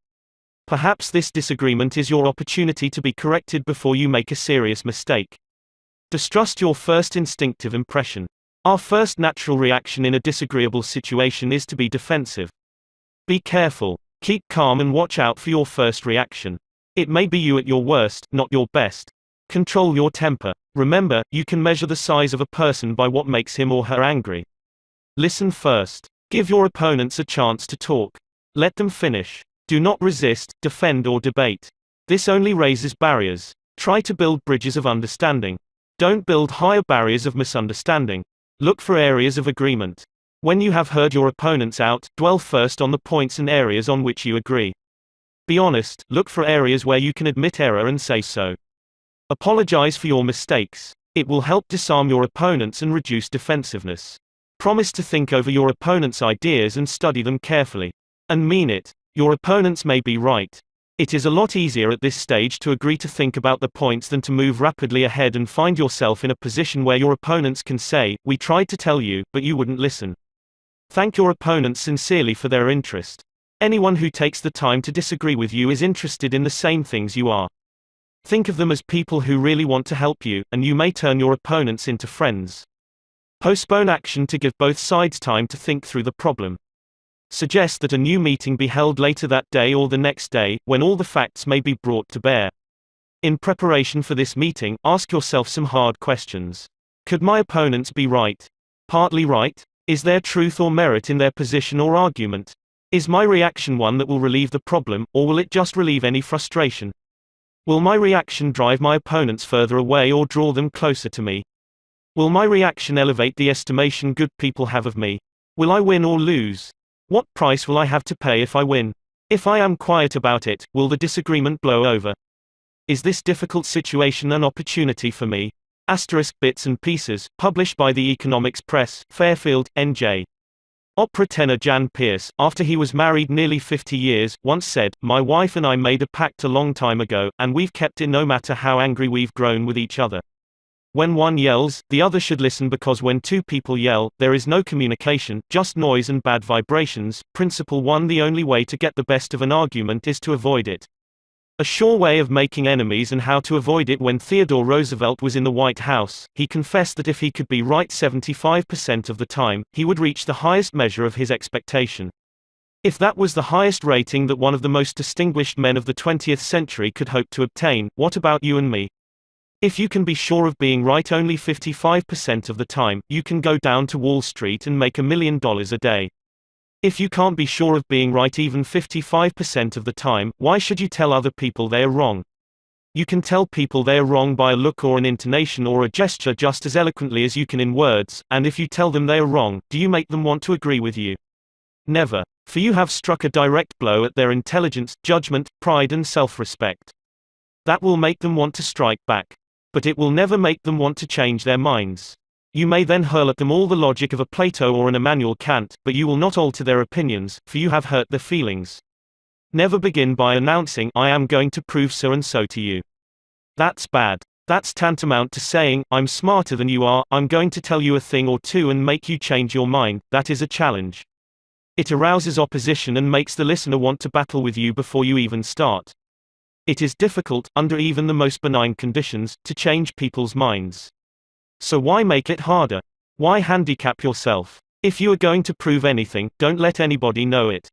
Perhaps this disagreement is your opportunity to be corrected before you make a serious mistake. Distrust your first instinctive impression. Our first natural reaction in a disagreeable situation is to be defensive. Be careful. Keep calm and watch out for your first reaction. It may be you at your worst, not your best. Control your temper. Remember, you can measure the size of a person by what makes him or her angry. Listen first. Give your opponents a chance to talk. Let them finish. Do not resist, defend or debate. This only raises barriers. Try to build bridges of understanding. Don't build higher barriers of misunderstanding. Look for areas of agreement. When you have heard your opponents out, dwell first on the points and areas on which you agree. Be honest, look for areas where you can admit error and say so. Apologize for your mistakes. It will help disarm your opponents and reduce defensiveness. Promise to think over your opponent's ideas and study them carefully. And mean it. Your opponents may be right. It is a lot easier at this stage to agree to think about the points than to move rapidly ahead and find yourself in a position where your opponents can say, "We tried to tell you, but you wouldn't listen." Thank your opponents sincerely for their interest. Anyone who takes the time to disagree with you is interested in the same things you are. Think of them as people who really want to help you, and you may turn your opponents into friends. Postpone action to give both sides time to think through the problem. Suggest that a new meeting be held later that day or the next day, when all the facts may be brought to bear. In preparation for this meeting, ask yourself some hard questions. Could my opponents be right? Partly right? Is there truth or merit in their position or argument? Is my reaction one that will relieve the problem, or will it just relieve any frustration? Will my reaction drive my opponents further away or draw them closer to me? Will my reaction elevate the estimation good people have of me? Will I win or lose? What price will I have to pay if I win? If I am quiet about it, will the disagreement blow over? Is this difficult situation an opportunity for me? Bits and Pieces, published by the Economics Press, Fairfield, NJ. Opera tenor Jan Pearce, after he was married nearly 50 years, once said, "My wife and I made a pact a long time ago, and we've kept it no matter how angry we've grown with each other. When one yells, the other should listen because when two people yell, there is no communication, just noise and bad vibrations." Principle 1. The only way to get the best of an argument is to avoid it. A sure way of making enemies and how to avoid it. When Theodore Roosevelt was in the White House, he confessed that if he could be right 75% of the time, he would reach the highest measure of his expectation. If that was the highest rating that one of the most distinguished men of the 20th century could hope to obtain, what about you and me? If you can be sure of being right only 55% of the time, you can go down to Wall Street and make $1 million a day. If you can't be sure of being right even 55% of the time, why should you tell other people they are wrong? You can tell people they are wrong by a look or an intonation or a gesture just as eloquently as you can in words, and if you tell them they are wrong, do you make them want to agree with you? Never. For you have struck a direct blow at their intelligence, judgment, pride and self-respect. That will make them want to strike back. But it will never make them want to change their minds. You may then hurl at them all the logic of a Plato or an Immanuel Kant, but you will not alter their opinions, for you have hurt their feelings. Never begin by announcing, "I am going to prove so and so to you." That's bad. That's tantamount to saying, "I'm smarter than you are, I'm going to tell you a thing or two and make you change your mind." That is a challenge. It arouses opposition and makes the listener want to battle with you before you even start. It is difficult, under even the most benign conditions, to change people's minds. So why make it harder? Why handicap yourself? If you are going to prove anything, don't let anybody know it.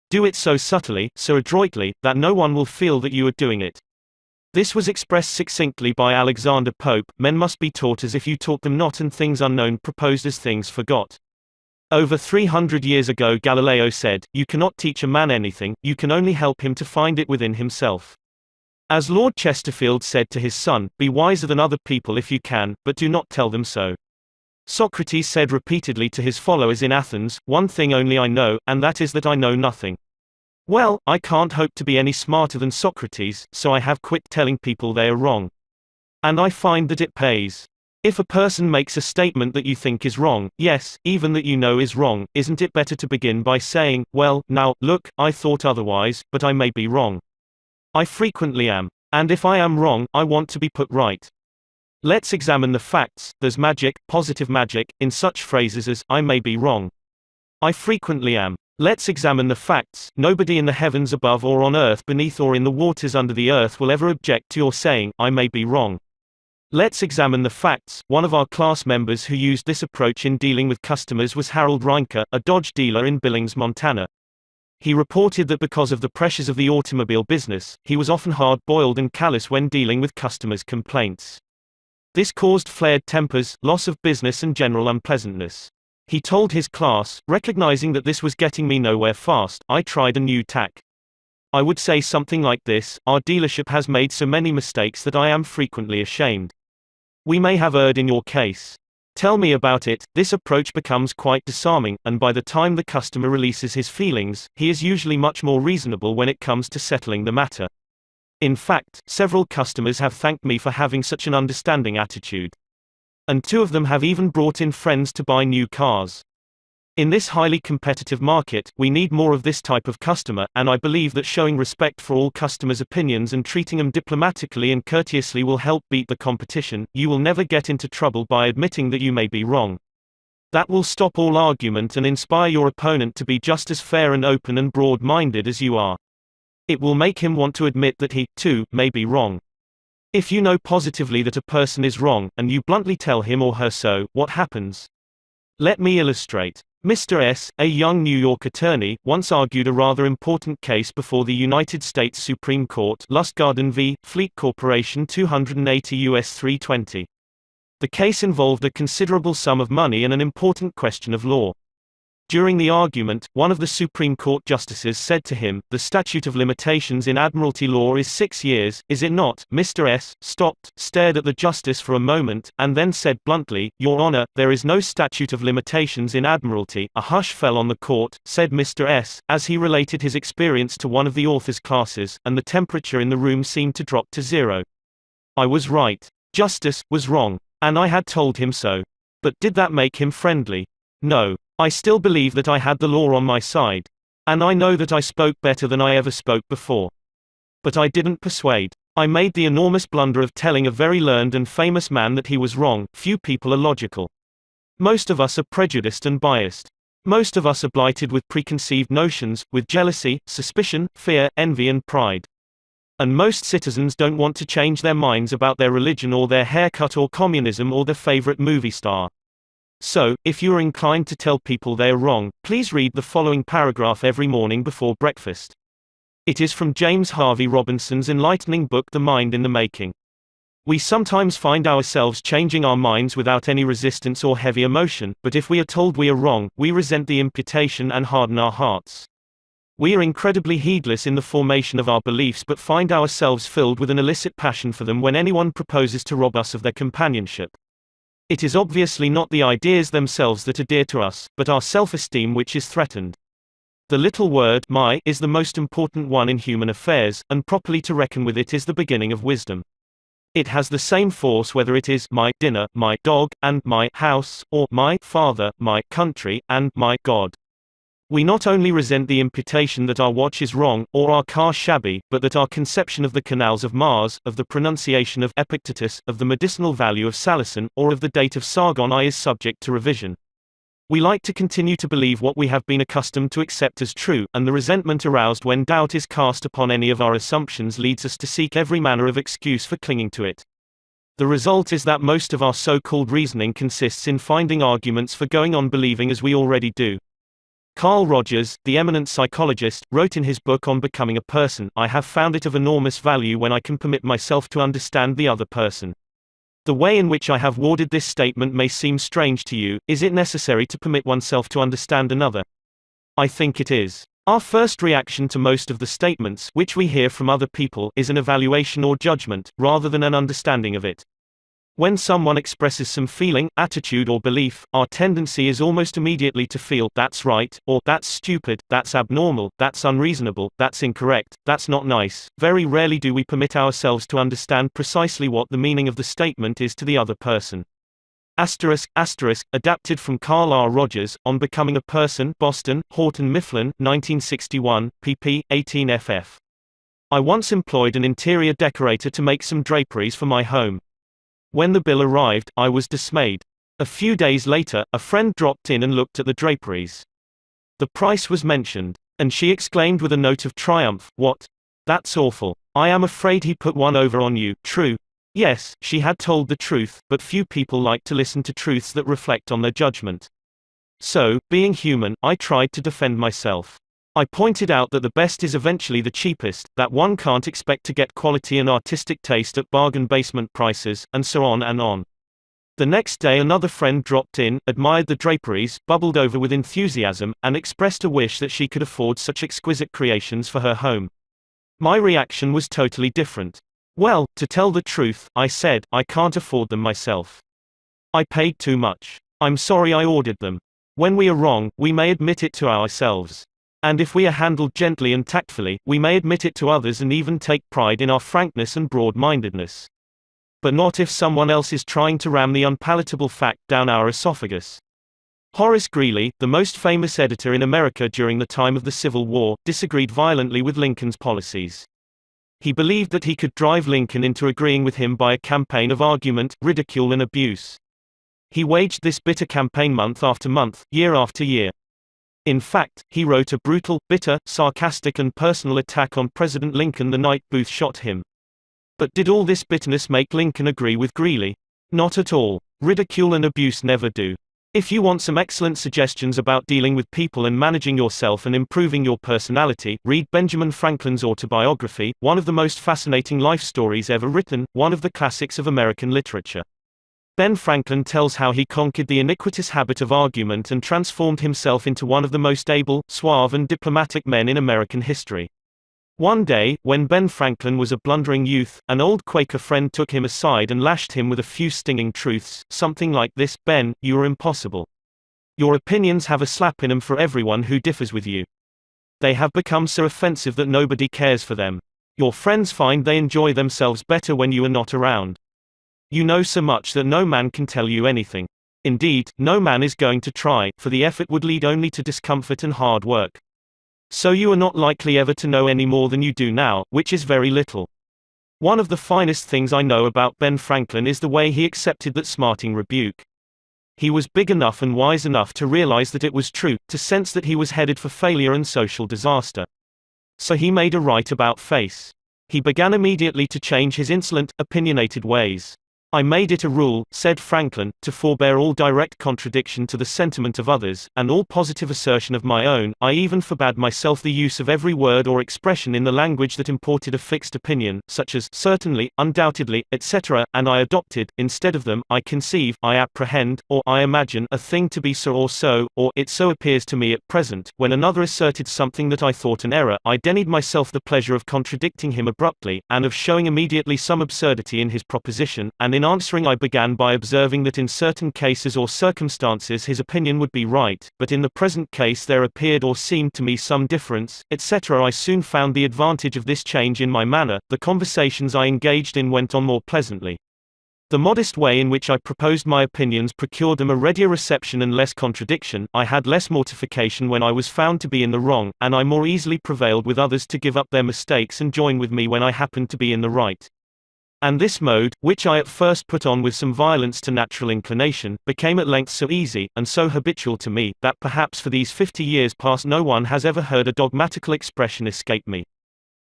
Do it so subtly, so adroitly, that no one will feel that you are doing it. This was expressed succinctly by Alexander Pope: men must be taught as if you taught them not, and things unknown proposed as things forgot. Over 300 years ago Galileo said, "You cannot teach a man anything, you can only help him to find it within himself." As Lord Chesterfield said to his son, "Be wiser than other people if you can, but do not tell them so." Socrates said repeatedly to his followers in Athens, "One thing only I know, and that is that I know nothing." Well, I can't hope to be any smarter than Socrates, so I have quit telling people they are wrong. And I find that it pays. If a person makes a statement that you think is wrong, yes, even that you know is wrong, isn't it better to begin by saying, "Well, now, look, I thought otherwise, but I may be wrong. I frequently am. And if I am wrong, I want to be put right. Let's examine the facts." There's magic, positive magic, in such phrases as, "I may be wrong. I frequently am." Let's examine the facts. Nobody in the heavens above or on earth beneath or in the waters under the earth will ever object to your saying, "I may be wrong." Let's examine the facts. One of our class members who used this approach in dealing with customers was Harold Reinke, a Dodge dealer in Billings, Montana. He reported that because of the pressures of the automobile business, he was often hard-boiled and callous when dealing with customers' complaints. This caused flared tempers, loss of business and general unpleasantness. He told his class, "Recognizing that this was getting me nowhere fast, I tried a new tack. I would say something like this: our dealership has made so many mistakes that I am frequently ashamed. We may have erred in your case. Tell me about it." This approach becomes quite disarming, and by the time the customer releases his feelings, he is usually much more reasonable when it comes to settling the matter. In fact, several customers have thanked me for having such an understanding attitude. And 2 of them have even brought in friends to buy new cars. In this highly competitive market, we need more of this type of customer, and I believe that showing respect for all customers' opinions and treating them diplomatically and courteously will help beat the competition. You will never get into trouble by admitting that you may be wrong. That will stop all argument and inspire your opponent to be just as fair and open and broad-minded as you are. It will make him want to admit that he, too, may be wrong. If you know positively that a person is wrong, and you bluntly tell him or her so, what happens? Let me illustrate. Mr. S., a young New York attorney, once argued a rather important case before the United States Supreme Court, Lustgarten v. Fleet Corporation 280 U.S. 320. The case involved a considerable sum of money and an important question of law. During the argument, one of the Supreme Court justices said to him, "The statute of limitations in admiralty law is 6 years, is it not?" Mr. S. stopped, stared at the justice for a moment, and then said bluntly, "Your Honor, there is no statute of limitations in admiralty." A hush fell on the court, said Mr. S., as he related his experience to one of the author's classes, and the temperature in the room seemed to drop to 0. I was right. Justice was wrong. And I had told him so. But did that make him friendly? No. I still believe that I had the law on my side. And I know that I spoke better than I ever spoke before. But I didn't persuade. I made the enormous blunder of telling a very learned and famous man that he was wrong. Few people are logical. Most of us are prejudiced and biased. Most of us are blighted with preconceived notions, with jealousy, suspicion, fear, envy and pride. And most citizens don't want to change their minds about their religion or their haircut or communism or their favorite movie star. So, if you are inclined to tell people they are wrong, please read the following paragraph every morning before breakfast. It is from James Harvey Robinson's enlightening book The Mind in the Making. We sometimes find ourselves changing our minds without any resistance or heavy emotion, but if we are told we are wrong, we resent the imputation and harden our hearts. We are incredibly heedless in the formation of our beliefs but find ourselves filled with an illicit passion for them when anyone proposes to rob us of their companionship. It is obviously not the ideas themselves that are dear to us, but our self-esteem which is threatened. The little word, my, is the most important one in human affairs, and properly to reckon with it is the beginning of wisdom. It has the same force whether it is my dinner, my dog, and my house, or my father, my country, and my God. We not only resent the imputation that our watch is wrong, or our car shabby, but that our conception of the canals of Mars, of the pronunciation of Epictetus, of the medicinal value of salicin, or of the date of Sargon I is subject to revision. We like to continue to believe what we have been accustomed to accept as true, and the resentment aroused when doubt is cast upon any of our assumptions leads us to seek every manner of excuse for clinging to it. The result is that most of our so-called reasoning consists in finding arguments for going on believing as we already do. Carl Rogers, the eminent psychologist, wrote in his book on becoming a person, "I have found it of enormous value when I can permit myself to understand the other person." The way in which I have worded this statement may seem strange to you. Is it necessary to permit oneself to understand another? I think it is. Our first reaction to most of the statements which we hear from other people is an evaluation or judgment, rather than an understanding of it. When someone expresses some feeling, attitude or belief, our tendency is almost immediately to feel, "That's right," or "That's stupid, that's abnormal, that's unreasonable, that's incorrect, that's not nice." Very rarely do we permit ourselves to understand precisely what the meaning of the statement is to the other person. ***, adapted from Carl R. Rogers, On Becoming a Person, Boston, Houghton Mifflin, 1961, pp. 18 ff. I once employed an interior decorator to make some draperies for my home. When the bill arrived, I was dismayed. A few days later, a friend dropped in and looked at the draperies. The price was mentioned, and she exclaimed with a note of triumph, "What? That's awful. I am afraid he put one over on you." True. Yes, she had told the truth, but few people like to listen to truths that reflect on their judgment. So, being human, I tried to defend myself. I pointed out that the best is eventually the cheapest, that one can't expect to get quality and artistic taste at bargain basement prices, and so on and on. The next day another friend dropped in, admired the draperies, bubbled over with enthusiasm, and expressed a wish that she could afford such exquisite creations for her home. My reaction was totally different. "Well, to tell the truth," I said, "I can't afford them myself. I paid too much. I'm sorry I ordered them." When we are wrong, we may admit it to ourselves. And if we are handled gently and tactfully, we may admit it to others and even take pride in our frankness and broad-mindedness. But not if someone else is trying to ram the unpalatable fact down our esophagus. Horace Greeley, the most famous editor in America during the time of the Civil War, disagreed violently with Lincoln's policies. He believed that he could drive Lincoln into agreeing with him by a campaign of argument, ridicule and abuse. He waged this bitter campaign month after month, year after year. In fact, he wrote a brutal, bitter, sarcastic and personal attack on President Lincoln the night Booth shot him. But did all this bitterness make Lincoln agree with Greeley? Not at all. Ridicule and abuse never do. If you want some excellent suggestions about dealing with people and managing yourself and improving your personality, read Benjamin Franklin's autobiography, one of the most fascinating life stories ever written, one of the classics of American literature. Ben Franklin tells how he conquered the iniquitous habit of argument and transformed himself into one of the most able, suave and diplomatic men in American history. One day, when Ben Franklin was a blundering youth, an old Quaker friend took him aside and lashed him with a few stinging truths, something like this: "Ben, you are impossible. Your opinions have a slap in them for everyone who differs with you. They have become so offensive that nobody cares for them. Your friends find they enjoy themselves better when you are not around. You know so much that no man can tell you anything. Indeed, no man is going to try, for the effort would lead only to discomfort and hard work. So you are not likely ever to know any more than you do now, which is very little." One of the finest things I know about Ben Franklin is the way he accepted that smarting rebuke. He was big enough and wise enough to realize that it was true, to sense that he was headed for failure and social disaster. So he made a right about face. He began immediately to change his insolent, opinionated ways. "I made it a rule," said Franklin, "to forbear all direct contradiction to the sentiment of others, and all positive assertion of my own. I even forbade myself the use of every word or expression in the language that imported a fixed opinion, such as certainly, undoubtedly, etc., and I adopted, instead of them, I conceive, I apprehend, or I imagine a thing to be so, or it so appears to me at present." When another asserted something that I thought an error, I denied myself the pleasure of contradicting him abruptly, and of showing immediately some absurdity in his proposition, and in answering I began by observing that in certain cases or circumstances his opinion would be right, but in the present case there appeared or seemed to me some difference, etc. I soon found the advantage of this change in my manner. The conversations I engaged in went on more pleasantly. The modest way in which I proposed my opinions procured them a readier reception and less contradiction. I had less mortification when I was found to be in the wrong, and I more easily prevailed with others to give up their mistakes and join with me when I happened to be in the right. And this mode, which I at first put on with some violence to natural inclination, became at length so easy, and so habitual to me, that perhaps for these 50 years past no one has ever heard a dogmatical expression escape me.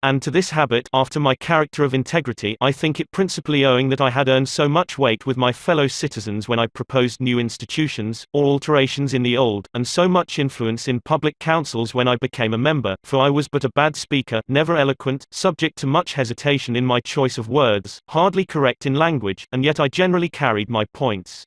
And to this habit, after my character of integrity, I think it principally owing that I had earned so much weight with my fellow citizens when I proposed new institutions, or alterations in the old, and so much influence in public councils when I became a member, for I was but a bad speaker, never eloquent, subject to much hesitation in my choice of words, hardly correct in language, and yet I generally carried my points.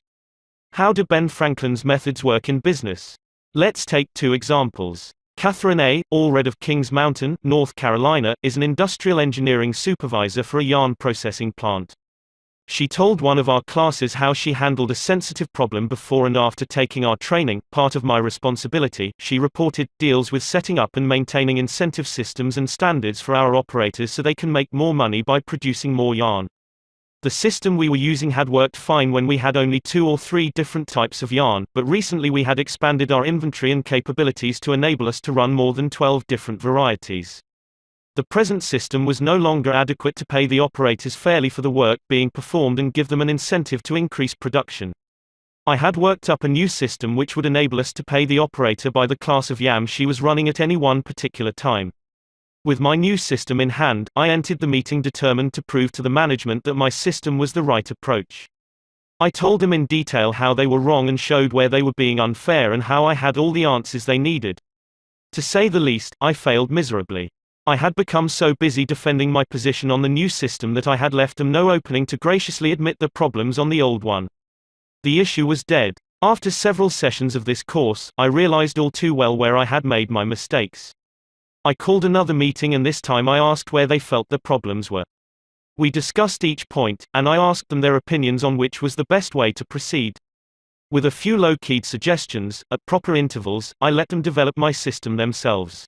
How do Ben Franklin's methods work in business? Let's take 2 examples. Catherine A. Allred of Kings Mountain, North Carolina, is an industrial engineering supervisor for a yarn processing plant. She told one of our classes how she handled a sensitive problem before and after taking our training. Part of my responsibility, she reported, deals with setting up and maintaining incentive systems and standards for our operators so they can make more money by producing more yarn. The system we were using had worked fine when we had only 2 or 3 different types of yarn, but recently we had expanded our inventory and capabilities to enable us to run more than 12 different varieties. The present system was no longer adequate to pay the operators fairly for the work being performed and give them an incentive to increase production. I had worked up a new system which would enable us to pay the operator by the class of yam she was running at any one particular time. With my new system in hand, I entered the meeting determined to prove to the management that my system was the right approach. I told them in detail how they were wrong and showed where they were being unfair and how I had all the answers they needed. To say the least, I failed miserably. I had become so busy defending my position on the new system that I had left them no opening to graciously admit the problems on the old one. The issue was dead. After several sessions of this course, I realized all too well where I had made my mistakes. I called another meeting and this time I asked where they felt the problems were. We discussed each point, and I asked them their opinions on which was the best way to proceed. With a few low-keyed suggestions, at proper intervals, I let them develop my system themselves.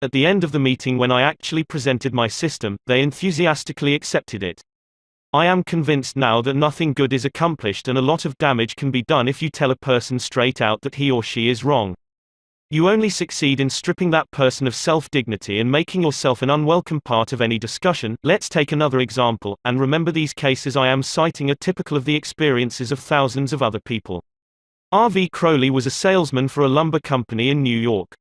At the end of the meeting when I actually presented my system, they enthusiastically accepted it. I am convinced now that nothing good is accomplished and a lot of damage can be done if you tell a person straight out that he or she is wrong. You only succeed in stripping that person of self-dignity and making yourself an unwelcome part of any discussion. Let's take another example, and remember these cases I am citing are typical of the experiences of thousands of other people. R.V. Crowley was a salesman for a lumber company in New York.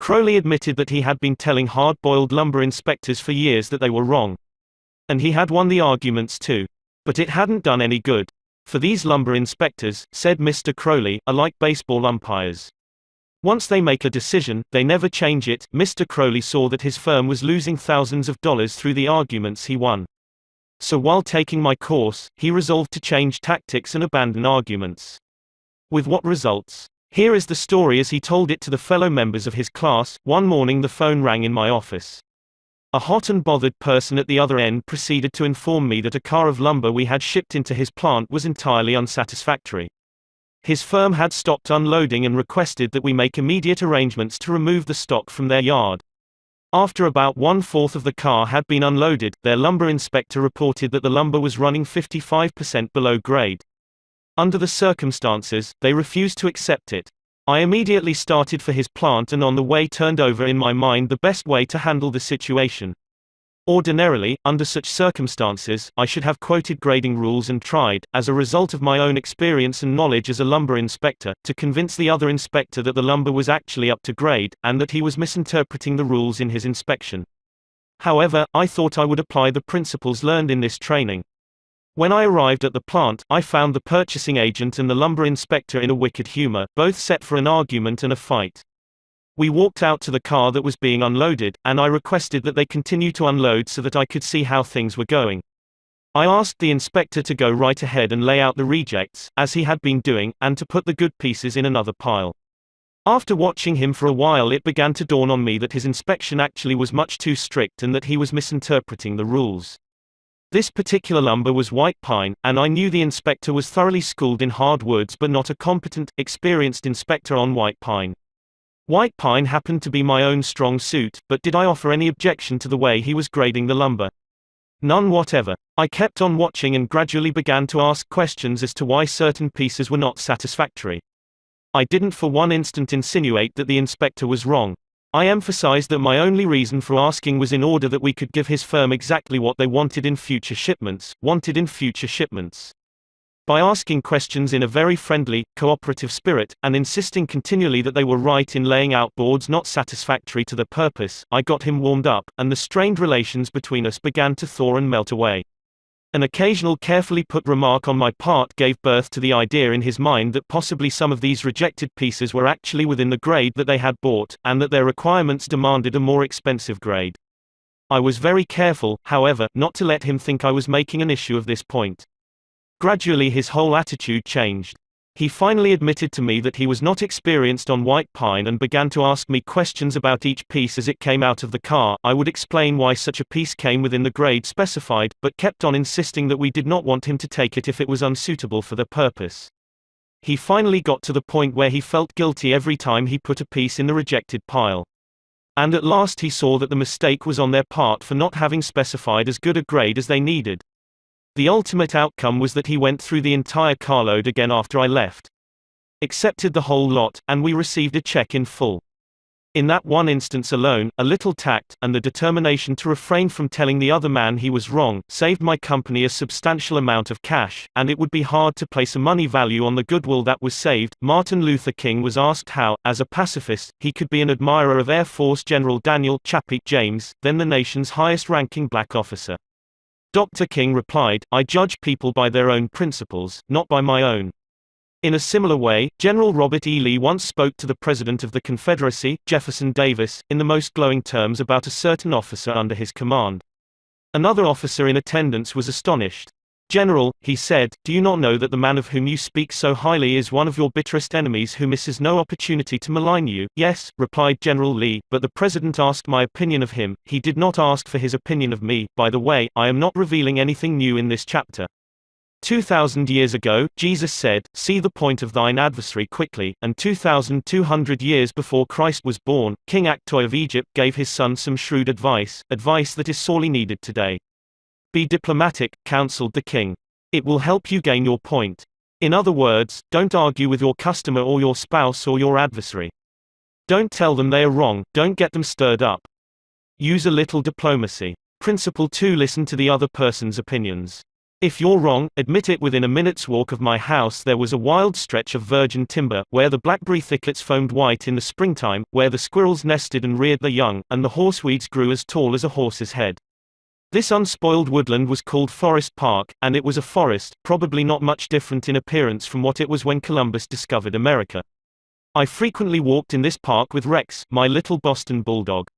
Crowley admitted that he had been telling hard-boiled lumber inspectors for years that they were wrong. And he had won the arguments too. But it hadn't done any good. For these lumber inspectors, said Mr. Crowley, are like baseball umpires. Once they make a decision, they never change it. Mr. Crowley saw that his firm was losing thousands of dollars through the arguments he won. So while taking my course, he resolved to change tactics and abandon arguments. With what results? Here is the story as he told it to the fellow members of his class. One morning the phone rang in my office. A hot and bothered person at the other end proceeded to inform me that a car of lumber we had shipped into his plant was entirely unsatisfactory. His firm had stopped unloading and requested that we make immediate arrangements to remove the stock from their yard. After about 1/4 of the car had been unloaded, their lumber inspector reported that the lumber was running 55% below grade. Under the circumstances, they refused to accept it. I immediately started for his plant and on the way turned over in my mind the best way to handle the situation. Ordinarily, under such circumstances, I should have quoted grading rules and tried, as a result of my own experience and knowledge as a lumber inspector, to convince the other inspector that the lumber was actually up to grade, and that he was misinterpreting the rules in his inspection. However, I thought I would apply the principles learned in this training. When I arrived at the plant, I found the purchasing agent and the lumber inspector in a wicked humor, both set for an argument and a fight. We walked out to the car that was being unloaded, and I requested that they continue to unload so that I could see how things were going. I asked the inspector to go right ahead and lay out the rejects, as he had been doing, and to put the good pieces in another pile. After watching him for a while, it began to dawn on me that his inspection actually was much too strict and that he was misinterpreting the rules. This particular lumber was white pine, and I knew the inspector was thoroughly schooled in hardwoods but not a competent, experienced inspector on white pine. White pine happened to be my own strong suit, but did I offer any objection to the way he was grading the lumber? None whatever. I kept on watching and gradually began to ask questions as to why certain pieces were not satisfactory. I didn't for one instant insinuate that the inspector was wrong. I emphasized that my only reason for asking was in order that we could give his firm exactly what they wanted in future shipments. By asking questions in a very friendly, cooperative spirit, and insisting continually that they were right in laying out boards not satisfactory to their purpose, I got him warmed up, and the strained relations between us began to thaw and melt away. An occasional carefully put remark on my part gave birth to the idea in his mind that possibly some of these rejected pieces were actually within the grade that they had bought, and that their requirements demanded a more expensive grade. I was very careful, however, not to let him think I was making an issue of this point. Gradually his whole attitude changed. He finally admitted to me that he was not experienced on white pine and began to ask me questions about each piece as it came out of the car. I would explain why such a piece came within the grade specified, but kept on insisting that we did not want him to take it if it was unsuitable for their purpose. He finally got to the point where he felt guilty every time he put a piece in the rejected pile. And at last he saw that the mistake was on their part for not having specified as good a grade as they needed. The ultimate outcome was that he went through the entire carload again after I left. Accepted the whole lot, and we received a check in full. In that one instance alone, a little tact, and the determination to refrain from telling the other man he was wrong, saved my company a substantial amount of cash, and it would be hard to place a money value on the goodwill that was saved. Martin Luther King was asked how, as a pacifist, he could be an admirer of Air Force General Daniel Chappie James, then the nation's highest-ranking black officer. Dr. King replied, "I judge people by their own principles, not by my own." In a similar way, General Robert E. Lee once spoke to the President of the Confederacy, Jefferson Davis, in the most glowing terms about a certain officer under his command. Another officer in attendance was astonished. "General," he said, "do you not know that the man of whom you speak so highly is one of your bitterest enemies who misses no opportunity to malign you?" "Yes," replied General Lee, "but the President asked my opinion of him, he did not ask for his opinion of me. By the way, I am not revealing anything new in this chapter. 2,000 years ago, Jesus said, 'See the point of thine adversary quickly,' and 2,200 years before Christ was born, King Akhtoi of Egypt gave his son some shrewd advice that is sorely needed today. 'Be diplomatic,' counseled the king. 'It will help you gain your point. In other words, don't argue with your customer or your spouse or your adversary. Don't tell them they are wrong, don't get them stirred up. Use a little diplomacy. Principle 2: Listen to the other person's opinions. If you're wrong, admit it. Within a minute's walk of my house there was a wild stretch of virgin timber, where the blackberry thickets foamed white in the springtime, where the squirrels nested and reared their young, and the horseweeds grew as tall as a horse's head. This unspoiled woodland was called Forest Park, and it was a forest, probably not much different in appearance from what it was when Columbus discovered America. I frequently walked in this park with Rex, my little Boston bulldog.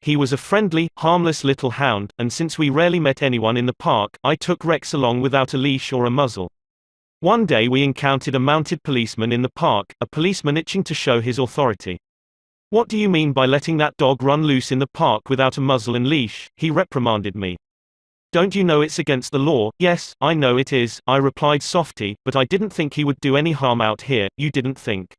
He was a friendly, harmless little hound, and since we rarely met anyone in the park, I took Rex along without a leash or a muzzle. One day we encountered a mounted policeman in the park, a policeman itching to show his authority. "What do you mean by letting that dog run loose in the park without a muzzle and leash?" he reprimanded me. "Don't you know it's against the law?" "Yes, I know it is," I replied softly, "but I didn't think he would do any harm out here." "You didn't think.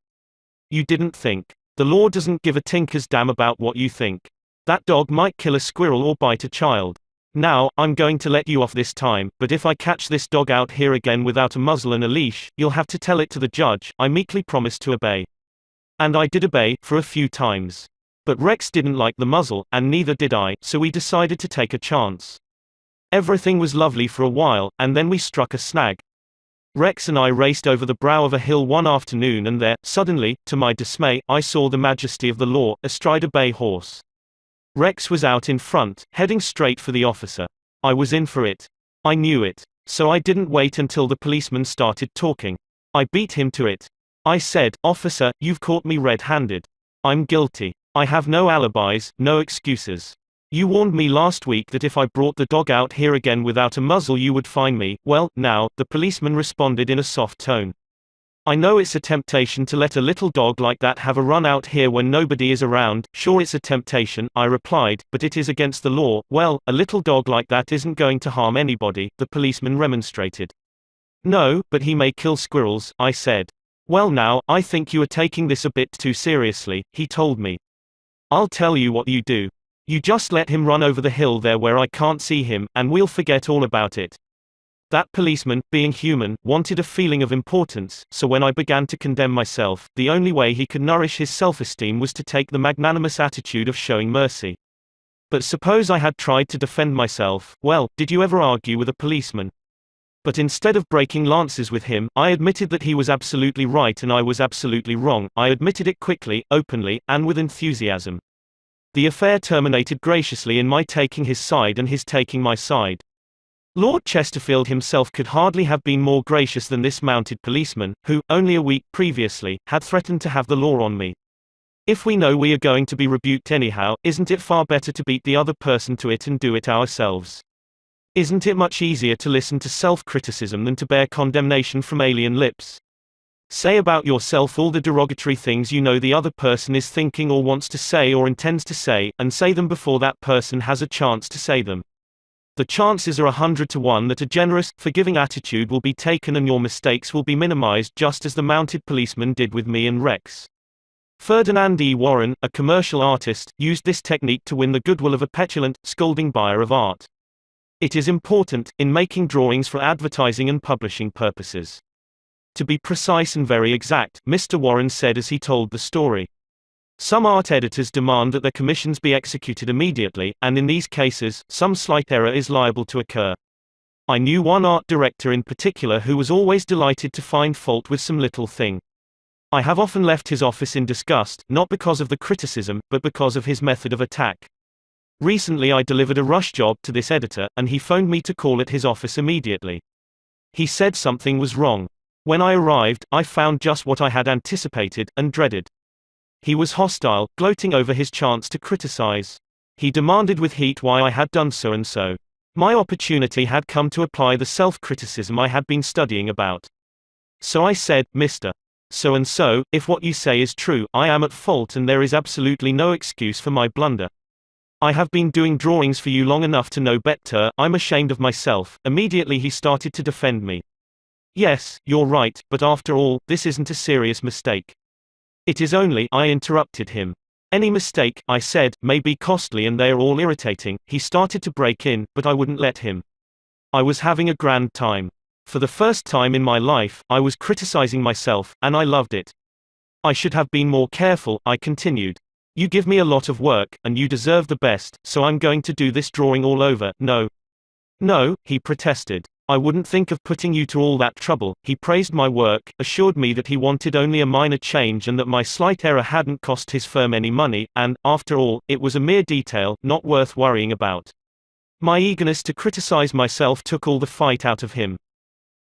You didn't think. The law doesn't give a tinker's damn about what you think. That dog might kill a squirrel or bite a child. Now, I'm going to let you off this time, but if I catch this dog out here again without a muzzle and a leash, you'll have to tell it to the judge." I meekly promised to obey. And I did obey, for a few times. But Rex didn't like the muzzle, and neither did I, so we decided to take a chance. Everything was lovely for a while, and then we struck a snag. Rex and I raced over the brow of a hill one afternoon, and there, suddenly, to my dismay, I saw the majesty of the law, astride a bay horse. Rex was out in front, heading straight for the officer. I was in for it. I knew it. So I didn't wait until the policeman started talking. I beat him to it. I said, "Officer, you've caught me red-handed. I'm guilty. I have no alibis, no excuses. You warned me last week that if I brought the dog out here again without a muzzle you would fine me." "Well, now," the policeman responded in a soft tone. "I know it's a temptation to let a little dog like that have a run out here when nobody is around." "Sure, it's a temptation," I replied, "but it is against the law." "Well, a little dog like that isn't going to harm anybody," the policeman remonstrated. "No, but he may kill squirrels," I said. "Well now, I think you are taking this a bit too seriously," he told me. "I'll tell you what you do. You just let him run over the hill there where I can't see him, and we'll forget all about it." That policeman, being human, wanted a feeling of importance, so when I began to condemn myself, the only way he could nourish his self-esteem was to take the magnanimous attitude of showing mercy. But suppose I had tried to defend myself, well, did you ever argue with a policeman? But instead of breaking lances with him, I admitted that he was absolutely right and I was absolutely wrong. I admitted it quickly, openly, and with enthusiasm. The affair terminated graciously in my taking his side and his taking my side. Lord Chesterfield himself could hardly have been more gracious than this mounted policeman, who, only a week previously, had threatened to have the law on me. If we know we are going to be rebuked anyhow, isn't it far better to beat the other person to it and do it ourselves? Isn't it much easier to listen to self-criticism than to bear condemnation from alien lips? Say about yourself all the derogatory things you know the other person is thinking or wants to say or intends to say, and say them before that person has a chance to say them. The chances are 100 to 1 that a generous, forgiving attitude will be taken and your mistakes will be minimized, just as the mounted policeman did with me and Rex. Ferdinand E. Warren, a commercial artist, used this technique to win the goodwill of a petulant, scolding buyer of art. It is important, in making drawings for advertising and publishing purposes, to be precise and very exact, Mr. Warren said as he told the story. Some art editors demand that their commissions be executed immediately, and in these cases, some slight error is liable to occur. I knew one art director in particular who was always delighted to find fault with some little thing. I have often left his office in disgust, not because of the criticism, but because of his method of attack. Recently I delivered a rush job to this editor, and he phoned me to call at his office immediately. He said something was wrong. When I arrived, I found just what I had anticipated, and dreaded. He was hostile, gloating over his chance to criticize. He demanded with heat why I had done so and so. My opportunity had come to apply the self-criticism I had been studying about. So I said, Mr. So-and-so, if what you say is true, I am at fault and there is absolutely no excuse for my blunder. I have been doing drawings for you long enough to know better, I'm ashamed of myself. Immediately he started to defend me. Yes, you're right, but after all, this isn't a serious mistake. It is only, I interrupted him. Any mistake, I said, may be costly and they are all irritating. He started to break in, but I wouldn't let him. I was having a grand time. For the first time in my life, I was criticizing myself, and I loved it. I should have been more careful, I continued. You give me a lot of work, and you deserve the best, so I'm going to do this drawing all over. No. No, he protested. I wouldn't think of putting you to all that trouble. He praised my work, assured me that he wanted only a minor change and that my slight error hadn't cost his firm any money, and, after all, it was a mere detail, not worth worrying about. My eagerness to criticize myself took all the fight out of him.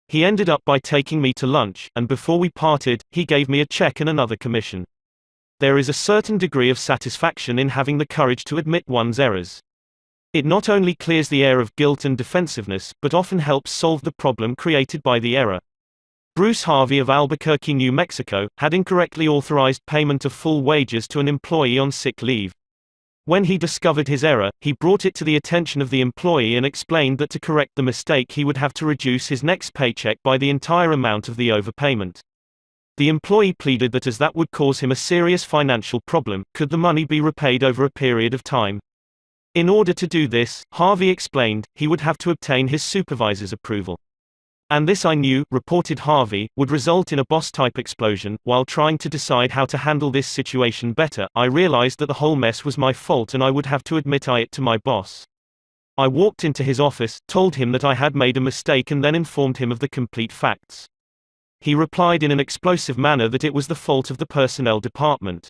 He ended up by taking me to lunch, and before we parted, he gave me a check and another commission. There is a certain degree of satisfaction in having the courage to admit one's errors. It not only clears the air of guilt and defensiveness, but often helps solve the problem created by the error. Bruce Harvey of Albuquerque, New Mexico, had incorrectly authorized payment of full wages to an employee on sick leave. When he discovered his error, he brought it to the attention of the employee and explained that to correct the mistake he would have to reduce his next paycheck by the entire amount of the overpayment. The employee pleaded that as that would cause him a serious financial problem, could the money be repaid over a period of time? In order to do this, Harvey explained, he would have to obtain his supervisor's approval. And this, I knew, reported Harvey, would result in a boss-type explosion. While trying to decide how to handle this situation better, I realized that the whole mess was my fault and I would have to admit it to my boss. I walked into his office, told him that I had made a mistake and then informed him of the complete facts. He replied in an explosive manner that it was the fault of the personnel department.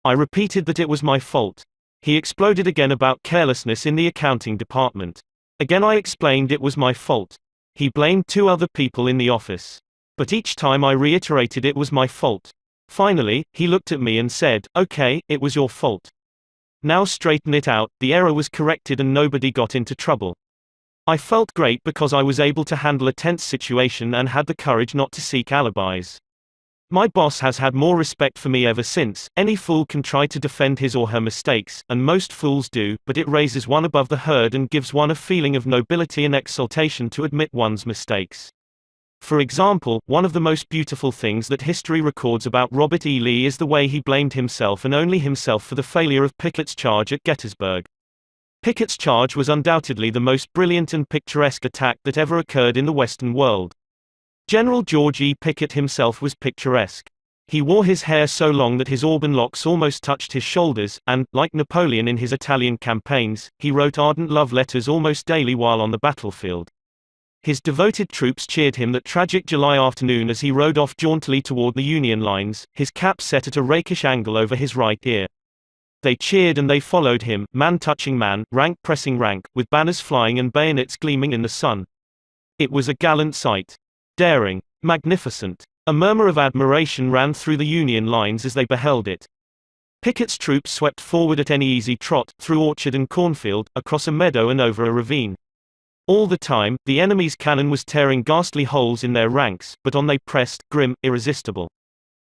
I repeated that it was my fault. He exploded again about carelessness in the accounting department. Again I explained it was my fault. He blamed 2 other people in the office. But each time I reiterated it was my fault. Finally, he looked at me and said, "Okay, it was your fault. Now straighten it out." The error was corrected and nobody got into trouble. I felt great because I was able to handle a tense situation and had the courage not to seek alibis. My boss has had more respect for me ever since. Any fool can try to defend his or her mistakes, and most fools do, but it raises one above the herd and gives one a feeling of nobility and exaltation to admit one's mistakes. For example, one of the most beautiful things that history records about Robert E. Lee is the way he blamed himself and only himself for the failure of Pickett's charge at Gettysburg. Pickett's charge was undoubtedly the most brilliant and picturesque attack that ever occurred in the Western world. General George E. Pickett himself was picturesque. He wore his hair so long that his auburn locks almost touched his shoulders, and, like Napoleon in his Italian campaigns, he wrote ardent love letters almost daily while on the battlefield. His devoted troops cheered him that tragic July afternoon as he rode off jauntily toward the Union lines, his cap set at a rakish angle over his right ear. They cheered and they followed him, man touching man, rank pressing rank, with banners flying and bayonets gleaming in the sun. It was a gallant sight. Daring. Magnificent. A murmur of admiration ran through the Union lines as they beheld it. Pickett's troops swept forward at any easy trot, through orchard and cornfield, across a meadow and over a ravine. All the time, the enemy's cannon was tearing ghastly holes in their ranks, but on they pressed, grim, irresistible.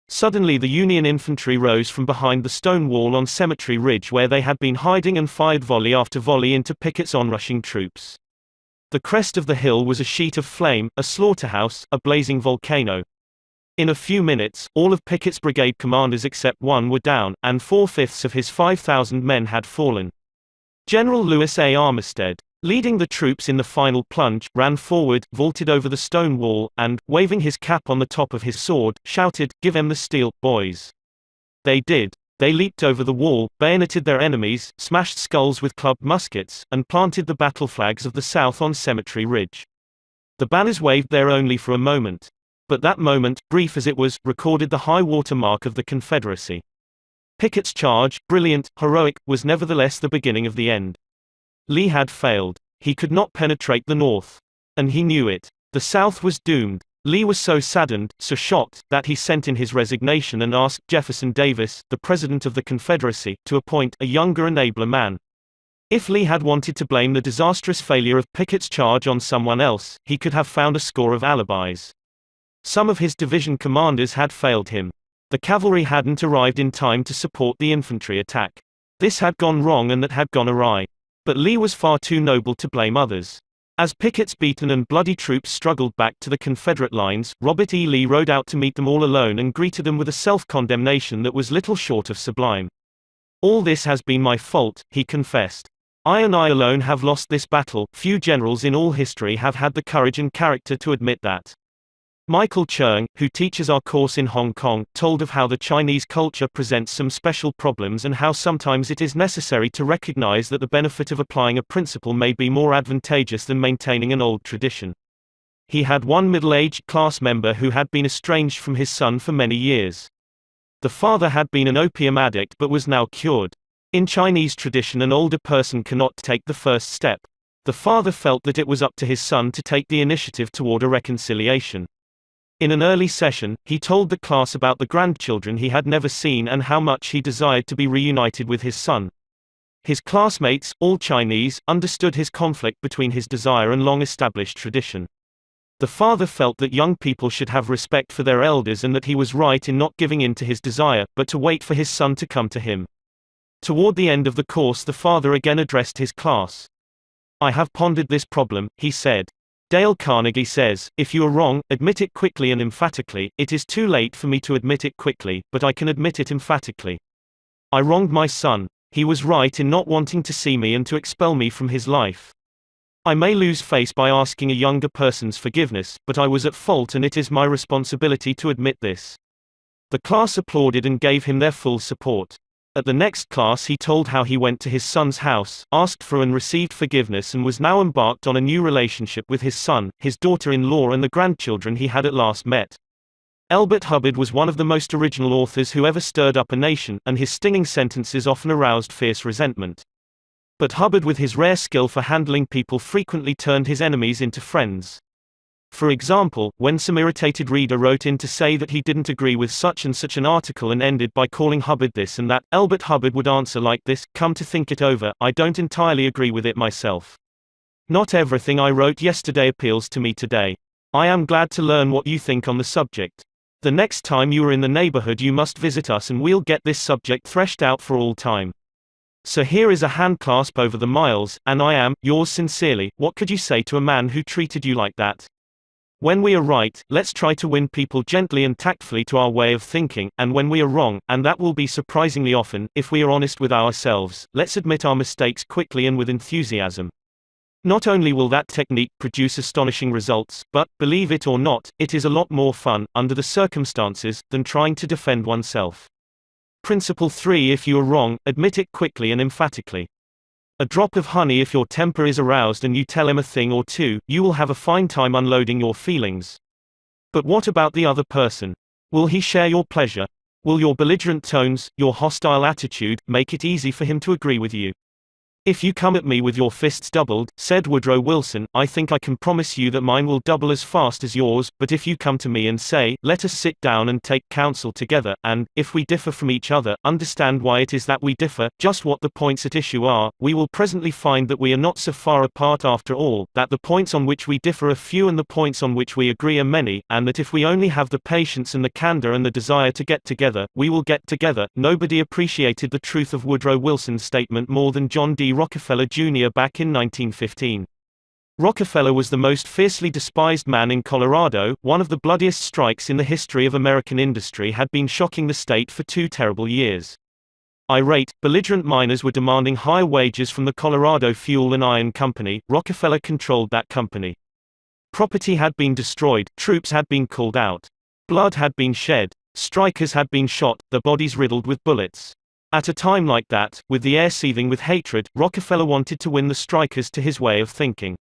Suddenly the Union infantry rose from behind the stone wall on Cemetery Ridge where they had been hiding and fired volley after volley into Pickett's onrushing troops. The crest of the hill was a sheet of flame, a slaughterhouse, a blazing volcano. In a few minutes, all of Pickett's brigade commanders except one were down, and 4/5 of his 5,000 men had fallen. General Lewis A. Armistead, leading the troops in the final plunge, ran forward, vaulted over the stone wall, and, waving his cap on the top of his sword, shouted, "Give 'em the steel, boys!" They did. They leaped over the wall, bayoneted their enemies, smashed skulls with clubbed muskets, and planted the battle flags of the South on Cemetery Ridge. The banners waved there only for a moment. But that moment, brief as it was, recorded the high water mark of the Confederacy. Pickett's charge, brilliant, heroic, was nevertheless the beginning of the end. Lee had failed. He could not penetrate the North. And he knew it. The South was doomed. Lee was so saddened, so shocked, that he sent in his resignation and asked Jefferson Davis, the President of the Confederacy, to appoint a younger and abler man. If Lee had wanted to blame the disastrous failure of Pickett's charge on someone else, he could have found a score of alibis. Some of his division commanders had failed him. The cavalry hadn't arrived in time to support the infantry attack. This had gone wrong and that had gone awry. But Lee was far too noble to blame others. As Pickett's beaten and bloody troops struggled back to the Confederate lines, Robert E. Lee rode out to meet them all alone and greeted them with a self-condemnation that was little short of sublime. "All this has been my fault," he confessed. "I and I alone have lost this battle. Few generals in all history have had the courage and character to admit that." Michael Cheung, who teaches our course in Hong Kong, told of how the Chinese culture presents some special problems and how sometimes it is necessary to recognize that the benefit of applying a principle may be more advantageous than maintaining an old tradition. He had one middle-aged class member who had been estranged from his son for many years. The father had been an opium addict but was now cured. In Chinese tradition, an older person cannot take the first step. The father felt that it was up to his son to take the initiative toward a reconciliation. In an early session, he told the class about the grandchildren he had never seen and how much he desired to be reunited with his son. His classmates, all Chinese, understood his conflict between his desire and long-established tradition. The father felt that young people should have respect for their elders and that he was right in not giving in to his desire, but to wait for his son to come to him. Toward the end of the course, the father again addressed his class. "I have pondered this problem," he said. Dale Carnegie says, "If you are wrong, admit it quickly and emphatically. It is too late for me to admit it quickly, but I can admit it emphatically. I wronged my son. He was right in not wanting to see me and to expel me from his life. I may lose face by asking a younger person's forgiveness, but I was at fault and it is my responsibility to admit this." The class applauded and gave him their full support. At the next class he told how he went to his son's house, asked for and received forgiveness and was now embarked on a new relationship with his son, his daughter-in-law and the grandchildren he had at last met. Elbert Hubbard was one of the most original authors who ever stirred up a nation, and his stinging sentences often aroused fierce resentment. But Hubbard, with his rare skill for handling people, frequently turned his enemies into friends. For example, when some irritated reader wrote in to say that he didn't agree with such and such an article and ended by calling Hubbard this and that, Elbert Hubbard would answer like this: "Come to think it over, I don't entirely agree with it myself. Not everything I wrote yesterday appeals to me today. I am glad to learn what you think on the subject. The next time you are in the neighborhood you must visit us and we'll get this subject threshed out for all time. So here is a handclasp over the miles, and I am, yours sincerely." What could you say to a man who treated you like that? When we are right, let's try to win people gently and tactfully to our way of thinking, and when we are wrong, and that will be surprisingly often, if we are honest with ourselves, let's admit our mistakes quickly and with enthusiasm. Not only will that technique produce astonishing results, but, believe it or not, it is a lot more fun, under the circumstances, than trying to defend oneself. Principle 3: If you are wrong, admit it quickly and emphatically. A drop of honey: if your temper is aroused and you tell him a thing or two, you will have a fine time unloading your feelings. But what about the other person? Will he share your pleasure? Will your belligerent tones, your hostile attitude, make it easy for him to agree with you? "If you come at me with your fists doubled," said Woodrow Wilson, "I think I can promise you that mine will double as fast as yours, but if you come to me and say, 'Let us sit down and take counsel together, and, if we differ from each other, understand why it is that we differ, just what the points at issue are,' we will presently find that we are not so far apart after all, that the points on which we differ are few and the points on which we agree are many, and that if we only have the patience and the candor and the desire to get together, we will get together." Nobody appreciated the truth of Woodrow Wilson's statement more than John D. Rockefeller Jr. back in 1915. Rockefeller was the most fiercely despised man in Colorado. One of the bloodiest strikes in the history of American industry had been shocking the state for 2 terrible years. Irate, belligerent miners were demanding higher wages from the Colorado Fuel and Iron Company. Rockefeller controlled that company. Property had been destroyed, troops had been called out. Blood had been shed. Strikers had been shot, their bodies riddled with bullets. At a time like that, with the air seething with hatred, Rockefeller wanted to win the strikers to his way of thinking.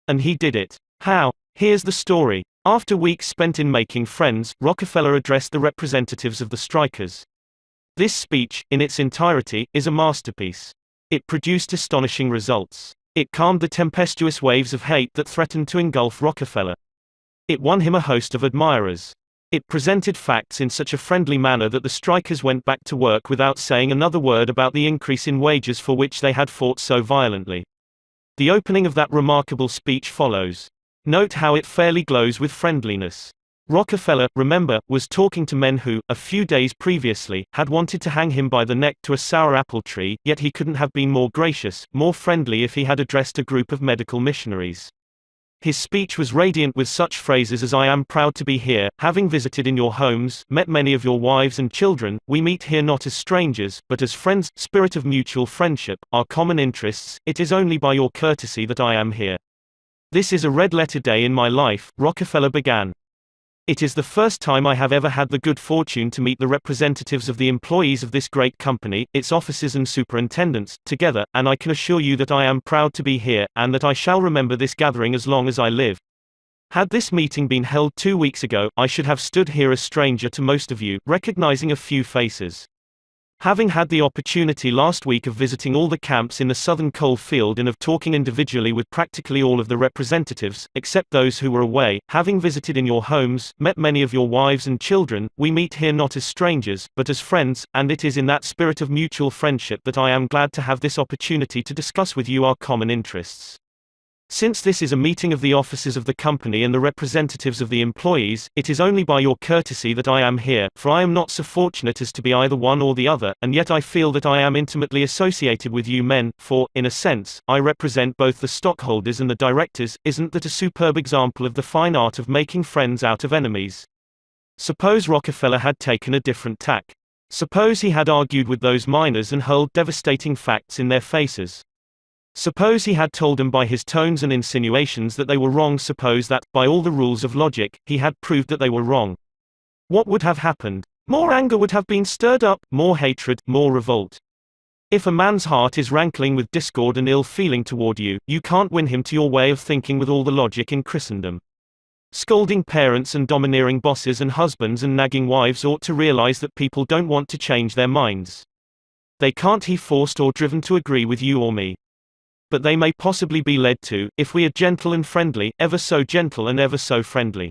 And he did it. How? Here's the story. After weeks spent in making friends, Rockefeller addressed the representatives of the strikers. This speech, in its entirety, is a masterpiece. It produced astonishing results. It calmed the tempestuous waves of hate that threatened to engulf Rockefeller. It won him a host of admirers. It presented facts in such a friendly manner that the strikers went back to work without saying another word about the increase in wages for which they had fought so violently. The opening of that remarkable speech follows. Note how it fairly glows with friendliness. Rockefeller, remember, was talking to men who, a few days previously, had wanted to hang him by the neck to a sour apple tree, yet he couldn't have been more gracious, more friendly if he had addressed a group of medical missionaries. His speech was radiant with such phrases as "I am proud to be here, having visited in your homes, met many of your wives and children, we meet here not as strangers, but as friends, spirit of mutual friendship, our common interests, it is only by your courtesy that I am here. This is a red-letter day in my life," Rockefeller began. "It is the first time I have ever had the good fortune to meet the representatives of the employees of this great company, its officers and superintendents, together, and I can assure you that I am proud to be here, and that I shall remember this gathering as long as I live. Had this meeting been held 2 weeks ago, I should have stood here a stranger to most of you, recognizing a few faces. Having had the opportunity last week of visiting all the camps in the southern coal field and of talking individually with practically all of the representatives, except those who were away, having visited in your homes, met many of your wives and children, we meet here not as strangers, but as friends, and it is in that spirit of mutual friendship that I am glad to have this opportunity to discuss with you our common interests. Since this is a meeting of the officers of the company and the representatives of the employees, it is only by your courtesy that I am here, for I am not so fortunate as to be either one or the other, and yet I feel that I am intimately associated with you men, for, in a sense, I represent both the stockholders and the directors. Isn't that a superb example of the fine art of making friends out of enemies?" Suppose Rockefeller had taken a different tack. Suppose he had argued with those miners and hurled devastating facts in their faces. Suppose he had told them by his tones and insinuations that they were wrong. Suppose that, by all the rules of logic, he had proved that they were wrong. What would have happened? More anger would have been stirred up, more hatred, more revolt. If a man's heart is rankling with discord and ill feeling toward you, you can't win him to your way of thinking with all the logic in Christendom. Scolding parents and domineering bosses and husbands and nagging wives ought to realize that people don't want to change their minds. They can't be forced or driven to agree with you or me. But they may possibly be led to, if we are gentle and friendly, ever so gentle and ever so friendly.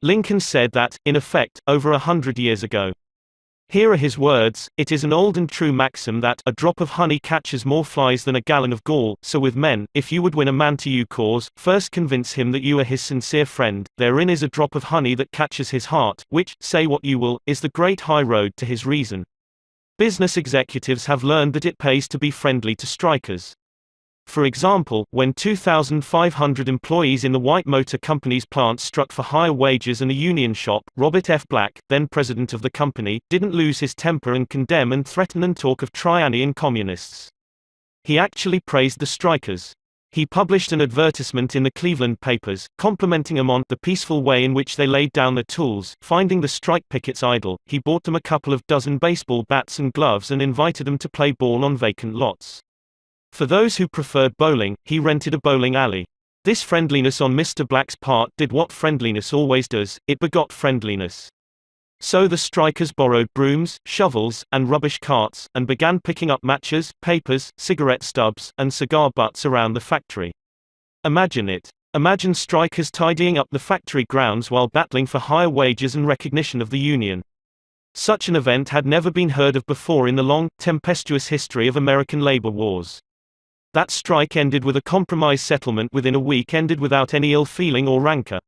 Lincoln said that, in effect, over 100 years ago. Here are his words: "It is an old and true maxim that, a drop of honey catches more flies than a gallon of gall, so with men, if you would win a man to your cause, first convince him that you are his sincere friend, therein is a drop of honey that catches his heart, which, say what you will, is the great high road to his reason." Business executives have learned that it pays to be friendly to strikers. For example, when 2,500 employees in the White Motor Company's plant struck for higher wages and a union shop, Robert F. Black, then president of the company, didn't lose his temper and condemn and threaten and talk of tyranny and communists. He actually praised the strikers. He published an advertisement in the Cleveland papers, complimenting them on the peaceful way in which they laid down their tools. Finding the strike pickets idle, he bought them a couple of dozen baseball bats and gloves and invited them to play ball on vacant lots. For those who preferred bowling, he rented a bowling alley. This friendliness on Mr. Black's part did what friendliness always does, it begot friendliness. So the strikers borrowed brooms, shovels, and rubbish carts, and began picking up matches, papers, cigarette stubs, and cigar butts around the factory. Imagine it. Imagine strikers tidying up the factory grounds while battling for higher wages and recognition of the union. Such an event had never been heard of before in the long, tempestuous history of American labor wars. That strike ended with a compromise settlement within a week, ended without any ill feeling or rancor.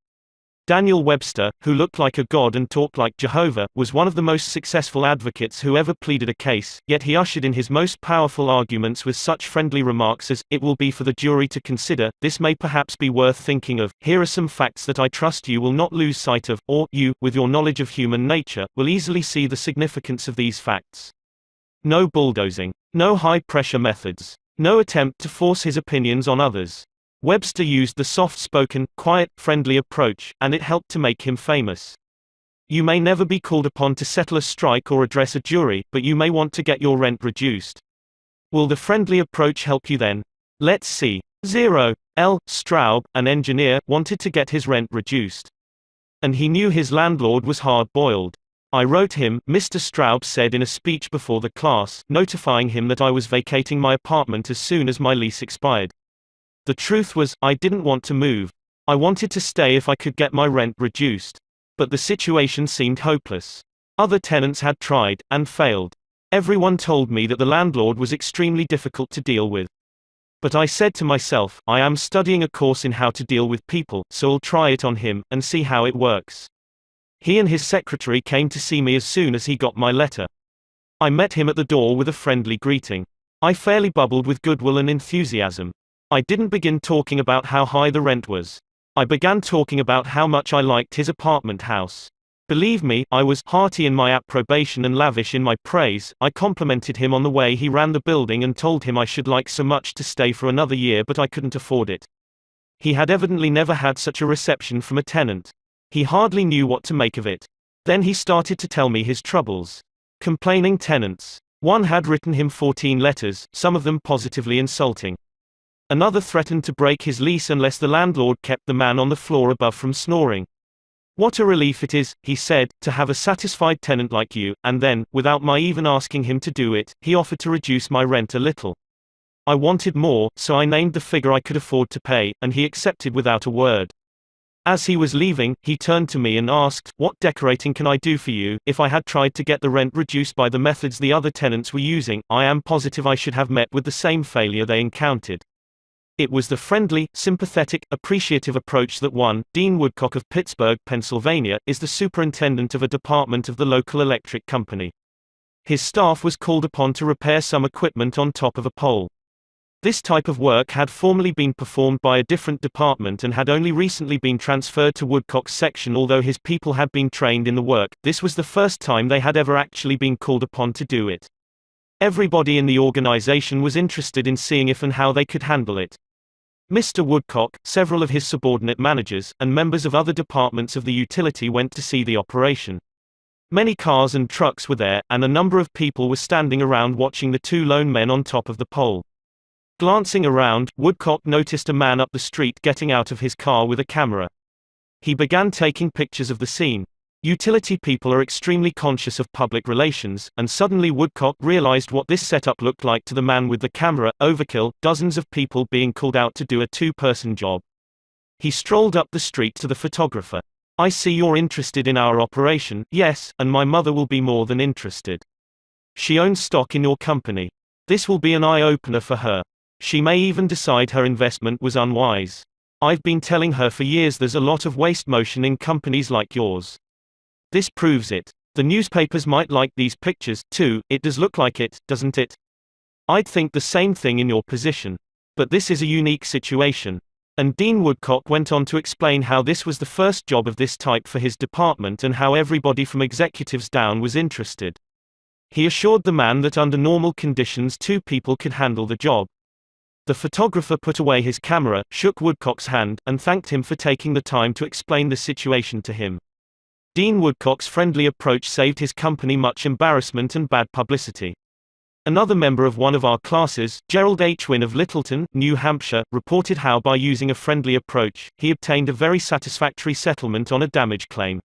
Daniel Webster, who looked like a god and talked like Jehovah, was one of the most successful advocates who ever pleaded a case, yet he ushered in his most powerful arguments with such friendly remarks as, "It will be for the jury to consider, this may perhaps be worth thinking of, here are some facts that I trust you will not lose sight of, or, you, with your knowledge of human nature, will easily see the significance of these facts." No bulldozing. No high-pressure methods. No attempt to force his opinions on others. Webster used the soft-spoken, quiet, friendly approach, and it helped to make him famous. You may never be called upon to settle a strike or address a jury, but you may want to get your rent reduced. Will the friendly approach help you then? Let's see. 0. L. Straub, an engineer, wanted to get his rent reduced. And he knew his landlord was hard-boiled. "I wrote him," Mr. Straub said in a speech before the class, notifying him that I was vacating my apartment as soon as my lease expired. The truth was, I didn't want to move. I wanted to stay if I could get my rent reduced. But the situation seemed hopeless. Other tenants had tried, and failed. Everyone told me that the landlord was extremely difficult to deal with. But I said to myself, I am studying a course in how to deal with people, so I'll try it on him, and see how it works. He and his secretary came to see me as soon as he got my letter. I met him at the door with a friendly greeting. I fairly bubbled with goodwill and enthusiasm. I didn't begin talking about how high the rent was. I began talking about how much I liked his apartment house. Believe me, I was hearty in my approbation and lavish in my praise. I complimented him on the way he ran the building and told him I should like so much to stay for another year, but I couldn't afford it. He had evidently never had such a reception from a tenant. He hardly knew what to make of it. Then he started to tell me his troubles. Complaining tenants. One had written him 14 letters, some of them positively insulting. Another threatened to break his lease unless the landlord kept the man on the floor above from snoring. "What a relief it is," he said, "to have a satisfied tenant like you," and then, without my even asking him to do it, he offered to reduce my rent a little. I wanted more, so I named the figure I could afford to pay, and he accepted without a word. As he was leaving, he turned to me and asked, "What decorating can I do for you?" If I had tried to get the rent reduced by the methods the other tenants were using, I am positive I should have met with the same failure they encountered. It was the friendly, sympathetic, appreciative approach that won. Dean Woodcock of Pittsburgh, Pennsylvania, is the superintendent of a department of the local electric company. His staff was called upon to repair some equipment on top of a pole. This type of work had formerly been performed by a different department and had only recently been transferred to Woodcock's section. Although his people had been trained in the work, this was the first time they had ever actually been called upon to do it. Everybody in the organization was interested in seeing if and how they could handle it. Mr. Woodcock, several of his subordinate managers, and members of other departments of the utility went to see the operation. Many cars and trucks were there, and a number of people were standing around watching the two lone men on top of the pole. Glancing around, Woodcock noticed a man up the street getting out of his car with a camera. He began taking pictures of the scene. Utility people are extremely conscious of public relations, and suddenly Woodcock realized what this setup looked like to the man with the camera. Overkill, dozens of people being called out to do a two-person job. He strolled up the street to the photographer. "I see you're interested in our operation." "Yes, and my mother will be more than interested. She owns stock in your company. This will be an eye-opener for her. She may even decide her investment was unwise. I've been telling her for years there's a lot of waste motion in companies like yours. This proves it. The newspapers might like these pictures, too. It does look like it, doesn't it? I'd think the same thing in your position. But this is a unique situation. And Dean Woodcock went on to explain how this was the first job of this type for his department and how everybody from executives down was interested. He assured the man that under normal conditions 2 people could handle the job. The photographer put away his camera, shook Woodcock's hand, and thanked him for taking the time to explain the situation to him. Dean Woodcock's friendly approach saved his company much embarrassment and bad publicity. Another member of one of our classes, Gerald H. Wynn of Littleton, New Hampshire, reported how by using a friendly approach, he obtained a very satisfactory settlement on a damage claim.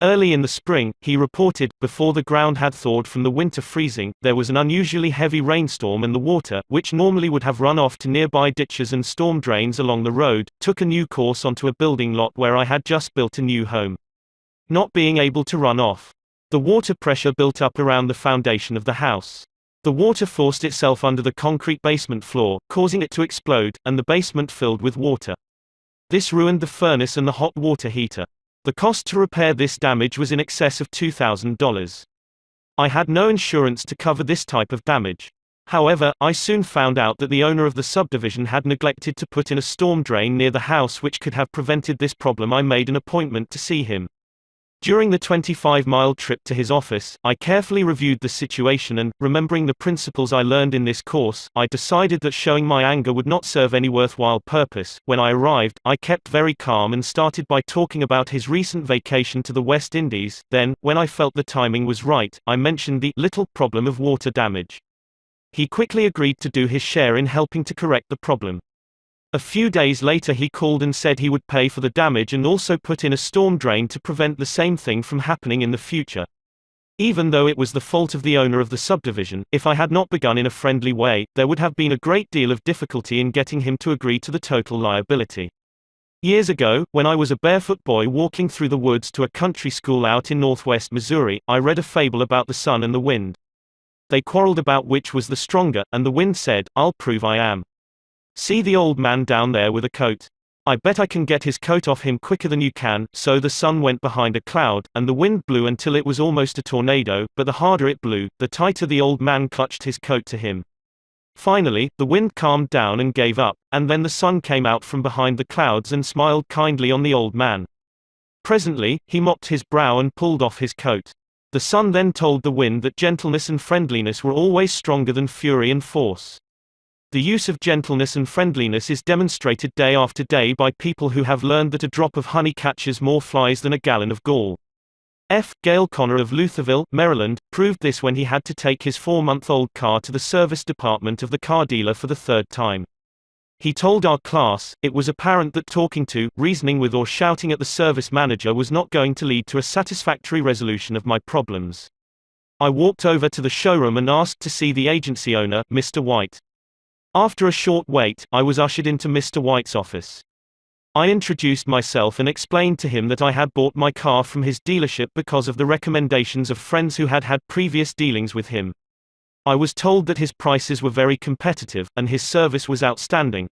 Early in the spring, he reported, before the ground had thawed from the winter freezing, there was an unusually heavy rainstorm and the water, which normally would have run off to nearby ditches and storm drains along the road, took a new course onto a building lot where I had just built a new home. Not being able to run off. The water pressure built up around the foundation of the house. The water forced itself under the concrete basement floor, causing it to explode, and the basement filled with water. This ruined the furnace and the hot water heater. The cost to repair this damage was in excess of $2,000. I had no insurance to cover this type of damage. However, I soon found out that the owner of the subdivision had neglected to put in a storm drain near the house which could have prevented this problem. I made an appointment to see him. During the 25-mile trip to his office, I carefully reviewed the situation and, remembering the principles I learned in this course, I decided that showing my anger would not serve any worthwhile purpose. When I arrived, I kept very calm and started by talking about his recent vacation to the West Indies. Then, when I felt the timing was right, I mentioned the little problem of water damage. He quickly agreed to do his share in helping to correct the problem. A few days later he called and said he would pay for the damage and also put in a storm drain to prevent the same thing from happening in the future. Even though it was the fault of the owner of the subdivision, if I had not begun in a friendly way, there would have been a great deal of difficulty in getting him to agree to the total liability. Years ago, when I was a barefoot boy walking through the woods to a country school out in northwest Missouri, I read a fable about the sun and the wind. They quarreled about which was the stronger, and the wind said, "I'll prove I am. See the old man down there with a coat? I bet I can get his coat off him quicker than you can." So the sun went behind a cloud, and the wind blew until it was almost a tornado, but the harder it blew, the tighter the old man clutched his coat to him. Finally, the wind calmed down and gave up, and then the sun came out from behind the clouds and smiled kindly on the old man. Presently, he mopped his brow and pulled off his coat. The sun then told the wind that gentleness and friendliness were always stronger than fury and force. The use of gentleness and friendliness is demonstrated day after day by people who have learned that a drop of honey catches more flies than a gallon of gall. F. Gail Connor of Lutherville, Maryland, proved this when he had to take his 4-month-old car to the service department of the car dealer for the 3rd time. He told our class, "It was apparent that talking to, reasoning with or shouting at the service manager was not going to lead to a satisfactory resolution of my problems. I walked over to the showroom and asked to see the agency owner, Mr. White. After a short wait, I was ushered into Mr. White's office. I introduced myself and explained to him that I had bought my car from his dealership because of the recommendations of friends who had had previous dealings with him. I was told that his prices were very competitive, and his service was outstanding."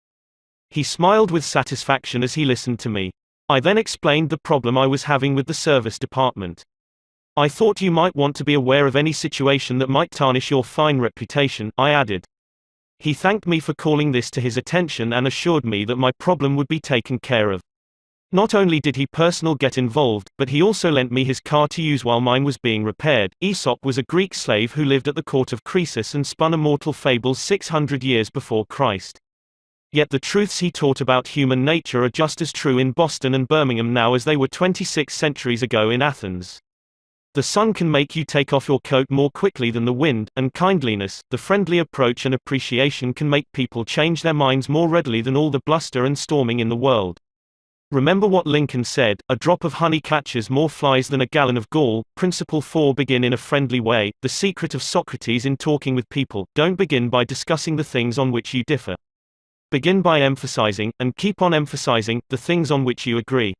He smiled with satisfaction as he listened to me. I then explained the problem I was having with the service department. "I thought you might want to be aware of any situation that might tarnish your fine reputation," I added. He thanked me for calling this to his attention and assured me that my problem would be taken care of. Not only did he personally get involved, but he also lent me his car to use while mine was being repaired. Aesop was a Greek slave who lived at the court of Croesus and spun immortal fables 600 years before Christ. Yet the truths he taught about human nature are just as true in Boston and Birmingham now as they were 26 centuries ago in Athens. The sun can make you take off your coat more quickly than the wind, and kindliness, the friendly approach and appreciation can make people change their minds more readily than all the bluster and storming in the world. Remember what Lincoln said, "A drop of honey catches more flies than a gallon of gall." Principle 4. Begin in a friendly way. The secret of Socrates in talking with people: don't begin by discussing the things on which you differ. Begin by emphasizing, and keep on emphasizing, the things on which you agree.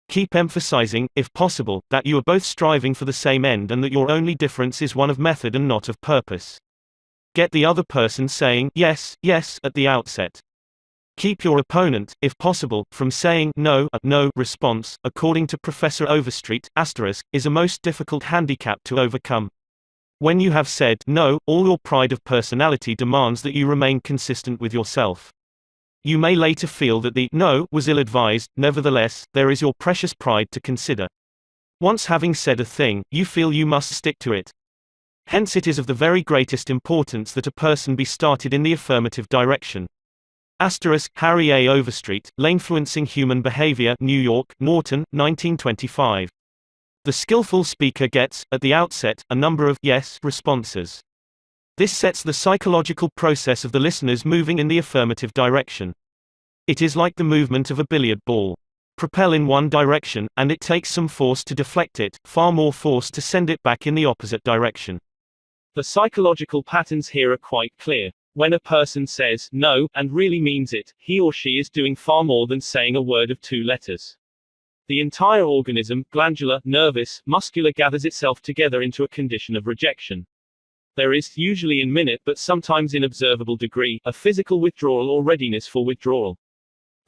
Keep emphasizing, if possible, that you are both striving for the same end and that your only difference is one of method and not of purpose. Get the other person saying, "Yes, yes," at the outset. Keep your opponent, if possible, from saying no. A no response, according to Professor Overstreet, is a most difficult handicap to overcome. When you have said no, all your pride of personality demands that you remain consistent with yourself. You may later feel that the no was ill-advised. Nevertheless, there is your precious pride to consider. Once having said a thing, you feel you must stick to it. Hence it is of the very greatest importance that a person be started in the affirmative direction. Harry A. Overstreet, Influencing Human Behavior, New York, Norton, 1925. The skillful speaker gets, at the outset, a number of yes responses. This sets the psychological process of the listeners moving in the affirmative direction. It is like the movement of a billiard ball. Propel in one direction, and it takes some force to deflect it, far more force to send it back in the opposite direction. The psychological patterns here are quite clear. When a person says no, and really means it, he or she is doing far more than saying a word of 2 letters. The entire organism, glandular, nervous, muscular, gathers itself together into a condition of rejection. There is, usually in minute but sometimes in observable degree, a physical withdrawal or readiness for withdrawal.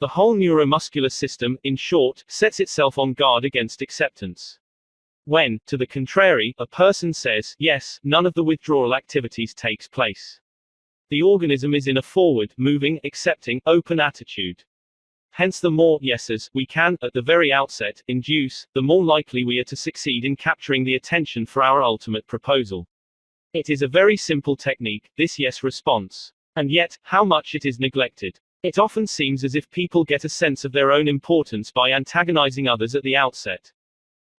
The whole neuromuscular system, in short, sets itself on guard against acceptance. When, to the contrary, a person says yes, none of the withdrawal activities takes place. The organism is in a forward, moving, accepting, open attitude. Hence the more yeses we can, at the very outset, induce, the more likely we are to succeed in capturing the attention for our ultimate proposal. It is a very simple technique, this yes response. And yet, how much it is neglected. It often seems as if people get a sense of their own importance by antagonizing others at the outset.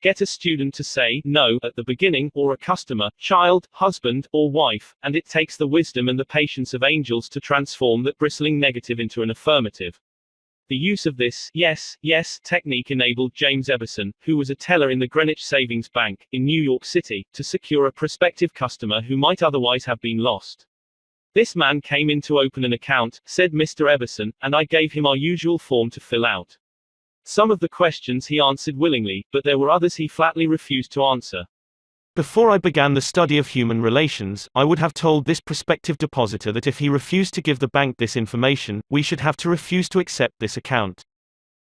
Get a student to say no at the beginning, or a customer, child, husband, or wife, and it takes the wisdom and the patience of angels to transform that bristling negative into an affirmative. The use of this yes technique enabled James Everson, who was a teller in the Greenwich Savings Bank, in New York City, to secure a prospective customer who might otherwise have been lost. This man came in to open an account, said Mr. Everson, and I gave him our usual form to fill out. Some of the questions he answered willingly, but there were others he flatly refused to answer. Before I began the study of human relations, I would have told this prospective depositor that if he refused to give the bank this information, we should have to refuse to accept this account.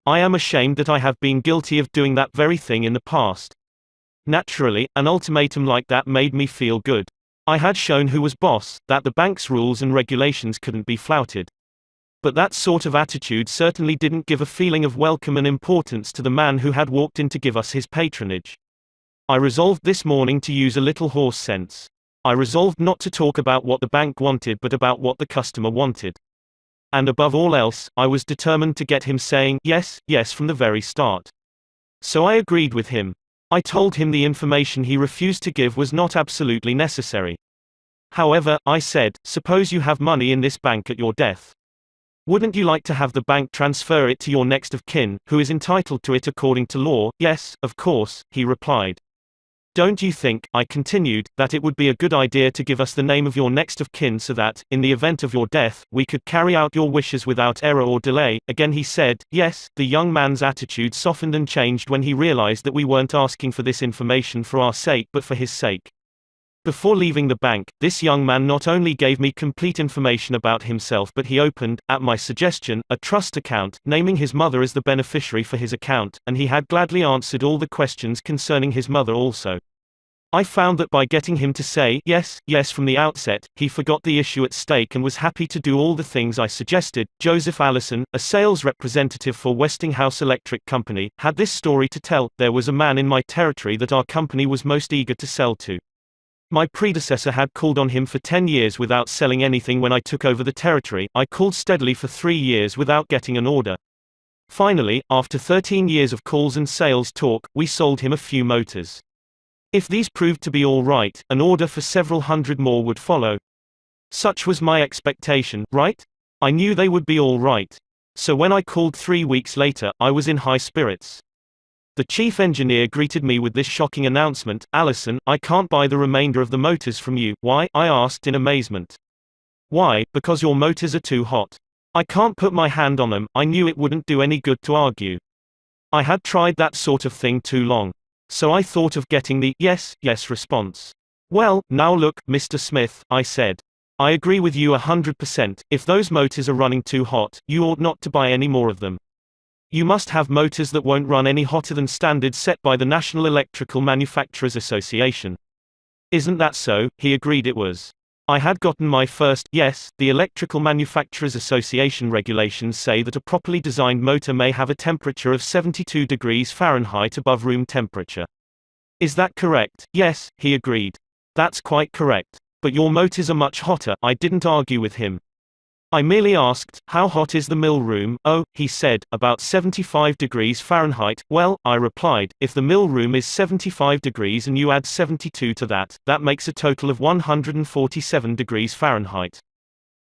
I am ashamed that I have been guilty of doing that very thing in the past. Naturally, an ultimatum like that made me feel good. I had shown who was boss, that the bank's rules and regulations couldn't be flouted. But that sort of attitude certainly didn't give a feeling of welcome and importance to the man who had walked in to give us his patronage. I resolved this morning to use a little horse sense. I resolved not to talk about what the bank wanted but about what the customer wanted. And above all else, I was determined to get him saying yes from the very start. So I agreed with him. I told him the information he refused to give was not absolutely necessary. However, I said, suppose you have money in this bank at your death. Wouldn't you like to have the bank transfer it to your next of kin, who is entitled to it according to law? Yes, of course, he replied. Don't you think, I continued, that it would be a good idea to give us the name of your next of kin so that, in the event of your death, we could carry out your wishes without error or delay? Again he said, yes. The young man's attitude softened and changed when he realized that we weren't asking for this information for our sake but for his sake. Before leaving the bank, this young man not only gave me complete information about himself but he opened, at my suggestion, a trust account, naming his mother as the beneficiary for his account, and he had gladly answered all the questions concerning his mother also. I found that by getting him to say yes from the outset, he forgot the issue at stake and was happy to do all the things I suggested. Joseph Allison, a sales representative for Westinghouse Electric Company, had this story to tell. There was a man in my territory that our company was most eager to sell to. My predecessor had called on him for 10 years without selling anything. When I took over the territory, I called steadily for 3 years without getting an order. Finally, after 13 years of calls and sales talk, we sold him a few motors. If these proved to be all right, an order for several hundred more would follow. Such was my expectation, right? I knew they would be all right. So when I called 3 weeks later, I was in high spirits. The chief engineer greeted me with this shocking announcement, Allison, I can't buy the remainder of the motors from you. Why? I asked in amazement. Why? Because your motors are too hot. I can't put my hand on them. I knew it wouldn't do any good to argue. I had tried that sort of thing too long. So I thought of getting the yes response. Well, now look, Mr. Smith, I said. I agree with you 100%. If those motors are running too hot, you ought not to buy any more of them. You must have motors that won't run any hotter than standards set by the National Electrical Manufacturers Association. Isn't that so? He agreed it was. I had gotten my first yes. The Electrical Manufacturers Association regulations say that a properly designed motor may have a temperature of 72 degrees Fahrenheit above room temperature. Is that correct? Yes, he agreed. That's quite correct. But your motors are much hotter. I didn't argue with him. I merely asked, how hot is the mill room? Oh, he said, about 75 degrees Fahrenheit. Well, I replied, if the mill room is 75 degrees and you add 72 to that, that makes a total of 147 degrees Fahrenheit.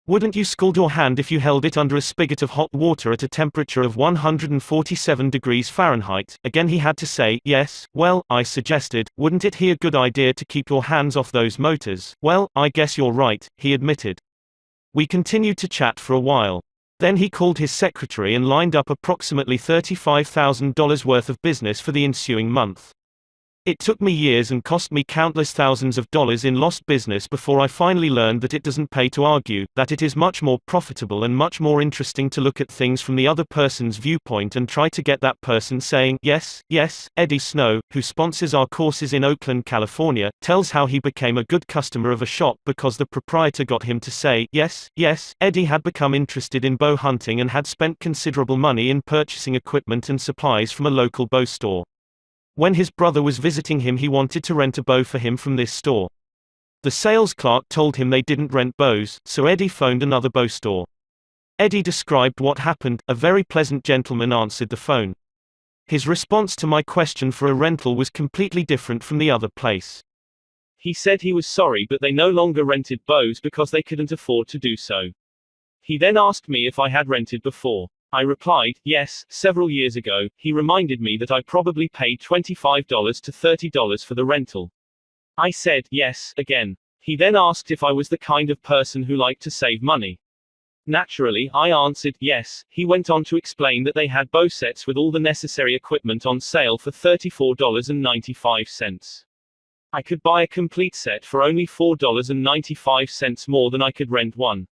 Wouldn't you scald your hand if you held it under a spigot of hot water at a temperature of 147 degrees Fahrenheit? Again he had to say, yes. Well, I suggested, wouldn't it be a good idea to keep your hands off those motors? Well, I guess you're right, he admitted. We continued to chat for a while. Then he called his secretary and lined up approximately $35,000 worth of business for the ensuing month. It took me years and cost me countless thousands of dollars in lost business before I finally learned that it doesn't pay to argue, that it is much more profitable and much more interesting to look at things from the other person's viewpoint and try to get that person saying, yes, yes. Eddie Snow, who sponsors our courses in Oakland, California, tells how he became a good customer of a shop because the proprietor got him to say, yes, yes. Eddie had become interested in bow hunting and had spent considerable money in purchasing equipment and supplies from a local bow store. When his brother was visiting him, he wanted to rent a bow for him from this store. The sales clerk told him they didn't rent bows, so Eddie phoned another bow store. Eddie described what happened. A very pleasant gentleman answered the phone. His response to my question for a rental was completely different from the other place. He said he was sorry, but they no longer rented bows because they couldn't afford to do so. He then asked me if I had rented before. I replied, yes, several years ago. He reminded me that I probably paid $25 to $30 for the rental. I said, yes, again. He then asked if I was the kind of person who liked to save money. Naturally, I answered, yes. He went on to explain that they had bow sets with all the necessary equipment on sale for $34.95. I could buy a complete set for only $4.95 more than I could rent one.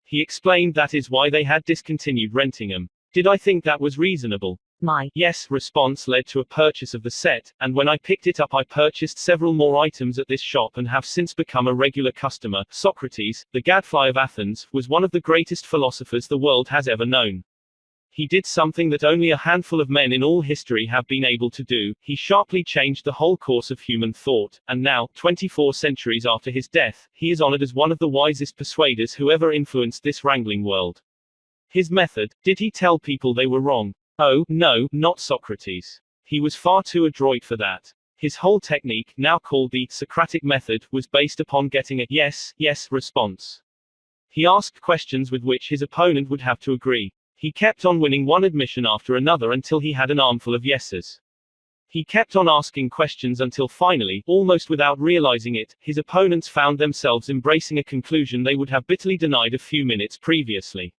He explained that is why they had discontinued renting them. Did I think that was reasonable? My yes response led to a purchase of the set, and when I picked it up I purchased several more items at this shop and have since become a regular customer. Socrates, the gadfly of Athens, was one of the greatest philosophers the world has ever known. He did something that only a handful of men in all history have been able to do. He sharply changed the whole course of human thought, and now, 24 centuries after his death, he is honored as one of the wisest persuaders who ever influenced this wrangling world. His method: did he tell people they were wrong? Oh, no, not Socrates. He was far too adroit for that. His whole technique, now called the Socratic method, was based upon getting a yes, yes response. He asked questions with which his opponent would have to agree. He kept on winning one admission after another until he had an armful of yeses. He kept on asking questions until finally, almost without realizing it, his opponents found themselves embracing a conclusion they would have bitterly denied a few minutes previously.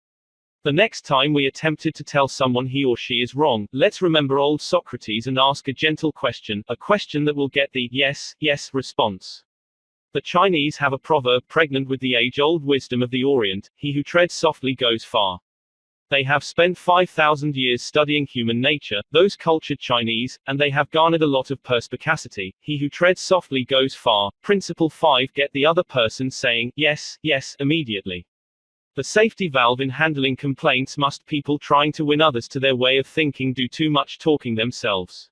The next time we attempted to tell someone he or she is wrong, let's remember old Socrates and ask a gentle question, a question that will get the yes, yes response. The Chinese have a proverb pregnant with the age-old wisdom of the Orient: he who treads softly goes far. They have spent 5,000 years studying human nature, those cultured Chinese, and they have garnered a lot of perspicacity. He who treads softly goes far. Principle 5: get the other person saying, yes, yes, immediately. The safety valve in handling complaints must people trying to win others to their way of thinking do too much talking themselves.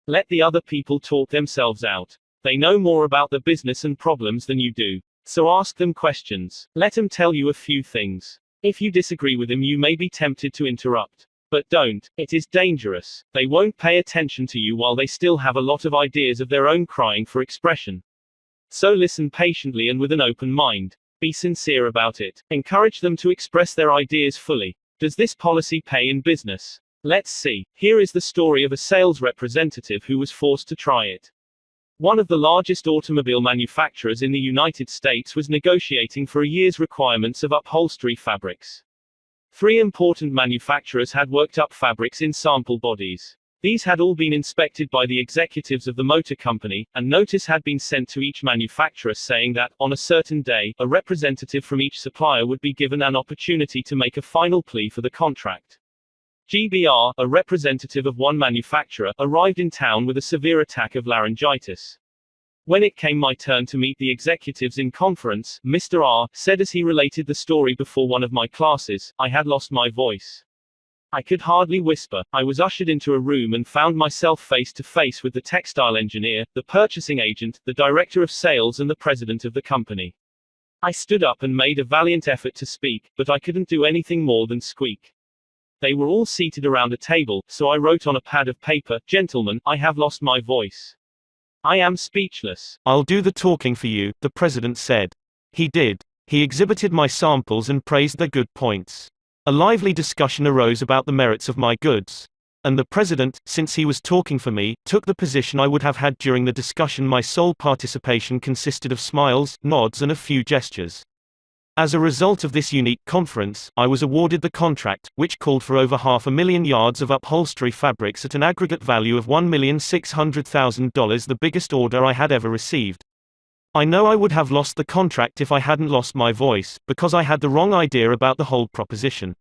Let the other people talk themselves out. They know more about the business and problems than you do. So ask them questions. Let them tell you a few things. If you disagree with them, you may be tempted to interrupt. But don't. It is dangerous. They won't pay attention to you while they still have a lot of ideas of their own crying for expression. So listen patiently and with an open mind. Be sincere about it. Encourage them to express their ideas fully. Does this policy pay in business? Let's see. Here is the story of a sales representative who was forced to try it. One of the largest automobile manufacturers in the United States was negotiating for a year's requirements of upholstery fabrics. 3 important manufacturers had worked up fabrics in sample bodies. These had all been inspected by the executives of the motor company, and notice had been sent to each manufacturer saying that, on a certain day, a representative from each supplier would be given an opportunity to make a final plea for the contract. GBR, a representative of one manufacturer, arrived in town with a severe attack of laryngitis. When it came my turn to meet the executives in conference, Mr. R said as he related the story before one of my classes, I had lost my voice. I could hardly whisper. I was ushered into a room and found myself face to face with the textile engineer, the purchasing agent, the director of sales and the president of the company. I stood up and made a valiant effort to speak, but I couldn't do anything more than squeak. They were all seated around a table, so I wrote on a pad of paper, "Gentlemen, I have lost my voice. I am speechless." "I'll do the talking for you," the president said. He did. He exhibited my samples and praised their good points. A lively discussion arose about the merits of my goods. And the president, since he was talking for me, took the position I would have had during the discussion. My sole participation consisted of smiles, nods and a few gestures. As a result of this unique conference, I was awarded the contract, which called for over 500,000 yards of upholstery fabrics at an aggregate value of $1,600,000, the biggest order I had ever received. I know I would have lost the contract if I hadn't lost my voice, because I had the wrong idea about the whole proposition.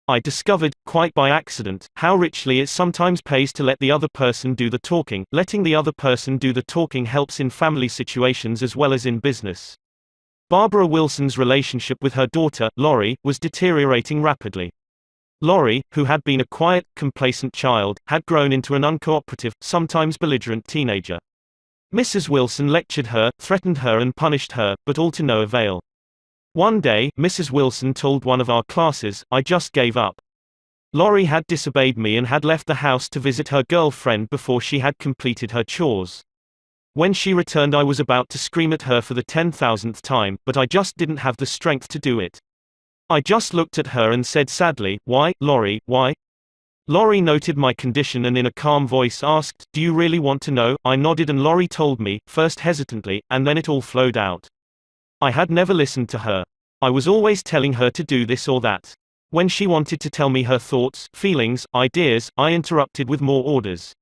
I discovered, quite by accident, how richly it sometimes pays to let the other person do the talking. Letting the other person do the talking helps in family situations as well as in business. Barbara Wilson's relationship with her daughter, Lori, was deteriorating rapidly. Lori, who had been a quiet, complacent child, had grown into an uncooperative, sometimes belligerent teenager. Mrs. Wilson lectured her, threatened her and punished her, but all to no avail. One day, Mrs. Wilson told one of our classes, "I just gave up." Lori had disobeyed me and had left the house to visit her girlfriend before she had completed her chores. When she returned, I was about to scream at her for the 10,000th time, but I just didn't have the strength to do it. I just looked at her and said sadly, "Why, Lori, why?" Lori noted my condition and in a calm voice asked, "Do you really want to know?" I nodded and Lori told me, first hesitantly, and then it all flowed out. I had never listened to her. I was always telling her to do this or that. When she wanted to tell me her thoughts, feelings, ideas, I interrupted with more orders.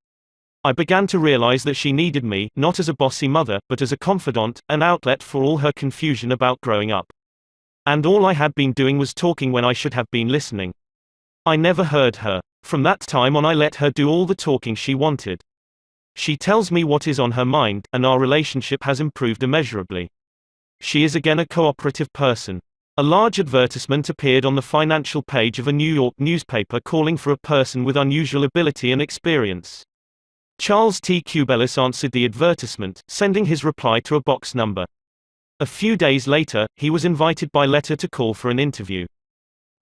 I began to realize that she needed me, not as a bossy mother, but as a confidant, an outlet for all her confusion about growing up. And all I had been doing was talking when I should have been listening. I never heard her. From that time on, I let her do all the talking she wanted. She tells me what is on her mind, and our relationship has improved immeasurably. She is again a cooperative person. A large advertisement appeared on the financial page of a New York newspaper calling for a person with unusual ability and experience. Charles T. Cubelis answered the advertisement, sending his reply to a box number. A few days later, he was invited by letter to call for an interview.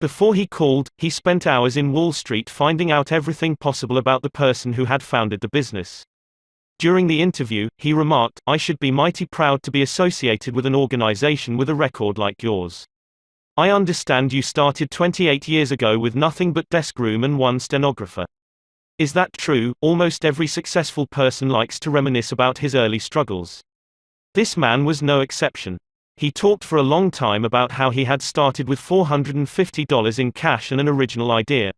Before he called, he spent hours in Wall Street finding out everything possible about the person who had founded the business. During the interview, he remarked, "I should be mighty proud to be associated with an organization with a record like yours. I understand you started 28 years ago with nothing but desk room and one stenographer. Is that true?" Almost every successful person likes to reminisce about his early struggles. This man was no exception. He talked for a long time about how he had started with $450 in cash and an original idea.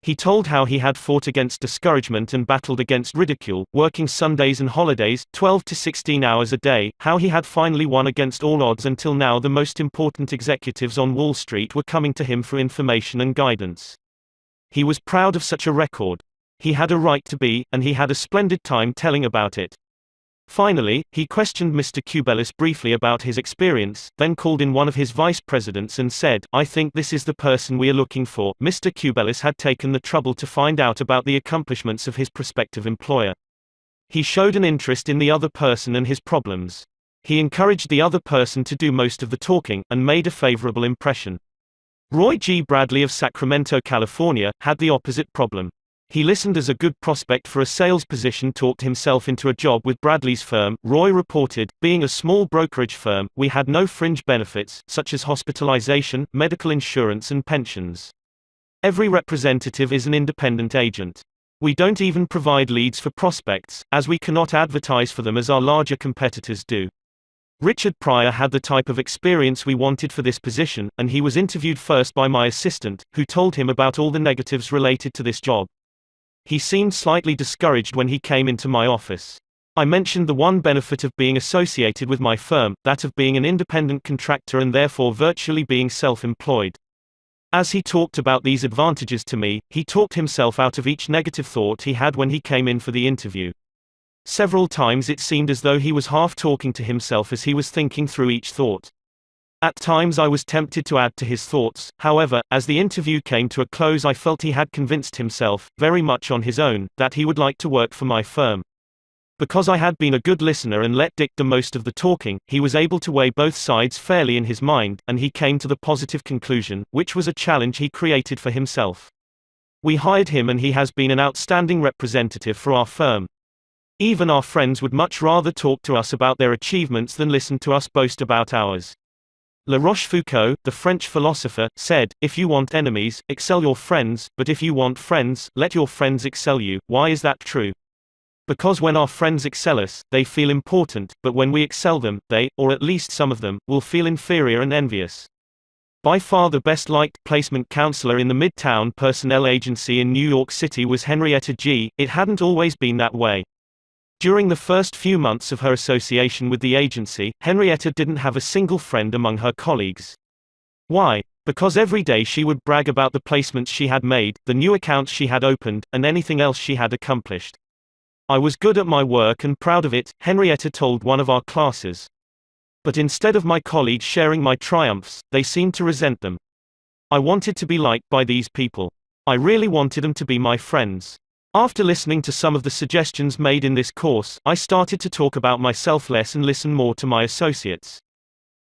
He told how he had fought against discouragement and battled against ridicule, working Sundays and holidays, 12 to 16 hours a day, how he had finally won against all odds until now the most important executives on Wall Street were coming to him for information and guidance. He was proud of such a record. He had a right to be, and he had a splendid time telling about it. Finally, he questioned Mr. Cubelis briefly about his experience, then called in one of his vice presidents and said, "I think this is the person we are looking for." Mr. Cubelis had taken the trouble to find out about the accomplishments of his prospective employer. He showed an interest in the other person and his problems. He encouraged the other person to do most of the talking, and made a favorable impression. Roy G. Bradley of Sacramento, California, had the opposite problem. He listened as a good prospect for a sales position talked himself into a job with Bradley's firm. Roy reported, "Being a small brokerage firm, we had no fringe benefits, such as hospitalization, medical insurance and pensions. Every representative is an independent agent. We don't even provide leads for prospects, as we cannot advertise for them as our larger competitors do." Richard Pryor had the type of experience we wanted for this position, and he was interviewed first by my assistant, who told him about all the negatives related to this job. He seemed slightly discouraged when he came into my office. I mentioned the one benefit of being associated with my firm, that of being an independent contractor and therefore virtually being self-employed. As he talked about these advantages to me, he talked himself out of each negative thought he had when he came in for the interview. Several times it seemed as though he was half talking to himself as he was thinking through each thought. At times I was tempted to add to his thoughts, however, as the interview came to a close I felt he had convinced himself, very much on his own, that he would like to work for my firm. Because I had been a good listener and let Dick do most of the talking, he was able to weigh both sides fairly in his mind, and he came to the positive conclusion, which was a challenge he created for himself. We hired him and he has been an outstanding representative for our firm. Even our friends would much rather talk to us about their achievements than listen to us boast about ours. La Rochefoucauld, the French philosopher, said, "If you want enemies, excel your friends, but if you want friends, let your friends excel you." Why is that true? Because when our friends excel us, they feel important, but when we excel them, they, or at least some of them, will feel inferior and envious. By far the best-liked placement counselor in the Midtown personnel agency in New York City was Henrietta G. It hadn't always been that way. During the first few months of her association with the agency, Henrietta didn't have a single friend among her colleagues. Why? Because every day she would brag about the placements she had made, the new accounts she had opened, and anything else she had accomplished. "I was good at my work and proud of it," Henrietta told one of our classes. But instead of my colleagues sharing my triumphs, they seemed to resent them. I wanted to be liked by these people. I really wanted them to be my friends. After listening to some of the suggestions made in this course, I started to talk about myself less and listen more to my associates.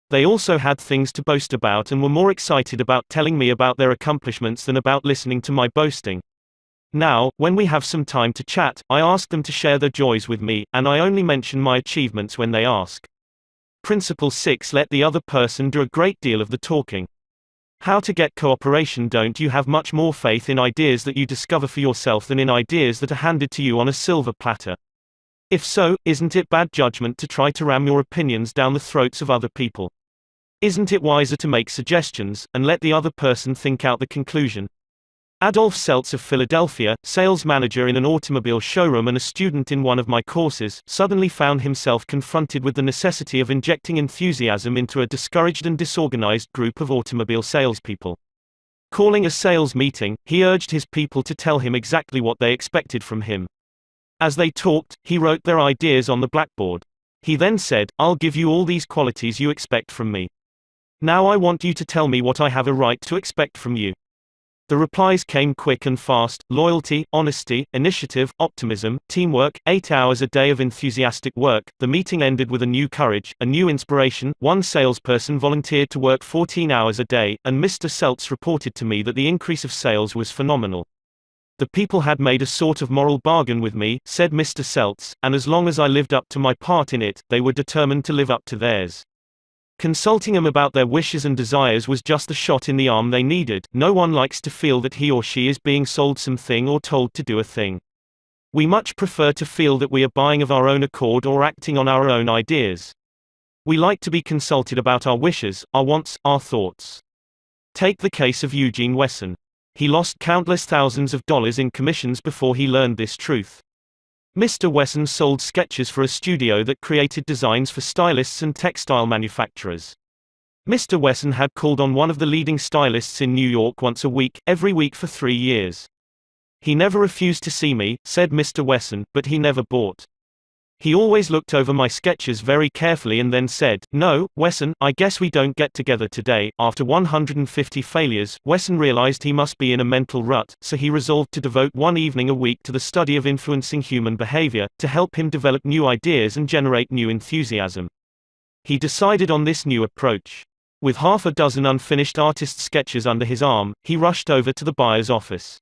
They also had things to boast about and were more excited about telling me about their accomplishments than about listening to my boasting. Now, when we have some time to chat, I ask them to share their joys with me, and I only mention my achievements when they ask. Principle 6: Let the other person do a great deal of the talking. How to get cooperation? Don't you have much more faith in ideas that you discover for yourself than in ideas that are handed to you on a silver platter? If so, isn't it bad judgment to try to ram your opinions down the throats of other people? Isn't it wiser to make suggestions, and let the other person think out the conclusion? Adolf Seltz of Philadelphia, sales manager in an automobile showroom and a student in one of my courses, suddenly found himself confronted with the necessity of injecting enthusiasm into a discouraged and disorganized group of automobile salespeople. Calling a sales meeting, he urged his people to tell him exactly what they expected from him. As they talked, he wrote their ideas on the blackboard. He then said, "I'll give you all these qualities you expect from me. Now I want you to tell me what I have a right to expect from you." The replies came quick and fast: loyalty, honesty, initiative, optimism, teamwork, 8 hours a day of enthusiastic work. The meeting ended with a new courage, a new inspiration. One salesperson volunteered to work 14 hours a day, and Mr. Seltz reported to me that the increase of sales was phenomenal. "The people had made a sort of moral bargain with me," said Mr. Seltz, "and as long as I lived up to my part in it, they were determined to live up to theirs. Consulting them about their wishes and desires was just the shot in the arm they needed. No one likes to feel that he or she is being sold something or told to do a thing. We much prefer to feel that we are buying of our own accord or acting on our own ideas. We like to be consulted about our wishes, our wants, our thoughts." Take the case of Eugene Wesson. He lost countless thousands of dollars in commissions before he learned this truth. Mr. Wesson sold sketches for a studio that created designs for stylists and textile manufacturers. Mr. Wesson had called on one of the leading stylists in New York once a week, every week for 3 years. "He never refused to see me," said Mr. Wesson, "but he never bought. He always looked over my sketches very carefully and then said, 'No, Wesson, I guess we don't get together today.'" After 150 failures, Wesson realized he must be in a mental rut, so he resolved to devote one evening a week to the study of influencing human behavior, to help him develop new ideas and generate new enthusiasm. He decided on this new approach. With half a dozen unfinished artist sketches under his arm, he rushed over to the buyer's office.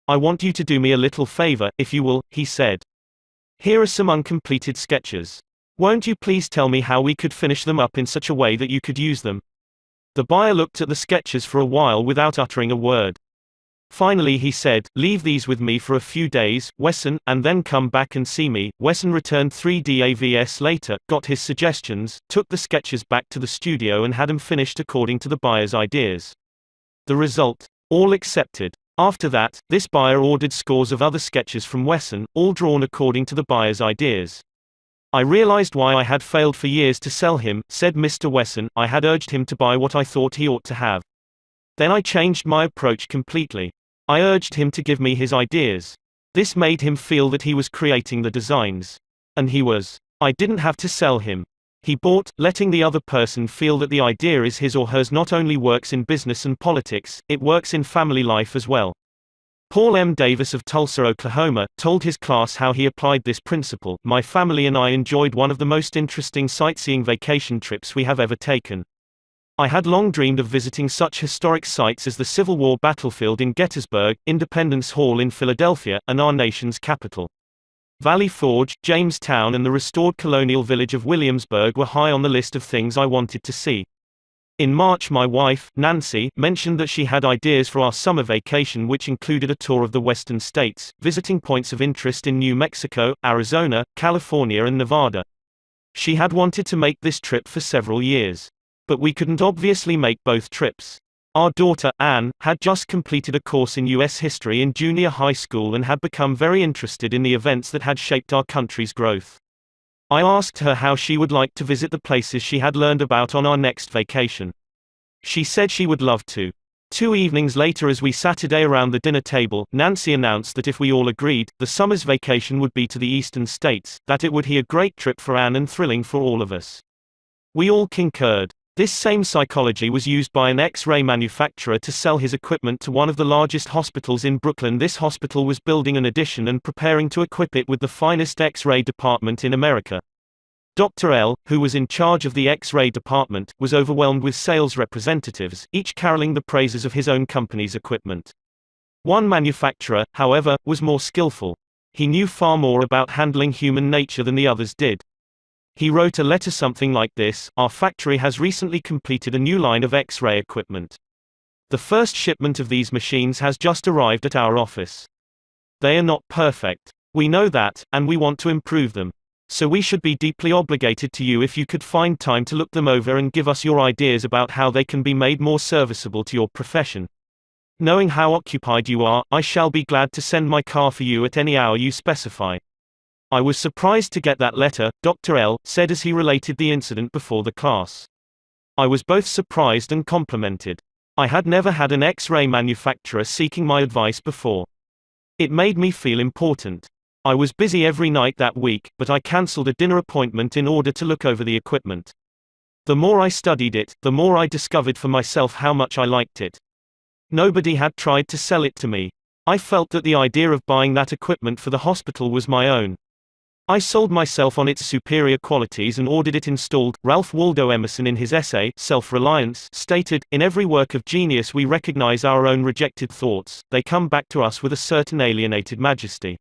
"I want you to do me a little favor, if you will," he said. "Here are some uncompleted sketches. Won't you please tell me how we could finish them up in such a way that you could use them?" The buyer looked at the sketches for a while without uttering a word. Finally he said, "Leave these with me for a few days, Wesson, and then come back and see me." Wesson returned 3 days later, got his suggestions, took the sketches back to the studio and had them finished according to the buyer's ideas. The result? All accepted. After that, this buyer ordered scores of other sketches from Wesson, all drawn according to the buyer's ideas. "I realized why I had failed for years to sell him," said Mr. Wesson. "I had urged him to buy what I thought he ought to have. Then I changed my approach completely. I urged him to give me his ideas. This made him feel that he was creating the designs. And he was. I didn't have to sell him. He bought, letting the other person feel that the idea is his or hers not only works in business and politics, it works in family life as well. Paul M. Davis of Tulsa, Oklahoma, told his class how he applied this principle. My family and I enjoyed one of the most interesting sightseeing vacation trips we have ever taken. I had long dreamed of visiting such historic sites as the Civil War battlefield in Gettysburg, Independence Hall in Philadelphia, and our nation's capital. Valley Forge, Jamestown and the restored colonial village of Williamsburg were high on the list of things I wanted to see. In March, my wife, Nancy, mentioned that she had ideas for our summer vacation, which included a tour of the western states, visiting points of interest in New Mexico, Arizona, California and Nevada. She had wanted to make this trip for several years. But we couldn't obviously make both trips. Our daughter, Anne, had just completed a course in U.S. history in junior high school and had become very interested in the events that had shaped our country's growth. I asked her how she would like to visit the places she had learned about on our next vacation. She said she would love to. 2 evenings later, as we sat around the dinner table, Nancy announced that if we all agreed, the summer's vacation would be to the eastern states, that it would be a great trip for Anne and thrilling for all of us. We all concurred. This same psychology was used by an X-ray manufacturer to sell his equipment to one of the largest hospitals in Brooklyn. This hospital was building an addition and preparing to equip it with the finest X-ray department in America. Dr. L, who was in charge of the X-ray department, was overwhelmed with sales representatives, each caroling the praises of his own company's equipment. One manufacturer, however, was more skillful. He knew far more about handling human nature than the others did. He wrote a letter something like this: "Our factory has recently completed a new line of X-ray equipment. The first shipment of these machines has just arrived at our office. They are not perfect. We know that, and we want to improve them. So we should be deeply obligated to you if you could find time to look them over and give us your ideas about how they can be made more serviceable to your profession. Knowing how occupied you are, I shall be glad to send my car for you at any hour you specify." I was surprised to get that letter, Dr. L said as he related the incident before the class. I was both surprised and complimented. I had never had an X-ray manufacturer seeking my advice before. It made me feel important. I was busy every night that week, but I cancelled a dinner appointment in order to look over the equipment. The more I studied it, the more I discovered for myself how much I liked it. Nobody had tried to sell it to me. I felt that the idea of buying that equipment for the hospital was my own. I sold myself on its superior qualities and ordered it installed. Ralph Waldo Emerson, in his essay, Self-Reliance, stated, "In every work of genius we recognize our own rejected thoughts, they come back to us with a certain alienated majesty."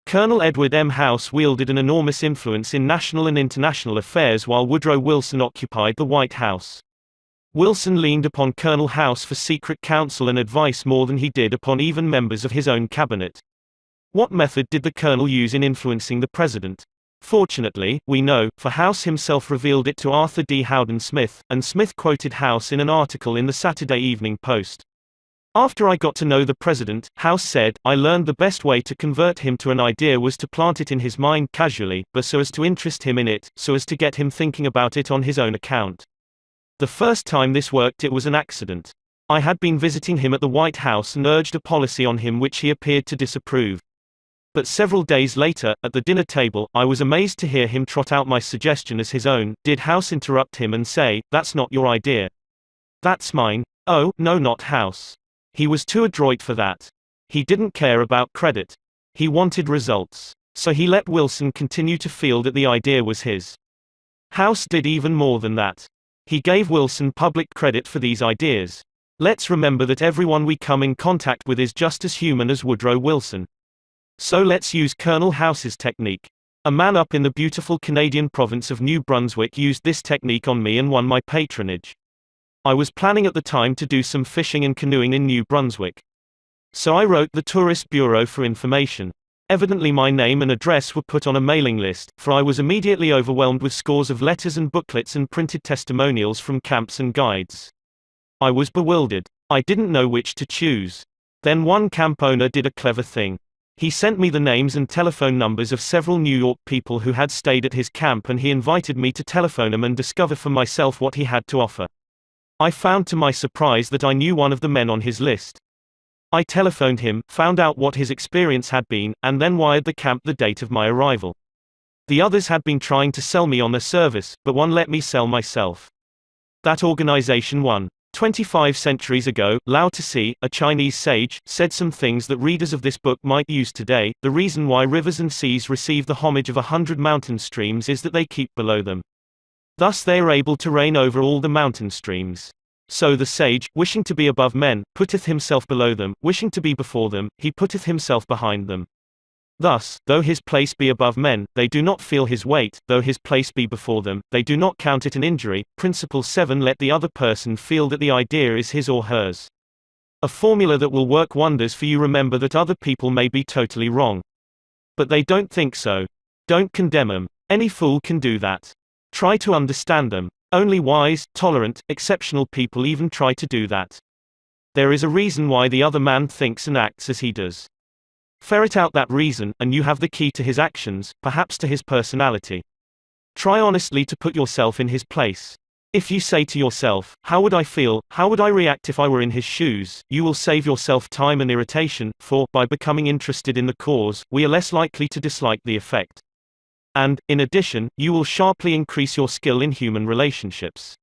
Colonel Edward M. House wielded an enormous influence in national and international affairs while Woodrow Wilson occupied the White House. Wilson leaned upon Colonel House for secret counsel and advice more than he did upon even members of his own cabinet. What method did the colonel use in influencing the president? Fortunately, we know, for House himself revealed it to Arthur D. Howden Smith, and Smith quoted House in an article in the Saturday Evening Post. "After I got to know the president," House said, "I learned the best way to convert him to an idea was to plant it in his mind casually, but so as to interest him in it, so as to get him thinking about it on his own account. The first time this worked it was an accident. I had been visiting him at the White House and urged a policy on him which he appeared to disapprove. But several days later, at the dinner table, I was amazed to hear him trot out my suggestion as his own." Did House interrupt him and say, "That's not your idea. That's mine"? Oh, no, not House. He was too adroit for that. He didn't care about credit. He wanted results. So he let Wilson continue to feel that the idea was his. House did even more than that. He gave Wilson public credit for these ideas. Let's remember that everyone we come in contact with is just as human as Woodrow Wilson. So let's use Colonel House's technique. A man up in the beautiful Canadian province of New Brunswick used this technique on me and won my patronage. I was planning at the time to do some fishing and canoeing in New Brunswick. So I wrote the Tourist Bureau for information. Evidently my name and address were put on a mailing list, for I was immediately overwhelmed with scores of letters and booklets and printed testimonials from camps and guides. I was bewildered. I didn't know which to choose. Then one camp owner did a clever thing. He sent me the names and telephone numbers of several New York people who had stayed at his camp, and he invited me to telephone them and discover for myself what he had to offer. I found to my surprise that I knew one of the men on his list. I telephoned him, found out what his experience had been, and then wired the camp the date of my arrival. The others had been trying to sell me on their service, but one let me sell myself. That organization won. 25 centuries ago, Lao Tzu, a Chinese sage, said some things that readers of this book might use today. The reason why rivers and seas receive the homage of 100 mountain streams is that they keep below them. Thus they are able to reign over all the mountain streams. So the sage, wishing to be above men, putteth himself below them, wishing to be before them, he putteth himself behind them. Thus, though his place be above men, they do not feel his weight, though his place be before them, they do not count it an injury. Principle 7. Let the other person feel that the idea is his or hers. A formula that will work wonders for you. Remember that other people may be totally wrong. But they don't think so. Don't condemn them. Any fool can do that. Try to understand them. Only wise, tolerant, exceptional people even try to do that. There is a reason why the other man thinks and acts as he does. Ferret out that reason, and you have the key to his actions, perhaps to his personality. Try honestly to put yourself in his place. If you say to yourself, "How would I feel, how would I react if I were in his shoes?" you will save yourself time and irritation, for, by becoming interested in the cause, we are less likely to dislike the effect. And, in addition, you will sharply increase your skill in human relationships.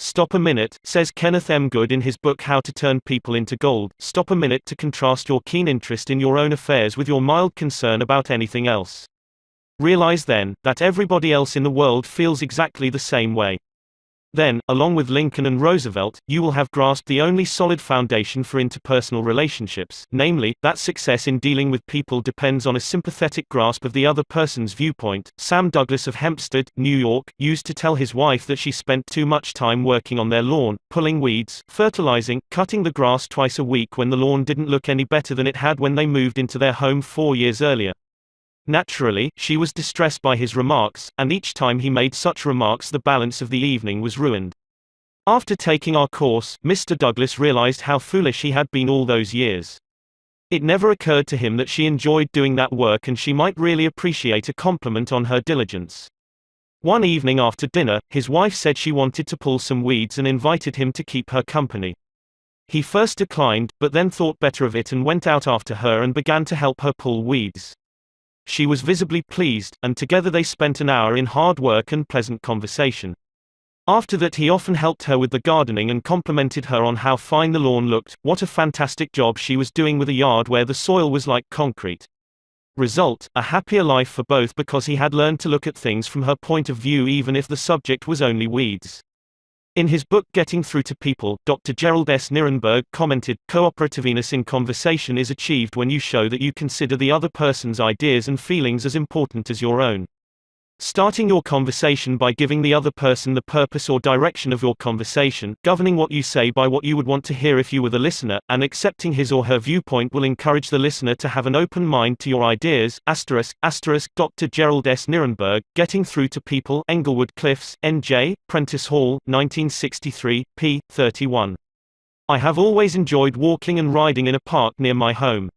Stop a minute, says Kenneth M. Good in his book How to Turn People into Gold. Stop a minute to contrast your keen interest in your own affairs with your mild concern about anything else. Realize then, that everybody else in the world feels exactly the same way. Then, along with Lincoln and Roosevelt, you will have grasped the only solid foundation for interpersonal relationships, namely, that success in dealing with people depends on a sympathetic grasp of the other person's viewpoint. Sam Douglas of Hempstead, New York, used to tell his wife that she spent too much time working on their lawn, pulling weeds, fertilizing, cutting the grass twice a week when the lawn didn't look any better than it had when they moved into their home 4 years earlier. Naturally, she was distressed by his remarks, and each time he made such remarks the balance of the evening was ruined. After taking our course, Mr. Douglas realized how foolish he had been all those years. It never occurred to him that she enjoyed doing that work and she might really appreciate a compliment on her diligence. One evening after dinner, his wife said she wanted to pull some weeds and invited him to keep her company. He first declined, but then thought better of it and went out after her and began to help her pull weeds. She was visibly pleased, and together they spent an hour in hard work and pleasant conversation. After that he often helped her with the gardening and complimented her on how fine the lawn looked, what a fantastic job she was doing with a yard where the soil was like concrete. Result, a happier life for both because he had learned to look at things from her point of view even if the subject was only weeds. In his book Getting Through to People, Dr. Gerald S. Nirenberg commented, "Cooperativeness in conversation is achieved when you show that you consider the other person's ideas and feelings as important as your own. Starting your conversation by giving the other person the purpose or direction of your conversation, governing what you say by what you would want to hear if you were the listener, and accepting his or her viewpoint will encourage the listener to have an open mind to your ideas." Dr. Gerald S. Nirenberg, Getting Through to People, Englewood Cliffs, N.J., Prentice Hall, 1963, p. 31. I have always enjoyed walking and riding in a park near my home.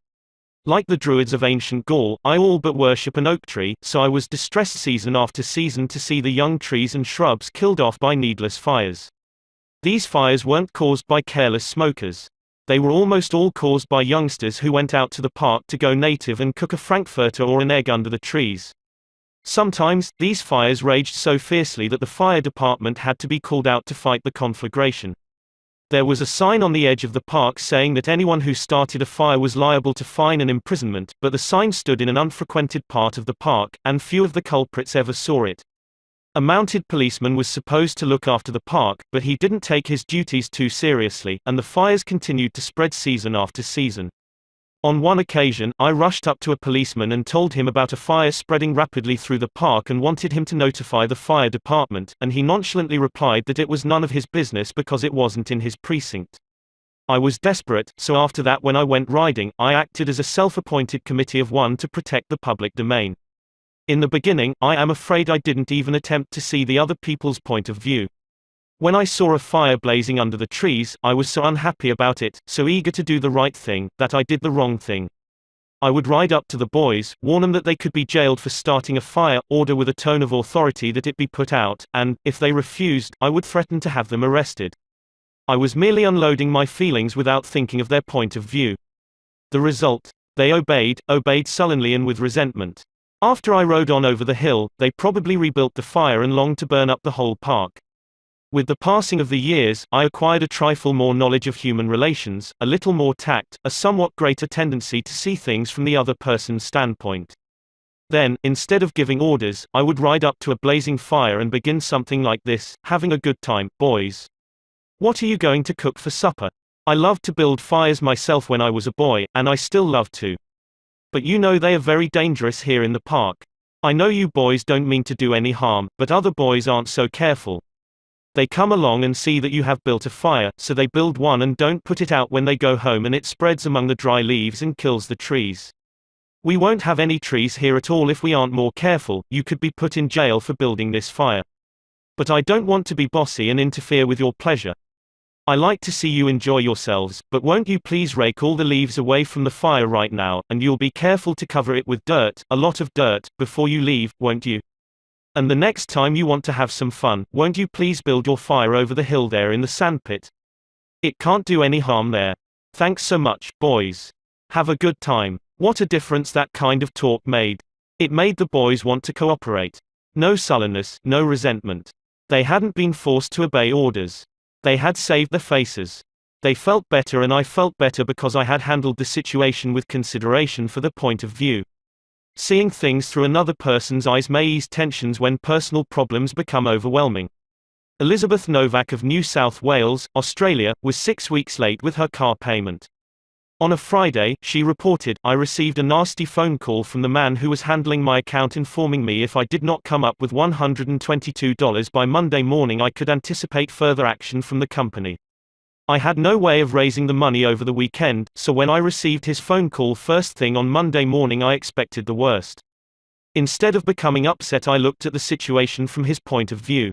Like the Druids of ancient Gaul, I all but worship an oak tree, so I was distressed season after season to see the young trees and shrubs killed off by needless fires. These fires weren't caused by careless smokers. They were almost all caused by youngsters who went out to the park to go native and cook a frankfurter or an egg under the trees. Sometimes, these fires raged so fiercely that the fire department had to be called out to fight the conflagration. There was a sign on the edge of the park saying that anyone who started a fire was liable to fine and imprisonment, but the sign stood in an unfrequented part of the park, and few of the culprits ever saw it. A mounted policeman was supposed to look after the park, but he didn't take his duties too seriously, and the fires continued to spread season after season. On one occasion, I rushed up to a policeman and told him about a fire spreading rapidly through the park and wanted him to notify the fire department, and he nonchalantly replied that it was none of his business because it wasn't in his precinct. I was desperate, so after that when I went riding, I acted as a self-appointed committee of one to protect the public domain. In the beginning, I am afraid I didn't even attempt to see the other people's point of view. When I saw a fire blazing under the trees, I was so unhappy about it, so eager to do the right thing, that I did the wrong thing. I would ride up to the boys, warn them that they could be jailed for starting a fire, order with a tone of authority that it be put out, and, if they refused, I would threaten to have them arrested. I was merely unloading my feelings without thinking of their point of view. The result? They obeyed sullenly and with resentment. After I rode on over the hill, they probably rebuilt the fire and longed to burn up the whole park. With the passing of the years, I acquired a trifle more knowledge of human relations, a little more tact, a somewhat greater tendency to see things from the other person's standpoint. Then, instead of giving orders, I would ride up to a blazing fire and begin something like this: "Having a good time, boys? What are you going to cook for supper? I loved to build fires myself when I was a boy, and I still love to. But you know they are very dangerous here in the park. I know you boys don't mean to do any harm, but other boys aren't so careful. They come along and see that you have built a fire, so they build one and don't put it out when they go home, and it spreads among the dry leaves and kills the trees. We won't have any trees here at all if we aren't more careful. You could be put in jail for building this fire. But I don't want to be bossy and interfere with your pleasure. I like to see you enjoy yourselves, but won't you please rake all the leaves away from the fire right now, and you'll be careful to cover it with dirt, a lot of dirt, before you leave, won't you? And the next time you want to have some fun, won't you please build your fire over the hill there in the sandpit? It can't do any harm there. Thanks so much, boys. Have a good time." What a difference that kind of talk made. It made the boys want to cooperate. No sullenness, no resentment. They hadn't been forced to obey orders. They had saved their faces. They felt better, and I felt better because I had handled the situation with consideration for their point of view. Seeing things through another person's eyes may ease tensions when personal problems become overwhelming. Elizabeth Novak of New South Wales, Australia, was 6 weeks late with her car payment. On a Friday, she reported, "I received a nasty phone call from the man who was handling my account informing me if I did not come up with $122 by Monday morning I could anticipate further action from the company. I had no way of raising the money over the weekend, so when I received his phone call first thing on Monday morning I expected the worst. Instead of becoming upset, I looked at the situation from his point of view.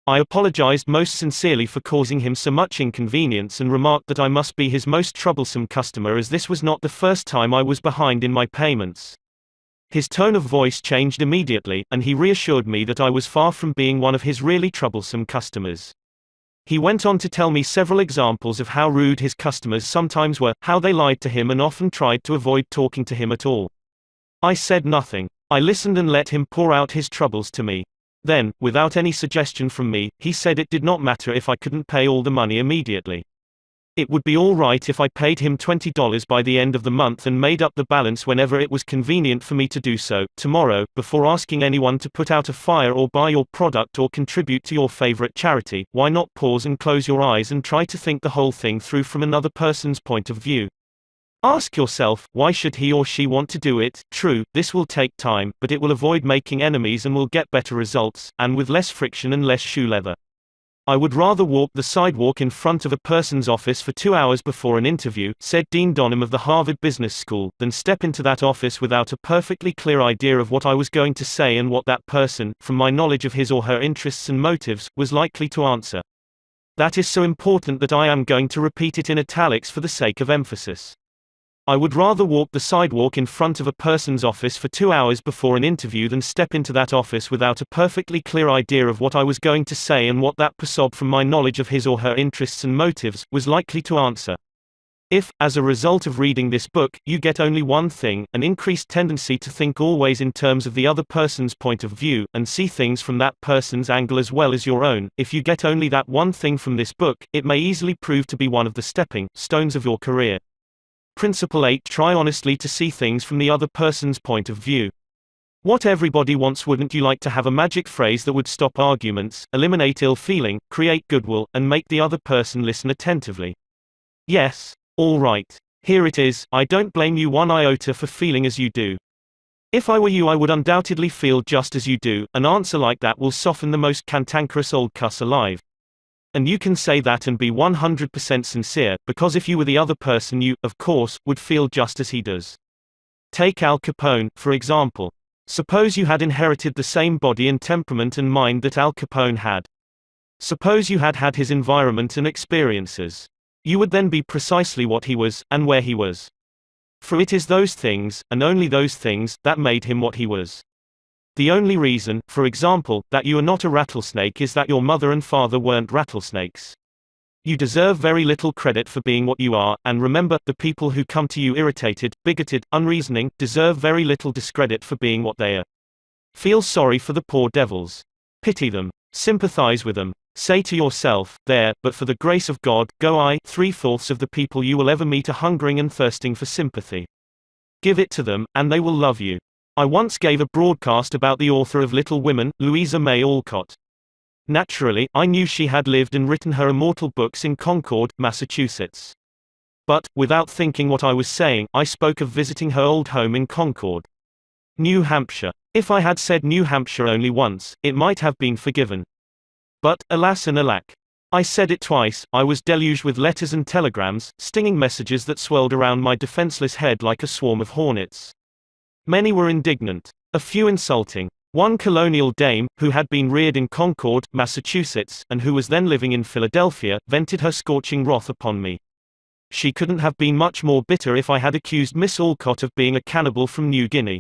I apologized most sincerely for causing him so much inconvenience and remarked that I must be his most troublesome customer, as this was not the first time I was behind in my payments. His tone of voice changed immediately, and he reassured me that I was far from being one of his really troublesome customers. He went on to tell me several examples of how rude his customers sometimes were, how they lied to him and often tried to avoid talking to him at all. I said nothing. I listened and let him pour out his troubles to me. Then, without any suggestion from me, he said it did not matter if I couldn't pay all the money immediately. It would be all right if I paid him $20 by the end of the month and made up the balance whenever it was convenient for me to do so, tomorrow, before asking anyone to put out a fire or buy your product or contribute to your favorite charity. Why not pause and close your eyes and try to think the whole thing through from another person's point of view? Ask yourself, why should he or she want to do it? True, this will take time, but it will avoid making enemies and will get better results, and with less friction and less shoe leather. I would rather walk the sidewalk in front of a person's office for 2 hours before an interview, said Dean Donham of the Harvard Business School, than step into that office without a perfectly clear idea of what I was going to say and what that person, from my knowledge of his or her interests and motives, was likely to answer. That is so important that I am going to repeat it in italics for the sake of emphasis. I would rather walk the sidewalk in front of a person's office for 2 hours before an interview than step into that office without a perfectly clear idea of what I was going to say and what that person, from my knowledge of his or her interests and motives, was likely to answer. If, as a result of reading this book, you get only one thing, an increased tendency to think always in terms of the other person's point of view, and see things from that person's angle as well as your own, if you get only that one thing from this book, it may easily prove to be one of the stepping stones of your career. Principle 8. Try honestly to see things from the other person's point of view. What everybody wants. Wouldn't you like to have a magic phrase that would stop arguments, eliminate ill feeling, create goodwill, and make the other person listen attentively? Yes? All right. Here it is. I don't blame you one iota for feeling as you do. If I were you, I would undoubtedly feel just as you do. An answer like that will soften the most cantankerous old cuss alive. And you can say that and be 100% sincere, because if you were the other person, you, of course, would feel just as he does. Take Al Capone, for example. Suppose you had inherited the same body and temperament and mind that Al Capone had. Suppose you had had his environment and experiences. You would then be precisely what he was, and where he was. For it is those things, and only those things, that made him what he was. The only reason, for example, that you are not a rattlesnake is that your mother and father weren't rattlesnakes. You deserve very little credit for being what you are, and remember, the people who come to you irritated, bigoted, unreasoning, deserve very little discredit for being what they are. Feel sorry for the poor devils. Pity them. Sympathize with them. Say to yourself, there, but for the grace of God, go I. 3/4 of the people you will ever meet are hungering and thirsting for sympathy. Give it to them, and they will love you. I once gave a broadcast about the author of Little Women, Louisa May Alcott. Naturally, I knew she had lived and written her immortal books in Concord, Massachusetts. But, without thinking what I was saying, I spoke of visiting her old home in Concord, New Hampshire. If I had said New Hampshire only once, it might have been forgiven. But, alas and alack. I said it twice. I was deluged with letters and telegrams, stinging messages that swirled around my defenseless head like a swarm of hornets. Many were indignant, a few insulting. One colonial dame, who had been reared in Concord, Massachusetts, and who was then living in Philadelphia, vented her scorching wrath upon me. She couldn't have been much more bitter if I had accused Miss Alcott of being a cannibal from New Guinea.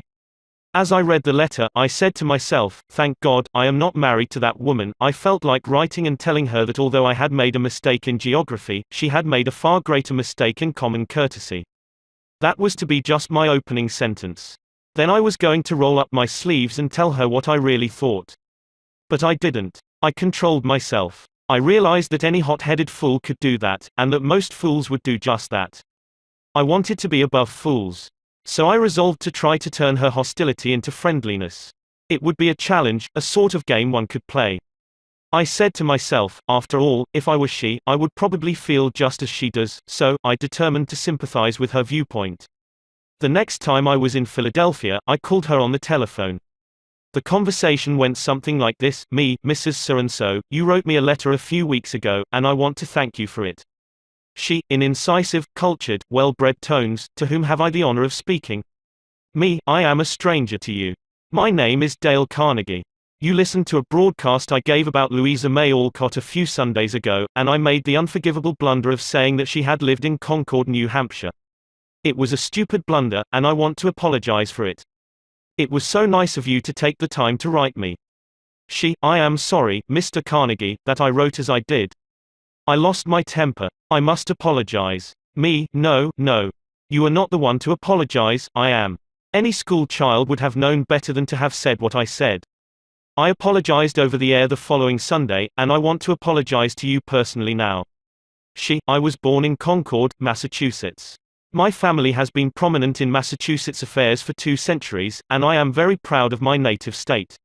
As I read the letter, I said to myself, thank God, I am not married to that woman. I felt like writing and telling her that although I had made a mistake in geography, she had made a far greater mistake in common courtesy. That was to be just my opening sentence. Then I was going to roll up my sleeves and tell her what I really thought. But I didn't. I controlled myself. I realized that any hot-headed fool could do that, and that most fools would do just that. I wanted to be above fools. So I resolved to try to turn her hostility into friendliness. It would be a challenge, a sort of game one could play. I said to myself, after all, if I were she, I would probably feel just as she does, so I determined to sympathize with her viewpoint. The next time I was in Philadelphia, I called her on the telephone. The conversation went something like this: me, Mrs. So-and-so, you wrote me a letter a few weeks ago, and I want to thank you for it. She, in incisive, cultured, well-bred tones, to whom have I the honor of speaking? Me, I am a stranger to you. My name is Dale Carnegie. You listened to a broadcast I gave about Louisa May Alcott a few Sundays ago, and I made the unforgivable blunder of saying that she had lived in Concord, New Hampshire. It was a stupid blunder, and I want to apologize for it. It was so nice of you to take the time to write me. She, I am sorry, Mr. Carnegie, that I wrote as I did. I lost my temper. I must apologize. Me, no. You are not the one to apologize, I am. Any school child would have known better than to have said what I said. I apologized over the air the following Sunday, and I want to apologize to you personally now. She, I was born in Concord, Massachusetts. My family has been prominent in Massachusetts affairs for 2 centuries, and I am very proud of my native state.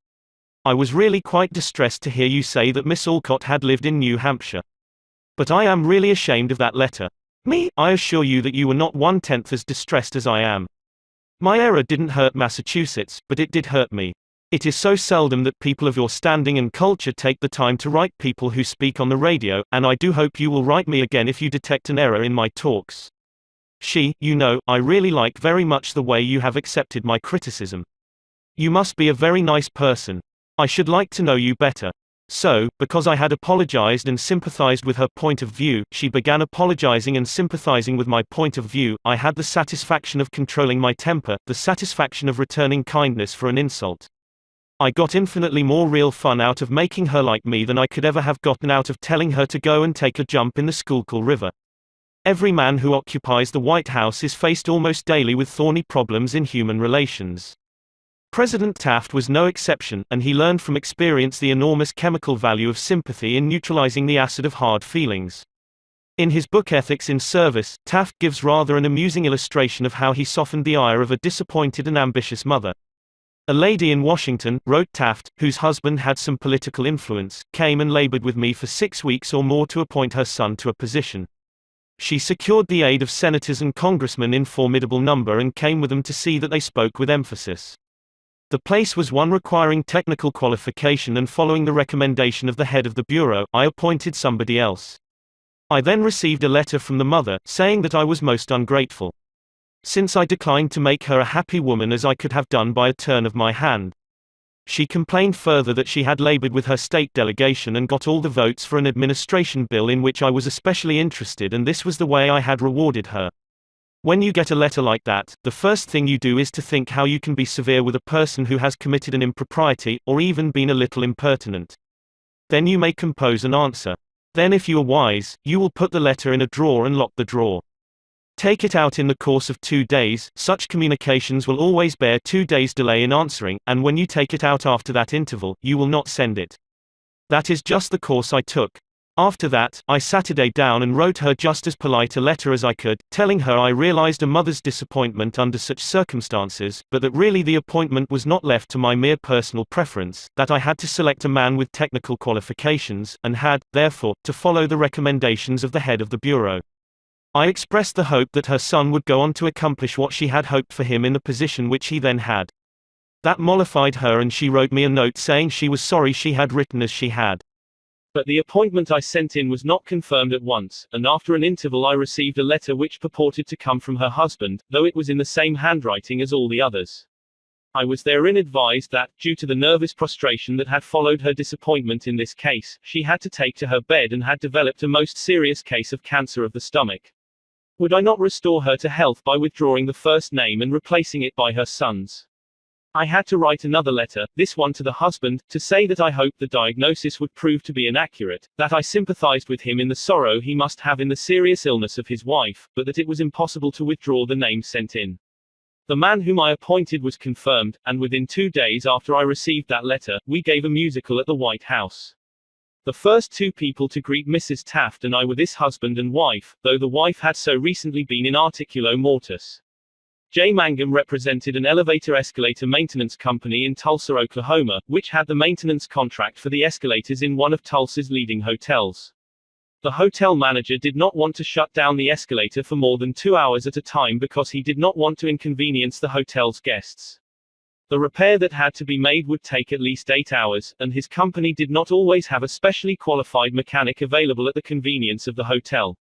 I was really quite distressed to hear you say that Miss Alcott had lived in New Hampshire. But I am really ashamed of that letter. Me, I assure you that you were not 1/10 as distressed as I am. My error didn't hurt Massachusetts, but it did hurt me. It is so seldom that people of your standing and culture take the time to write people who speak on the radio, and I do hope you will write me again if you detect an error in my talks. She, you know, I really like very much the way you have accepted my criticism. You must be a very nice person. I should like to know you better. So, because I had apologized and sympathized with her point of view, she began apologizing and sympathizing with my point of view. I had the satisfaction of controlling my temper, the satisfaction of returning kindness for an insult. I got infinitely more real fun out of making her like me than I could ever have gotten out of telling her to go and take a jump in the Schuylkill River. Every man who occupies the White House is faced almost daily with thorny problems in human relations. President Taft was no exception, and he learned from experience the enormous chemical value of sympathy in neutralizing the acid of hard feelings. In his book Ethics in Service, Taft gives rather an amusing illustration of how he softened the ire of a disappointed and ambitious mother. A lady in Washington, wrote Taft, whose husband had some political influence, came and labored with me for 6 weeks or more to appoint her son to a position. She secured the aid of senators and congressmen in formidable number and came with them to see that they spoke with emphasis. The place was one requiring technical qualification, and following the recommendation of the head of the bureau, I appointed somebody else. I then received a letter from the mother, saying that I was most ungrateful, since I declined to make her a happy woman as I could have done by a turn of my hand. She complained further that she had labored with her state delegation and got all the votes for an administration bill in which I was especially interested, and this was the way I had rewarded her. When you get a letter like that, the first thing you do is to think how you can be severe with a person who has committed an impropriety, or even been a little impertinent. Then you may compose an answer. Then if you are wise, you will put the letter in a drawer and lock the drawer. Take it out in the course of 2 days, such communications will always bear 2 days delay in answering, and when you take it out after that interval, you will not send it. That is just the course I took. After that, I sat down and wrote her just as polite a letter as I could, telling her I realized a mother's disappointment under such circumstances, but that really the appointment was not left to my mere personal preference, that I had to select a man with technical qualifications, and had, therefore, to follow the recommendations of the head of the bureau. I expressed the hope that her son would go on to accomplish what she had hoped for him in the position which he then had. That mollified her, and she wrote me a note saying she was sorry she had written as she had. But the appointment I sent in was not confirmed at once, and after an interval I received a letter which purported to come from her husband, though it was in the same handwriting as all the others. I was therein advised that, due to the nervous prostration that had followed her disappointment in this case, she had to take to her bed and had developed a most serious case of cancer of the stomach. Would I not restore her to health by withdrawing the first name and replacing it by her son's? I had to write another letter, this one to the husband, to say that I hoped the diagnosis would prove to be inaccurate, that I sympathized with him in the sorrow he must have in the serious illness of his wife, but that it was impossible to withdraw the name sent in. The man whom I appointed was confirmed, and within 2 days after I received that letter, we gave a musical at the White House. The first 2 people to greet Mrs. Taft and I were this husband and wife, though the wife had so recently been in articulo mortis. J. Mangum represented an elevator-escalator maintenance company in Tulsa, Oklahoma, which had the maintenance contract for the escalators in one of Tulsa's leading hotels. The hotel manager did not want to shut down the escalator for more than 2 hours at a time because he did not want to inconvenience the hotel's guests. The repair that had to be made would take at least 8 hours, and his company did not always have a specially qualified mechanic available at the convenience of the hotel.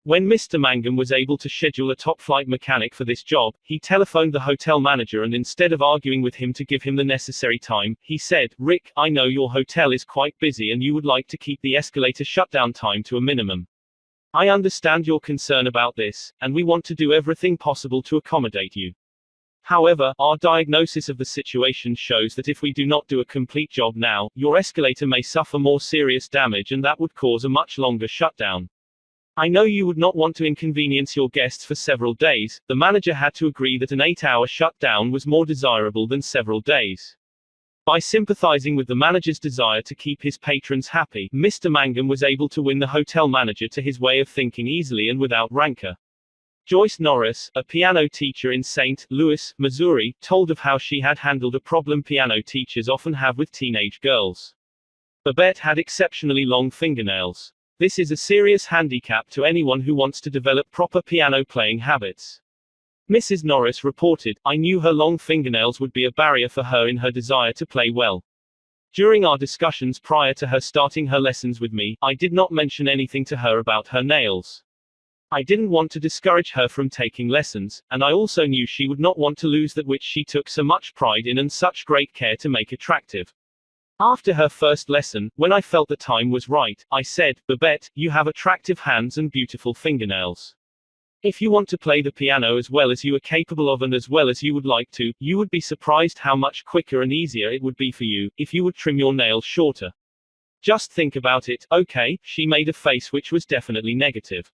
When Mr. Mangum was able to schedule a top-flight mechanic for this job, he telephoned the hotel manager and instead of arguing with him to give him the necessary time, he said, "Rick, I know your hotel is quite busy and you would like to keep the escalator shutdown time to a minimum. I understand your concern about this, and we want to do everything possible to accommodate you. However, our diagnosis of the situation shows that if we do not do a complete job now, your escalator may suffer more serious damage and that would cause a much longer shutdown. I know you would not want to inconvenience your guests for several days." The manager had to agree that an 8-hour shutdown was more desirable than several days. By sympathizing with the manager's desire to keep his patrons happy, Mr. Mangum was able to win the hotel manager to his way of thinking easily and without rancor. Joyce Norris, a piano teacher in St. Louis, Missouri, told of how she had handled a problem piano teachers often have with teenage girls. Babette had exceptionally long fingernails. This is a serious handicap to anyone who wants to develop proper piano playing habits. Mrs. Norris reported, "I knew her long fingernails would be a barrier for her in her desire to play well. During our discussions prior to her starting her lessons with me, I did not mention anything to her about her nails. I didn't want to discourage her from taking lessons, and I also knew she would not want to lose that which she took so much pride in and such great care to make attractive. After her first lesson, when I felt the time was right, I said, 'Babette, you have attractive hands and beautiful fingernails. If you want to play the piano as well as you are capable of and as well as you would like to, you would be surprised how much quicker and easier it would be for you, if you would trim your nails shorter. Just think about it, okay?'" She made a face which was definitely negative.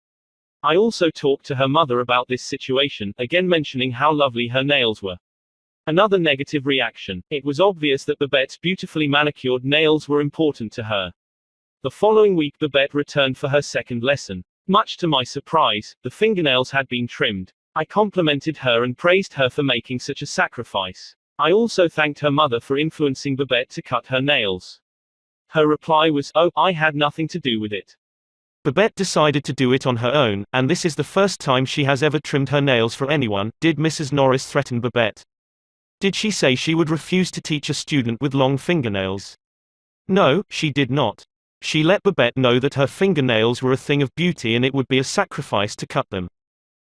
I also talked to her mother about this situation, again mentioning how lovely her nails were. Another negative reaction. It was obvious that Babette's beautifully manicured nails were important to her. The following week Babette returned for her second lesson. Much to my surprise, the fingernails had been trimmed. I complimented her and praised her for making such a sacrifice. I also thanked her mother for influencing Babette to cut her nails. Her reply was, "Oh, I had nothing to do with it." Babette decided to do it on her own, and this is the first time she has ever trimmed her nails for anyone. Did Mrs. Norris threaten Babette? Did she say she would refuse to teach a student with long fingernails? No, she did not. She let Babette know that her fingernails were a thing of beauty and it would be a sacrifice to cut them.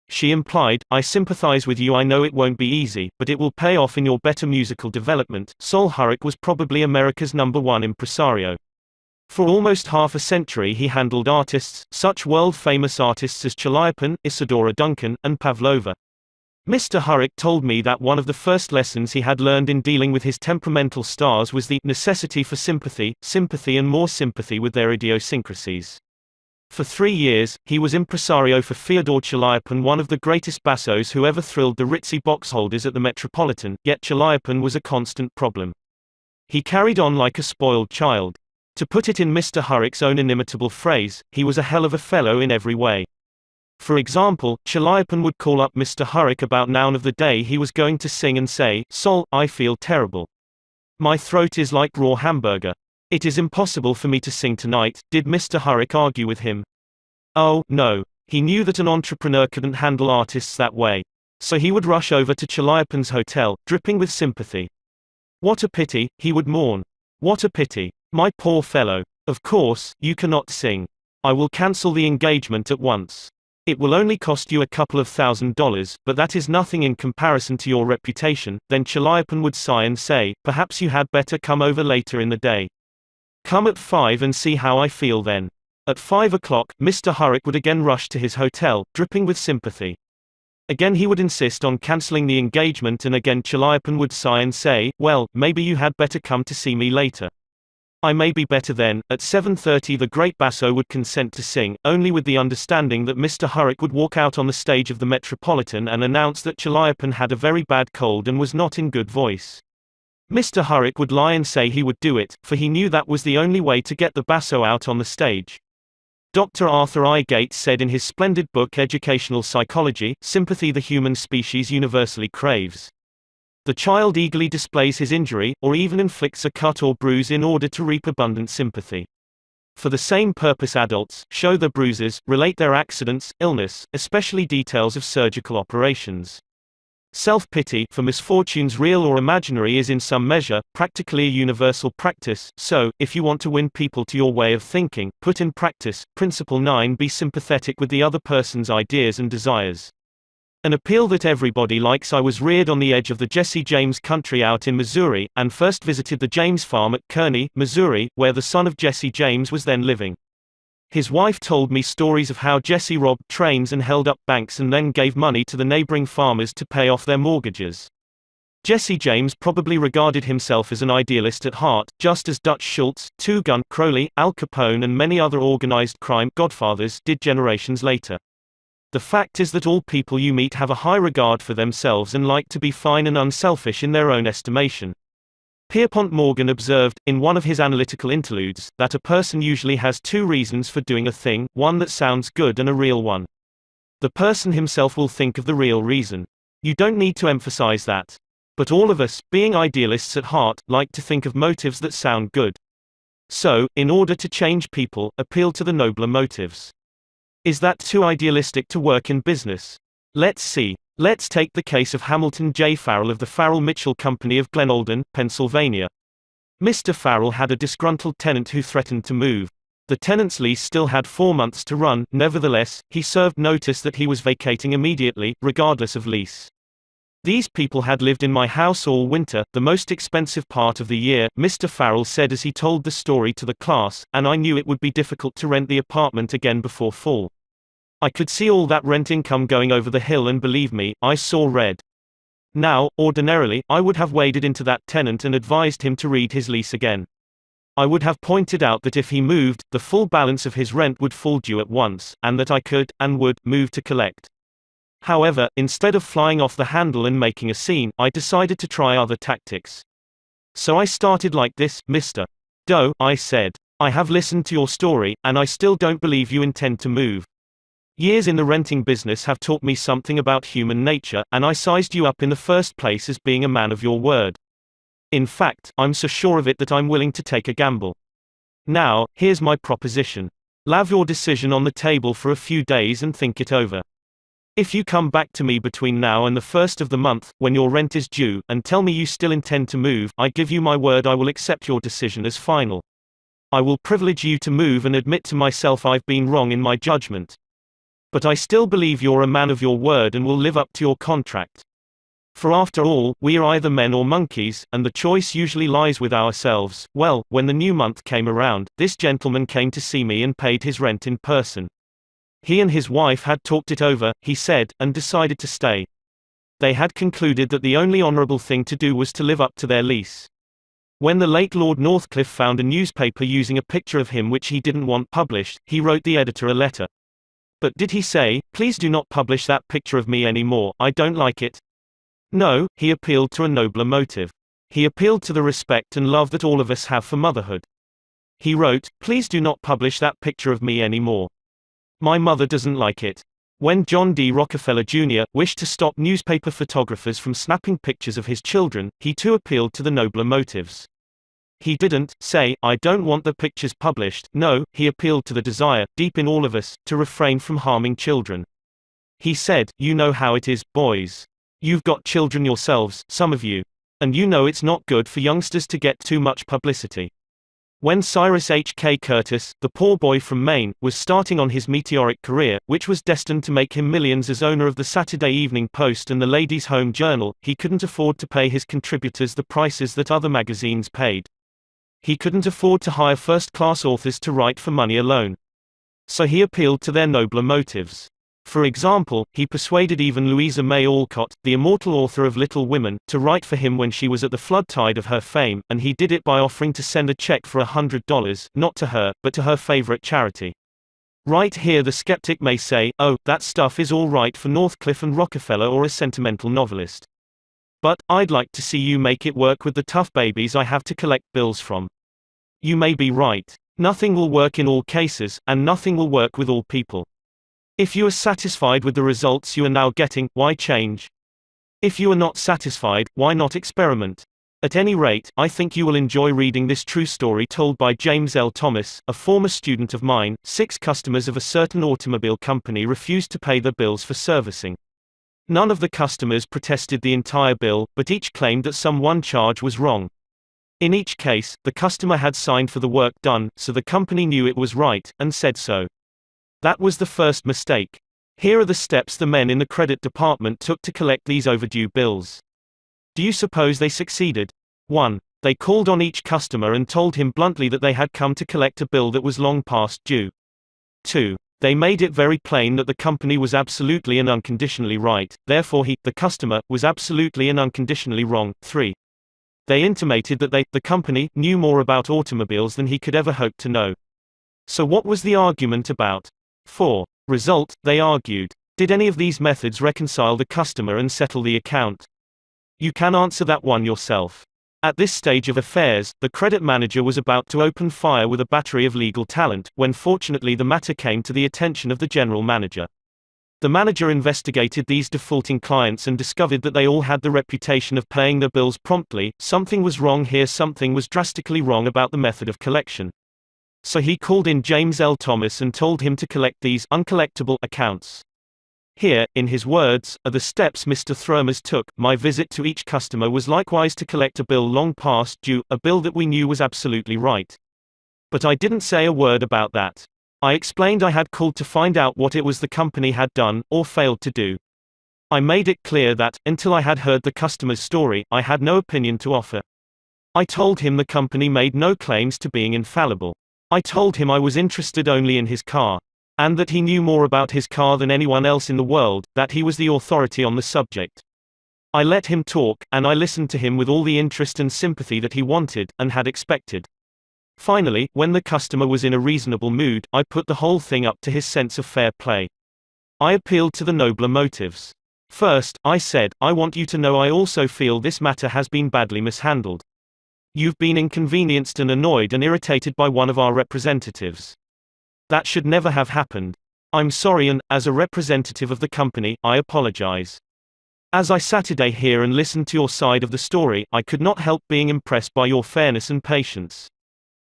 She implied, "I sympathize with you, I know it won't be easy, but it will pay off in your better musical development." Sol Hurrick was probably America's #1 impresario. For almost half a century he handled artists, such world-famous artists as Chaliapin, Isadora Duncan, and Pavlova. Mr. Hurrick told me that one of the first lessons he had learned in dealing with his temperamental stars was the necessity for sympathy and more sympathy with their idiosyncrasies. For 3 years, he was impresario for Fyodor Chaliapin, one of the greatest bassos who ever thrilled the ritzy box holders at the Metropolitan, yet Chaliapin was a constant problem. He carried on like a spoiled child. To put it in Mr. Hurrick's own inimitable phrase, he was a hell of a fellow in every way. For example, Chaliapin would call up Mr. Hurrick about noon of the day he was going to sing and say, "Sol, I feel terrible. My throat is like raw hamburger. It is impossible for me to sing tonight." Did Mr. Hurrick argue with him? Oh, no. He knew that an entrepreneur couldn't handle artists that way. So he would rush over to Chaliapin's hotel, dripping with sympathy. "What a pity," he would mourn. "What a pity. My poor fellow. Of course, you cannot sing. I will cancel the engagement at once. It will only cost you a couple of $1,000s, but that is nothing in comparison to your reputation." Then Chaliapin would sigh and say, "Perhaps you had better come over later in the day. Come at 5 and see how I feel then." At 5 o'clock, Mr. Hurrick would again rush to his hotel, dripping with sympathy. Again he would insist on cancelling the engagement, and again Chaliapin would sigh and say, "Well, maybe you had better come to see me later. I may be better then." At 7:30 the great basso would consent to sing, only with the understanding that Mr. Hurrick would walk out on the stage of the Metropolitan and announce that Chaliapin had a very bad cold and was not in good voice. Mr. Hurrick would lie and say he would do it, for he knew that was the only way to get the basso out on the stage. Dr. Arthur I. Gates said in his splendid book Educational Psychology, "Sympathy the human species universally craves. The child eagerly displays his injury, or even inflicts a cut or bruise in order to reap abundant sympathy. For the same purpose adults show their bruises, relate their accidents, illness, especially details of surgical operations. Self-pity, for misfortunes real or imaginary, is in some measure, practically a universal practice. So, if you want to win people to your way of thinking, put in practice, Principle 9: be sympathetic with the other person's ideas and desires. An appeal that everybody likes. I was reared on the edge of the Jesse James country out in Missouri, and first visited the James farm at Carnegie, Missouri, where the son of Jesse James was then living. His wife told me stories of how Jesse robbed trains and held up banks and then gave money to the neighboring farmers to pay off their mortgages. Jesse James probably regarded himself as an idealist at heart, just as Dutch Schultz, Two Gun, Crowley, Al Capone and many other organized crime godfathers did generations later. The fact is that all people you meet have a high regard for themselves and like to be fine and unselfish in their own estimation. Pierpont Morgan observed, in one of his analytical interludes, that a person usually has two reasons for doing a thing, one that sounds good and a real one. The person himself will think of the real reason. You don't need to emphasize that. But all of us, being idealists at heart, like to think of motives that sound good. So, in order to change people, appeal to the nobler motives. Is that too idealistic to work in business? Let's see. Let's take the case of Hamilton J. Farrell of the Farrell-Mitchell Company of Glenolden, Pennsylvania. Mr. Farrell had a disgruntled tenant who threatened to move. The tenant's lease still had 4 months to run, nevertheless, he served notice that he was vacating immediately, regardless of lease. "These people had lived in my house all winter, the most expensive part of the year," Mr. Farrell said as he told the story to the class, "and I knew it would be difficult to rent the apartment again before fall. I could see all that rent income going over the hill, and believe me, I saw red. Now, ordinarily, I would have waded into that tenant and advised him to read his lease again. I would have pointed out that if he moved, the full balance of his rent would fall due at once, and that I could, and would, move to collect. However, instead of flying off the handle and making a scene, I decided to try other tactics. So I started like this, Mr. Doe, I said. I have listened to your story, and I still don't believe you intend to move. Years in the renting business have taught me something about human nature, and I sized you up in the first place as being a man of your word. In fact, I'm so sure of it that I'm willing to take a gamble. Now, here's my proposition. Leave your decision on the table for a few days and think it over. If you come back to me between now and the 1st of the month, when your rent is due, and tell me you still intend to move, I give you my word I will accept your decision as final. I will privilege you to move and admit to myself I've been wrong in my judgment. But I still believe you're a man of your word and will live up to your contract. For after all, we are either men or monkeys, and the choice usually lies with ourselves." Well, when the new month came around, this gentleman came to see me and paid his rent in person. He and his wife had talked it over, he said, and decided to stay. They had concluded that the only honorable thing to do was to live up to their lease. When the late Lord Northcliffe found a newspaper using a picture of him which he didn't want published, he wrote the editor a letter. But did he say, "Please do not publish that picture of me anymore, I don't like it"? No, he appealed to a nobler motive. He appealed to the respect and love that all of us have for motherhood. He wrote, "Please do not publish that picture of me anymore. My mother doesn't like it." When John D. Rockefeller Jr. wished to stop newspaper photographers from snapping pictures of his children, he too appealed to the nobler motives. He didn't say, "I don't want the pictures published." No, he appealed to the desire, deep in all of us, to refrain from harming children. He said, "You know how it is, boys. You've got children yourselves, some of you. And you know it's not good for youngsters to get too much publicity." When Cyrus H.K. Curtis, the poor boy from Maine, was starting on his meteoric career, which was destined to make him millions as owner of the Saturday Evening Post and the Ladies' Home Journal, he couldn't afford to pay his contributors the prices that other magazines paid. He couldn't afford to hire first-class authors to write for money alone. So he appealed to their nobler motives. For example, he persuaded even Louisa May Alcott, the immortal author of Little Women, to write for him when she was at the flood tide of her fame, and he did it by offering to send a check for $100, not to her, but to her favorite charity. Right here the skeptic may say, "Oh, that stuff is all right for Northcliffe and Rockefeller or a sentimental novelist. But, I'd like to see you make it work with the tough babies I have to collect bills from." You may be right. Nothing will work in all cases, and nothing will work with all people. If you are satisfied with the results you are now getting, why change? If you are not satisfied, why not experiment? At any rate, I think you will enjoy reading this true story told by James L. Thomas, a former student of mine. 6 customers of a certain automobile company refused to pay their bills for servicing. None of the customers protested the entire bill, but each claimed that some one charge was wrong. In each case, the customer had signed for the work done, so the company knew it was right, and said so. That was the first mistake. Here are the steps the men in the credit department took to collect these overdue bills. Do you suppose they succeeded? 1. They called on each customer and told him bluntly that they had come to collect a bill that was long past due. 2. They made it very plain that the company was absolutely and unconditionally right, therefore he, the customer, was absolutely and unconditionally wrong. 3. They intimated that they, the company, knew more about automobiles than he could ever hope to know. So what was the argument about? 4. Result, they argued. Did any of these methods reconcile the customer and settle the account? You can answer that one yourself. At this stage of affairs, the credit manager was about to open fire with a battery of legal talent, when fortunately the matter came to the attention of the general manager. The manager investigated these defaulting clients and discovered that they all had the reputation of paying their bills promptly. Something was wrong here, something was drastically wrong about the method of collection. So he called in James L. Thomas and told him to collect these uncollectible accounts. Here, in his words, are the steps Mr. Thromers took. My visit to each customer was likewise to collect a bill long past due, a bill that we knew was absolutely right. But I didn't say a word about that. I explained I had called to find out what it was the company had done, or failed to do. I made it clear that, until I had heard the customer's story, I had no opinion to offer. I told him the company made no claims to being infallible. I told him I was interested only in his car. And that he knew more about his car than anyone else in the world, that he was the authority on the subject. I let him talk, and I listened to him with all the interest and sympathy that he wanted, and had expected. Finally, when the customer was in a reasonable mood, I put the whole thing up to his sense of fair play. I appealed to the nobler motives. First, I said, I want you to know I also feel this matter has been badly mishandled. You've been inconvenienced and annoyed and irritated by one of our representatives. That should never have happened. I'm sorry and, as a representative of the company, I apologize. As I sat today here and listened to your side of the story, I could not help being impressed by your fairness and patience.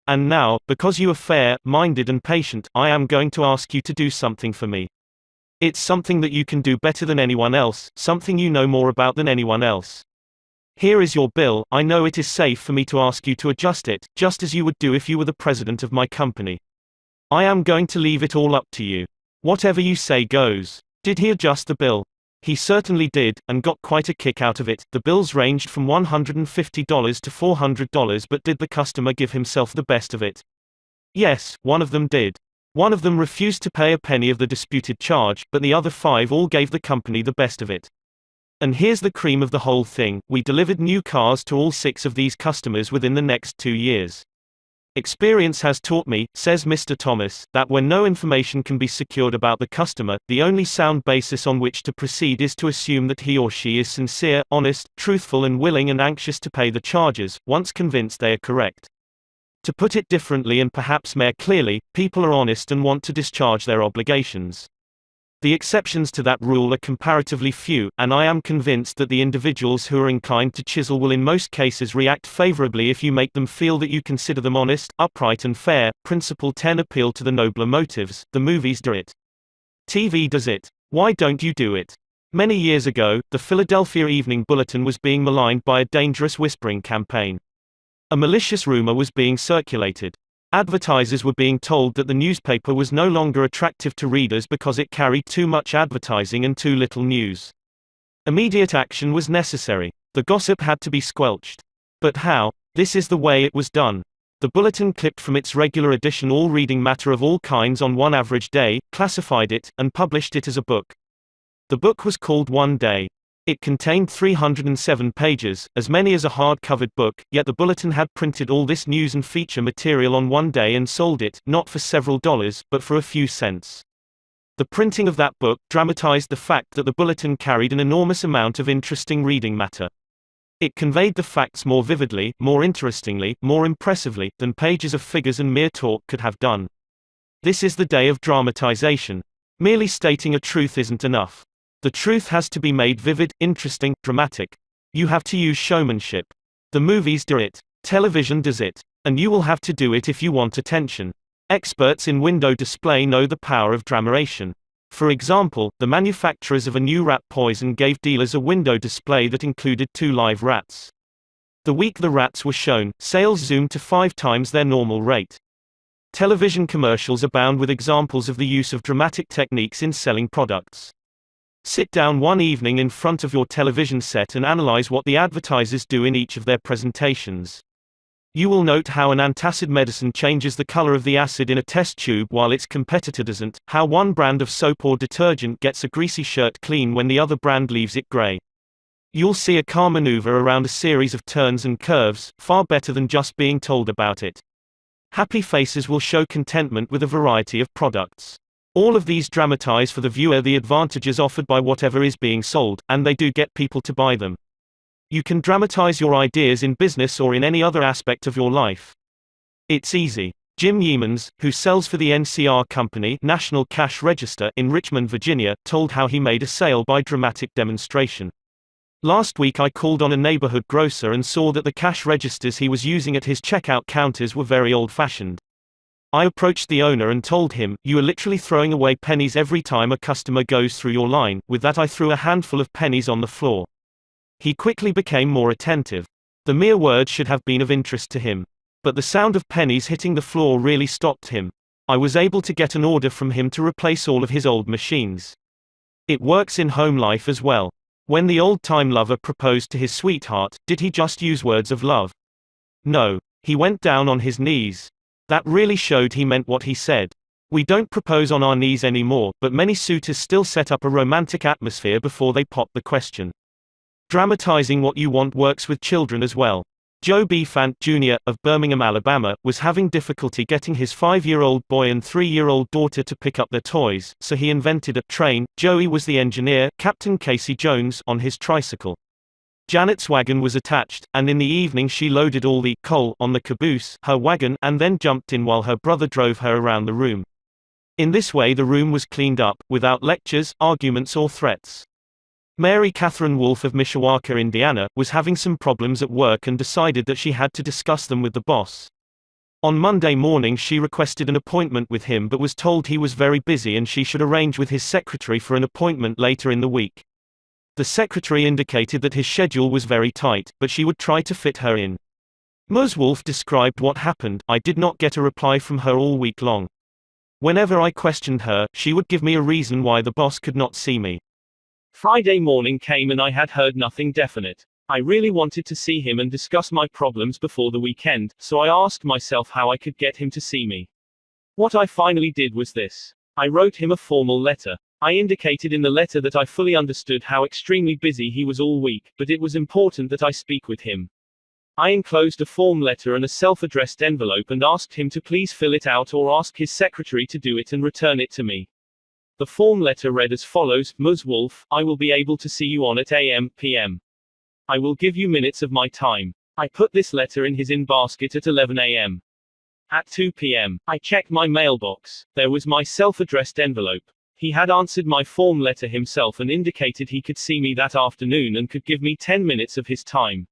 And now, because you are fair-minded and patient, I am going to ask you to do something for me. It's something that you can do better than anyone else, something you know more about than anyone else. Here is your bill. I know it is safe for me to ask you to adjust it, just as you would do if you were the president of my company. I am going to leave it all up to you. Whatever you say goes. Did he adjust the bill? He certainly did, and got quite a kick out of it. The bills ranged from $150 to $400, but did the customer give himself the best of it? Yes, one of them did. One of them refused to pay a penny of the disputed charge, but the other 5 all gave the company the best of it. And here's the cream of the whole thing, we delivered new cars to all 6 of these customers within the next 2 years. Experience has taught me, says Mr. Thomas, that when no information can be secured about the customer, the only sound basis on which to proceed is to assume that he or she is sincere, honest, truthful and willing and anxious to pay the charges, once convinced they are correct. To put it differently and perhaps more clearly, people are honest and want to discharge their obligations. The exceptions to that rule are comparatively few, and I am convinced that the individuals who are inclined to chisel will in most cases react favorably if you make them feel that you consider them honest, upright and fair. Principle 10 Appeal to the nobler motives. The movies do it. TV does it. Why don't you do it? Many years ago, the Philadelphia Evening Bulletin was being maligned by a dangerous whispering campaign. A malicious rumor was being circulated. Advertisers were being told that the newspaper was no longer attractive to readers because it carried too much advertising and too little news. Immediate action was necessary. The gossip had to be squelched. But how? This is the way it was done. The bulletin clipped from its regular edition all reading matter of all kinds on one average day, classified it, and published it as a book. The book was called One Day. It contained 307 pages, as many as a hard-covered book, yet the bulletin had printed all this news and feature material on one day and sold it, not for several dollars, but for a few cents. The printing of that book dramatized the fact that the bulletin carried an enormous amount of interesting reading matter. It conveyed the facts more vividly, more interestingly, more impressively, than pages of figures and mere talk could have done. This is the day of dramatization. Merely stating a truth isn't enough. The truth has to be made vivid, interesting, dramatic. You have to use showmanship. The movies do it. Television does it. And you will have to do it if you want attention. Experts in window display know the power of dramatization. For example, the manufacturers of a new rat poison gave dealers a window display that included 2 live rats. The week the rats were shown, sales zoomed to 5 times their normal rate. Television commercials abound with examples of the use of dramatic techniques in selling products. Sit down one evening in front of your television set and analyze what the advertisers do in each of their presentations. You will note how an antacid medicine changes the color of the acid in a test tube while its competitor doesn't, how one brand of soap or detergent gets a greasy shirt clean when the other brand leaves it gray. You'll see a car maneuver around a series of turns and curves, far better than just being told about it. Happy faces will show contentment with a variety of products. All of these dramatize for the viewer the advantages offered by whatever is being sold, and they do get people to buy them. You can dramatize your ideas in business or in any other aspect of your life. It's easy. Jim Yeamans, who sells for the NCR Company, National Cash Register, in Richmond, Virginia, told how he made a sale by dramatic demonstration. Last week I called on a neighborhood grocer and saw that the cash registers he was using at his checkout counters were very old-fashioned. I approached the owner and told him, "You are literally throwing away pennies every time a customer goes through your line." With that I threw a handful of pennies on the floor. He quickly became more attentive. The mere word should have been of interest to him. But the sound of pennies hitting the floor really stopped him. I was able to get an order from him to replace all of his old machines. It works in home life as well. When the old-time lover proposed to his sweetheart, did he just use words of love? No. He went down on his knees. That really showed he meant what he said. We don't propose on our knees anymore, but many suitors still set up a romantic atmosphere before they pop the question. Dramatizing what you want works with children as well. Joe B. Fant Jr., of Birmingham, Alabama, was having difficulty getting his 5-year-old boy and 3-year-old daughter to pick up their toys, so he invented a train. Joey was the engineer, Captain Casey Jones, on his tricycle. Janet's wagon was attached, and in the evening she loaded all the coal on the caboose, her wagon, and then jumped in while her brother drove her around the room. In this way the room was cleaned up, without lectures, arguments or threats. Mary Catherine Wolfe of Mishawaka, Indiana, was having some problems at work and decided that she had to discuss them with the boss. On Monday morning she requested an appointment with him but was told he was very busy and she should arrange with his secretary for an appointment later in the week. The secretary indicated that his schedule was very tight, but she would try to fit her in. Ms. Wolfe described what happened. "I did not get a reply from her all week long. Whenever I questioned her, she would give me a reason why the boss could not see me. Friday morning came and I had heard nothing definite. I really wanted to see him and discuss my problems before the weekend, so I asked myself how I could get him to see me. What I finally did was this. I wrote him a formal letter. I indicated in the letter that I fully understood how extremely busy he was all week, but it was important that I speak with him. I enclosed a form letter and a self-addressed envelope and asked him to please fill it out or ask his secretary to do it and return it to me. The form letter read as follows: Ms. Wolf, I will be able to see you on at AM, PM. I will give you minutes of my time. I put this letter in his in-basket at 11 AM. At 2 PM, I checked my mailbox. There was my self-addressed envelope. He had answered my form letter himself and indicated he could see me that afternoon and could give me 10 minutes of his time.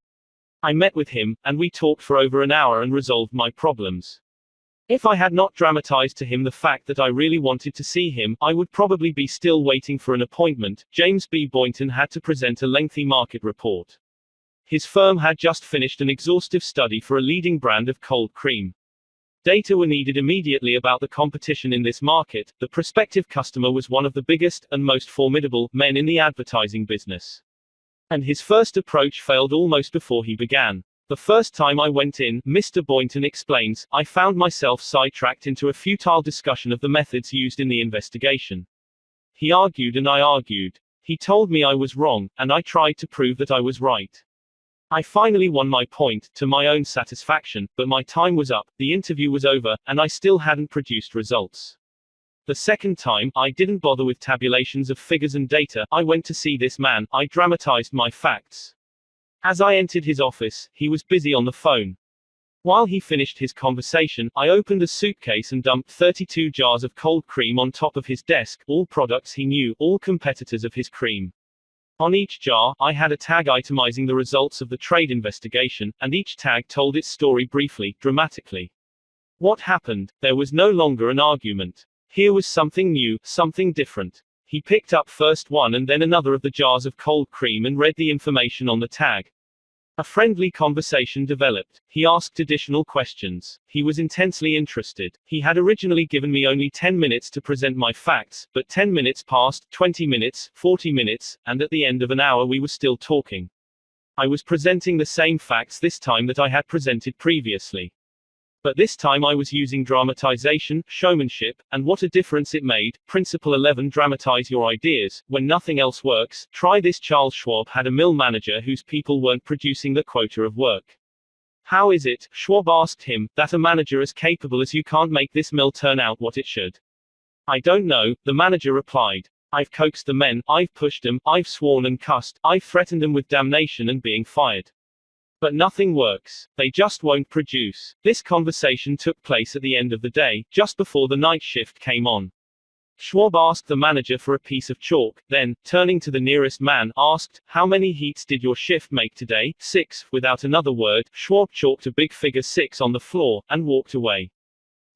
I met with him, and we talked for over an hour and resolved my problems. If I had not dramatized to him the fact that I really wanted to see him, I would probably be still waiting for an appointment. James B. Boynton had to present a lengthy market report. His firm had just finished an exhaustive study for a leading brand of cold cream. Data were needed immediately about the competition in this market. The prospective customer was one of the biggest and most formidable men in the advertising business. And his first approach failed almost before he began. The first time I went in, Mr. Boynton explains, I found myself sidetracked into a futile discussion of the methods used in the investigation. He argued and I argued. He told me I was wrong, and I tried to prove that I was right. I finally won my point, to my own satisfaction, but my time was up, the interview was over, and I still hadn't produced results. The second time, I didn't bother with tabulations of figures and data. I went to see this man, I dramatized my facts. As I entered his office, he was busy on the phone. While he finished his conversation, I opened a suitcase and dumped 32 jars of cold cream on top of his desk, all products he knew, all competitors of his cream. On each jar, I had a tag itemizing the results of the trade investigation, and each tag told its story briefly, dramatically. What happened? There was no longer an argument. Here was something new, something different. He picked up first one and then another of the jars of cold cream and read the information on the tag. A friendly conversation developed. He asked additional questions. He was intensely interested. He had originally given me only 10 minutes to present my facts, but 10 minutes passed, 20 minutes, 40 minutes, and at the end of an hour we were still talking. I was presenting the same facts this time that I had presented previously. But this time I was using dramatization, showmanship, and what a difference it made. Principle 11: Dramatize your ideas. When nothing else works, try this. Charles Schwab had a mill manager whose people weren't producing the quota of work. How is it, Schwab asked him, that a manager as capable as you can't make this mill turn out what it should? I don't know, the manager replied. I've coaxed the men, I've pushed them, I've sworn and cussed, I've threatened them with damnation and being fired. But nothing works. They just won't produce. This conversation took place at the end of the day, just before the night shift came on. Schwab asked the manager for a piece of chalk, then, turning to the nearest man, asked, how many heats did your shift make today? 6. Without another word, Schwab chalked a big figure 6 on the floor, and walked away.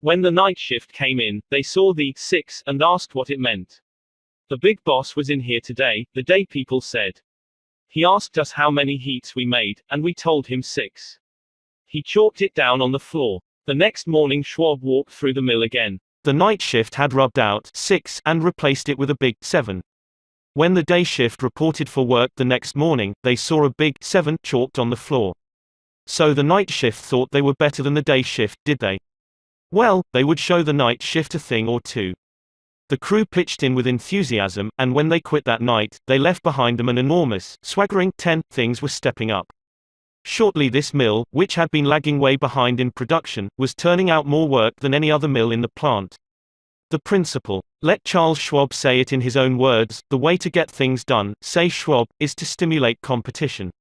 When the night shift came in, they saw the 6 and asked what it meant. The big boss was in here today, the day people said. He asked us how many heats we made, and we told him 6. He chalked it down on the floor. The next morning Schwab walked through the mill again. The night shift had rubbed out 6 and replaced it with a big 7. When the day shift reported for work the next morning, they saw a big 7 chalked on the floor. So the night shift thought they were better than the day shift, did they? Well, they would show the night shift a thing or two. The crew pitched in with enthusiasm, and when they quit that night, they left behind them an enormous, swaggering 10 things were stepping up. Shortly this mill, which had been lagging way behind in production, was turning out more work than any other mill in the plant. The principle. Let Charles Schwab say it in his own words, the way to get things done, say Schwab, is to stimulate competition.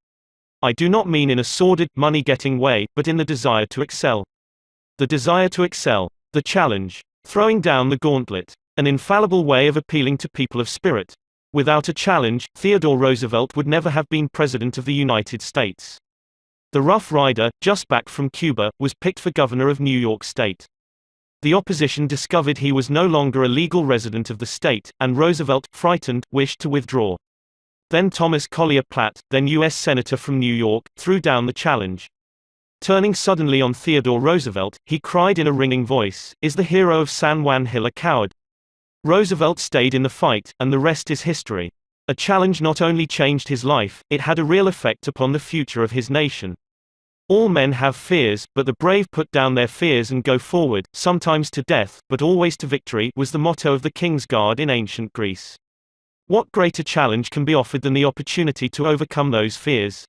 I do not mean in a sordid, money-getting way, but in the desire to excel. The desire to excel. The challenge. Throwing down the gauntlet. An infallible way of appealing to people of spirit. Without a challenge, Theodore Roosevelt would never have been President of the United States. The Rough Rider, just back from Cuba, was picked for governor of New York State. The opposition discovered he was no longer a legal resident of the state, and Roosevelt, frightened, wished to withdraw. Then Thomas Collier Platt, then U.S. Senator from New York, threw down the challenge. Turning suddenly on Theodore Roosevelt, he cried in a ringing voice, "Is the hero of San Juan Hill a coward?" Roosevelt stayed in the fight, and the rest is history. A challenge not only changed his life, it had a real effect upon the future of his nation. All men have fears, but the brave put down their fears and go forward, sometimes to death, but always to victory, was the motto of the King's Guard in ancient Greece. What greater challenge can be offered than the opportunity to overcome those fears?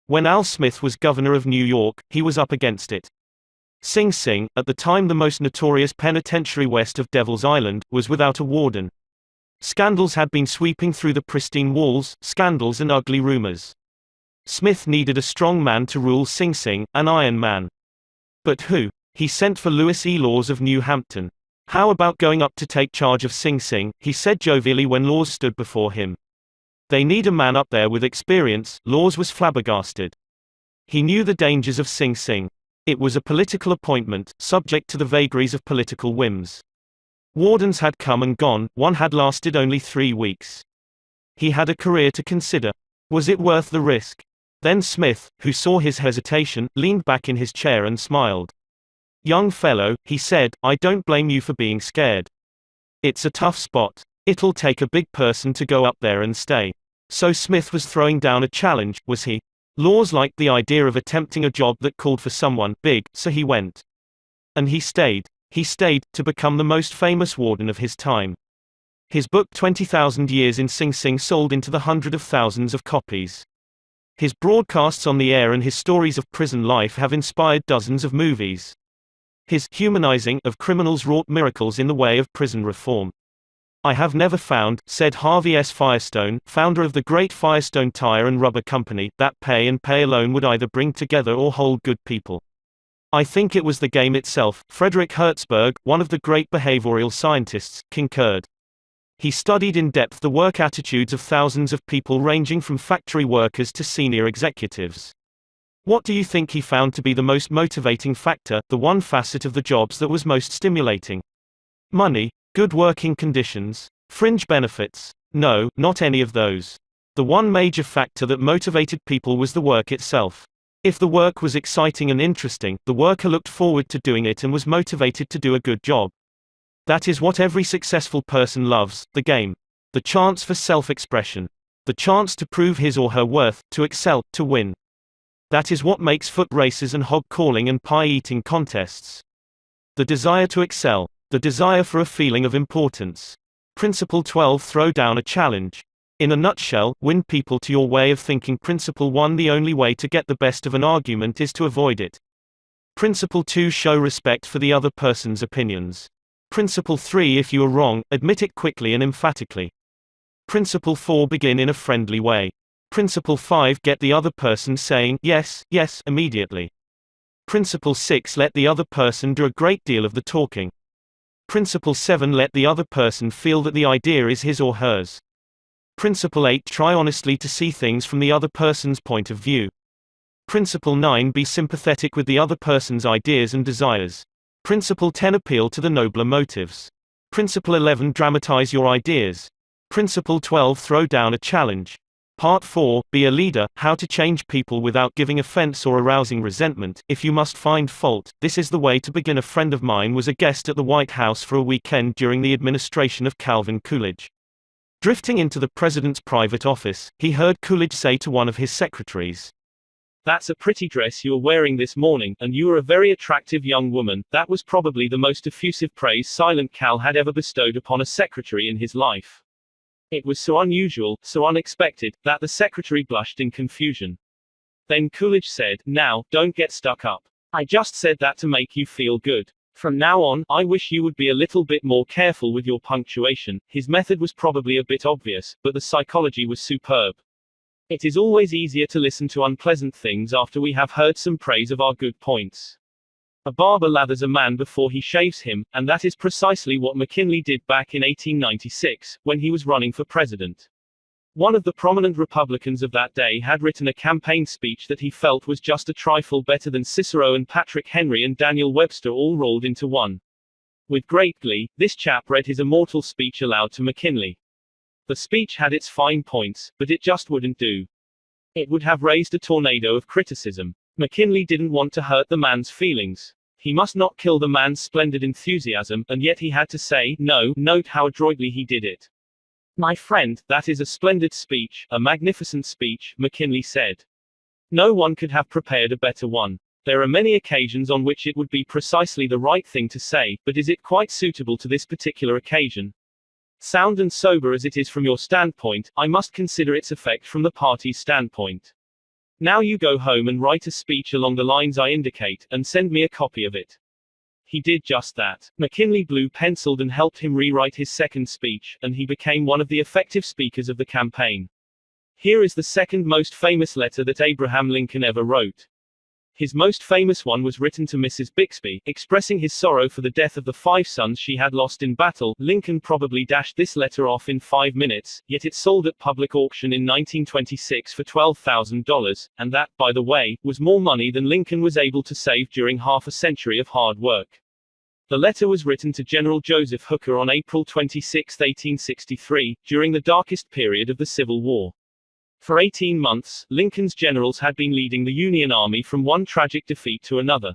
When Al Smith was governor of New York, he was up against it. Sing Sing, at the time the most notorious penitentiary west of Devil's Island, was without a warden. Scandals had been sweeping through the pristine walls, scandals and ugly rumors. Smith needed a strong man to rule Sing Sing, an Iron Man. But who? He sent for Louis E. Laws of New Hampton. How about going up to take charge of Sing Sing, he said jovially when Laws stood before him. They need a man up there with experience. Laws was flabbergasted. He knew the dangers of Sing Sing. It was a political appointment, subject to the vagaries of political whims. Wardens had come and gone, one had lasted only 3 weeks. He had a career to consider. Was it worth the risk? Then Smith, who saw his hesitation, leaned back in his chair and smiled. Young fellow, he said, I don't blame you for being scared. It's a tough spot. It'll take a big person to go up there and stay. So Smith was throwing down a challenge, was he? Laws liked the idea of attempting a job that called for someone big, so he went. And he stayed. He stayed, to become the most famous warden of his time. His book 20,000 Years in Sing Sing sold into the hundreds of thousands of copies. His broadcasts on the air and his stories of prison life have inspired dozens of movies. His humanizing of criminals wrought miracles in the way of prison reform. I have never found, said Harvey S. Firestone, founder of the great Firestone Tire and Rubber Company, that pay and pay alone would either bring together or hold good people. I think it was the game itself. Frederick Hertzberg, one of the great behavioral scientists, concurred. He studied in depth the work attitudes of thousands of people ranging from factory workers to senior executives. What do you think he found to be the most motivating factor, the one facet of the jobs that was most stimulating? Money? Good working conditions? Fringe benefits? No, not any of those. The one major factor that motivated people was the work itself. If the work was exciting and interesting, the worker looked forward to doing it and was motivated to do a good job. That is what every successful person loves, the game. The chance for self-expression. The chance to prove his or her worth, to excel, to win. That is what makes foot races and hog calling and pie-eating contests. The desire to excel. The desire for a feeling of importance. Principle 12 Throw down a challenge. In a nutshell, win people to your way of thinking. Principle 1 The only way to get the best of an argument is to avoid it. Principle 2 Show respect for the other person's opinions. Principle 3 If you are wrong, admit it quickly and emphatically. Principle 4 Begin in a friendly way. Principle 5 Get the other person saying, yes, yes, immediately. Principle 6 Let the other person do a great deal of the talking. Principle 7 Let the other person feel that the idea is his or hers. Principle 8 Try honestly to see things from the other person's point of view. Principle 9 Be sympathetic with the other person's ideas and desires. Principle 10 Appeal to the nobler motives. Principle 11 Dramatize your ideas. Principle 12 Throw down a challenge. Part 4 Be a leader, how to change people without giving offense or arousing resentment. If you must find fault, this is the way to begin. A friend of mine was a guest at the White House for a weekend during the administration of Calvin Coolidge. Drifting into the president's private office, he heard Coolidge say to one of his secretaries, "That's a pretty dress you are wearing this morning, and you are a very attractive young woman." That was probably the most effusive praise Silent Cal had ever bestowed upon a secretary in his life. It was so unusual, so unexpected, that the secretary blushed in confusion. Then Coolidge said, "Now, don't get stuck up. I just said that to make you feel good. From now on, I wish you would be a little bit more careful with your punctuation." His method was probably a bit obvious, but the psychology was superb. It is always easier to listen to unpleasant things after we have heard some praise of our good points. A barber lathers a man before he shaves him, and that is precisely what McKinley did back in 1896, when he was running for president. One of the prominent Republicans of that day had written a campaign speech that he felt was just a trifle better than Cicero and Patrick Henry and Daniel Webster all rolled into one. With great glee, this chap read his immortal speech aloud to McKinley. The speech had its fine points, but it just wouldn't do. It would have raised a tornado of criticism. McKinley didn't want to hurt the man's feelings. He must not kill the man's splendid enthusiasm, and yet he had to say, "No." Note how adroitly he did it. "My friend, that is a splendid speech, a magnificent speech," McKinley said. "No one could have prepared a better one. There are many occasions on which it would be precisely the right thing to say, but is it quite suitable to this particular occasion? Sound and sober as it is from your standpoint, I must consider its effect from the party's standpoint. Now you go home and write a speech along the lines I indicate, and send me a copy of it. He did just that. McKinley blue-penciled and helped him rewrite his second speech, and he became one of the effective speakers of the campaign. Here is the second most famous letter that Abraham Lincoln ever wrote. His most famous one was written to Mrs. Bixby, expressing his sorrow for the death of the 5 sons she had lost in battle. Lincoln probably dashed this letter off in 5 minutes, yet it sold at public auction in 1926 for $12,000, and that, by the way, was more money than Lincoln was able to save during half a century of hard work. The letter was written to General Joseph Hooker on April 26, 1863, during the darkest period of the Civil War. For 18 months, Lincoln's generals had been leading the Union Army from one tragic defeat to another.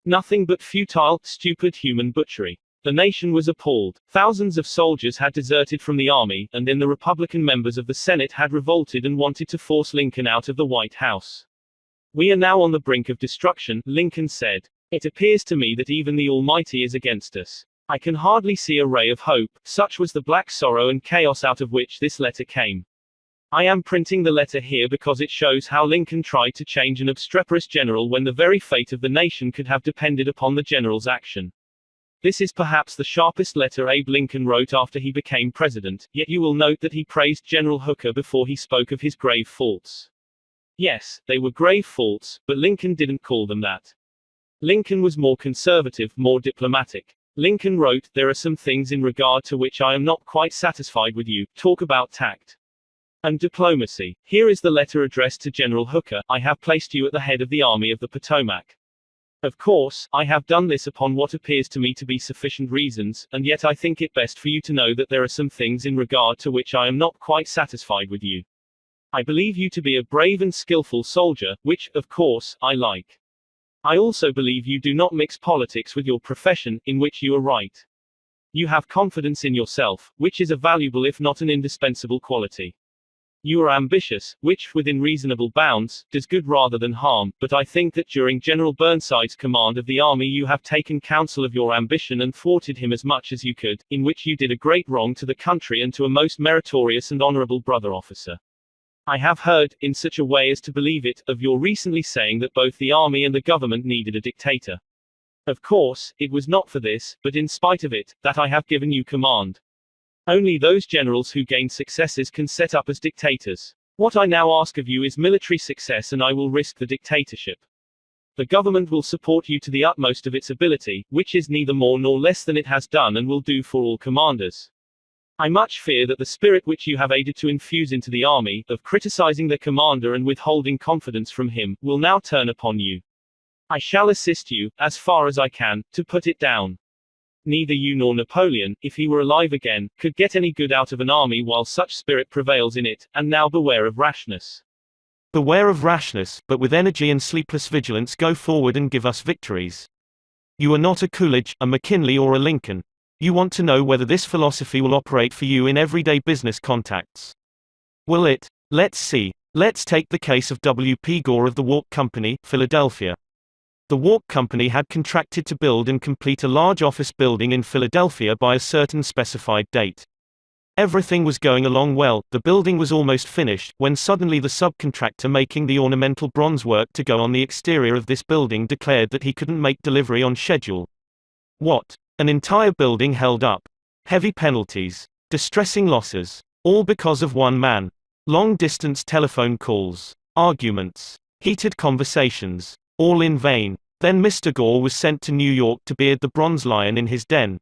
Nothing but futile, stupid human butchery. The nation was appalled. Thousands of soldiers had deserted from the army, and then the Republican members of the Senate had revolted and wanted to force Lincoln out of the White House. "We are now on the brink of destruction," Lincoln said. "It appears to me that even the Almighty is against us. I can hardly see a ray of hope." Such was the black sorrow and chaos out of which this letter came. I am printing the letter here because it shows how Lincoln tried to change an obstreperous general when the very fate of the nation could have depended upon the general's action. This is perhaps the sharpest letter Abe Lincoln wrote after he became president, yet you will note that he praised General Hooker before he spoke of his grave faults. Yes, they were grave faults, but Lincoln didn't call them that. Lincoln was more conservative, more diplomatic. Lincoln wrote, "There are some things in regard to which I am not quite satisfied with you. Talk about tact and diplomacy. Here is the letter addressed to General Hooker. I have placed you at the head of the Army of the Potomac. Of course, I have done this upon what appears to me to be sufficient reasons, and yet I think it best for you to know that there are some things in regard to which I am not quite satisfied with you. I believe you to be a brave and skillful soldier, which, of course, I like. I also believe you do not mix politics with your profession, in which you are right. You have confidence in yourself, which is a valuable if not an indispensable quality. You are ambitious, which, within reasonable bounds, does good rather than harm, but I think that during General Burnside's command of the army you have taken counsel of your ambition and thwarted him as much as you could, in which you did a great wrong to the country and to a most meritorious and honorable brother officer. I have heard, in such a way as to believe it, of your recently saying that both the army and the government needed a dictator. Of course, it was not for this, but in spite of it, that I have given you command. Only those generals who gain successes can set up as dictators. What I now ask of you is military success, and I will risk the dictatorship. The government will support you to the utmost of its ability, which is neither more nor less than it has done and will do for all commanders. I much fear that the spirit which you have aided to infuse into the army, of criticizing the commander and withholding confidence from him, will now turn upon you. I shall assist you, as far as I can, to put it down. Neither you nor Napoleon, if he were alive again, could get any good out of an army while such spirit prevails in it, and now beware of rashness. Beware of rashness, but with energy and sleepless vigilance go forward and give us victories. You are not a Coolidge, a McKinley or a Lincoln. You want to know whether this philosophy will operate for you in everyday business contacts. Will it? Let's see. Let's take the case of W. P. Gore of the Walk Company, Philadelphia. The Walk Company had contracted to build and complete a large office building in Philadelphia by a certain specified date. Everything was going along well, the building was almost finished, when suddenly the subcontractor making the ornamental bronze work to go on the exterior of this building declared that he couldn't make delivery on schedule. What? An entire building held up. Heavy penalties. Distressing losses. All because of one man. Long-distance telephone calls. Arguments. Heated conversations. All in vain. Then Mr. Gore was sent to New York to beard the bronze lion in his den.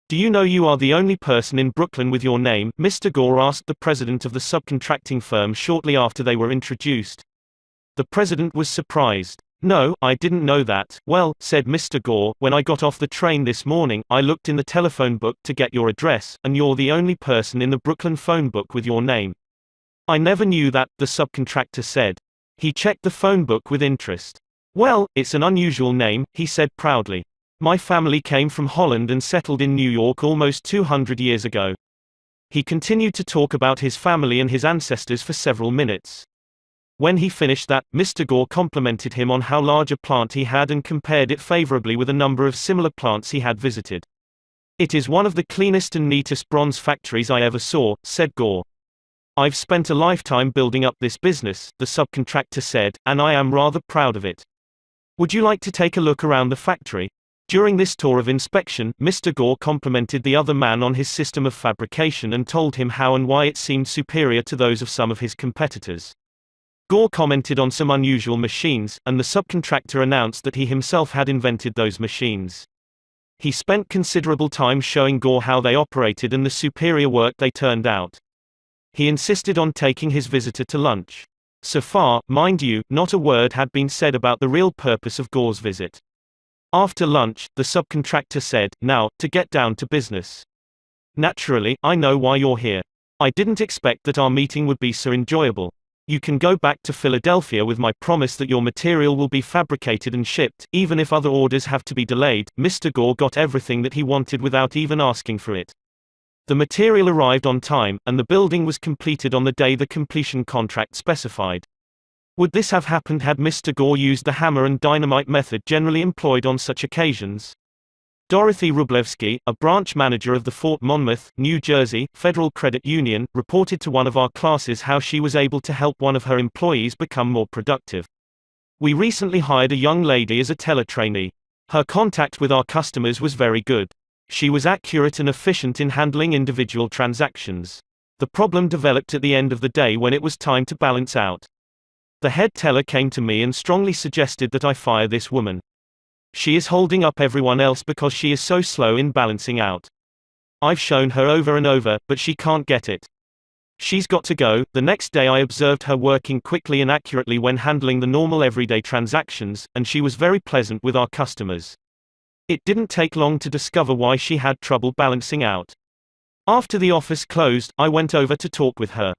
"Do you know you are the only person in Brooklyn with your name?" Mr. Gore asked the president of the subcontracting firm shortly after they were introduced. The president was surprised. "No, I didn't know that." "Well," said Mr. Gore, "when I got off the train this morning, I looked in the telephone book to get your address, and you're the only person in the Brooklyn phone book with your name." "I never knew that," the subcontractor said. He checked the phone book with interest. "Well, it's an unusual name," he said proudly. "My family came from Holland and settled in New York almost 200 years ago." He continued to talk about his family and his ancestors for several minutes. When he finished that, Mr. Gore complimented him on how large a plant he had and compared it favorably with a number of similar plants he had visited. "It is one of the cleanest and neatest bronze factories I ever saw," said Gore. "I've spent a lifetime building up this business," the subcontractor said, "and I am rather proud of it. Would you like to take a look around the factory?" During this tour of inspection, Mr. Gore complimented the other man on his system of fabrication and told him how and why it seemed superior to those of some of his competitors. Gore commented on some unusual machines, and the subcontractor announced that he himself had invented those machines. He spent considerable time showing Gore how they operated and the superior work they turned out. He insisted on taking his visitor to lunch. So far, mind you, not a word had been said about the real purpose of Gore's visit. After lunch, the subcontractor said, "Now, to get down to business. Naturally, I know why you're here. I didn't expect that our meeting would be so enjoyable. You can go back to Philadelphia with my promise that your material will be fabricated and shipped, even if other orders have to be delayed." Mr. Gore got everything that he wanted without even asking for it. The material arrived on time, and the building was completed on the day the completion contract specified. Would this have happened had Mr. Gore used the hammer and dynamite method generally employed on such occasions? Dorothy Wrublewski, a branch manager of the Fort Monmouth, New Jersey, Federal Credit Union, reported to one of our classes how she was able to help one of her employees become more productive. "We recently hired a young lady as a teller trainee. Her contact with our customers was very good. She was accurate and efficient in handling individual transactions. The problem developed at the end of the day when it was time to balance out. The head teller came to me and strongly suggested that I fire this woman. She is holding up everyone else because she is so slow in balancing out. I've shown her over and over, but she can't get it. She's got to go." The next day I observed her working quickly and accurately when handling the normal everyday transactions, and she was very pleasant with our customers. It didn't take long to discover why she had trouble balancing out. After the office closed, I went over to talk with her.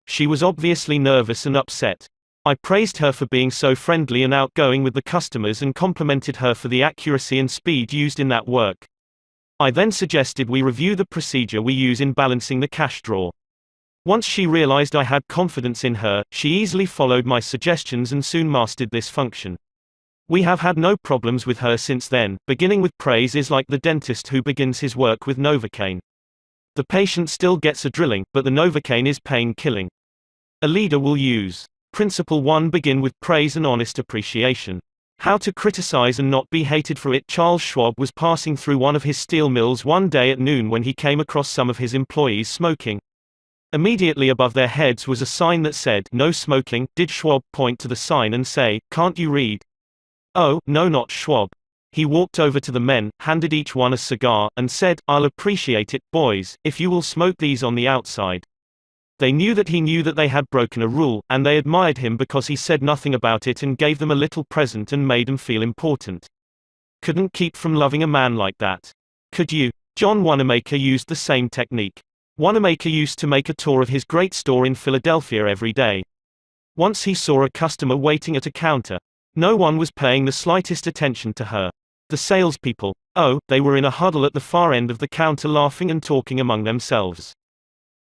She was obviously nervous and upset. I praised her for being so friendly and outgoing with the customers and complimented her for the accuracy and speed used in that work. I then suggested we review the procedure we use in balancing the cash drawer. Once she realized I had confidence in her, she easily followed my suggestions and soon mastered this function. We have had no problems with her since then. Beginning with praise is like the dentist who begins his work with Novocaine. The patient still gets a drilling, but the Novocaine is pain-killing. A leader will use Principle 1. Begin with praise and honest appreciation. How to criticize and not be hated for it. Charles Schwab was passing through one of his steel mills one day at noon when he came across some of his employees smoking. Immediately above their heads was a sign that said, "No smoking." Did Schwab point to the sign and say, "Can't you read?" Oh, no, not Schwab. He walked over to the men, handed each one a cigar, and said, "I'll appreciate it, boys, if you will smoke these on the outside." They knew that he knew that they had broken a rule, and they admired him because he said nothing about it and gave them a little present and made them feel important. Couldn't keep from loving a man like that. Could you? John Wanamaker used the same technique. Wanamaker used to make a tour of his great store in Philadelphia every day. Once he saw a customer waiting at a counter. No one was paying the slightest attention to her. The salespeople, they were in a huddle at the far end of the counter laughing and talking among themselves.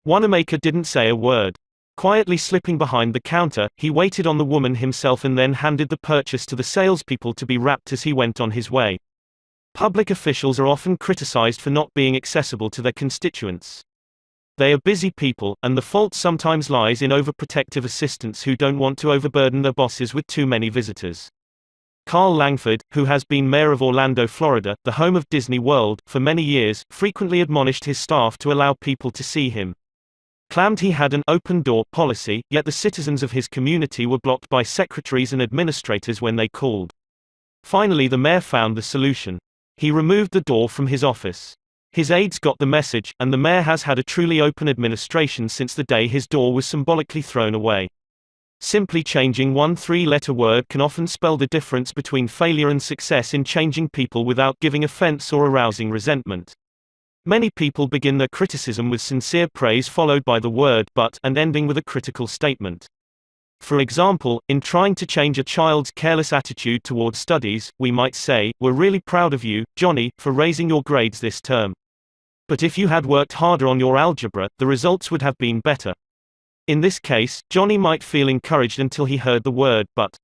Wanamaker didn't say a word. Quietly slipping behind the counter, he waited on the woman himself and then handed the purchase to the salespeople to be wrapped as he went on his way. Public officials are often criticized for not being accessible to their constituents. They are busy people, and the fault sometimes lies in overprotective assistants who don't want to overburden their bosses with too many visitors. Carl Langford, who has been mayor of Orlando, Florida, the home of Disney World, for many years, frequently admonished his staff to allow people to see him. Claimed he had an open-door policy, yet the citizens of his community were blocked by secretaries and administrators when they called. Finally, the mayor found the solution. He removed the door from his office. His aides got the message, and the mayor has had a truly open administration since the day his door was symbolically thrown away. Simply changing one three-letter word can often spell the difference between failure and success in changing people without giving offense or arousing resentment. Many people begin their criticism with sincere praise followed by the word "but" and ending with a critical statement. For example, in trying to change a child's careless attitude toward studies, we might say, "We're really proud of you, Johnny, for raising your grades this term. But if you had worked harder on your algebra, the results would have been better." In this case, Johnny might feel encouraged until he heard the word "but."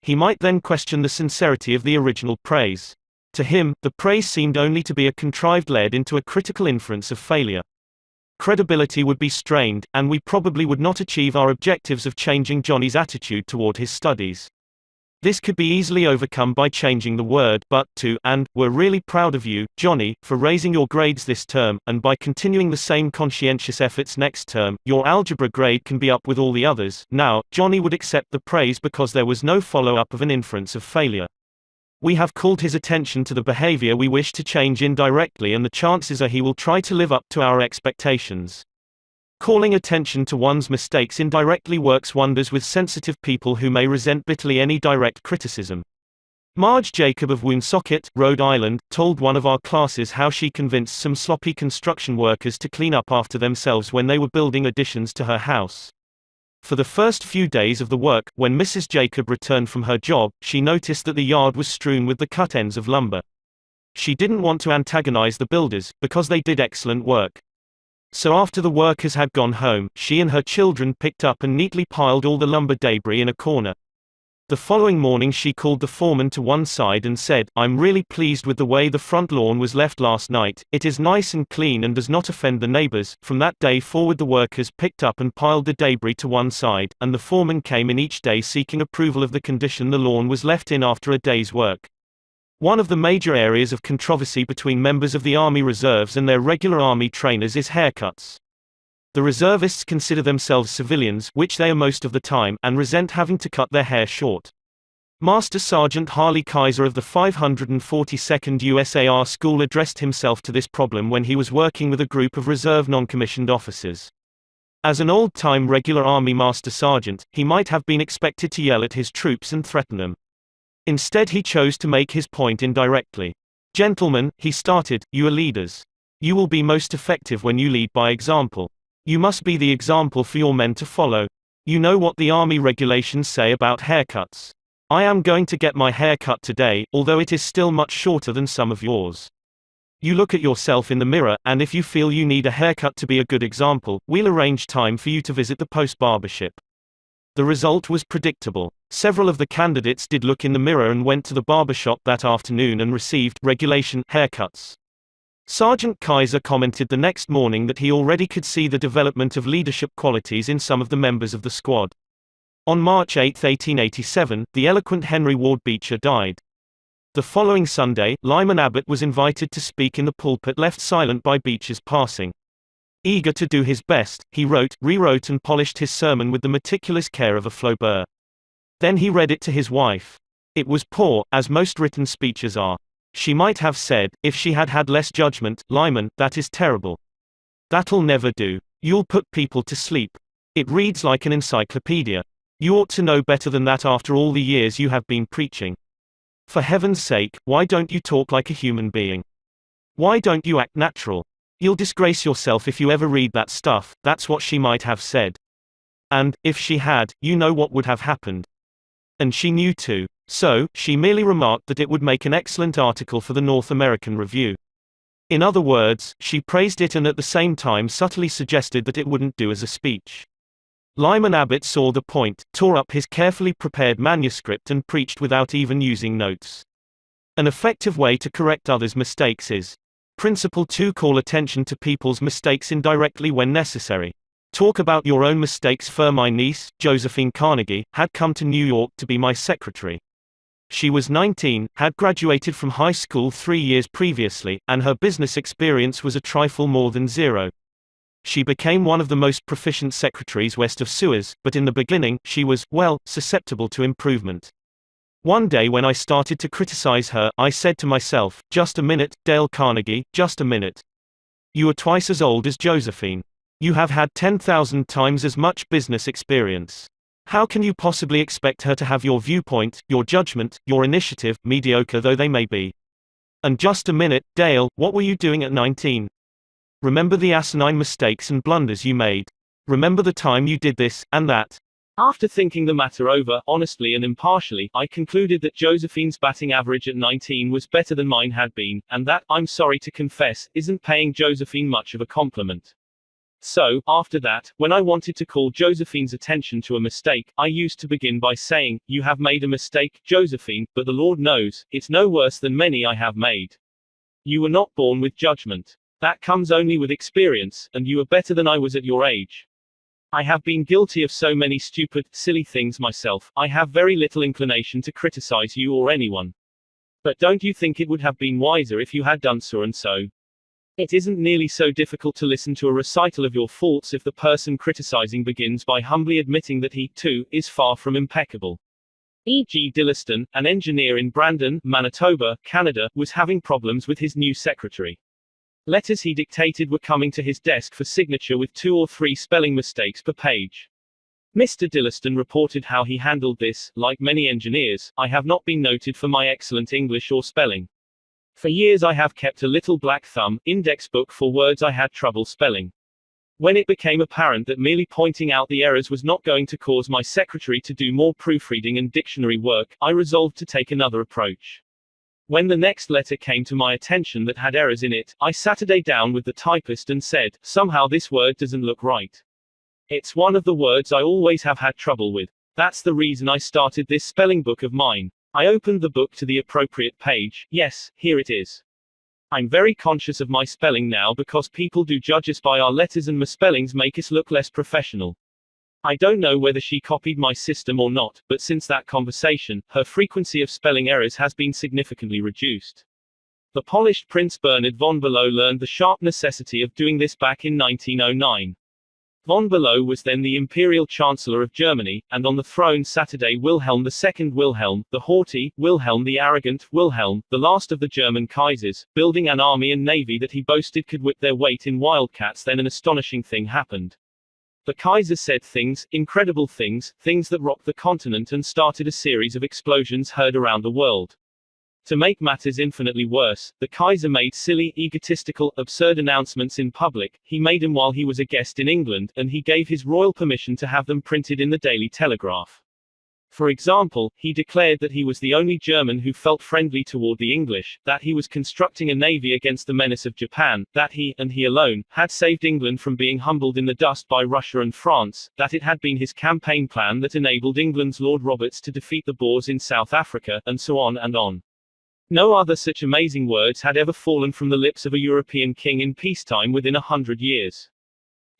He might then question the sincerity of the original praise. To him, the praise seemed only to be a contrived lead into a critical inference of failure. Credibility would be strained, and we probably would not achieve our objectives of changing Johnny's attitude toward his studies. This could be easily overcome by changing the word but to and we're really proud of you, Johnny, for raising your grades this term, and by continuing the same conscientious efforts next term, your algebra grade can be up with all the others. Now, Johnny would accept the praise because there was no follow-up of an inference of failure. We have called his attention to the behavior we wish to change indirectly, and the chances are he will try to live up to our expectations. Calling attention to one's mistakes indirectly works wonders with sensitive people who may resent bitterly any direct criticism. Marge Jacob of Woonsocket, Rhode Island, told one of our classes how she convinced some sloppy construction workers to clean up after themselves when they were building additions to her house. For the first few days of the work, when Mrs. Jacob returned from her job, she noticed that the yard was strewn with the cut ends of lumber. She didn't want to antagonize the builders, because they did excellent work. So after the workers had gone home, she and her children picked up and neatly piled all the lumber debris in a corner. The following morning she called the foreman to one side and said, "I'm really pleased with the way the front lawn was left last night. It is nice and clean and does not offend the neighbors." From that day forward the workers picked up and piled the debris to one side, and the foreman came in each day seeking approval of the condition the lawn was left in after a day's work. One of the major areas of controversy between members of the Army Reserves and their regular Army trainers is haircuts. The reservists consider themselves civilians, which they are most of the time, and resent having to cut their hair short. Master Sergeant Harley Kaiser of the 542nd USAR School addressed himself to this problem when he was working with a group of reserve non-commissioned officers. As an old-time regular Army Master Sergeant, he might have been expected to yell at his troops and threaten them. Instead he chose to make his point indirectly. "Gentlemen," he started, "you are leaders. You will be most effective when you lead by example. You must be the example for your men to follow. You know what the Army regulations say about haircuts. I am going to get my hair cut today, although it is still much shorter than some of yours. You look at yourself in the mirror, and if you feel you need a haircut to be a good example, we'll arrange time for you to visit the post barbership." The result was predictable. Several of the candidates did look in the mirror and went to the barbershop that afternoon and received regulation haircuts. Sergeant Kaiser commented the next morning that he already could see the development of leadership qualities in some of the members of the squad. On March 8, 1887, the eloquent Henry Ward Beecher died. The following Sunday, Lyman Abbott was invited to speak in the pulpit left silent by Beecher's passing. Eager to do his best, he wrote, rewrote and polished his sermon with the meticulous care of a Flaubert. Then he read it to his wife. It was poor, as most written speeches are. She might have said, if she had had less judgment, "Lyman, that is terrible. That'll never do. You'll put people to sleep. It reads like an encyclopedia. You ought to know better than that after all the years you have been preaching. For heaven's sake, why don't you talk like a human being? Why don't you act natural? You'll disgrace yourself if you ever read that stuff." That's what she might have said. And, if she had, you know what would have happened. And she knew too. So, she merely remarked that it would make an excellent article for the North American Review. In other words, she praised it and at the same time subtly suggested that it wouldn't do as a speech. Lyman Abbott saw the point, tore up his carefully prepared manuscript and preached without even using notes. An effective way to correct others' mistakes is: Principle 2. Call attention to people's mistakes indirectly when necessary. Talk about your own mistakes. My niece, Josephine Carnegie, had come to New York to be my secretary. She was 19, had graduated from high school 3 years previously, and her business experience was a trifle more than zero. She became one of the most proficient secretaries west of Suez, but in the beginning, she was, well, susceptible to improvement. One day when I started to criticize her, I said to myself, "Just a minute, Dale Carnegie, just a minute. You are twice as old as Josephine. You have had 10,000 times as much business experience. How can you possibly expect her to have your viewpoint, your judgment, your initiative, mediocre though they may be? And just a minute, Dale, what were you doing at 19? Remember the asinine mistakes and blunders you made. Remember the time you did this, and that." After thinking the matter over, honestly and impartially, I concluded that Josephine's batting average at 19 was better than mine had been, and that, I'm sorry to confess, isn't paying Josephine much of a compliment. So, after that, when I wanted to call Josephine's attention to a mistake, I used to begin by saying, "You have made a mistake, Josephine, but the Lord knows, it's no worse than many I have made. You were not born with judgment. That comes only with experience, and you are better than I was at your age. I have been guilty of so many stupid, silly things myself, I have very little inclination to criticize you or anyone. But don't you think it would have been wiser if you had done so and so? It isn't nearly so difficult to listen to a recital of your faults if the person criticizing begins by humbly admitting that he, too, is far from impeccable." E.G. Dilliston, an engineer in Brandon, Manitoba, Canada, was having problems with his new secretary. Letters he dictated were coming to his desk for signature with 2 or 3 spelling mistakes per page. Mr. Dilliston reported how he handled this. "Like many engineers, I have not been noted for my excellent English or spelling. For years I have kept a little black thumb index book for words I had trouble spelling. When it became apparent that merely pointing out the errors was not going to cause my secretary to do more proofreading and dictionary work, I resolved to take another approach. When the next letter came to my attention that had errors in it, I sat down with the typist and said, 'Somehow this word doesn't look right. It's one of the words I always have had trouble with. That's the reason I started this spelling book of mine.' I opened the book to the appropriate page. Yes, here it is. I'm very conscious of my spelling now because people do judge us by our letters and misspellings make us look less professional. I don't know whether she copied my system or not, but since that conversation, her frequency of spelling errors has been significantly reduced." The polished Prince Bernhard von Bülow learned the sharp necessity of doing this back in 1909. Von Bülow was then the imperial chancellor of Germany, and on the throne sat Wilhelm II. Wilhelm, the haughty, Wilhelm the arrogant, Wilhelm, the last of the German Kaisers, building an army and navy that he boasted could whip their weight in wildcats. Then an astonishing thing happened. The Kaiser said things, incredible things, things that rocked the continent and started a series of explosions heard around the world. To make matters infinitely worse, the Kaiser made silly, egotistical, absurd announcements in public. He made them while he was a guest in England, and he gave his royal permission to have them printed in the Daily Telegraph. For example, he declared that he was the only German who felt friendly toward the English, that he was constructing a navy against the menace of Japan, that he, and he alone, had saved England from being humbled in the dust by Russia and France, that it had been his campaign plan that enabled England's Lord Roberts to defeat the Boers in South Africa, and so on and on. No other such amazing words had ever fallen from the lips of a European king in peacetime within 100 years.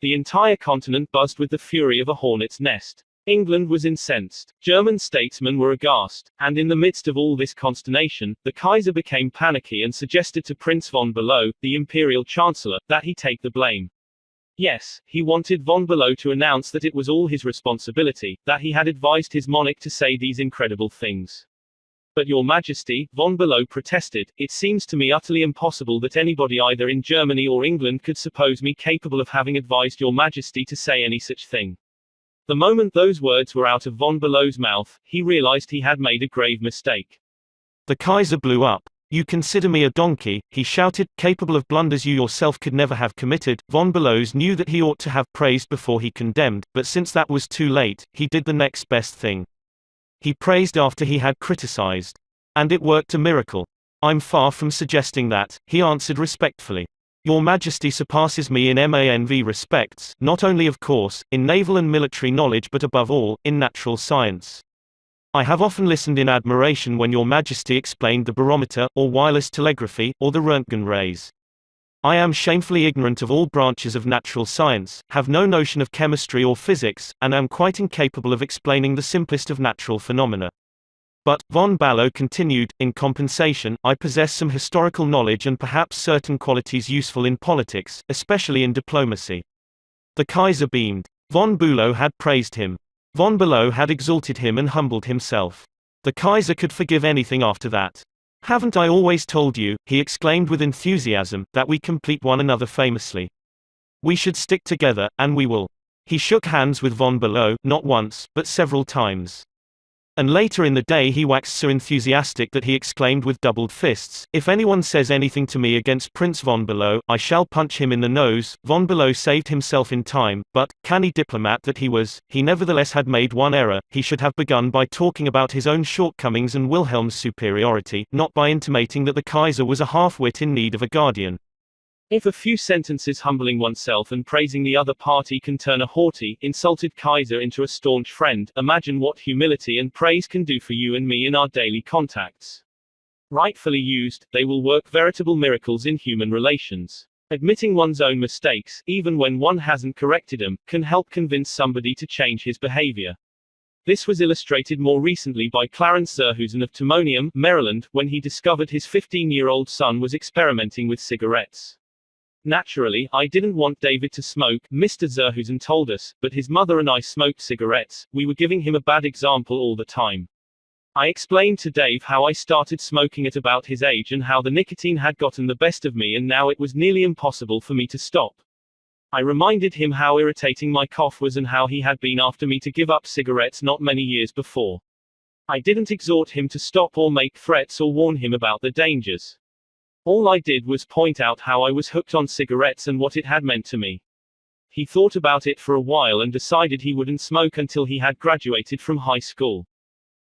The entire continent buzzed with the fury of a hornet's nest. England was incensed. German statesmen were aghast. And in the midst of all this consternation, the Kaiser became panicky and suggested to Prince von Bülow, the imperial chancellor, that he take the blame. Yes, he wanted von Bülow to announce that it was all his responsibility, that he had advised his monarch to say these incredible things. "But Your Majesty," von Bülow protested, "it seems to me utterly impossible that anybody either in Germany or England could suppose me capable of having advised Your Majesty to say any such thing." The moment those words were out of von Bülow's mouth, he realized he had made a grave mistake. The Kaiser blew up. "You consider me a donkey," he shouted, "capable of blunders you yourself could never have committed." Von Bülow knew that he ought to have praised before he condemned, but since that was too late, he did the next best thing. He praised after he had criticized. And it worked a miracle. "I'm far from suggesting that," he answered respectfully. "Your Majesty surpasses me in manv respects, not only of course, in naval and military knowledge but above all, in natural science. I have often listened in admiration when Your Majesty explained the barometer, or wireless telegraphy, or the Röntgen rays. I am shamefully ignorant of all branches of natural science, have no notion of chemistry or physics, and am quite incapable of explaining the simplest of natural phenomena. But," von Bülow continued, "in compensation, I possess some historical knowledge and perhaps certain qualities useful in politics, especially in diplomacy." The Kaiser beamed. Von Bülow had praised him. Von Bülow had exalted him and humbled himself. The Kaiser could forgive anything after that. "Haven't I always told you," he exclaimed with enthusiasm, "that we complete one another famously? We should stick together, and we will." He shook hands with von Bülow, not once, but several times. And later in the day he waxed so enthusiastic that he exclaimed with doubled fists, "If anyone says anything to me against Prince von Bülow, I shall punch him in the nose." Von Bülow saved himself in time, but, canny diplomat that he was, he nevertheless had made one error. He should have begun by talking about his own shortcomings and Wilhelm's superiority, not by intimating that the Kaiser was a half-wit in need of a guardian. If a few sentences humbling oneself and praising the other party can turn a haughty, insulted Kaiser into a staunch friend, imagine what humility and praise can do for you and me in our daily contacts. Rightfully used, they will work veritable miracles in human relations. Admitting one's own mistakes, even when one hasn't corrected them, can help convince somebody to change his behavior. This was illustrated more recently by Clarence Zerhusen of Timonium, Maryland, when he discovered his 15-year-old son was experimenting with cigarettes. Naturally, I didn't want David to smoke, Mr. Zerhusen told us, but his mother and I smoked cigarettes. We were giving him a bad example all the time. I explained to Dave how I started smoking at about his age and how the nicotine had gotten the best of me and now it was nearly impossible for me to stop. I reminded him how irritating my cough was and how he had been after me to give up cigarettes not many years before. I didn't exhort him to stop or make threats or warn him about the dangers. All I did was point out how I was hooked on cigarettes and what it had meant to me. He thought about it for a while and decided he wouldn't smoke until he had graduated from high school.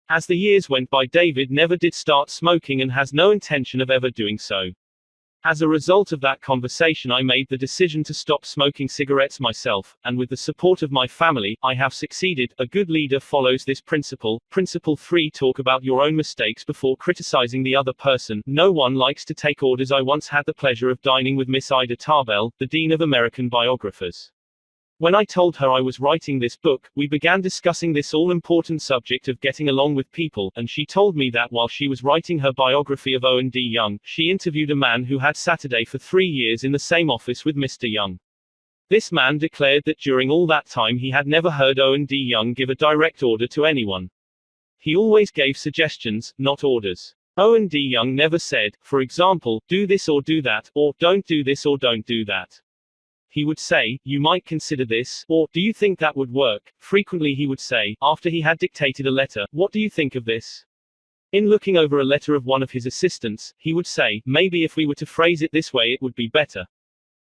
As the years went by, David never did start smoking and has no intention of ever doing so. As a result of that conversation, I made the decision to stop smoking cigarettes myself, and with the support of my family, I have succeeded. A good leader follows this principle. Principle 3: talk about your own mistakes before criticizing the other person. No one likes to take orders. I once had the pleasure of dining with Miss Ida Tarbell, the Dean of American Biographers. When I told her I was writing this book, we began discussing this all-important subject of getting along with people, and she told me that while she was writing her biography of Owen D. Young, she interviewed a man who had Saturday for 3 years in the same office with Mr. Young. This man declared that during all that time he had never heard Owen D. Young give a direct order to anyone. He always gave suggestions, not orders. Owen D. Young never said, for example, do this or do that, or don't do this or don't do that. He would say, you might consider this, or, do you think that would work? Frequently he would say, after he had dictated a letter, what do you think of this? In looking over a letter of one of his assistants, he would say, maybe if we were to phrase it this way it would be better.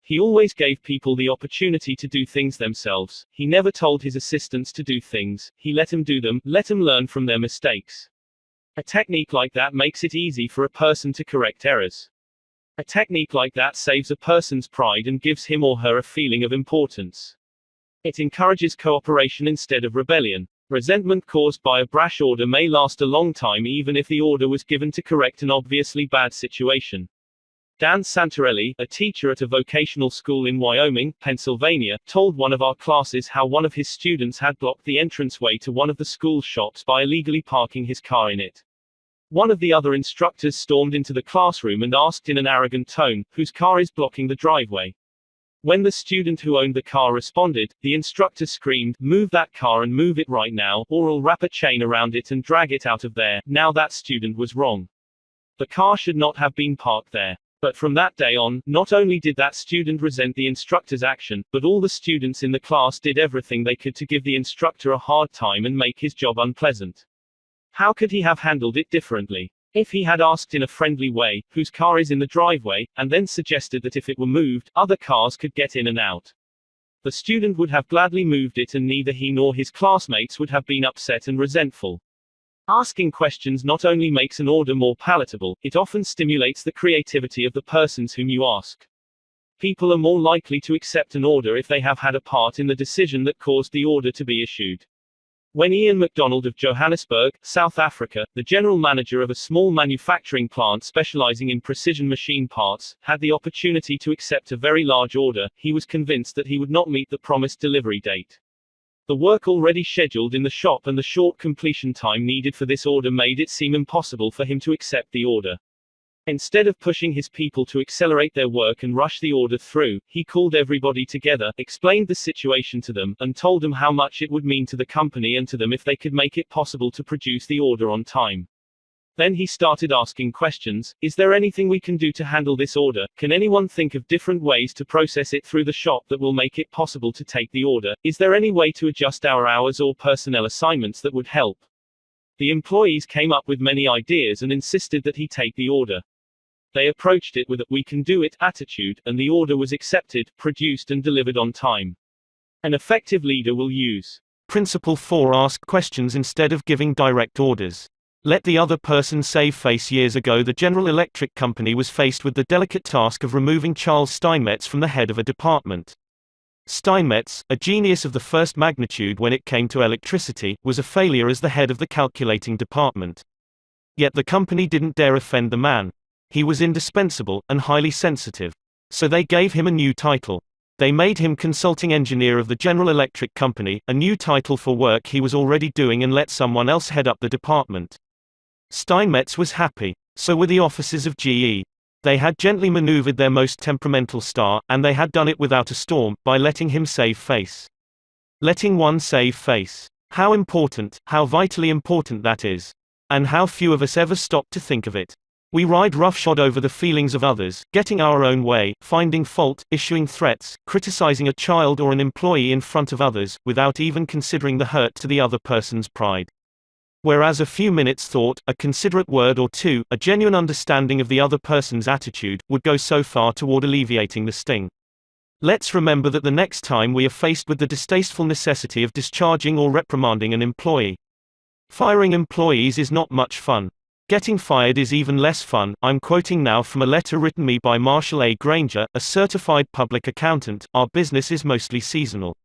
He always gave people the opportunity to do things themselves. He never told his assistants to do things, he let them do them, let them learn from their mistakes. A technique like that makes it easy for a person to correct errors. A technique like that saves a person's pride and gives him or her a feeling of importance. It encourages cooperation instead of rebellion. Resentment caused by a brash order may last a long time even if the order was given to correct an obviously bad situation. Dan Santarelli, a teacher at a vocational school in Wyoming, Pennsylvania, told one of our classes how one of his students had blocked the entranceway to one of the school's shops by illegally parking his car in it. One of the other instructors stormed into the classroom and asked in an arrogant tone, whose car is blocking the driveway? When the student who owned the car responded, the instructor screamed, move that car and move it right now, or I'll wrap a chain around it and drag it out of there. Now that student was wrong. The car should not have been parked there. But from that day on, not only did that student resent the instructor's action, but all the students in the class did everything they could to give the instructor a hard time and make his job unpleasant. How could he have handled it differently? If he had asked in a friendly way, whose car is in the driveway, and then suggested that if it were moved, other cars could get in and out. The student would have gladly moved it and neither he nor his classmates would have been upset and resentful. Asking questions not only makes an order more palatable, it often stimulates the creativity of the persons whom you ask. People are more likely to accept an order if they have had a part in the decision that caused the order to be issued. When Ian MacDonald of Johannesburg, South Africa, the general manager of a small manufacturing plant specializing in precision machine parts, had the opportunity to accept a very large order, he was convinced that he would not meet the promised delivery date. The work already scheduled in the shop and the short completion time needed for this order made it seem impossible for him to accept the order. Instead of pushing his people to accelerate their work and rush the order through, he called everybody together, explained the situation to them, and told them how much it would mean to the company and to them if they could make it possible to produce the order on time. Then he started asking questions. Is there anything we can do to handle this order? Can anyone think of different ways to process it through the shop that will make it possible to take the order? Is there any way to adjust our hours or personnel assignments that would help? The employees came up with many ideas and insisted that he take the order. They approached it with a "we can do it" attitude, and the order was accepted, produced and delivered on time. An effective leader will use Principle 4: ask questions instead of giving direct orders. Let the other person save face. Years ago, the General Electric Company was faced with the delicate task of removing Charles Steinmetz from the head of a department. Steinmetz, a genius of the first magnitude when it came to electricity, was a failure as the head of the calculating department. Yet the company didn't dare offend the man. He was indispensable, and highly sensitive. So they gave him a new title. They made him consulting engineer of the General Electric Company, a new title for work he was already doing, and let someone else head up the department. Steinmetz was happy. So were the officers of GE. They had gently maneuvered their most temperamental star, and they had done it without a storm, by letting him save face. Letting one save face. How important, how vitally important that is. And how few of us ever stop to think of it. We ride roughshod over the feelings of others, getting our own way, finding fault, issuing threats, criticizing a child or an employee in front of others, without even considering the hurt to the other person's pride. Whereas a few minutes' thought, a considerate word or two, a genuine understanding of the other person's attitude, would go so far toward alleviating the sting. Let's remember that the next time we are faced with the distasteful necessity of discharging or reprimanding an employee. Firing employees is not much fun. Getting fired is even less fun. I'm quoting now from a letter written me by Marshall A. Granger, a certified public accountant. Our business is mostly seasonal.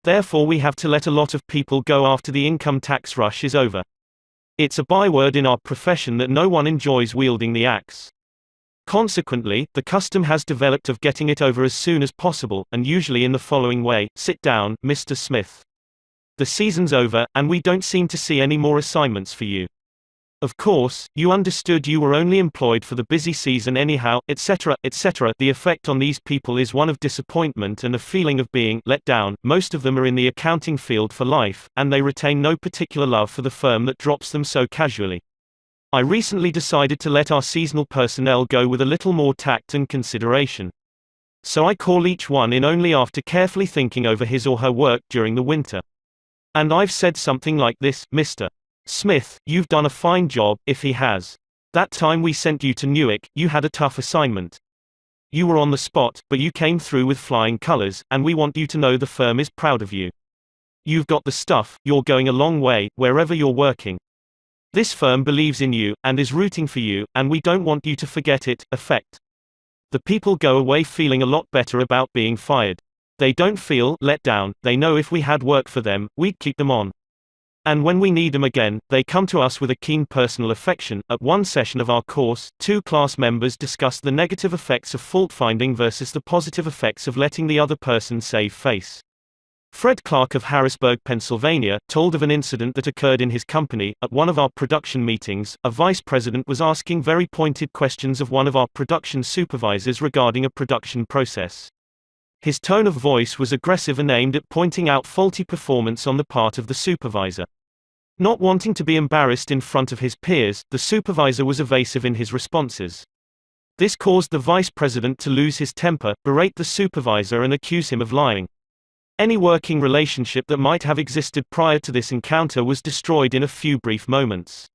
Therefore we have to let a lot of people go after the income tax rush is over. It's a byword in our profession that no one enjoys wielding the axe. Consequently, the custom has developed of getting it over as soon as possible, and usually in the following way: sit down, Mr. Smith. The season's over, and we don't seem to see any more assignments for you. Of course, you understood you were only employed for the busy season anyhow, etc., etc. The effect on these people is one of disappointment and a feeling of being let down. Most of them are in the accounting field for life, and they retain no particular love for the firm that drops them so casually. I recently decided to let our seasonal personnel go with a little more tact and consideration. So I call each one in only after carefully thinking over his or her work during the winter. And I've said something like this: Mr. Smith, you've done a fine job. If he has. That time we sent you to Newark, you had a tough assignment. You were on the spot, but you came through with flying colors, and we want you to know the firm is proud of you. You've got the stuff, you're going a long way, wherever you're working. This firm believes in you, and is rooting for you, and we don't want you to forget it. Effect. The people go away feeling a lot better about being fired. They don't feel let down. They know if we had work for them, we'd keep them on. And when we need them again, they come to us with a keen personal affection. At one session of our course, 2 class members discussed the negative effects of fault-finding versus the positive effects of letting the other person save face. Fred Clark of Harrisburg, Pennsylvania, told of an incident that occurred in his company. At one of our production meetings, a vice president was asking very pointed questions of one of our production supervisors regarding a production process. His tone of voice was aggressive and aimed at pointing out faulty performance on the part of the supervisor. Not wanting to be embarrassed in front of his peers, the supervisor was evasive in his responses. This caused the vice president to lose his temper, berate the supervisor, and accuse him of lying. Any working relationship that might have existed prior to this encounter was destroyed in a few brief moments.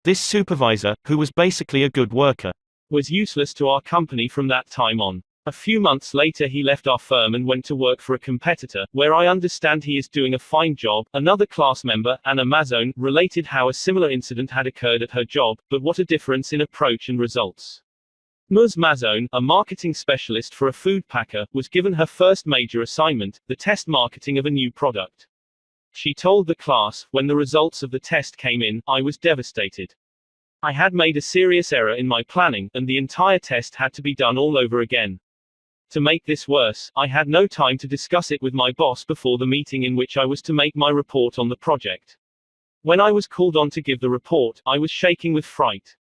This supervisor, who was basically a good worker, was useless to our company from that time on. A few months later he left our firm and went to work for a competitor, where I understand he is doing a fine job. Another class member, Anna Mazzone, related how a similar incident had occurred at her job, but what a difference in approach and results. Ms. Mazzone, a marketing specialist for a food packer, was given her first major assignment, the test marketing of a new product. She told the class, when the results of the test came in, I was devastated. I had made a serious error in my planning, and the entire test had to be done all over again. To make this worse, I had no time to discuss it with my boss before the meeting in which I was to make my report on the project. When I was called on to give the report, I was shaking with fright.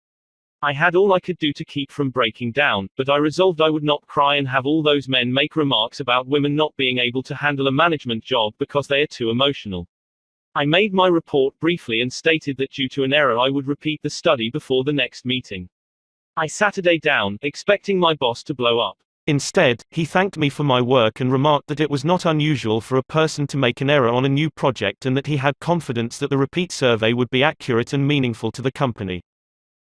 I had all I could do to keep from breaking down, but I resolved I would not cry and have all those men make remarks about women not being able to handle a management job because they are too emotional. I made my report briefly and stated that due to an error I would repeat the study before the next meeting. I sat a day down, expecting my boss to blow up. Instead, he thanked me for my work and remarked that it was not unusual for a person to make an error on a new project and that he had confidence that the repeat survey would be accurate and meaningful to the company.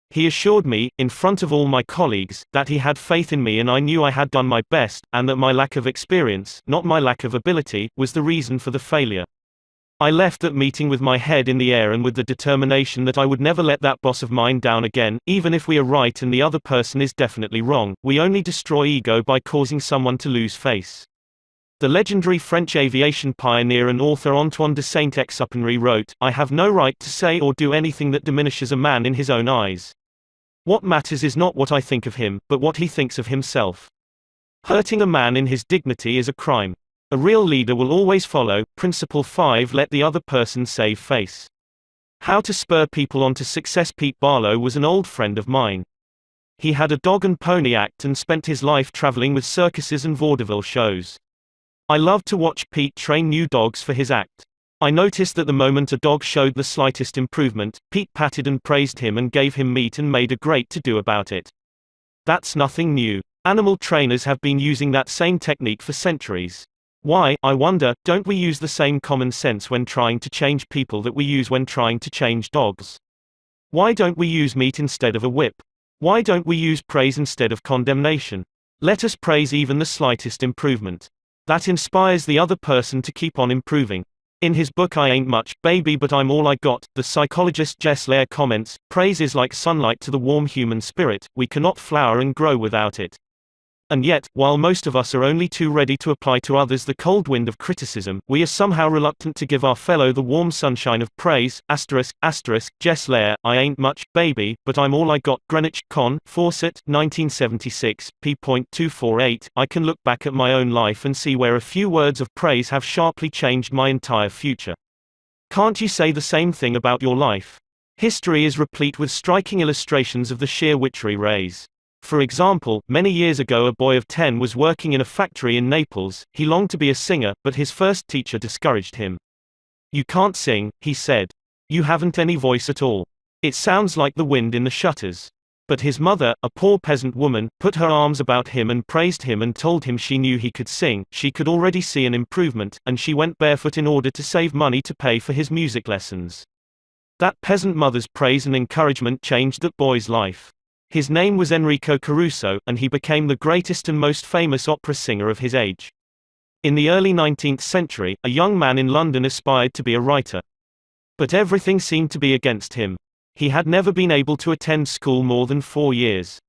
He assured me, in front of all my colleagues, that he had faith in me and I knew I had done my best, and that my lack of experience, not my lack of ability, was the reason for the failure. I left that meeting with my head in the air and with the determination that I would never let that boss of mine down again, even if we are right and the other person is definitely wrong. We only destroy ego by causing someone to lose face. The legendary French aviation pioneer and author Antoine de Saint-Exupéry wrote, "I have no right to say or do anything that diminishes a man in his own eyes. What matters is not what I think of him, but what he thinks of himself. Hurting a man in his dignity is a crime. A real leader will always follow." Principle 5. Let the other person save face. How to spur people on to success. Pete Barlow was an old friend of mine. He had a dog and pony act and spent his life traveling with circuses and vaudeville shows. I loved to watch Pete train new dogs for his act. I noticed that the moment a dog showed the slightest improvement, Pete patted and praised him and gave him meat and made a great to-do about it. That's nothing new. Animal trainers have been using that same technique for centuries. Why, I wonder, don't we use the same common sense when trying to change people that we use when trying to change dogs? Why don't we use meat instead of a whip? Why don't we use praise instead of condemnation? Let us praise even the slightest improvement. That inspires the other person to keep on improving. In his book I Ain't Much, Baby But I'm All I Got, the psychologist Jess Lair comments, "Praise is like sunlight to the warm human spirit, we cannot flower and grow without it." And yet, while most of us are only too ready to apply to others the cold wind of criticism, we are somehow reluctant to give our fellow the warm sunshine of praise. Jess Lair, I Ain't Much, Baby, But I'm All I Got. Greenwich, Con. Fawcett, 1976, p.248. I can look back at my own life and see where a few words of praise have sharply changed my entire future. Can't you say the same thing about your life? History is replete with striking illustrations of the sheer witchery rays. For example, many years ago a boy of 10 was working in a factory in Naples. He longed to be a singer, but his first teacher discouraged him. "You can't sing," he said. "You haven't any voice at all. It sounds like the wind in the shutters." But his mother, a poor peasant woman, put her arms about him and praised him and told him she knew he could sing. She could already see an improvement, and she went barefoot in order to save money to pay for his music lessons. That peasant mother's praise and encouragement changed that boy's life. His name was Enrico Caruso, and he became the greatest and most famous opera singer of his age. In the early 19th century, a young man in London aspired to be a writer. But everything seemed to be against him. He had never been able to attend school more than 4 years.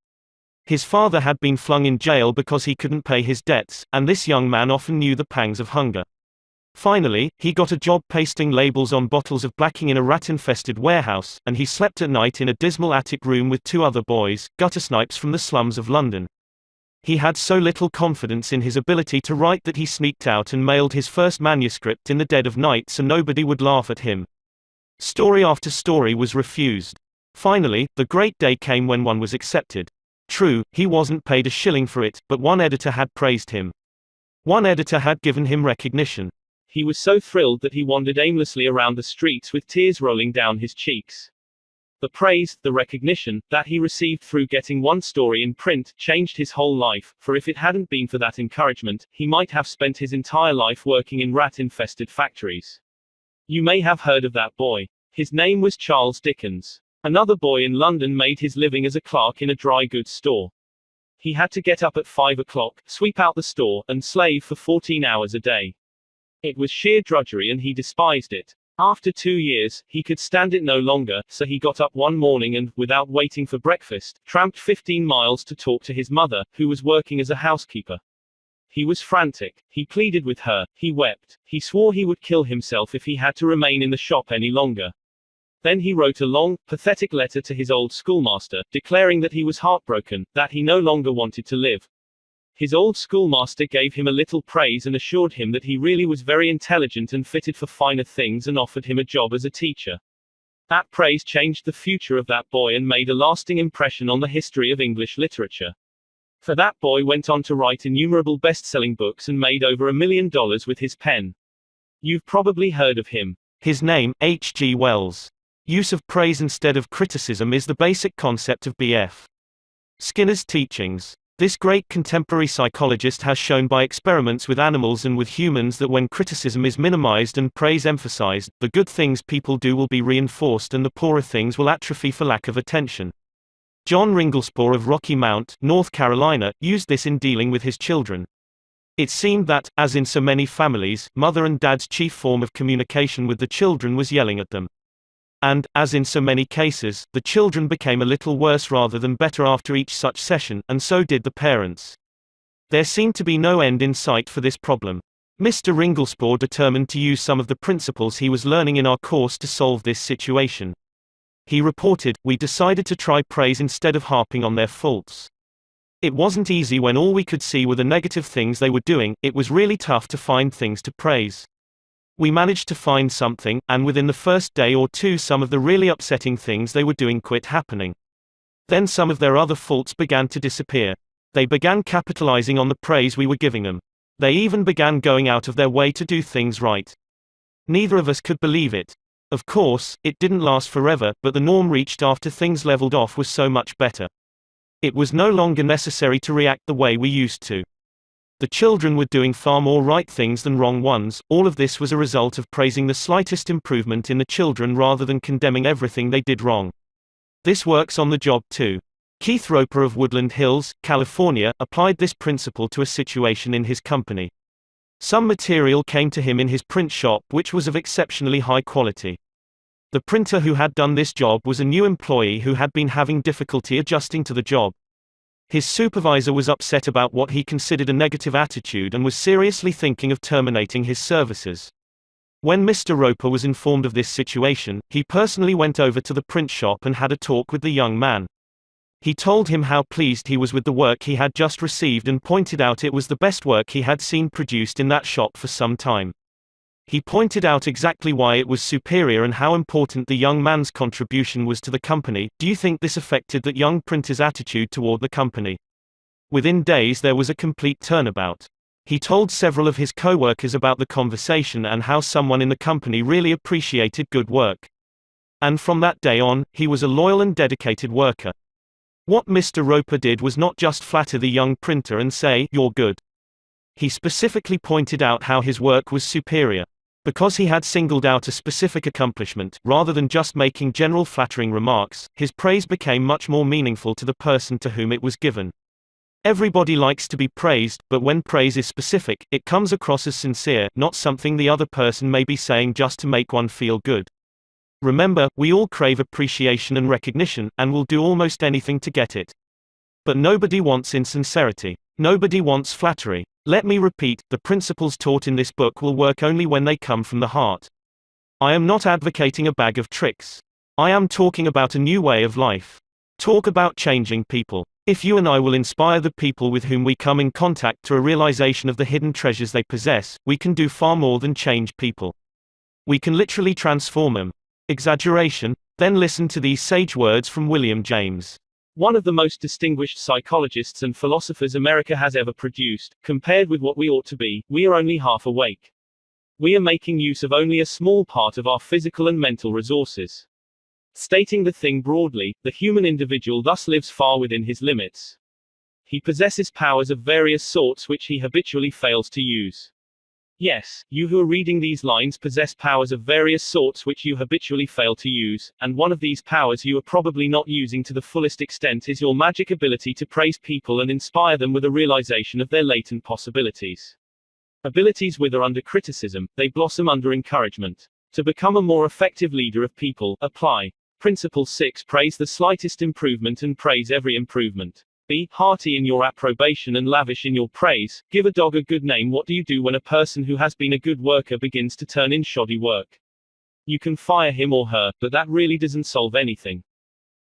His father had been flung in jail because he couldn't pay his debts, and this young man often knew the pangs of hunger. Finally, he got a job pasting labels on bottles of blacking in a rat-infested warehouse, and he slept at night in a dismal attic room with 2 other boys, guttersnipes from the slums of London. He had so little confidence in his ability to write that he sneaked out and mailed his first manuscript in the dead of night so nobody would laugh at him. Story after story was refused. Finally, the great day came when one was accepted. True, he wasn't paid a shilling for it, but one editor had praised him. One editor had given him recognition. He was so thrilled that he wandered aimlessly around the streets with tears rolling down his cheeks. The praise, the recognition, that he received through getting one story in print, changed his whole life, for if it hadn't been for that encouragement, he might have spent his entire life working in rat-infested factories. You may have heard of that boy. His name was Charles Dickens. Another boy in London made his living as a clerk in a dry goods store. He had to get up at 5 o'clock, sweep out the store, and slave for 14 hours a day. It was sheer drudgery and he despised it. After 2 years, he could stand it no longer, so he got up one morning and, without waiting for breakfast, tramped 15 miles to talk to his mother, who was working as a housekeeper. He was frantic. He pleaded with her. He wept. He swore he would kill himself if he had to remain in the shop any longer. Then he wrote a long, pathetic letter to his old schoolmaster, declaring that he was heartbroken, that he no longer wanted to live. His old schoolmaster gave him a little praise and assured him that he really was very intelligent and fitted for finer things and offered him a job as a teacher. That praise changed the future of that boy and made a lasting impression on the history of English literature. For that boy went on to write innumerable best-selling books and made over $1 million with his pen. You've probably heard of him. His name, H.G. Wells. Use of praise instead of criticism is the basic concept of B.F. Skinner's teachings. This great contemporary psychologist has shown by experiments with animals and with humans that when criticism is minimized and praise emphasized, the good things people do will be reinforced and the poorer things will atrophy for lack of attention. John Ringlespohr of Rocky Mount, North Carolina, used this in dealing with his children. It seemed that, as in so many families, mother and dad's chief form of communication with the children was yelling at them. And, as in so many cases, the children became a little worse rather than better after each such session, and so did the parents. There seemed to be no end in sight for this problem. Mr. Ringlespore determined to use some of the principles he was learning in our course to solve this situation. He reported, "We decided to try praise instead of harping on their faults. It wasn't easy when all we could see were the negative things they were doing, it was really tough to find things to praise. We managed to find something, and within the first day or two some of the really upsetting things they were doing quit happening. Then some of their other faults began to disappear. They began capitalizing on the praise we were giving them. They even began going out of their way to do things right." Neither of us could believe it. Of course, it didn't last forever, but the norm reached after things leveled off was so much better. It was no longer necessary to react the way we used to. The children were doing far more right things than wrong ones. All of this was a result of praising the slightest improvement in the children rather than condemning everything they did wrong. This works on the job too. Keith Roper of Woodland Hills, California, applied this principle to a situation in his company. Some material came to him in his print shop which was of exceptionally high quality. The printer who had done this job was a new employee who had been having difficulty adjusting to the job. His supervisor was upset about what he considered a negative attitude and was seriously thinking of terminating his services. When Mr. Roper was informed of this situation, he personally went over to the print shop and had a talk with the young man. He told him how pleased he was with the work he had just received and pointed out it was the best work he had seen produced in that shop for some time. He pointed out exactly why it was superior and how important the young man's contribution was to the company. Do you think this affected that young printer's attitude toward the company? Within days there was a complete turnabout. He told several of his co-workers about the conversation and how someone in the company really appreciated good work. And from that day on, he was a loyal and dedicated worker. What Mr. Roper did was not just flatter the young printer and say, "You're good." He specifically pointed out how his work was superior. Because he had singled out a specific accomplishment, rather than just making general flattering remarks, his praise became much more meaningful to the person to whom it was given. Everybody likes to be praised, but when praise is specific, it comes across as sincere, not something the other person may be saying just to make one feel good. Remember, we all crave appreciation and recognition, and will do almost anything to get it. But nobody wants insincerity. Nobody wants flattery. Let me repeat, the principles taught in this book will work only when they come from the heart. I am not advocating a bag of tricks. I am talking about a new way of life. Talk about changing people. If you and I will inspire the people with whom we come in contact to a realization of the hidden treasures they possess, we can do far more than change people. We can literally transform them. Exaggeration? Then listen to these sage words from William James. One of the most distinguished psychologists and philosophers America has ever produced. Compared with what we ought to be, we are only half awake. We are making use of only a small part of our physical and mental resources. Stating the thing broadly, the human individual thus lives far within his limits. He possesses powers of various sorts which he habitually fails to use. Yes, you who are reading these lines possess powers of various sorts which you habitually fail to use, and one of these powers you are probably not using to the fullest extent is your magic ability to praise people and inspire them with a realization of their latent possibilities. Abilities wither under criticism, they blossom under encouragement. To become a more effective leader of people, apply Principle 6. Praise the slightest improvement and praise every improvement. Be hearty in your approbation and lavish in your praise. Give a dog a good name. What do you do when a person who has been a good worker begins to turn in shoddy work? You can fire him or her, but that really doesn't solve anything.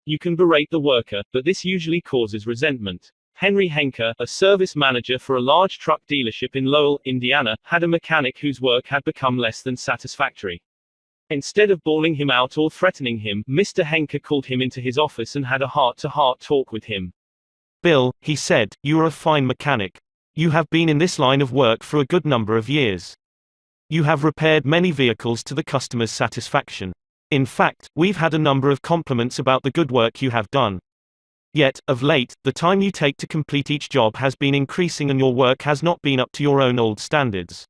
You can berate the worker, but this usually causes resentment. Henry Henker, a service manager for a large truck dealership in Lowell, Indiana, had a mechanic whose work had become less than satisfactory. Instead of bawling him out or threatening him, Mr. Henker called him into his office and had a heart-to-heart talk with him. "Bill," he said, "you are a fine mechanic. You have been in this line of work for a good number of years. You have repaired many vehicles to the customer's satisfaction. In fact, we've had a number of compliments about the good work you have done. Yet, of late, the time you take to complete each job has been increasing and your work has not been up to your own old standards.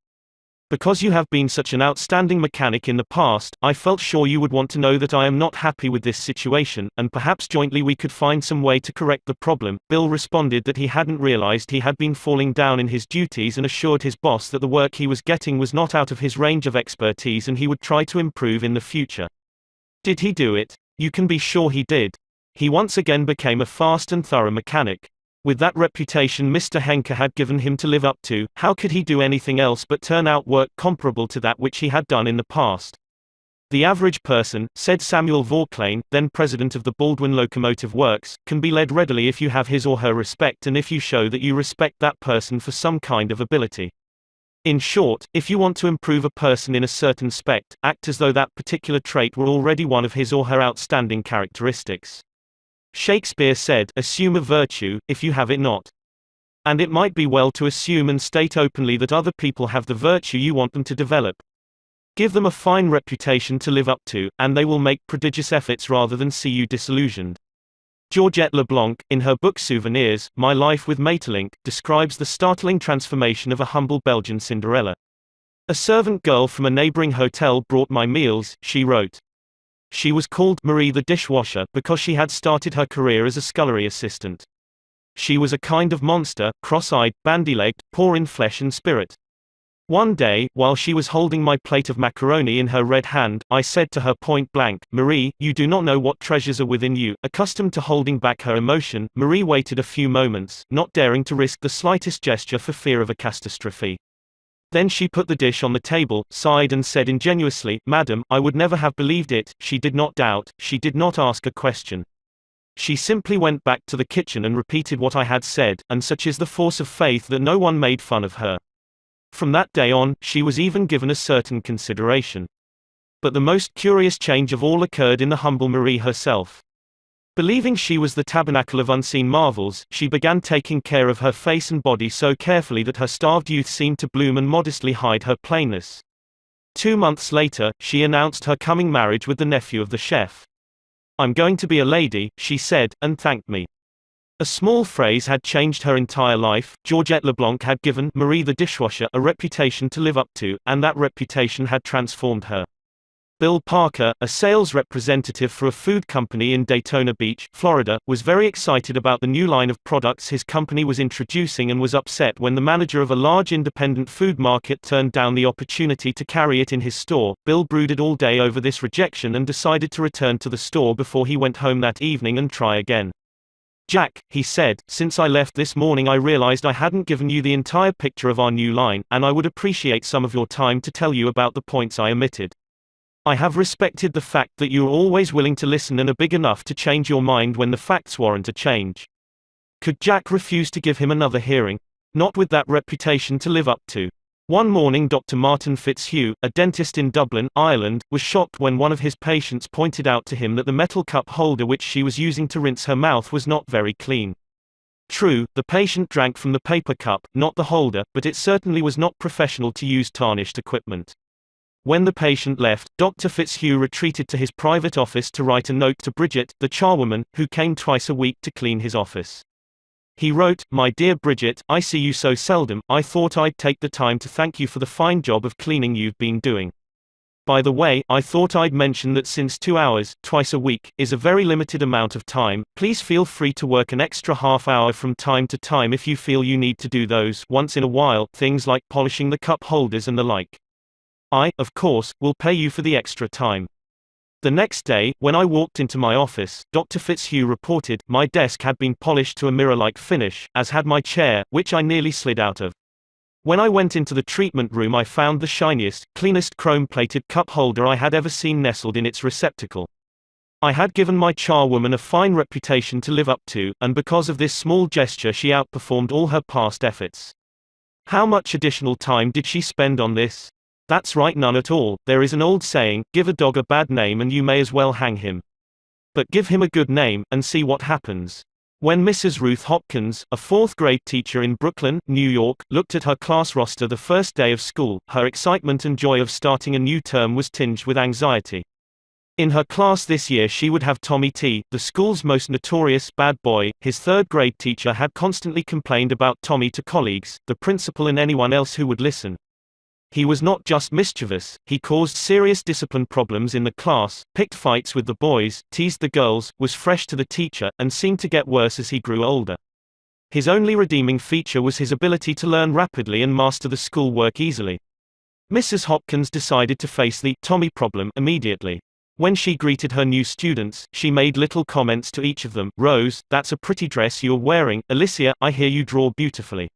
Because you have been such an outstanding mechanic in the past, I felt sure you would want to know that I am not happy with this situation, and perhaps jointly we could find some way to correct the problem." Bill responded that he hadn't realized he had been falling down in his duties and assured his boss that the work he was getting was not out of his range of expertise and he would try to improve in the future. Did he do it? You can be sure he did. He once again became a fast and thorough mechanic. With that reputation Mr. Henke had given him to live up to, how could he do anything else but turn out work comparable to that which he had done in the past? "The average person," said Samuel Vauclane, then president of the Baldwin Locomotive Works, "can be led readily if you have his or her respect and if you show that you respect that person for some kind of ability. In short, if you want to improve a person in a certain respect, act as though that particular trait were already one of his or her outstanding characteristics. Shakespeare said, 'Assume a virtue, if you have it not.' And it might be well to assume and state openly that other people have the virtue you want them to develop. Give them a fine reputation to live up to, and they will make prodigious efforts rather than see you disillusioned." Georgette Leblanc, in her book Souvenirs, My Life with Maeterlinck, describes the startling transformation of a humble Belgian Cinderella. "A servant girl from a neighboring hotel brought my meals," she wrote. She was called Marie the dishwasher because she had started her career as a scullery assistant. She was a kind of monster, cross-eyed, bandy-legged, poor in flesh and spirit. One day, while she was holding my plate of macaroni in her red hand, I said to her point blank, "Marie, you do not know what treasures are within you." Accustomed to holding back her emotion, Marie waited a few moments, not daring to risk the slightest gesture for fear of a catastrophe. Then she put the dish on the table, sighed and said ingenuously, "Madam, I would never have believed it." She did not doubt, she did not ask a question. She simply went back to the kitchen and repeated what I had said, and such is the force of faith that no one made fun of her. From that day on, she was even given a certain consideration. But the most curious change of all occurred in the humble Marie herself. Believing she was the tabernacle of unseen marvels, she began taking care of her face and body so carefully that her starved youth seemed to bloom and modestly hide her plainness. 2 months later, she announced her coming marriage with the nephew of the chef. "I'm going to be a lady," she said, and thanked me. A small phrase had changed her entire life. Georgette Leblanc had given Marie the dishwasher a reputation to live up to, and that reputation had transformed her. Bill Parker, a sales representative for a food company in Daytona Beach, Florida, was very excited about the new line of products his company was introducing and was upset when the manager of a large independent food market turned down the opportunity to carry it in his store. Bill brooded all day over this rejection and decided to return to the store before he went home that evening and try again. "Jack," he said, "since I left this morning I realized I hadn't given you the entire picture of our new line, and I would appreciate some of your time to tell you about the points I omitted. I have respected the fact that you are always willing to listen and are big enough to change your mind when the facts warrant a change." Could Jack refuse to give him another hearing? Not with that reputation to live up to. One morning Dr. Martin Fitzhugh, a dentist in Dublin, Ireland, was shocked when one of his patients pointed out to him that the metal cup holder which she was using to rinse her mouth was not very clean. True, the patient drank from the paper cup, not the holder, but it certainly was not professional to use tarnished equipment. When the patient left, Dr. Fitzhugh retreated to his private office to write a note to Bridget, the charwoman, who came twice a week to clean his office. He wrote, "My dear Bridget, I see you so seldom, I thought I'd take the time to thank you for the fine job of cleaning you've been doing. By the way, I thought I'd mention that since 2 hours, twice a week, is a very limited amount of time, please feel free to work an extra half hour from time to time if you feel you need to do those, once in a while, things like polishing the cup holders and the like. I, of course, will pay you for the extra time." The next day, when I walked into my office, Dr. Fitzhugh reported, my desk had been polished to a mirror-like finish, as had my chair, which I nearly slid out of. When I went into the treatment room I found the shiniest, cleanest chrome-plated cup holder I had ever seen nestled in its receptacle. I had given my charwoman a fine reputation to live up to, and because of this small gesture she outperformed all her past efforts. How much additional time did she spend on this? That's right, none at all. There is an old saying, give a dog a bad name and you may as well hang him. But give him a good name, and see what happens. When Mrs. Ruth Hopkins, a 4th grade teacher in Brooklyn, New York, looked at her class roster the first day of school, her excitement and joy of starting a new term was tinged with anxiety. In her class this year she would have Tommy T, the school's most notorious bad boy. His 3rd grade teacher had constantly complained about Tommy to colleagues, the principal and anyone else who would listen. He was not just mischievous, he caused serious discipline problems in the class, picked fights with the boys, teased the girls, was fresh to the teacher, and seemed to get worse as he grew older. His only redeeming feature was his ability to learn rapidly and master the schoolwork easily. Mrs. Hopkins decided to face the Tommy problem immediately. When she greeted her new students, she made little comments to each of them. Rose, that's a pretty dress you're wearing. Alicia, I hear you draw beautifully.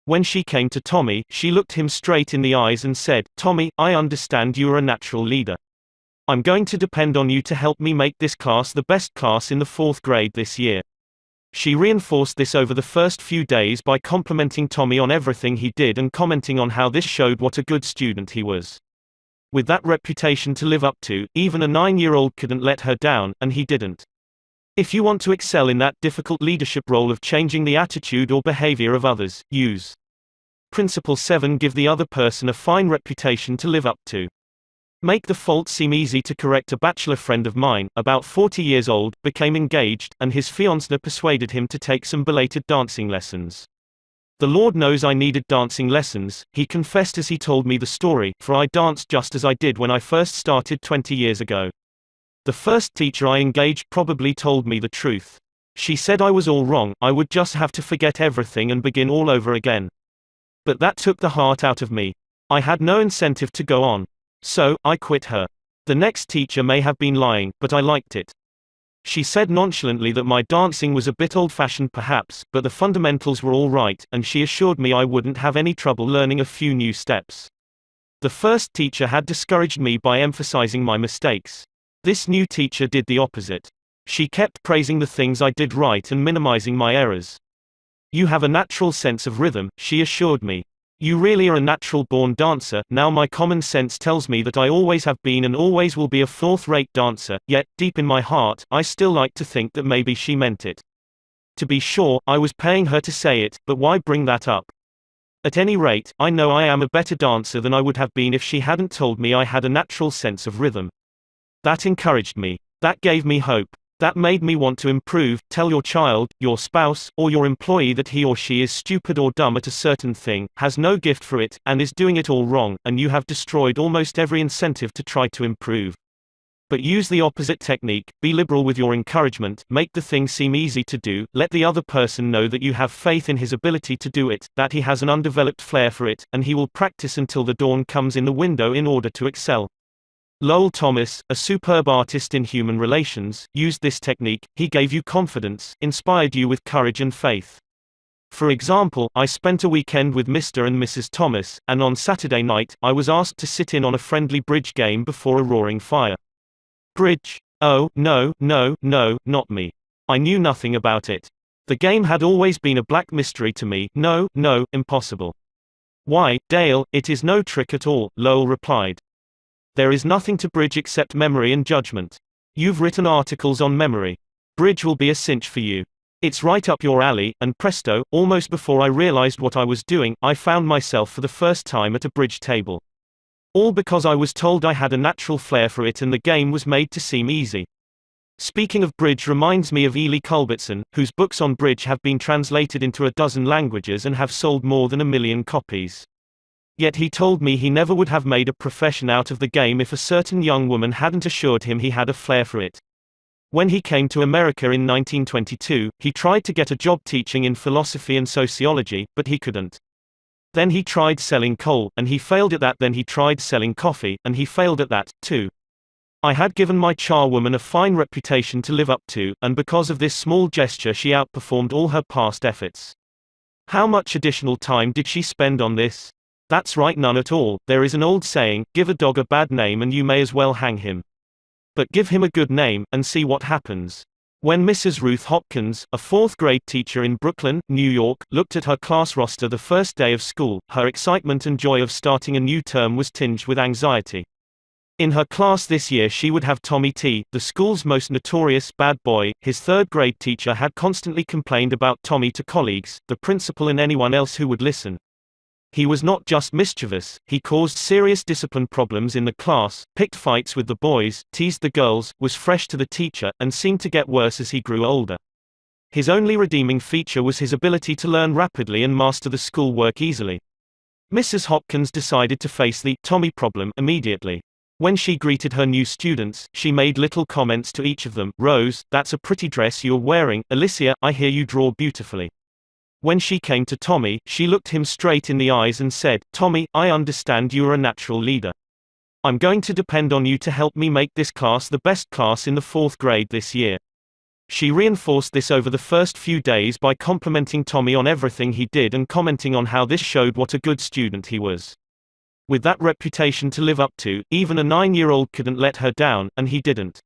When she came to Tommy, she looked him straight in the eyes and said, Tommy, I understand you are a natural leader. I'm going to depend on you to help me make this class the best class in the 4th grade this year. She reinforced this over the first few days by complimenting Tommy on everything he did and commenting on how this showed what a good student he was. With that reputation to live up to, even a 9-year-old couldn't let her down, and he didn't. If you want to excel in that difficult leadership role of changing the attitude or behavior of others, use Principle 7. Give the other person a fine reputation to live up to. Make the fault seem easy to correct. A bachelor friend of mine, about 40 years old, became engaged, and his fiancée persuaded him to take some belated dancing lessons. The Lord knows I needed dancing lessons, he confessed as he told me the story, for I danced just as I did when I first started 20 years ago. The first teacher I engaged probably told me the truth. She said I was all wrong, I would just have to forget everything and begin all over again. But that took the heart out of me. I had no incentive to go on. So, I quit her. The next teacher may have been lying, but I liked it. She said nonchalantly that my dancing was a bit old-fashioned perhaps, but the fundamentals were all right, and she assured me I wouldn't have any trouble learning a few new steps. The first teacher had discouraged me by emphasizing my mistakes. This new teacher did the opposite. She kept praising the things I did right and minimizing my errors. You have a natural sense of rhythm, she assured me. You really are a natural-born dancer. Now my common sense tells me that I always have been and always will be a 4th-rate dancer, yet, deep in my heart, I still like to think that maybe she meant it. To be sure, I was paying her to say it, but why bring that up? At any rate, I know I am a better dancer than I would have been if she hadn't told me I had a natural sense of rhythm. That encouraged me. That gave me hope. That made me want to improve. Tell your child, your spouse, or your employee that he or she is stupid or dumb at a certain thing, has no gift for it, and is doing it all wrong, and you have destroyed almost every incentive to try to improve. But use the opposite technique, be liberal with your encouragement, make the thing seem easy to do, let the other person know that you have faith in his ability to do it, that he has an undeveloped flair for it, and he will practice until the dawn comes in the window in order to excel. Lowell Thomas, a superb artist in human relations, used this technique. He gave you confidence, inspired you with courage and faith. For example, I spent a weekend with Mr. and Mrs. Thomas, and on Saturday night, I was asked to sit in on a friendly bridge game before a roaring fire. Bridge? Oh, no, not me. I knew nothing about it. The game had always been a black mystery to me. No, impossible. Why, Dale, it is no trick at all, Lowell replied. There is nothing to bridge except memory and judgment. You've written articles on memory. Bridge will be a cinch for you. It's right up your alley, and presto, almost before I realized what I was doing, I found myself for the first time at a bridge table. All because I was told I had a natural flair for it and the game was made to seem easy. Speaking of bridge reminds me of Ely Culbertson, whose books on bridge have been translated into a dozen languages and have sold more than 1 million copies. Yet he told me he never would have made a profession out of the game if a certain young woman hadn't assured him he had a flair for it. When he came to America in 1922, he tried to get a job teaching in philosophy and sociology, but he couldn't. Then he tried selling coal, and he failed at that. Then he tried selling coffee, and he failed at that, too. I had given my charwoman a fine reputation to live up to, and because of this small gesture she outperformed all her past efforts. How much additional time did she spend on this? That's right, none at all. There is an old saying, give a dog a bad name and you may as well hang him. But give him a good name, and see what happens. When Mrs. Ruth Hopkins, a 4th-grade teacher in Brooklyn, New York, looked at her class roster the first day of school, her excitement and joy of starting a new term was tinged with anxiety. In her class this year she would have Tommy T, the school's most notorious bad boy. His 3rd-grade teacher had constantly complained about Tommy to colleagues, the principal and anyone else who would listen. He was not just mischievous, he caused serious discipline problems in the class, picked fights with the boys, teased the girls, was fresh to the teacher, and seemed to get worse as he grew older. His only redeeming feature was his ability to learn rapidly and master the schoolwork easily. Mrs. Hopkins decided to face the Tommy problem immediately. When she greeted her new students, she made little comments to each of them. Rose, that's a pretty dress you're wearing. Alicia, I hear you draw beautifully. When she came to Tommy, she looked him straight in the eyes and said, Tommy, I understand you are a natural leader. I'm going to depend on you to help me make this class the best class in the 4th grade this year. She reinforced this over the first few days by complimenting Tommy on everything he did and commenting on how this showed what a good student he was. With that reputation to live up to, even a 9-year-old couldn't let her down, and he didn't.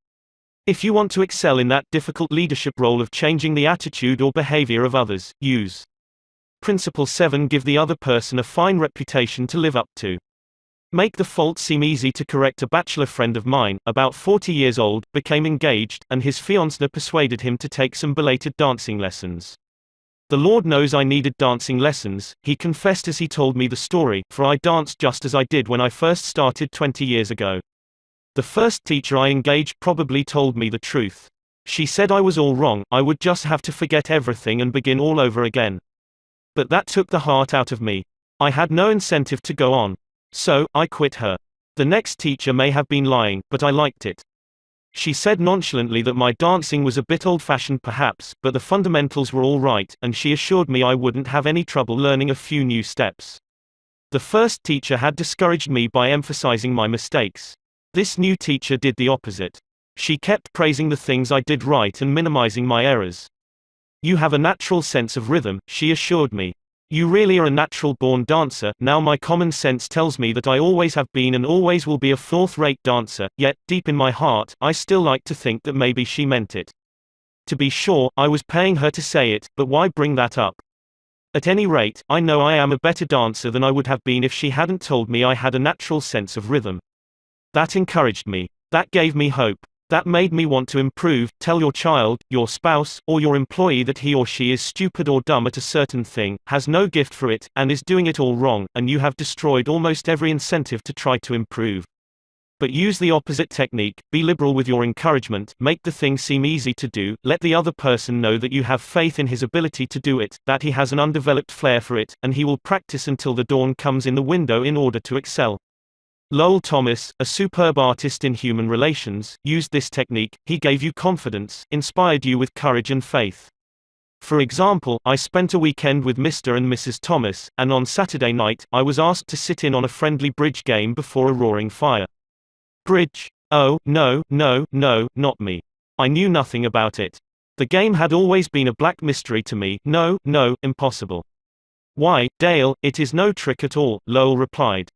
If you want to excel in that difficult leadership role of changing the attitude or behavior of others, use Principle 7. Give the other person a fine reputation to live up to. Make the fault seem easy to correct. A bachelor friend of mine, about 40 years old, became engaged, and his fiancée persuaded him to take some belated dancing lessons. The Lord knows I needed dancing lessons, he confessed as he told me the story, for I danced just as I did when I first started 20 years ago. The first teacher I engaged probably told me the truth. She said I was all wrong, I would just have to forget everything and begin all over again. But that took the heart out of me. I had no incentive to go on. So, I quit her. The next teacher may have been lying, but I liked it. She said nonchalantly that my dancing was a bit old-fashioned perhaps, but the fundamentals were all right, and she assured me I wouldn't have any trouble learning a few new steps. The first teacher had discouraged me by emphasizing my mistakes. This new teacher did the opposite. She kept praising the things I did right and minimizing my errors. You have a natural sense of rhythm, she assured me. You really are a natural-born dancer. Now my common sense tells me that I always have been and always will be a 4th-rate dancer, yet, deep in my heart, I still like to think that maybe she meant it. To be sure, I was paying her to say it, but why bring that up? At any rate, I know I am a better dancer than I would have been if she hadn't told me I had a natural sense of rhythm. That encouraged me. That gave me hope. That made me want to improve. Tell your child, your spouse, or your employee that he or she is stupid or dumb at a certain thing, has no gift for it, and is doing it all wrong, and you have destroyed almost every incentive to try to improve. But use the opposite technique. Be liberal with your encouragement, make the thing seem easy to do, let the other person know that you have faith in his ability to do it, that he has an undeveloped flair for it, and he will practice until the dawn comes in the window in order to excel. Lowell Thomas, a superb artist in human relations, used this technique. He gave you confidence, inspired you with courage and faith. For example, I spent a weekend with Mr. and Mrs. Thomas, and on Saturday night, I was asked to sit in on a friendly bridge game before a roaring fire. Bridge? Oh, no, not me. I knew nothing about it. The game had always been a black mystery to me. No, impossible. Why, Dale, it is no trick at all, Lowell replied.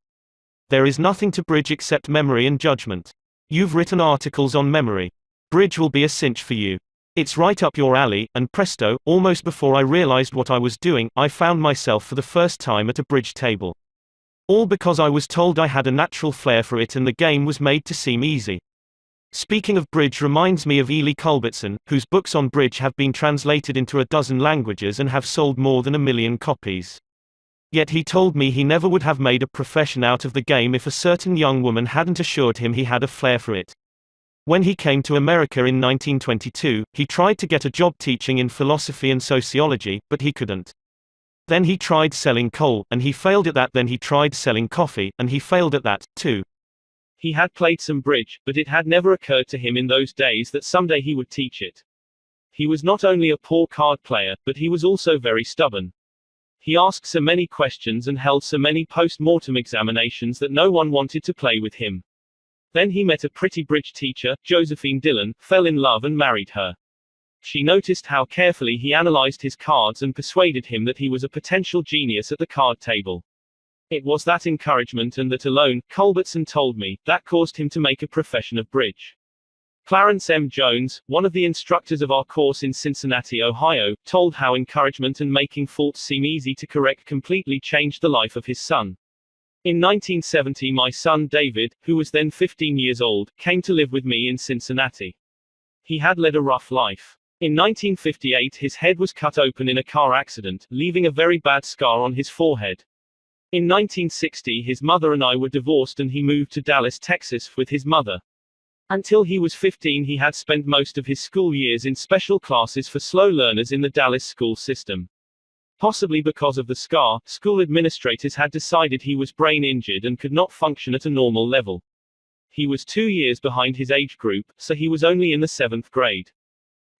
There is nothing to bridge except memory and judgment. You've written articles on memory. Bridge will be a cinch for you. It's right up your alley, and presto, almost before I realized what I was doing, I found myself for the first time at a bridge table. All because I was told I had a natural flair for it and the game was made to seem easy. Speaking of bridge reminds me of Ely Culbertson, whose books on bridge have been translated into a dozen languages and have sold more than 1 million copies. Yet he told me he never would have made a profession out of the game if a certain young woman hadn't assured him he had a flair for it. When he came to America in 1922, he tried to get a job teaching in philosophy and sociology, but he couldn't. Then he tried selling coal, and he failed at that. Then he tried selling coffee, and he failed at that, too. He had played some bridge, but it had never occurred to him in those days that someday he would teach it. He was not only a poor card player, but he was also very stubborn. He asked so many questions and held so many post-mortem examinations that no one wanted to play with him. Then he met a pretty bridge teacher, Josephine Dillon, fell in love and married her. She noticed how carefully he analyzed his cards and persuaded him that he was a potential genius at the card table. It was that encouragement and that alone, Culbertson told me, that caused him to make a profession of bridge. Clarence M. Jones, one of the instructors of our course in Cincinnati, Ohio, told how encouragement and making faults seem easy to correct completely changed the life of his son. In 1970, my son David, who was then 15 years old, came to live with me in Cincinnati. He had led a rough life. In 1958, his head was cut open in a car accident, leaving a very bad scar on his forehead. In 1960, his mother and I were divorced and he moved to Dallas, Texas, with his mother. Until he was 15, he had spent most of his school years in special classes for slow learners in the Dallas school system. Possibly because of the scar, school administrators had decided he was brain injured and could not function at a normal level. He was 2 years behind his age group, so he was only in the 7th grade.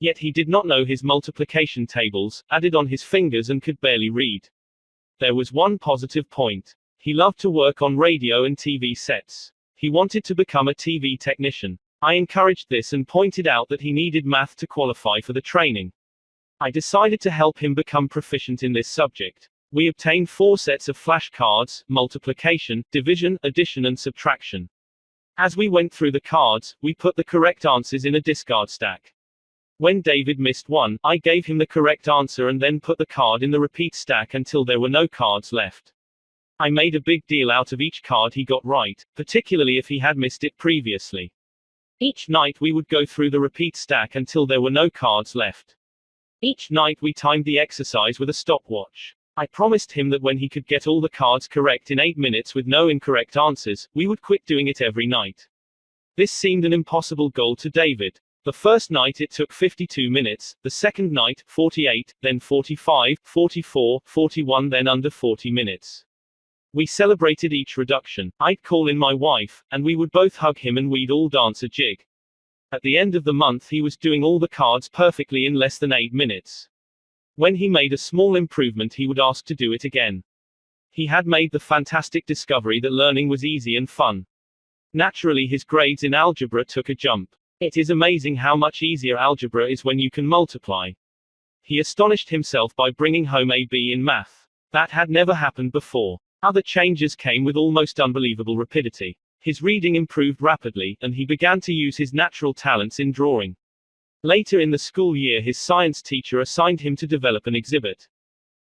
Yet he did not know his multiplication tables, added on his fingers, and could barely read. There was one positive point. He loved to work on radio and TV sets. He wanted to become a TV technician. I encouraged this and pointed out that he needed math to qualify for the training. I decided to help him become proficient in this subject. We obtained 4 sets of flashcards: multiplication, division, addition, and subtraction. As we went through the cards, we put the correct answers in a discard stack. When David missed one, I gave him the correct answer and then put the card in the repeat stack until there were no cards left. I made a big deal out of each card he got right, particularly if he had missed it previously. Each night we would go through the repeat stack until there were no cards left. Each night we timed the exercise with a stopwatch. I promised him that when he could get all the cards correct in 8 minutes with no incorrect answers, we would quit doing it every night. This seemed an impossible goal to David. The first night it took 52 minutes, the second night, 48, then 45, 44, 41, then under 40 minutes. We celebrated each reduction. I'd call in my wife, and we would both hug him and we'd all dance a jig. At the end of the month he was doing all the cards perfectly in less than 8 minutes. When he made a small improvement he would ask to do it again. He had made the fantastic discovery that learning was easy and fun. Naturally his grades in algebra took a jump. It is amazing how much easier algebra is when you can multiply. He astonished himself by bringing home a B in math. That had never happened before. Other changes came with almost unbelievable rapidity. His reading improved rapidly, and he began to use his natural talents in drawing. Later in the school year his science teacher assigned him to develop an exhibit.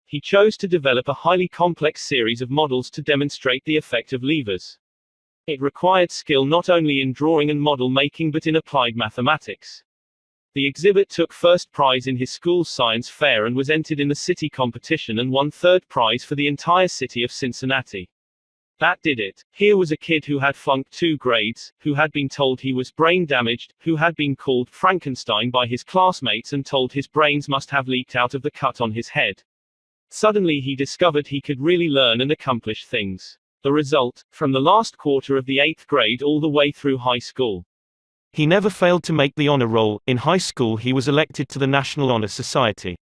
He chose to develop a highly complex series of models to demonstrate the effect of levers. It required skill not only in drawing and model making but in applied mathematics. The exhibit took first prize in his school's science fair and was entered in the city competition and won third prize for the entire city of Cincinnati. That did it. Here was a kid who had flunked 2 grades, who had been told he was brain damaged, who had been called Frankenstein by his classmates and told his brains must have leaked out of the cut on his head. Suddenly he discovered he could really learn and accomplish things. The result, from the last quarter of the 8th grade all the way through high school. He never failed to make the honor roll. In high school he was elected to the National Honor Society.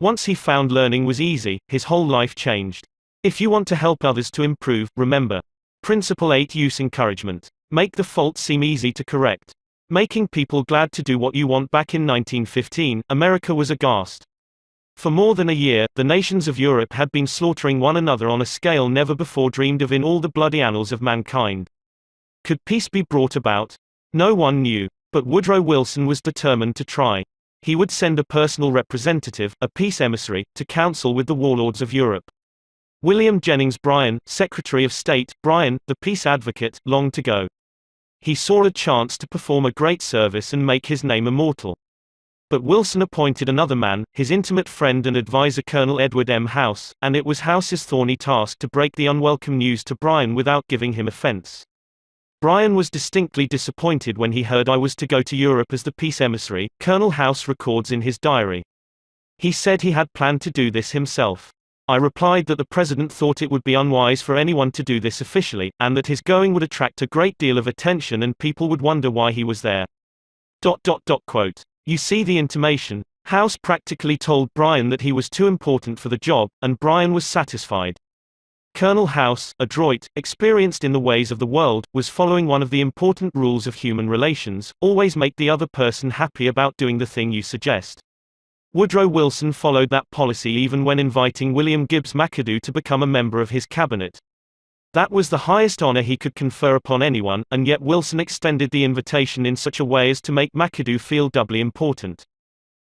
Once he found learning was easy, his whole life changed. If you want to help others to improve, remember. Principle 8. Use encouragement. Make the fault seem easy to correct. Making people glad to do what you want. Back in 1915, America was aghast. For more than a year, the nations of Europe had been slaughtering one another on a scale never before dreamed of in all the bloody annals of mankind. Could peace be brought about? No one knew. But Woodrow Wilson was determined to try. He would send a personal representative, a peace emissary, to counsel with the warlords of Europe. William Jennings Bryan, Secretary of State, Bryan, the peace advocate, longed to go. He saw a chance to perform a great service and make his name immortal. But Wilson appointed another man, his intimate friend and advisor Colonel Edward M. House, and it was House's thorny task to break the unwelcome news to Bryan without giving him offense. Bryan was distinctly disappointed when he heard I was to go to Europe as the peace emissary, Colonel House records in his diary. He said he had planned to do this himself. I replied that the president thought it would be unwise for anyone to do this officially, and that his going would attract a great deal of attention and people would wonder why he was there. Quote. You see the intimation. House practically told Bryan that he was too important for the job, and Bryan was satisfied. Colonel House, adroit, experienced in the ways of the world, was following one of the important rules of human relations: always make the other person happy about doing the thing you suggest. Woodrow Wilson followed that policy even when inviting William Gibbs McAdoo to become a member of his cabinet. That was the highest honor he could confer upon anyone, and yet Wilson extended the invitation in such a way as to make McAdoo feel doubly important.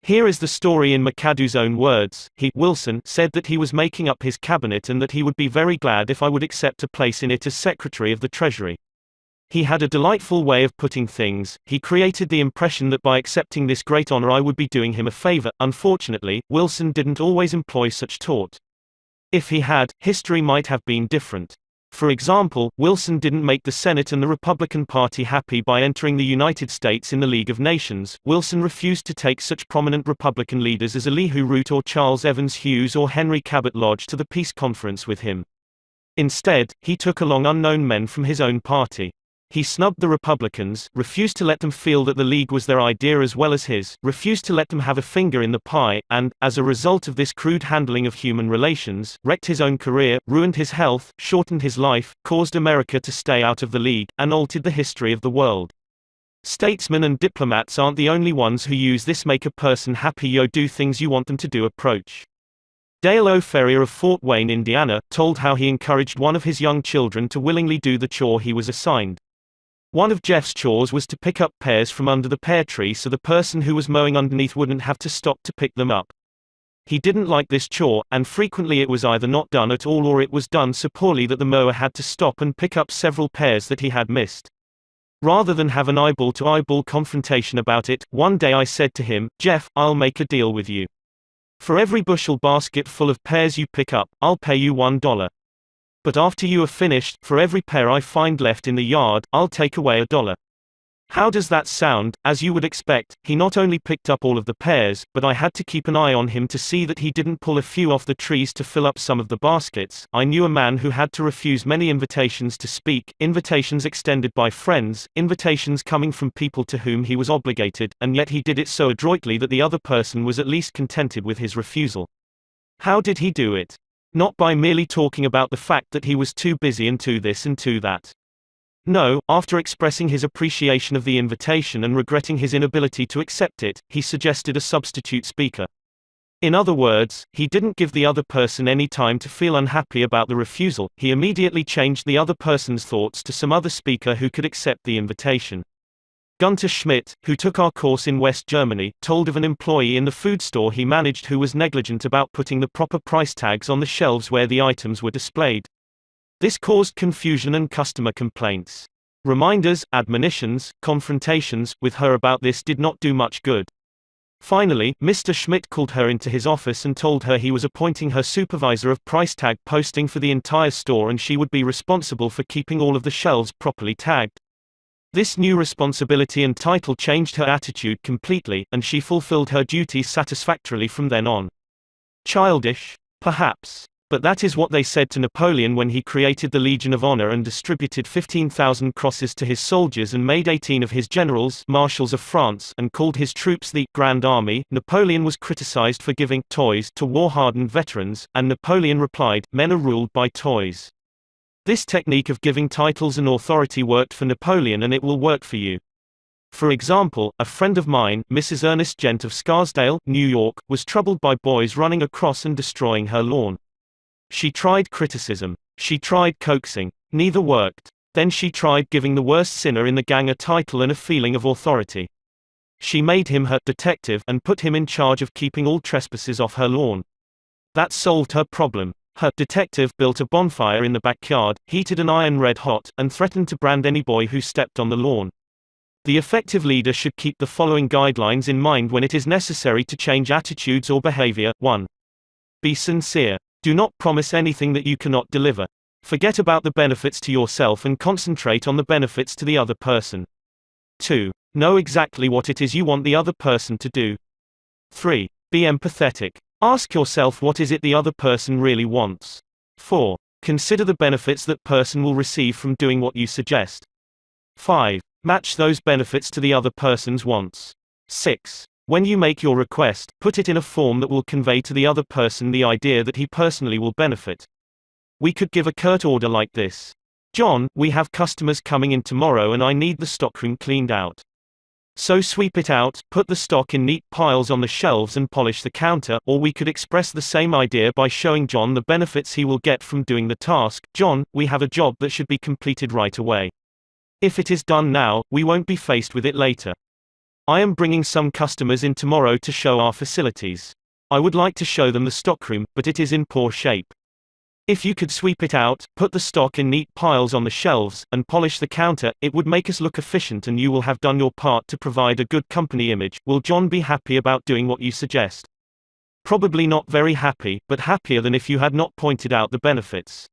Here is the story in McAdoo's own words. Wilson, said that he was making up his cabinet and that he would be very glad if I would accept a place in it as Secretary of the Treasury. He had a delightful way of putting things. He created the impression that by accepting this great honor I would be doing him a favor. Unfortunately, Wilson didn't always employ such taunt. If he had, history might have been different. For example, Wilson didn't make the Senate and the Republican Party happy by entering the United States in the League of Nations. Wilson refused to take such prominent Republican leaders as Elihu Root or Charles Evans Hughes or Henry Cabot Lodge to the peace conference with him. Instead, he took along unknown men from his own party. He snubbed the Republicans, refused to let them feel that the League was their idea as well as his, refused to let them have a finger in the pie, and, as a result of this crude handling of human relations, wrecked his own career, ruined his health, shortened his life, caused America to stay out of the League, and altered the history of the world. Statesmen and diplomats aren't the only ones who use this make a person happy yo do things you want them to do approach. Dale O. Ferrier of Fort Wayne, Indiana, told how he encouraged one of his young children to willingly do the chore he was assigned. One of Jeff's chores was to pick up pears from under the pear tree so the person who was mowing underneath wouldn't have to stop to pick them up. He didn't like this chore, and frequently it was either not done at all or it was done so poorly that the mower had to stop and pick up several pears that he had missed. Rather than have an eyeball-to-eyeball confrontation about it, one day I said to him, "Jeff, I'll make a deal with you. For every bushel basket full of pears you pick up, I'll pay you $1. But after you are finished, for every pear I find left in the yard, I'll take away $1. How does that sound? As you would expect, he not only picked up all of the pears, but I had to keep an eye on him to see that he didn't pull a few off the trees to fill up some of the baskets. I knew a man who had to refuse many invitations to speak, invitations extended by friends, invitations coming from people to whom he was obligated, and yet he did it so adroitly that the other person was at least contented with his refusal. How did he do it? Not by merely talking about the fact that he was too busy and too this and too that. No, after expressing his appreciation of the invitation and regretting his inability to accept it, he suggested a substitute speaker. In other words, he didn't give the other person any time to feel unhappy about the refusal, he immediately changed the other person's thoughts to some other speaker who could accept the invitation. Gunter Schmidt, who took our course in West Germany, told of an employee in the food store he managed who was negligent about putting the proper price tags on the shelves where the items were displayed. This caused confusion and customer complaints. Reminders, admonitions, confrontations with her about this did not do much good. Finally, Mr. Schmidt called her into his office and told her he was appointing her supervisor of price tag posting for the entire store and she would be responsible for keeping all of the shelves properly tagged. This new responsibility and title changed her attitude completely, and she fulfilled her duties satisfactorily from then on. Childish? Perhaps. But that is what they said to Napoleon when he created the Legion of Honor and distributed 15,000 crosses to his soldiers and made 18 of his generals marshals of France and called his troops the Grand Army. Napoleon was criticized for giving toys to war-hardened veterans, and Napoleon replied, "Men are ruled by toys." This technique of giving titles and authority worked for Napoleon and it will work for you. For example, a friend of mine, Mrs. Ernest Gent of Scarsdale, New York, was troubled by boys running across and destroying her lawn. She tried criticism. She tried coaxing. Neither worked. Then she tried giving the worst sinner in the gang a title and a feeling of authority. She made him her detective and put him in charge of keeping all trespassers off her lawn. That solved her problem. Her detective built a bonfire in the backyard, heated an iron red hot, and threatened to brand any boy who stepped on the lawn. The effective leader should keep the following guidelines in mind when it is necessary to change attitudes or behavior. 1. Be sincere. Do not promise anything that you cannot deliver. Forget about the benefits to yourself and concentrate on the benefits to the other person. 2. Know exactly what it is you want the other person to do. 3. Be empathetic. Ask yourself what is it the other person really wants. 4. Consider the benefits that person will receive from doing what you suggest. 5. Match those benefits to the other person's wants. 6. When you make your request, put it in a form that will convey to the other person the idea that he personally will benefit. We could give a curt order like this. John, we have customers coming in tomorrow and I need the stockroom cleaned out. So sweep it out, put the stock in neat piles on the shelves and polish the counter. Or we could express the same idea by showing John the benefits he will get from doing the task. John, we have a job that should be completed right away. If it is done now, we won't be faced with it later. I am bringing some customers in tomorrow to show our facilities. I would like to show them the stockroom, but it is in poor shape. If you could sweep it out, put the stock in neat piles on the shelves, and polish the counter, it would make us look efficient and you will have done your part to provide a good company image. Will John be happy about doing what you suggest? Probably not very happy, but happier than if you had not pointed out the benefits.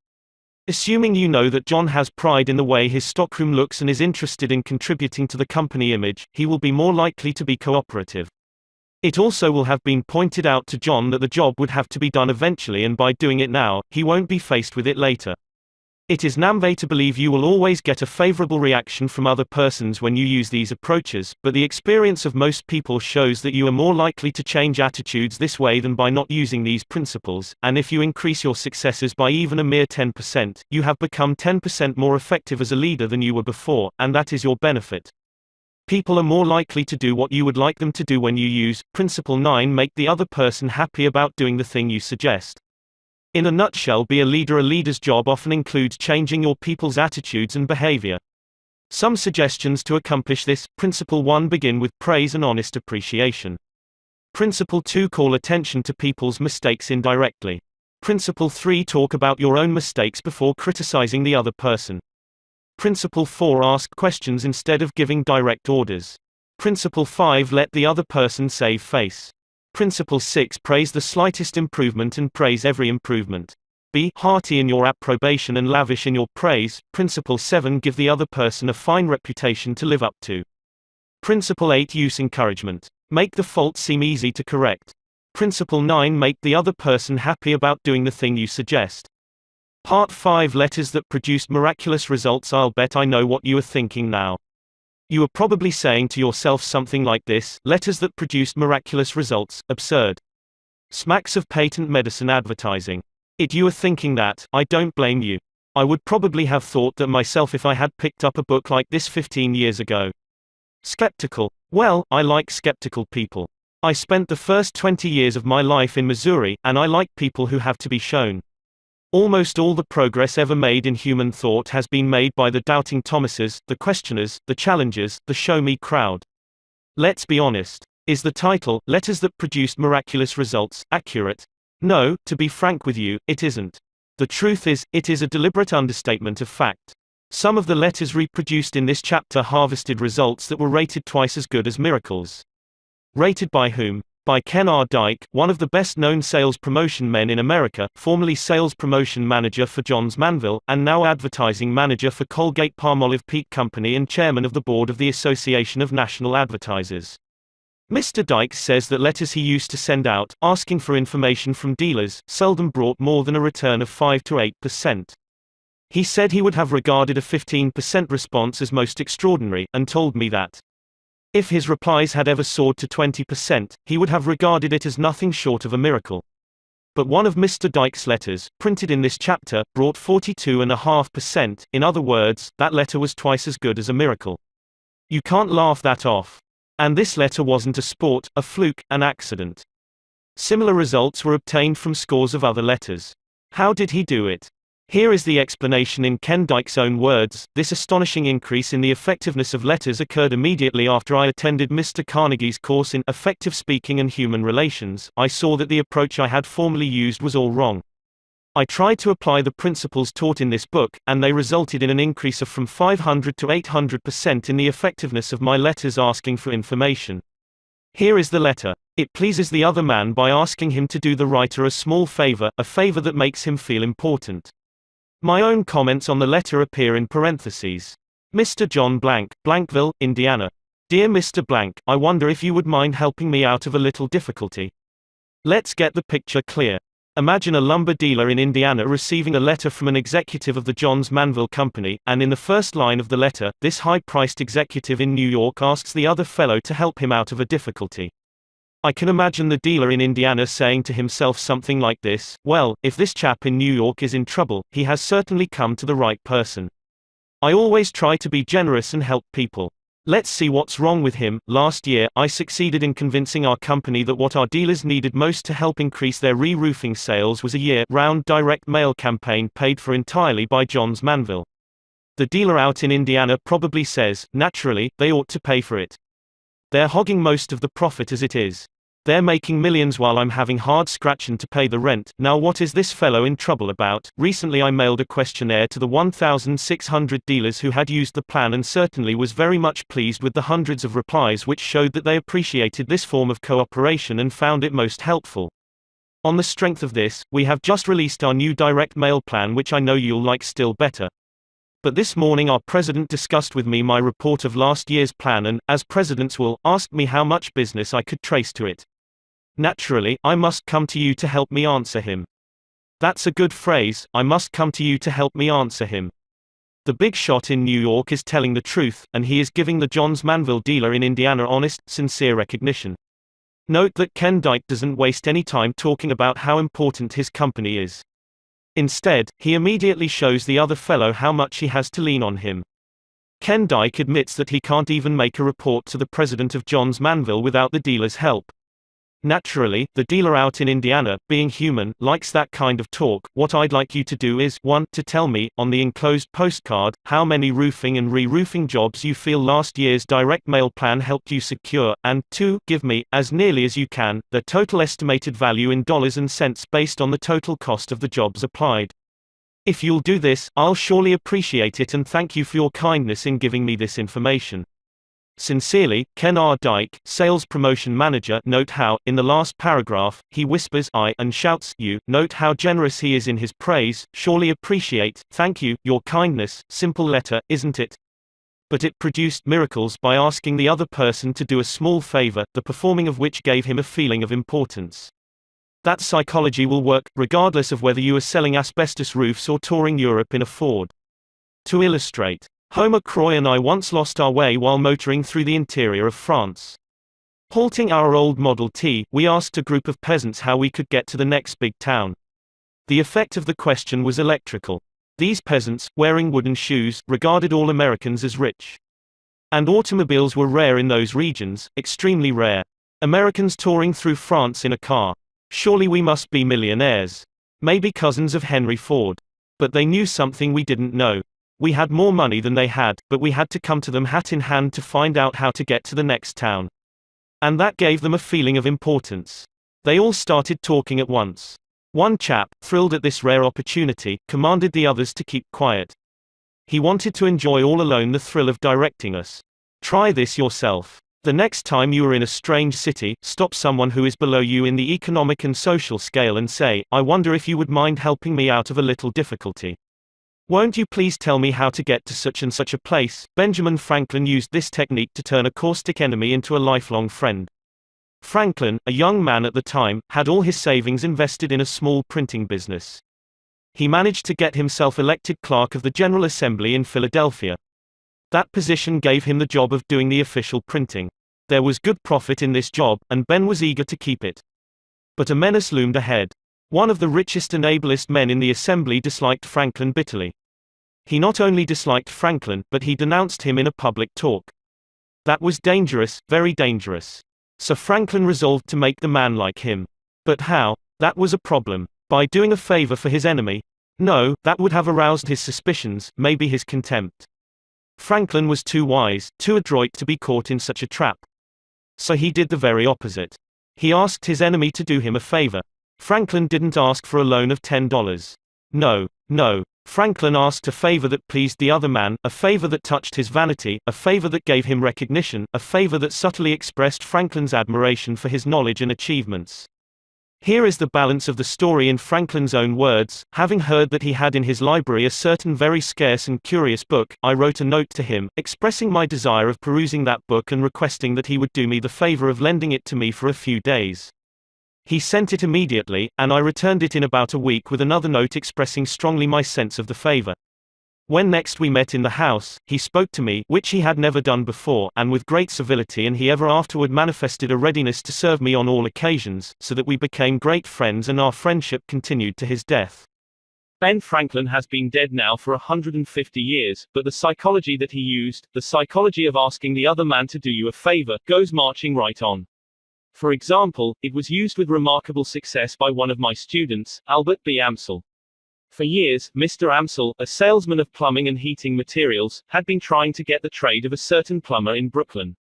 Assuming you know that John has pride in the way his stockroom looks and is interested in contributing to the company image, he will be more likely to be cooperative. It also will have been pointed out to John that the job would have to be done eventually, and by doing it now, he won't be faced with it later. It is namvé to believe you will always get a favorable reaction from other persons when you use these approaches, but the experience of most people shows that you are more likely to change attitudes this way than by not using these principles, and if you increase your successes by even a mere 10%, you have become 10% more effective as a leader than you were before, and that is your benefit. People are more likely to do what you would like them to do when you use Principle 9. Make the other person happy about doing the thing you suggest. In a nutshell, be a leader. A leader's job often includes changing your people's attitudes and behavior. Some suggestions to accomplish this. Principle 1. Begin with praise and honest appreciation. Principle 2. Call attention to people's mistakes indirectly. Principle 3. Talk about your own mistakes before criticizing the other person. Principle 4. Ask questions instead of giving direct orders. Principle 5. Let the other person save face. Principle 6. Praise the slightest improvement and praise every improvement. Be hearty in your approbation and lavish in your praise. Principle 7. Give the other person a fine reputation to live up to. Principle 8. Use encouragement. Make the fault seem easy to correct. Principle 9. Make the other person happy about doing the thing you suggest. Part 5. Letters that produced miraculous results. I'll bet I know what you are thinking now. You are probably saying to yourself something like this: letters that produced miraculous results, absurd. Smacks of patent medicine advertising. You are thinking that. I don't blame you. I would probably have thought that myself if I had picked up a book like this 15 years ago. Skeptical. Well, I like skeptical people. I spent the first 20 years of my life in Missouri, and I like people who have to be shown. Almost all the progress ever made in human thought has been made by the doubting Thomases, the questioners, the challengers, the show-me crowd. Let's be honest. Is the title, Letters That Produced Miraculous Results, accurate? No, to be frank with you, it isn't. The truth is, it is a deliberate understatement of fact. Some of the letters reproduced in this chapter harvested results that were rated twice as good as miracles. Rated by whom? By Ken R. Dyke, one of the best-known sales promotion men in America, formerly sales promotion manager for Johns Manville, and now advertising manager for Colgate-Palmolive Peak Company and chairman of the board of the Association of National Advertisers. Mr. Dyke says that letters he used to send out, asking for information from dealers, seldom brought more than a return of 5 to 8%. He said he would have regarded a 15% response as most extraordinary, and told me that if his replies had ever soared to 20%, he would have regarded it as nothing short of a miracle. But one of Mr. Dyke's letters, printed in this chapter, brought 42.5%. In other words, that letter was twice as good as a miracle. You can't laugh that off. And this letter wasn't a sport, a fluke, an accident. Similar results were obtained from scores of other letters. How did he do it? Here is the explanation in Ken Dyke's own words. This astonishing increase in the effectiveness of letters occurred immediately after I attended Mr. Carnegie's course in Effective Speaking and Human Relations. I saw that the approach I had formerly used was all wrong. I tried to apply the principles taught in this book, and they resulted in an increase of from 500 to 800% in the effectiveness of my letters asking for information. Here is the letter. It pleases the other man by asking him to do the writer a small favor, a favor that makes him feel important. My own comments on the letter appear in parentheses. Mr. John Blank, Blankville, Indiana. Dear Mr. Blank, I wonder if you would mind helping me out of a little difficulty. Let's get the picture clear. Imagine a lumber dealer in Indiana receiving a letter from an executive of the Johns Manville Company, and in the first line of the letter, this high-priced executive in New York asks the other fellow to help him out of a difficulty. I can imagine the dealer in Indiana saying to himself something like this: well, if this chap in New York is in trouble, he has certainly come to the right person. I always try to be generous and help people. Let's see what's wrong with him. Last year, I succeeded in convincing our company that what our dealers needed most to help increase their re-roofing sales was a year-round direct mail campaign paid for entirely by Johns Manville. The dealer out in Indiana probably says, naturally, they ought to pay for it. They're hogging most of the profit as it is. They're making millions while I'm having hard scratching to pay the rent. Now what is this fellow in trouble about? Recently I mailed a questionnaire to the 1,600 dealers who had used the plan and certainly was very much pleased with the hundreds of replies which showed that they appreciated this form of cooperation and found it most helpful. On the strength of this, we have just released our new direct mail plan, which I know you'll like still better. But this morning our president discussed with me my report of last year's plan and, as presidents will, asked me how much business I could trace to it. Naturally, I must come to you to help me answer him. That's a good phrase, I must come to you to help me answer him. The big shot in New York is telling the truth, and he is giving the Johns Manville dealer in Indiana honest, sincere recognition. Note that Ken Dyke doesn't waste any time talking about how important his company is. Instead, he immediately shows the other fellow how much he has to lean on him. Ken Dyke admits that he can't even make a report to the president of Johns Manville without the dealer's help. Naturally, the dealer out in Indiana, being human, likes that kind of talk. What I'd like you to do is 1. To tell me, on the enclosed postcard, how many roofing and re-roofing jobs you feel last year's direct mail plan helped you secure, and 2. Give me, as nearly as you can, the total estimated value in dollars and cents based on the total cost of the jobs applied. If you'll do this, I'll surely appreciate it and thank you for your kindness in giving me this information. Sincerely, Ken R. Dyke, Sales Promotion Manager. Note how, in the last paragraph, he whispers I and shouts you. Note how generous he is in his praise. Surely appreciate, thank you, your kindness. Simple letter, isn't it? But it produced miracles by asking the other person to do a small favor, the performing of which gave him a feeling of importance. That psychology will work, regardless of whether you are selling asbestos roofs or touring Europe in a Ford. To illustrate, Homer Croy and I once lost our way while motoring through the interior of France. Halting our old Model T, we asked a group of peasants how we could get to the next big town. The effect of the question was electrical. These peasants, wearing wooden shoes, regarded all Americans as rich. And automobiles were rare in those regions, extremely rare. Americans touring through France in a car. Surely we must be millionaires. Maybe cousins of Henry Ford. But they knew something we didn't know. We had more money than they had, but we had to come to them hat in hand to find out how to get to the next town. And that gave them a feeling of importance. They all started talking at once. One chap, thrilled at this rare opportunity, commanded the others to keep quiet. He wanted to enjoy all alone the thrill of directing us. Try this yourself. The next time you are in a strange city, stop someone who is below you in the economic and social scale and say, I wonder if you would mind helping me out of a little difficulty. Won't you please tell me how to get to such and such a place? Benjamin Franklin used this technique to turn a caustic enemy into a lifelong friend. Franklin, a young man at the time, had all his savings invested in a small printing business. He managed to get himself elected clerk of the General Assembly in Philadelphia. That position gave him the job of doing the official printing. There was good profit in this job, and Ben was eager to keep it. But a menace loomed ahead. One of the richest and ablest men in the assembly disliked Franklin bitterly. He not only disliked Franklin, but he denounced him in a public talk. That was dangerous, very dangerous. So Franklin resolved to make the man like him. But how? That was a problem. By doing a favor for his enemy? No, that would have aroused his suspicions, maybe his contempt. Franklin was too wise, too adroit to be caught in such a trap. So he did the very opposite. He asked his enemy to do him a favor. Franklin didn't ask for a loan of $10. No. Franklin asked a favor that pleased the other man, a favor that touched his vanity, a favor that gave him recognition, a favor that subtly expressed Franklin's admiration for his knowledge and achievements. Here is the balance of the story in Franklin's own words. Having heard that he had in his library a certain very scarce and curious book, I wrote a note to him, expressing my desire of perusing that book and requesting that he would do me the favor of lending it to me for a few days. He sent it immediately, and I returned it in about a week with another note expressing strongly my sense of the favor. When next we met in the house, he spoke to me, which he had never done before, and with great civility, and he ever afterward manifested a readiness to serve me on all occasions, so that we became great friends and our friendship continued to his death. Ben Franklin has been dead now for 150 years, but the psychology that he used, the psychology of asking the other man to do you a favor, goes marching right on. For example, it was used with remarkable success by one of my students, Albert B. Amsel. For years, Mr. Amsel, a salesman of plumbing and heating materials, had been trying to get the trade of a certain plumber in Brooklyn.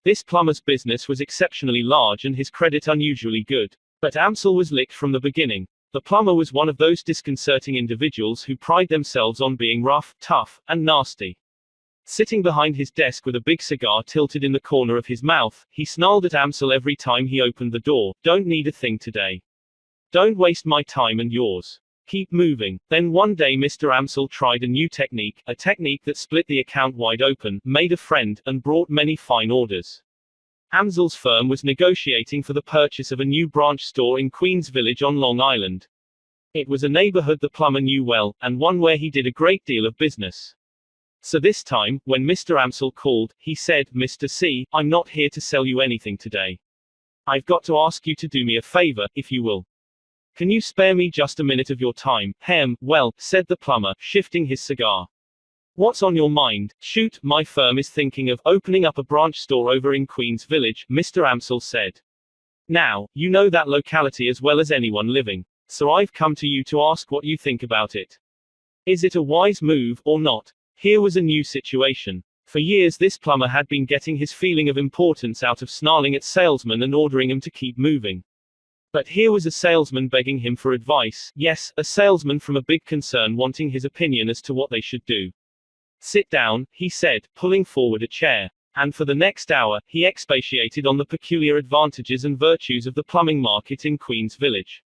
This plumber's business was exceptionally large and his credit unusually good. But Amsel was licked from the beginning. The plumber was one of those disconcerting individuals who pride themselves on being rough, tough, and nasty. Sitting behind his desk with a big cigar tilted in the corner of his mouth, he snarled at Amsel every time he opened the door, "Don't need a thing today." Don't waste my time and yours. Keep moving. Then one day Mr. Amsel tried a new technique, a technique that split the account wide open, made a friend, and brought many fine orders. Amsel's firm was negotiating for the purchase of a new branch store in Queens Village on Long Island. It was a neighborhood the plumber knew well, and one where he did a great deal of business. So this time, when Mr. Amsel called, he said, "Mr. C, I'm not here to sell you anything today. I've got to ask you to do me a favor, if you will. Can you spare me just a minute of your time?" Well, said the plumber, shifting his cigar. "What's on your mind?" "Shoot, my firm is thinking of opening up a branch store over in Queens Village," Mr. Amsel said. "Now, you know that locality as well as anyone living. So I've come to you to ask what you think about it. Is it a wise move, or not?" Here was a new situation. For years this plumber had been getting his feeling of importance out of snarling at salesmen and ordering them to keep moving. But here was a salesman begging him for advice, yes, a salesman from a big concern wanting his opinion as to what they should do. "Sit down," he said, pulling forward a chair. And for the next hour, he expatiated on the peculiar advantages and virtues of the plumbing market in Queens Village.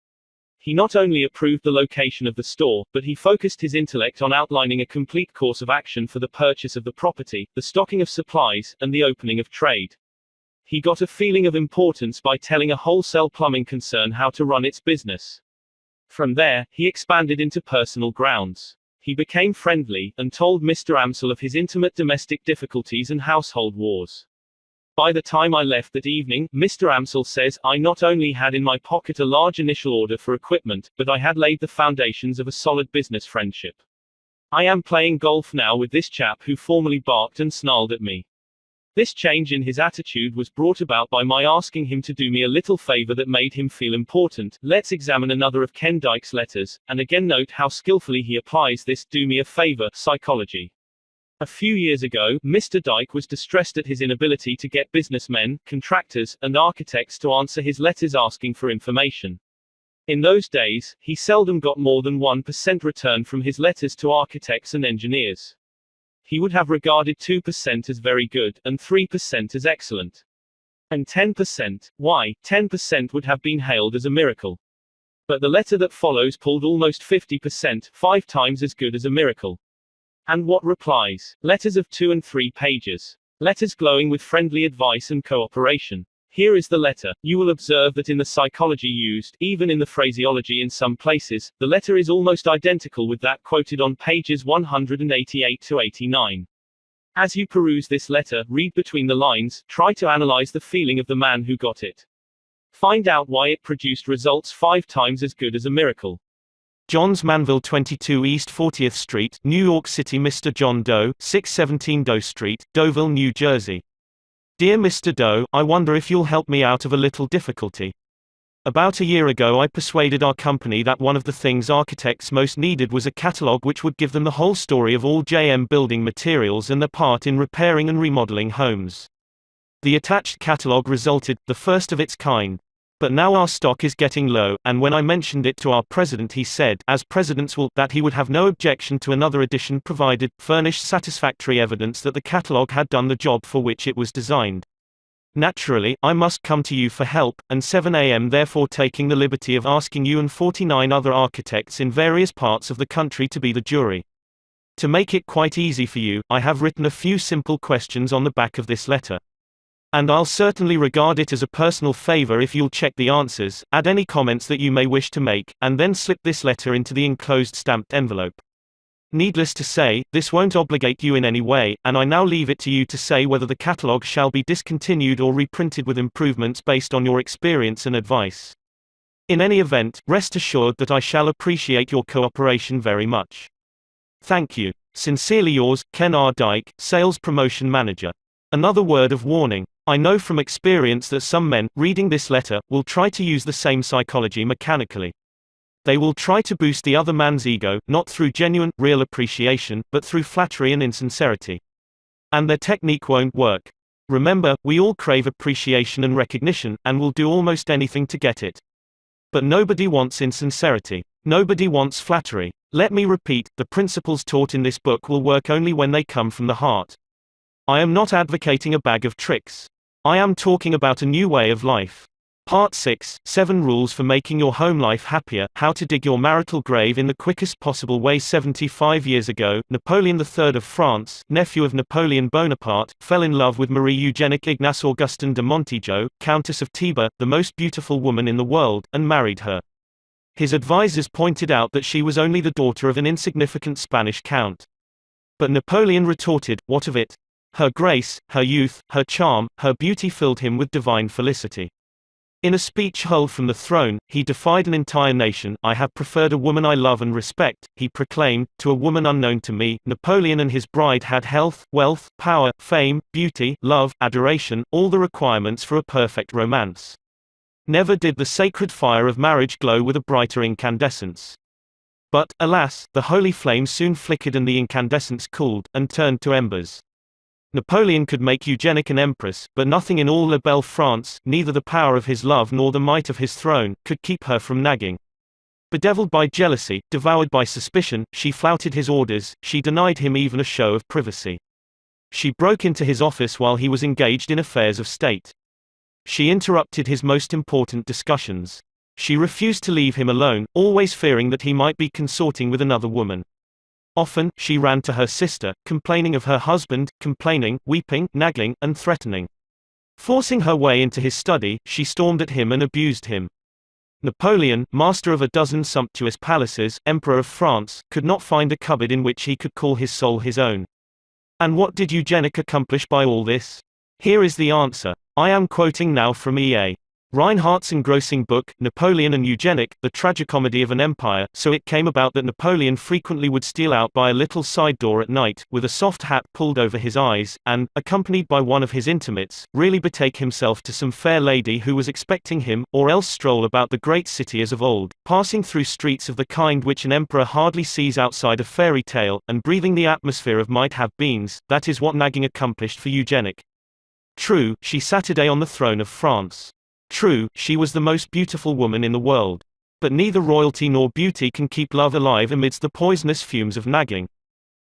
He not only approved the location of the store, but he focused his intellect on outlining a complete course of action for the purchase of the property, the stocking of supplies, and the opening of trade. He got a feeling of importance by telling a wholesale plumbing concern how to run its business. From there, he expanded into personal grounds. He became friendly, and told Mr. Amsel of his intimate domestic difficulties and household wars. By the time I left that evening, Mr. Amsel says, I not only had in my pocket a large initial order for equipment, but I had laid the foundations of a solid business friendship. I am playing golf now with this chap who formerly barked and snarled at me. This change in his attitude was brought about by my asking him to do me a little favor that made him feel important. Let's examine another of Ken Dyke's letters, and again note how skillfully he applies this "do me a favor" psychology. A few years ago, Mr. Dyke was distressed at his inability to get businessmen, contractors, and architects to answer his letters asking for information. In those days, he seldom got more than 1% return from his letters to architects and engineers. He would have regarded 2% as very good, and 3% as excellent. And 10%, why, 10% would have been hailed as a miracle. But the letter that follows pulled almost 50%, 5 times as good as a miracle. And what replies? Letters of 2 and 3 pages. Letters glowing with friendly advice and cooperation. Here is the letter. You will observe that in the psychology used, even in the phraseology in some places, the letter is almost identical with that quoted on pages 188 to 89. As you peruse this letter, read between the lines, try to analyze the feeling of the man who got it. Find out why it produced results 5 times as good as a miracle. Johns Manville 22 East 40th Street, New York City. Mr. John Doe, 617 Doe Street, Deauville, New Jersey. Dear Mr. Doe, I wonder if you'll help me out of a little difficulty. About a year ago I persuaded our company that one of the things architects most needed was a catalog which would give them the whole story of all JM building materials and their part in repairing and remodeling homes. The attached catalog resulted, the first of its kind. But now our stock is getting low, and when I mentioned it to our president he said, as presidents will, that he would have no objection to another edition provided, furnished satisfactory evidence that the catalog had done the job for which it was designed. Naturally, I must come to you for help, and 7 a.m. therefore taking the liberty of asking you and 49 other architects in various parts of the country to be the jury. To make it quite easy for you, I have written a few simple questions on the back of this letter. And I'll certainly regard it as a personal favor if you'll check the answers, add any comments that you may wish to make, and then slip this letter into the enclosed stamped envelope. Needless to say, this won't obligate you in any way, and I now leave it to you to say whether the catalog shall be discontinued or reprinted with improvements based on your experience and advice. In any event, rest assured that I shall appreciate your cooperation very much. Thank you. Sincerely yours, Ken R. Dyke, Sales Promotion Manager. Another word of warning. I know from experience that some men, reading this letter, will try to use the same psychology mechanically. They will try to boost the other man's ego, not through genuine, real appreciation, but through flattery and insincerity. And their technique won't work. Remember, we all crave appreciation and recognition, and will do almost anything to get it. But nobody wants insincerity. Nobody wants flattery. Let me repeat, the principles taught in this book will work only when they come from the heart. I am not advocating a bag of tricks. I am talking about a new way of life. Part 6, 7 Rules for Making Your Home Life Happier, How to Dig Your Marital Grave in the Quickest Possible Way. 75 years ago, Napoleon III of France, nephew of Napoleon Bonaparte, fell in love with Marie Eugénique Ignace Augustin de Montijo, Countess of Teba, the most beautiful woman in the world, and married her. His advisors pointed out that she was only the daughter of an insignificant Spanish count. But Napoleon retorted, "What of it? Her grace, her youth, her charm, her beauty filled him with divine felicity." In a speech hurled from the throne, he defied an entire nation. "I have preferred a woman I love and respect," he proclaimed, "to a woman unknown to me." Napoleon and his bride had health, wealth, power, fame, beauty, love, adoration, all the requirements for a perfect romance. Never did the sacred fire of marriage glow with a brighter incandescence. But, alas, the holy flame soon flickered and the incandescence cooled, and turned to embers. Napoleon could make Eugénique an empress, but nothing in all La Belle France, neither the power of his love nor the might of his throne, could keep her from nagging. Bedeviled by jealousy, devoured by suspicion, she flouted his orders, she denied him even a show of privacy. She broke into his office while he was engaged in affairs of state. She interrupted his most important discussions. She refused to leave him alone, always fearing that he might be consorting with another woman. Often, she ran to her sister, complaining of her husband, complaining, weeping, nagging, and threatening. Forcing her way into his study, she stormed at him and abused him. Napoleon, master of a dozen sumptuous palaces, Emperor of France, could not find a cupboard in which he could call his soul his own. And what did Eugénique accomplish by all this? Here is the answer. I am quoting now from E.A. Reinhardt's engrossing book, Napoleon and Eugénique, The Tragicomedy of an Empire. So it came about that Napoleon frequently would steal out by a little side door at night, with a soft hat pulled over his eyes, and, accompanied by one of his intimates, really betake himself to some fair lady who was expecting him, or else stroll about the great city as of old, passing through streets of the kind which an emperor hardly sees outside a fairy tale, and breathing the atmosphere of might-have-beens. That is what nagging accomplished for Eugénique. True, she sat today on the throne of France. True, she was the most beautiful woman in the world. But neither royalty nor beauty can keep love alive amidst the poisonous fumes of nagging.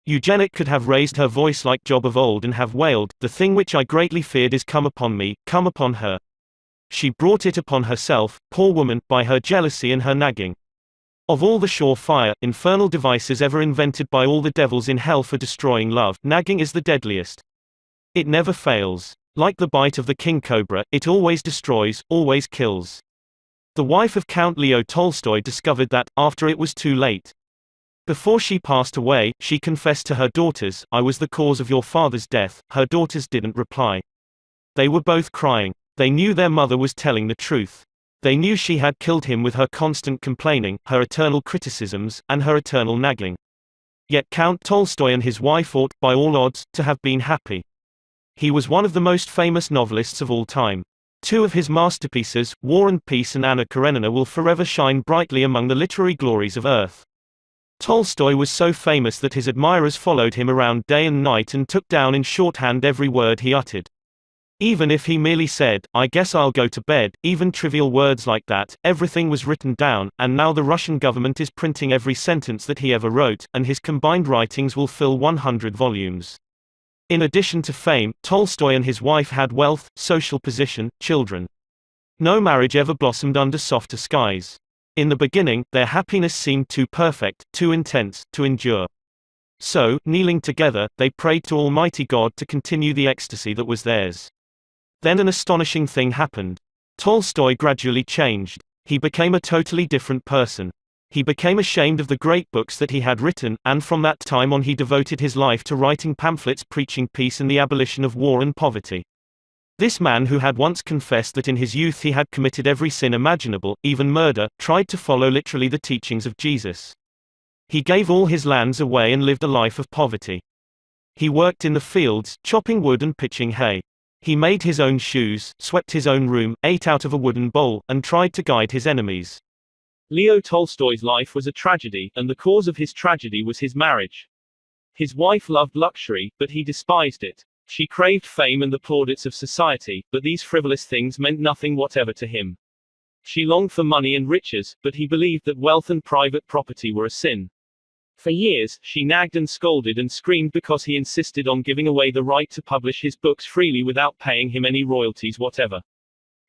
Eugénique could have raised her voice like Job of old and have wailed, "The thing which I greatly feared is come upon me, come upon her." She brought it upon herself, poor woman, by her jealousy and her nagging. Of all the sure-fire, infernal devices ever invented by all the devils in hell for destroying love, nagging is the deadliest. It never fails. Like the bite of the king cobra, it always destroys, always kills. The wife of Count Leo Tolstoy discovered that, after it was too late. Before she passed away, she confessed to her daughters, "I was the cause of your father's death." Her daughters didn't reply. They were both crying. They knew their mother was telling the truth. They knew she had killed him with her constant complaining, her eternal criticisms, and her eternal nagging. Yet Count Tolstoy and his wife ought, by all odds, to have been happy. He was one of the most famous novelists of all time. Two of his masterpieces, War and Peace and Anna Karenina, will forever shine brightly among the literary glories of Earth. Tolstoy was so famous that his admirers followed him around day and night and took down in shorthand every word he uttered. Even if he merely said, "I guess I'll go to bed," even trivial words like that, everything was written down, and now the Russian government is printing every sentence that he ever wrote, and his combined writings will fill 100 volumes. In addition to fame, Tolstoy and his wife had wealth, social position, children. No marriage ever blossomed under softer skies. In the beginning, their happiness seemed too perfect, too intense, to endure. So, kneeling together, they prayed to Almighty God to continue the ecstasy that was theirs. Then an astonishing thing happened. Tolstoy gradually changed. He became a totally different person. He became ashamed of the great books that he had written, and from that time on he devoted his life to writing pamphlets preaching peace and the abolition of war and poverty. This man, who had once confessed that in his youth he had committed every sin imaginable, even murder, tried to follow literally the teachings of Jesus. He gave all his lands away and lived a life of poverty. He worked in the fields, chopping wood and pitching hay. He made his own shoes, swept his own room, ate out of a wooden bowl, and tried to guide his enemies. Leo Tolstoy's life was a tragedy, and the cause of his tragedy was his marriage. His wife loved luxury, but he despised it. She craved fame and the plaudits of society, but these frivolous things meant nothing whatever to him. She longed for money and riches, but he believed that wealth and private property were a sin. For years, she nagged and scolded and screamed because he insisted on giving away the right to publish his books freely without paying him any royalties whatever.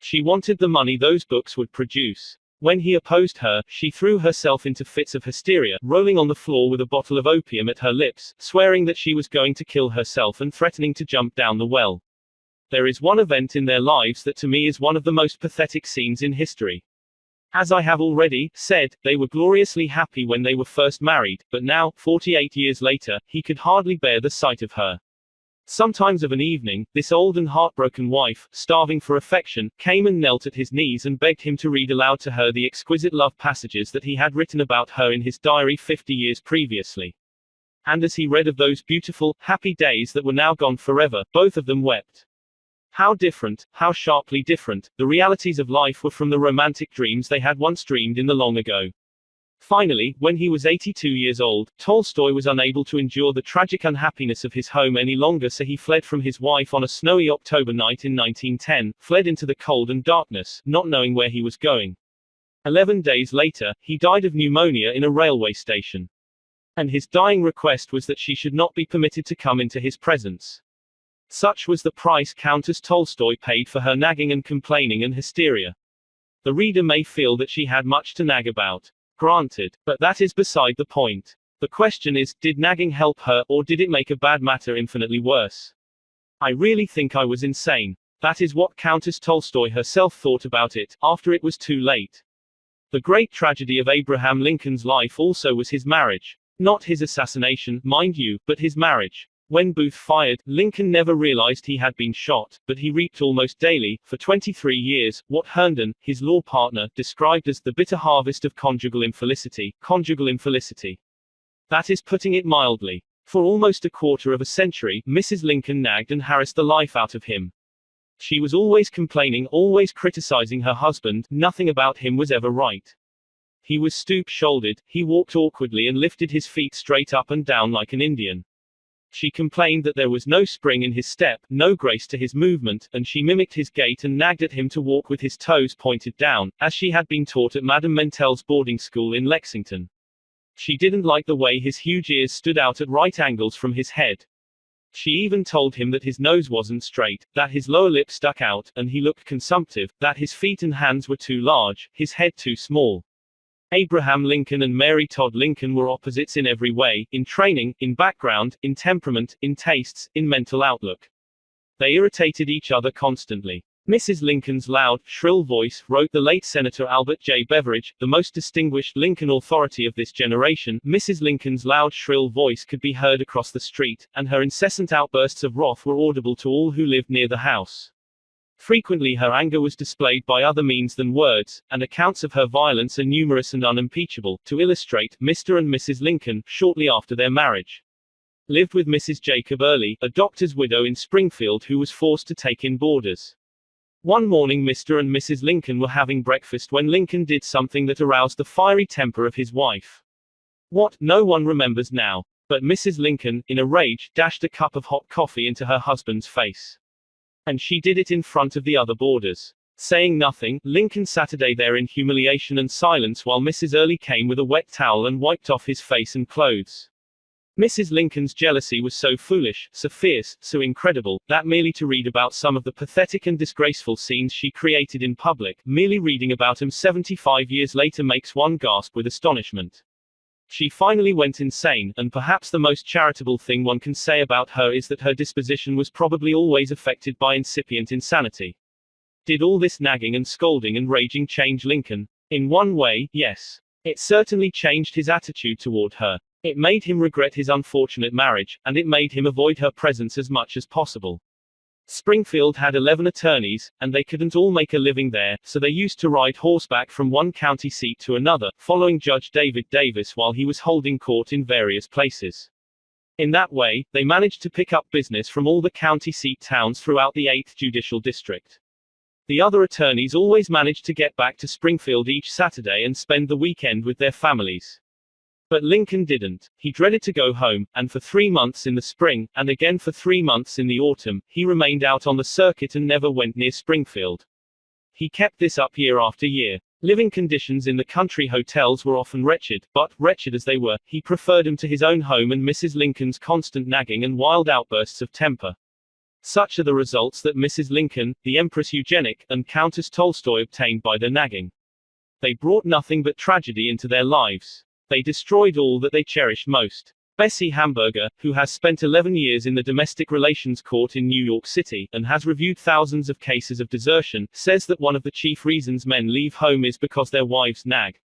She wanted the money those books would produce. When he opposed her, she threw herself into fits of hysteria, rolling on the floor with a bottle of opium at her lips, swearing that she was going to kill herself and threatening to jump down the well. There is one event in their lives that to me is one of the most pathetic scenes in history. As I have already said, they were gloriously happy when they were first married, but now, 48 years later, he could hardly bear the sight of her. Sometimes of an evening, this old and heartbroken wife, starving for affection, came and knelt at his knees and begged him to read aloud to her the exquisite love passages that he had written about her in his diary 50 years previously. And as he read of those beautiful, happy days that were now gone forever, both of them wept. How different, how sharply different, the realities of life were from the romantic dreams they had once dreamed in the long ago. Finally, when he was 82 years old, Tolstoy was unable to endure the tragic unhappiness of his home any longer, so he fled from his wife on a snowy October night in 1910, fled into the cold and darkness, not knowing where he was going. 11 days later, he died of pneumonia in a railway station. And his dying request was that she should not be permitted to come into his presence. Such was the price Countess Tolstoy paid for her nagging and complaining and hysteria. The reader may feel that she had much to nag about. Granted. But that is beside the point. The question is, did nagging help her, or did it make a bad matter infinitely worse? I really think I was insane. That is what Countess Tolstoy herself thought about it, after it was too late. The great tragedy of Abraham Lincoln's life also was his marriage. Not his assassination, mind you, but his marriage. When Booth fired, Lincoln never realized he had been shot, but he reaped almost daily, for 23 years, what Herndon, his law partner, described as the bitter harvest of conjugal infelicity. Conjugal infelicity. That is putting it mildly. For almost a quarter of a century, Mrs. Lincoln nagged and harassed the life out of him. She was always complaining, always criticizing her husband, nothing about him was ever right. He was stoop-shouldered, he walked awkwardly and lifted his feet straight up and down like an Indian. She complained that there was no spring in his step, no grace to his movement, and she mimicked his gait and nagged at him to walk with his toes pointed down, as she had been taught at Madame Mentel's boarding school in Lexington. She didn't like the way his huge ears stood out at right angles from his head. She even told him that his nose wasn't straight, that his lower lip stuck out, and he looked consumptive, that his feet and hands were too large, his head too small. Abraham Lincoln and Mary Todd Lincoln were opposites in every way, in training, in background, in temperament, in tastes, in mental outlook. They irritated each other constantly. Mrs. Lincoln's loud, shrill voice, wrote the late Senator Albert J. Beveridge, the most distinguished Lincoln authority of this generation. Mrs. Lincoln's loud, shrill voice could be heard across the street, and her incessant outbursts of wrath were audible to all who lived near the house. Frequently her anger was displayed by other means than words, and accounts of her violence are numerous and unimpeachable. To illustrate, Mr. and Mrs. Lincoln, shortly after their marriage, lived with Mrs. Jacob Early, a doctor's widow in Springfield who was forced to take in boarders. One morning Mr. and Mrs. Lincoln were having breakfast when Lincoln did something that aroused the fiery temper of his wife. What, no one remembers now. But Mrs. Lincoln, in a rage, dashed a cup of hot coffee into her husband's face. And she did it in front of the other boarders. Saying nothing, Lincoln sat there in humiliation and silence while Mrs. Early came with a wet towel and wiped off his face and clothes. Mrs. Lincoln's jealousy was so foolish, so fierce, so incredible, that merely to read about some of the pathetic and disgraceful scenes she created in public, merely reading about them 75 years later makes one gasp with astonishment. She finally went insane, and perhaps the most charitable thing one can say about her is that her disposition was probably always affected by incipient insanity. Did all this nagging and scolding and raging change Lincoln? In one way, yes. It certainly changed his attitude toward her. It made him regret his unfortunate marriage, and it made him avoid her presence as much as possible. Springfield had 11 attorneys, and they couldn't all make a living there, so they used to ride horseback from one county seat to another, following Judge David Davis while he was holding court in various places. In that way, they managed to pick up business from all the county seat towns throughout the 8th Judicial District. The other attorneys always managed to get back to Springfield each Saturday and spend the weekend with their families. But Lincoln didn't. He dreaded to go home, and for 3 months in the spring, and again for 3 months in the autumn, he remained out on the circuit and never went near Springfield. He kept this up year after year. Living conditions in the country hotels were often wretched, but, wretched as they were, he preferred them to his own home and Mrs. Lincoln's constant nagging and wild outbursts of temper. Such are the results that Mrs. Lincoln, the Empress Eugenic, and Countess Tolstoy obtained by their nagging. They brought nothing but tragedy into their lives. They destroyed all that they cherished most. Bessie Hamburger, who has spent 11 years in the domestic relations court in New York City, and has reviewed thousands of cases of desertion, says that one of the chief reasons men leave home is because their wives nag.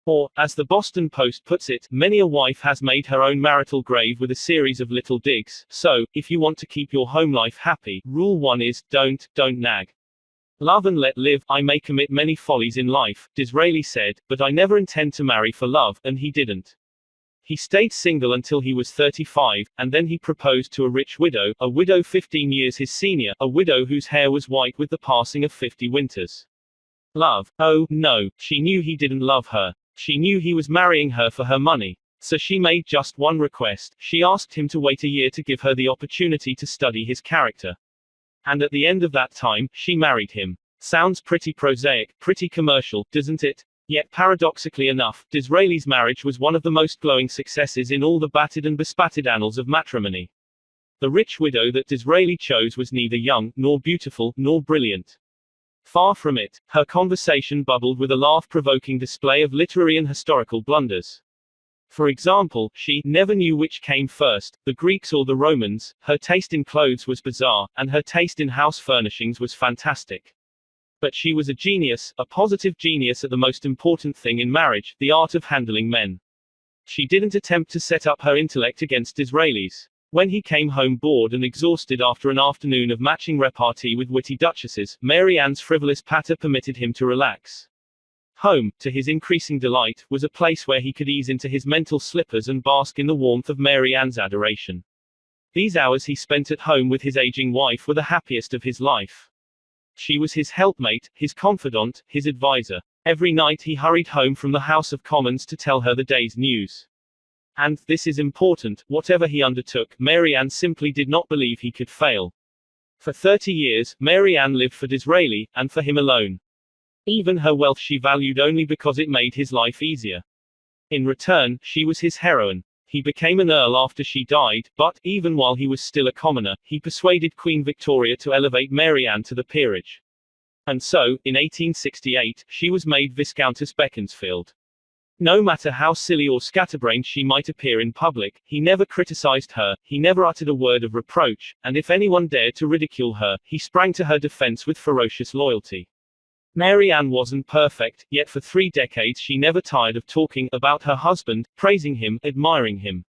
Or, as the Boston Post puts it, many a wife has made her own marital grave with a series of little digs. So, if you want to keep your home life happy, rule 1 is, don't nag. Love and let live. I may commit many follies in life, Disraeli said, but I never intend to marry for love, and he didn't. He stayed single until he was 35, and then he proposed to a rich widow, a widow 15 years his senior, a widow whose hair was white with the passing of 50 winters. Love? Oh, no, she knew he didn't love her. She knew he was marrying her for her money. So she made just one request. She asked him to wait a year to give her the opportunity to study his character. And at the end of that time, she married him. Sounds pretty prosaic, pretty commercial, doesn't it? Yet paradoxically enough, Disraeli's marriage was one of the most glowing successes in all the battered and bespattered annals of matrimony. The rich widow that Disraeli chose was neither young, nor beautiful, nor brilliant. Far from it, her conversation bubbled with a laugh-provoking display of literary and historical blunders. For example, she never knew which came first, the Greeks or the Romans. Her taste in clothes was bizarre, and her taste in house furnishings was fantastic. But she was a genius, a positive genius at the most important thing in marriage, the art of handling men. She didn't attempt to set up her intellect against Disraeli's. When he came home bored and exhausted after an afternoon of matching repartee with witty duchesses, Mary Ann's frivolous patter permitted him to relax. Home, to his increasing delight, was a place where he could ease into his mental slippers and bask in the warmth of Mary Ann's adoration. These hours he spent at home with his aging wife were the happiest of his life. She was his helpmate, his confidant, his advisor. Every night he hurried home from the House of Commons to tell her the day's news. And, this is important, whatever he undertook, Mary Ann simply did not believe he could fail. For 30 years, Mary Ann lived for Disraeli, and for him alone. Even her wealth she valued only because it made his life easier. In return, she was his heroine. He became an earl after she died, but, even while he was still a commoner, he persuaded Queen Victoria to elevate Mary Ann to the peerage. And so, in 1868, she was made Viscountess Beaconsfield. No matter how silly or scatterbrained she might appear in public, he never criticized her, he never uttered a word of reproach, and if anyone dared to ridicule her, he sprang to her defense with ferocious loyalty. Mary Ann wasn't perfect, yet for 3 decades she never tired of talking about her husband, praising him, admiring him.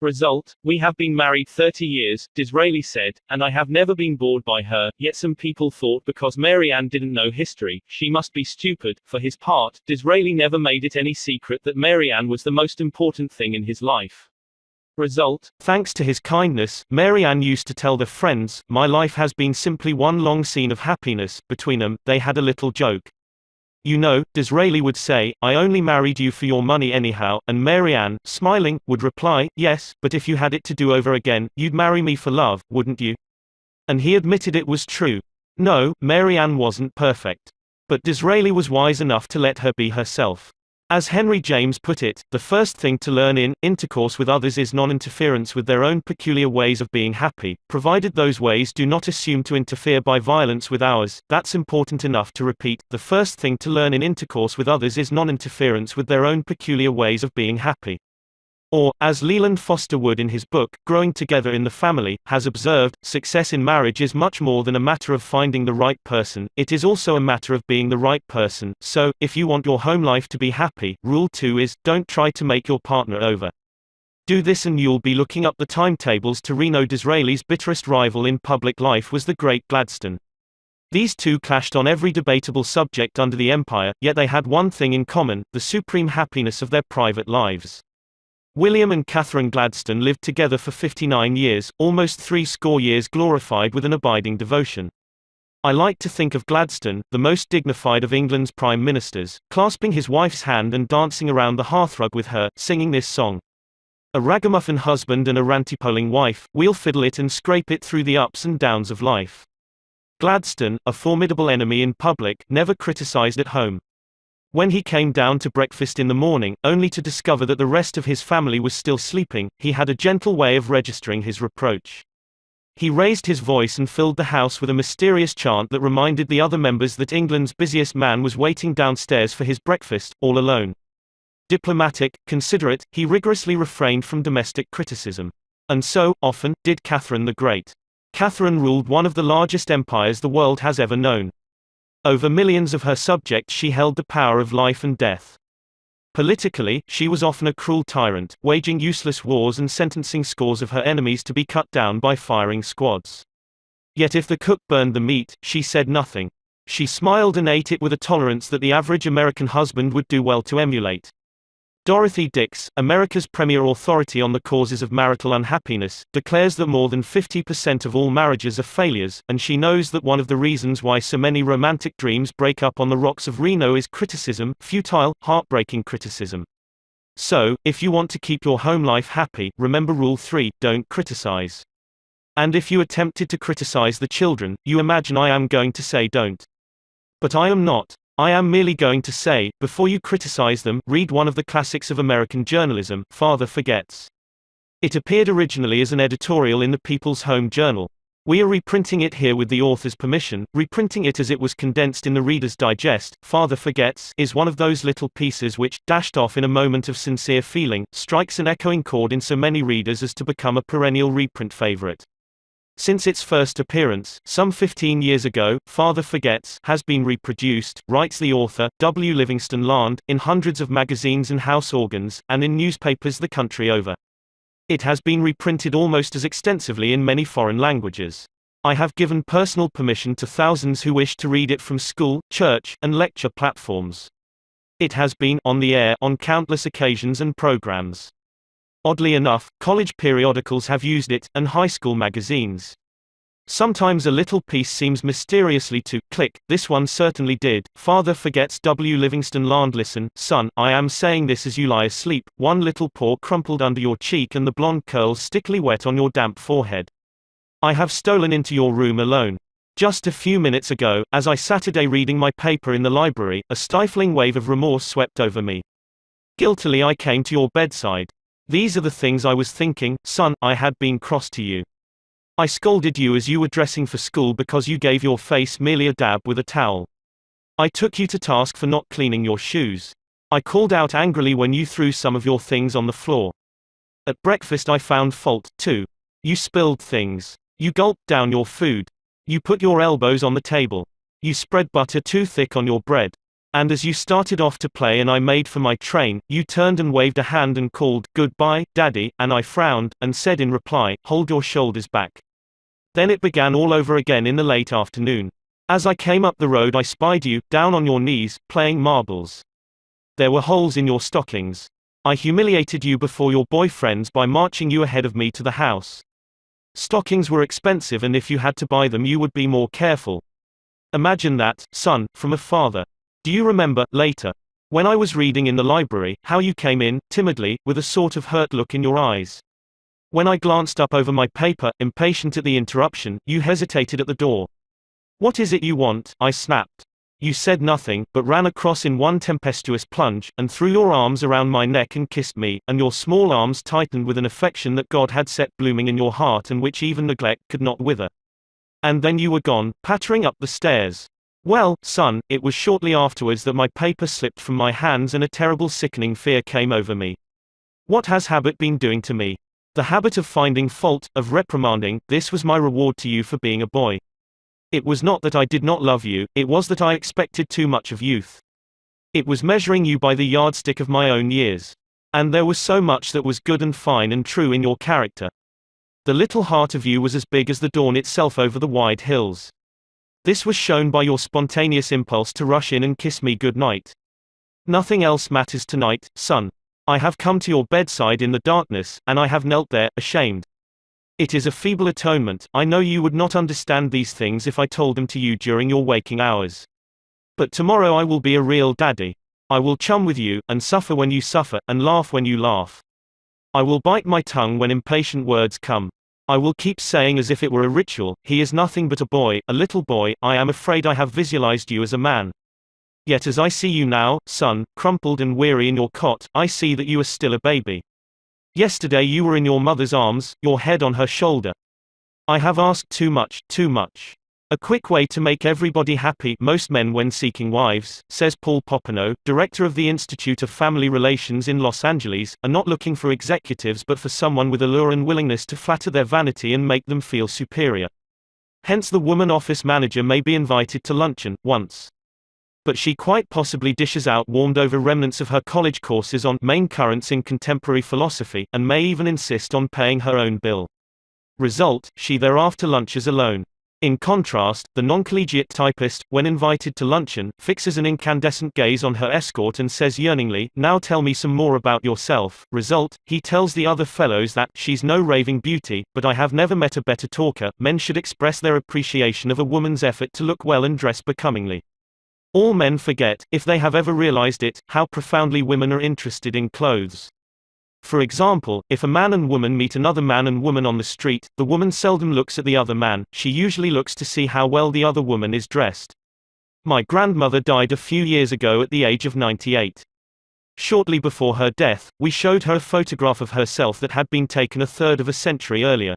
Result: we have been married 30 years, Disraeli said, and I have never been bored by her, yet some people thought because Mary Ann didn't know history, she must be stupid. For his part, Disraeli never made it any secret that Mary Ann was the most important thing in his life. Result: thanks to his kindness, Mary Ann used to tell their friends, "My life has been simply one long scene of happiness." Between them, they had a little joke. "You know," Disraeli would say, "I only married you for your money anyhow," and Mary Ann, smiling, would reply, "Yes, but if you had it to do over again, you'd marry me for love, wouldn't you?" And he admitted it was true. No, Mary Ann wasn't perfect. But Disraeli was wise enough to let her be herself. As Henry James put it, the first thing to learn in intercourse with others is non-interference with their own peculiar ways of being happy, provided those ways do not assume to interfere by violence with ours. That's important enough to repeat. The first thing to learn in intercourse with others is non-interference with their own peculiar ways of being happy. Or, as Leland Foster Wood in his book, Growing Together in the Family, has observed, success in marriage is much more than a matter of finding the right person, it is also a matter of being the right person. So, if you want your home life to be happy, rule 2 is, don't try to make your partner over. Do this and you'll be looking up the timetables to Reno. Disraeli's bitterest rival in public life was the great Gladstone. These two clashed on every debatable subject under the empire, yet they had one thing in common, the supreme happiness of their private lives. William and Catherine Gladstone lived together for 59 years, almost 60 years glorified with an abiding devotion. I like to think of Gladstone, the most dignified of England's prime ministers, clasping his wife's hand and dancing around the hearthrug with her, singing this song. A ragamuffin husband and a rantipoling wife, we'll fiddle it and scrape it through the ups and downs of life. Gladstone, a formidable enemy in public, never criticized at home. When he came down to breakfast in the morning, only to discover that the rest of his family was still sleeping, he had a gentle way of registering his reproach. He raised his voice and filled the house with a mysterious chant that reminded the other members that England's busiest man was waiting downstairs for his breakfast, all alone. Diplomatic, considerate, he rigorously refrained from domestic criticism. And so, often, did Catherine the Great. Catherine ruled one of the largest empires the world has ever known. Over millions of her subjects she held the power of life and death. Politically, she was often a cruel tyrant, waging useless wars and sentencing scores of her enemies to be cut down by firing squads. Yet if the cook burned the meat, she said nothing. She smiled and ate it with a tolerance that the average American husband would do well to emulate. Dorothy Dix, America's premier authority on the causes of marital unhappiness, declares that more than 50% of all marriages are failures, and she knows that one of the reasons why so many romantic dreams break up on the rocks of Reno is criticism, futile, heartbreaking criticism. So, if you want to keep your home life happy, remember Rule 3, don't criticize. And if you are tempted to criticize the children, you imagine I am going to say don't. But I am not. I am merely going to say, before you criticize them, read one of the classics of American journalism, Father Forgets. It appeared originally as an editorial in the People's Home Journal. We are reprinting it here with the author's permission, reprinting it as it was condensed in the Reader's Digest. Father Forgets is one of those little pieces which, dashed off in a moment of sincere feeling, strikes an echoing chord in so many readers as to become a perennial reprint favorite. Since its first appearance, some 15 years ago, Father Forgets has been reproduced, writes the author, W. Livingston Land, in hundreds of magazines and house organs, and in newspapers the country over. It has been reprinted almost as extensively in many foreign languages. I have given personal permission to thousands who wish to read it from school, church, and lecture platforms. It has been on the air on countless occasions and programs. Oddly enough, college periodicals have used it, and high school magazines. Sometimes a little piece seems mysteriously to click. This one certainly did. Father Forgets. W. Livingston Land. Listen, son, I am saying this as you lie asleep, one little paw crumpled under your cheek and the blonde curls stickily wet on your damp forehead. I have stolen into your room alone. Just a few minutes ago, as I Saturday reading my paper in the library, a stifling wave of remorse swept over me. Guiltily I came to your bedside. These are the things I was thinking, son. I had been cross to you. I scolded you as you were dressing for school because you gave your face merely a dab with a towel. I took you to task for not cleaning your shoes. I called out angrily when you threw some of your things on the floor. At breakfast I found fault, too. You spilled things. You gulped down your food. You put your elbows on the table. You spread butter too thick on your bread. And as you started off to play and I made for my train, you turned and waved a hand and called, "Goodbye, Daddy," and I frowned, and said in reply, "Hold your shoulders back." Then it began all over again in the late afternoon. As I came up the road I spied you, down on your knees, playing marbles. There were holes in your stockings. I humiliated you before your boyfriends by marching you ahead of me to the house. Stockings were expensive and if you had to buy them you would be more careful. Imagine that, son, from a father. Do you remember, later, when I was reading in the library, how you came in, timidly, with a sort of hurt look in your eyes? When I glanced up over my paper, impatient at the interruption, you hesitated at the door. "What is it you want?" I snapped. You said nothing, but ran across in one tempestuous plunge, and threw your arms around my neck and kissed me, and your small arms tightened with an affection that God had set blooming in your heart and which even neglect could not wither. And then you were gone, pattering up the stairs. Well, son, it was shortly afterwards that my paper slipped from my hands and a terrible sickening fear came over me. What has habit been doing to me? The habit of finding fault, of reprimanding. This was my reward to you for being a boy. It was not that I did not love you, it was that I expected too much of youth. It was measuring you by the yardstick of my own years. And there was so much that was good and fine and true in your character. The little heart of you was as big as the dawn itself over the wide hills. This was shown by your spontaneous impulse to rush in and kiss me good night. Nothing else matters tonight, son. I have come to your bedside in the darkness, and I have knelt there, ashamed. It is a feeble atonement. I know you would not understand these things if I told them to you during your waking hours. But tomorrow I will be a real daddy. I will chum with you, and suffer when you suffer, and laugh when you laugh. I will bite my tongue when impatient words come. I will keep saying as if it were a ritual, "He is nothing but a boy, a little boy." I am afraid I have visualized you as a man. Yet as I see you now, son, crumpled and weary in your cot, I see that you are still a baby. Yesterday you were in your mother's arms, your head on her shoulder. I have asked too much, too much. A quick way to make everybody happy, most men when seeking wives, says Paul Popenoe, director of the Institute of Family Relations in Los Angeles, are not looking for executives but for someone with allure and willingness to flatter their vanity and make them feel superior. Hence the woman office manager may be invited to luncheon, once. But she quite possibly dishes out warmed over remnants of her college courses on main currents in contemporary philosophy, and may even insist on paying her own bill. Result, she thereafter lunches alone. In contrast, the non-collegiate typist, when invited to luncheon, fixes an incandescent gaze on her escort and says yearningly, "Now tell me some more about yourself." Result, he tells the other fellows that she's no raving beauty, but I have never met a better talker. Men should express their appreciation of a woman's effort to look well and dress becomingly. All men forget, if they have ever realized it, how profoundly women are interested in clothes. For example, if a man and woman meet another man and woman on the street, the woman seldom looks at the other man, she usually looks to see how well the other woman is dressed. My grandmother died a few years ago at the age of 98. Shortly before her death, we showed her a photograph of herself that had been taken a third of a century earlier.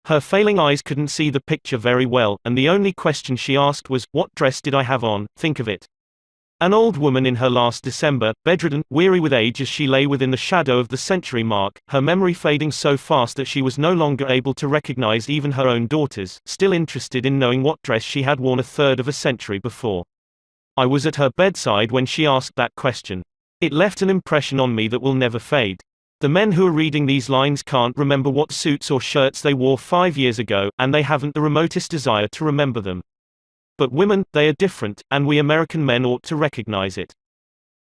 Her failing eyes couldn't see the picture very well, and the only question she asked was, "What dress did I have on?" Think of it. An old woman in her last December, bedridden, weary with age as she lay within the shadow of the century mark, her memory fading so fast that she was no longer able to recognize even her own daughters, still interested in knowing what dress she had worn a third of a century before. I was at her bedside when she asked that question. It left an impression on me that will never fade. The men who are reading these lines can't remember what suits or shirts they wore 5 years ago, and they haven't the remotest desire to remember them. But women, they are different, and we American men ought to recognize it.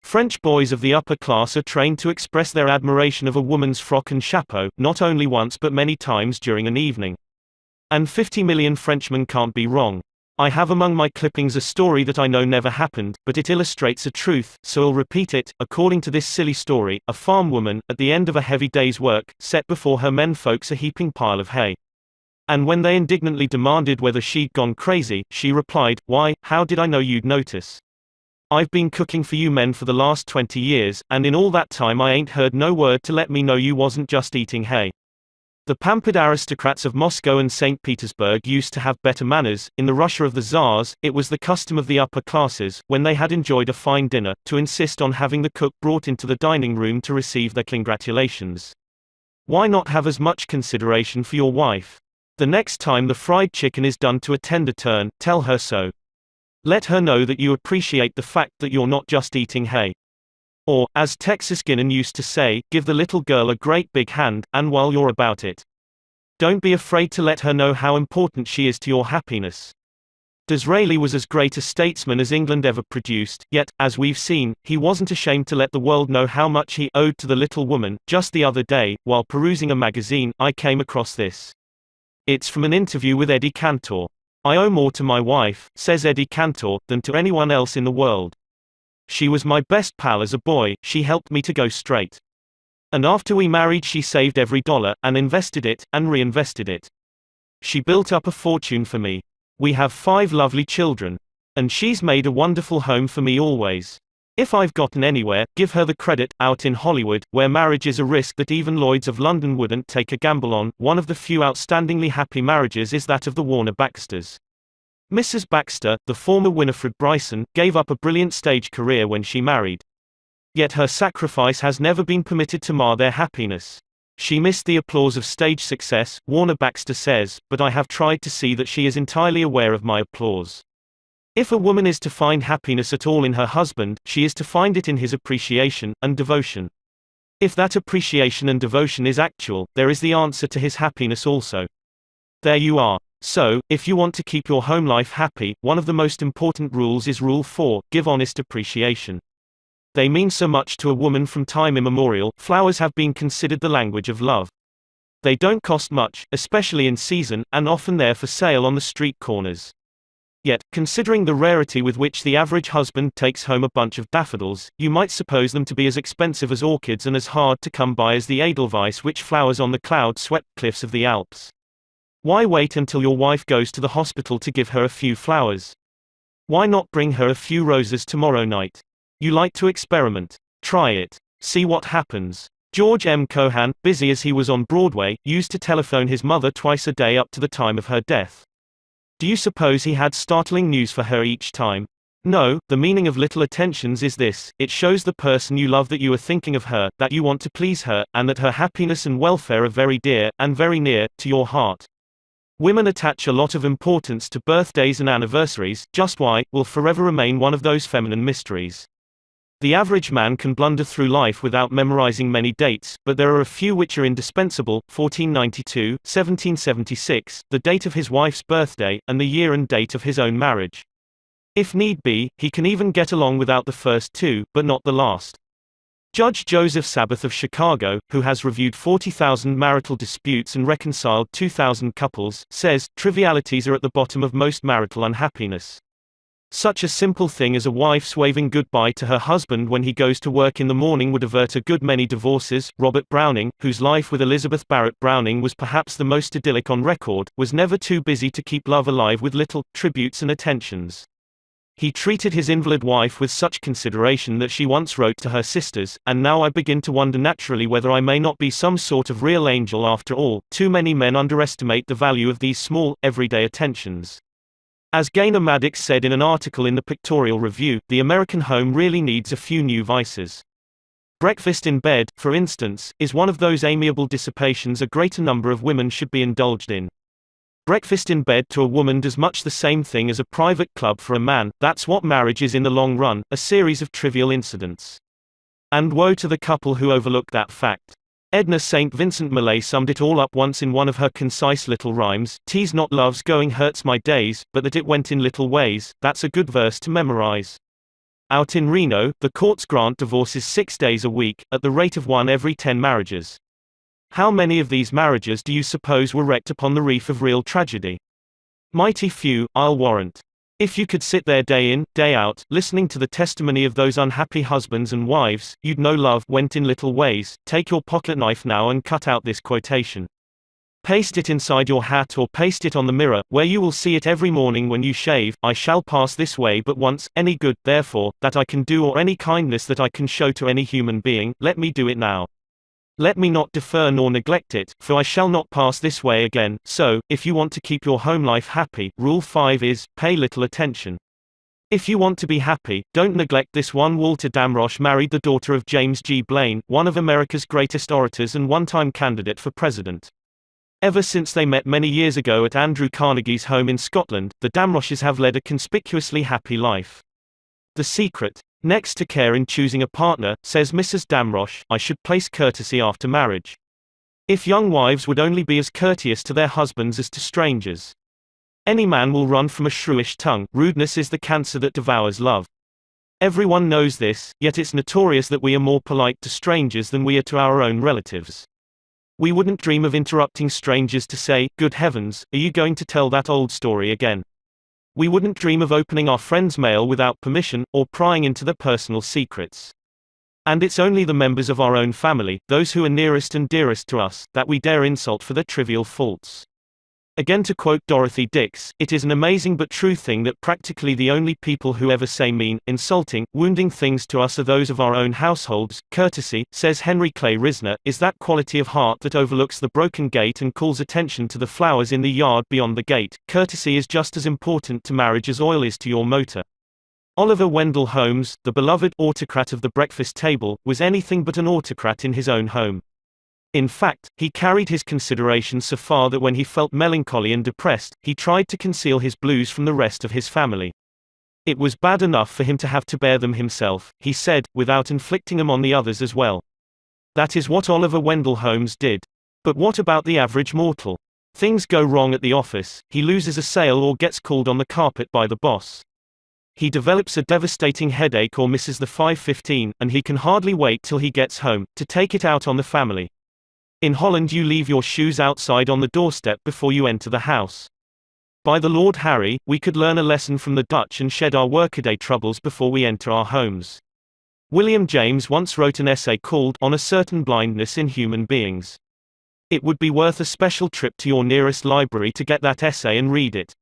French boys of the upper class are trained to express their admiration of a woman's frock and chapeau, not only once but many times during an evening. And 50 million Frenchmen can't be wrong. I have among my clippings a story that I know never happened, but it illustrates a truth, so I'll repeat it. According to this silly story, a farm woman, at the end of a heavy day's work, set before her men folks a heaping pile of hay. And when they indignantly demanded whether she'd gone crazy, she replied, "Why, how did I know you'd notice? I've been cooking for you men for the last 20 years, and in all that time I ain't heard no word to let me know you wasn't just eating hay." The pampered aristocrats of Moscow and St. Petersburg used to have better manners. In the Russia of the Tsars, it was the custom of the upper classes, when they had enjoyed a fine dinner, to insist on having the cook brought into the dining room to receive their congratulations. Why not have as much consideration for your wife? The next time the fried chicken is done to a tender turn, tell her so. Let her know that you appreciate the fact that you're not just eating hay. Or, as Texas Guinan used to say, give the little girl a great big hand, and while you're about it, don't be afraid to let her know how important she is to your happiness. Disraeli was as great a statesman as England ever produced, yet, as we've seen, he wasn't ashamed to let the world know how much he owed to the little woman. Just the other day, while perusing a magazine, I came across this. It's from an interview with Eddie Cantor. "I owe more to my wife," says Eddie Cantor, "than to anyone else in the world. She was my best pal as a boy, she helped me to go straight. And after we married she saved every dollar, and invested it, and reinvested it. She built up a fortune for me. We have 5 lovely children. And she's made a wonderful home for me always. If I've gotten anywhere, give her the credit. Out in Hollywood, where marriage is a risk that even Lloyds of London wouldn't take a gamble on, one of the few outstandingly happy marriages is that of the Warner Baxters. Mrs. Baxter, the former Winifred Bryson, gave up a brilliant stage career when she married. Yet her sacrifice has never been permitted to mar their happiness. She missed the applause of stage success, Warner Baxter says, but I have tried to see that she is entirely aware of my applause. If a woman is to find happiness at all in her husband, she is to find it in his appreciation and devotion. If that appreciation and devotion is actual, there is the answer to his happiness also. There you are. So, if you want to keep your home life happy, one of the most important rules is Rule 4, give honest appreciation. They mean so much to a woman from time immemorial. Flowers have been considered the language of love. They don't cost much, especially in season, and often there for sale on the street corners. Yet, considering the rarity with which the average husband takes home a bunch of daffodils, you might suppose them to be as expensive as orchids and as hard to come by as the edelweiss which flowers on the cloud-swept cliffs of the Alps. Why wait until your wife goes to the hospital to give her a few flowers? Why not bring her a few roses tomorrow night? You like to experiment. Try it. See what happens. George M. Cohan, busy as he was on Broadway, used to telephone his mother twice a day up to the time of her death. Do you suppose he had startling news for her each time? No, the meaning of little attentions is this: it shows the person you love that you are thinking of her, that you want to please her, and that her happiness and welfare are very dear, and very near, to your heart. Women attach a lot of importance to birthdays and anniversaries. Just why, will forever remain one of those feminine mysteries. The average man can blunder through life without memorizing many dates, but there are a few which are indispensable: 1492, 1776, the date of his wife's birthday, and the year and date of his own marriage. If need be, he can even get along without the first two, but not the last. Judge Joseph Sabath of Chicago, who has reviewed 40,000 marital disputes and reconciled 2,000 couples, says, trivialities are at the bottom of most marital unhappiness. Such a simple thing as a wife's waving goodbye to her husband when he goes to work in the morning would avert a good many divorces. Robert Browning, whose life with Elizabeth Barrett Browning was perhaps the most idyllic on record, was never too busy to keep love alive with little tributes and attentions. He treated his invalid wife with such consideration that she once wrote to her sisters, "And now I begin to wonder naturally whether I may not be some sort of real angel after all." Too many men underestimate the value of these small, everyday attentions. As Gaynor Maddox said in an article in the Pictorial Review, the American home really needs a few new vices. Breakfast in bed, for instance, is one of those amiable dissipations a greater number of women should be indulged in. Breakfast in bed to a woman does much the same thing as a private club for a man. That's what marriage is in the long run, a series of trivial incidents. And woe to the couple who overlook that fact. Edna St. Vincent Millay summed it all up once in one of her concise little rhymes: "'Tis not love's going hurts my days, but that it went in little ways." That's a good verse to memorize. Out in Reno, the courts grant divorces 6 days a week, at the rate of 1 every 10 marriages. How many of these marriages do you suppose were wrecked upon the reef of real tragedy? Mighty few, I'll warrant. If you could sit there day in, day out, listening to the testimony of those unhappy husbands and wives, you'd know love went in little ways. Take your pocket knife now and cut out this quotation. Paste it inside your hat or paste it on the mirror, where you will see it every morning when you shave. "I shall pass this way but once, any good, therefore, that I can do or any kindness that I can show to any human being, let me do it now. Let me not defer nor neglect it, for I shall not pass this way again." So, if you want to keep your home life happy, Rule 5 is, pay little attention. If you want to be happy, don't neglect this one. Walter Damrosch married the daughter of James G. Blaine, one of America's greatest orators and one-time candidate for president. Ever since they met many years ago at Andrew Carnegie's home in Scotland, the Damrosches have led a conspicuously happy life. The secret? Next to care in choosing a partner, says Mrs. Damrosch, I should place courtesy after marriage. If young wives would only be as courteous to their husbands as to strangers. Any man will run from a shrewish tongue. Rudeness is the cancer that devours love. Everyone knows this, yet it's notorious that we are more polite to strangers than we are to our own relatives. We wouldn't dream of interrupting strangers to say, "Good heavens, are you going to tell that old story again?" We wouldn't dream of opening our friend's mail without permission, or prying into their personal secrets. And it's only the members of our own family, those who are nearest and dearest to us, that we dare insult for their trivial faults. Again, to quote Dorothy Dix, it is an amazing but true thing that practically the only people who ever say mean, insulting, wounding things to us are those of our own households. Courtesy, says Henry Clay Risner, is that quality of heart that overlooks the broken gate and calls attention to the flowers in the yard beyond the gate. Courtesy is just as important to marriage as oil is to your motor. Oliver Wendell Holmes, the beloved autocrat of the breakfast table, was anything but an autocrat in his own home. In fact, he carried his consideration so far that when he felt melancholy and depressed, he tried to conceal his blues from the rest of his family. It was bad enough for him to have to bear them himself, he said, without inflicting them on the others as well. That is what Oliver Wendell Holmes did. But what about the average mortal? Things go wrong at the office, he loses a sale or gets called on the carpet by the boss. He develops a devastating headache or misses the 5:15, and he can hardly wait till he gets home, to take it out on the family. In Holland you leave your shoes outside on the doorstep before you enter the house. By the Lord Harry, we could learn a lesson from the Dutch and shed our workaday troubles before we enter our homes. William James once wrote an essay called On a Certain Blindness in Human Beings. It would be worth a special trip to your nearest library to get that essay and read it.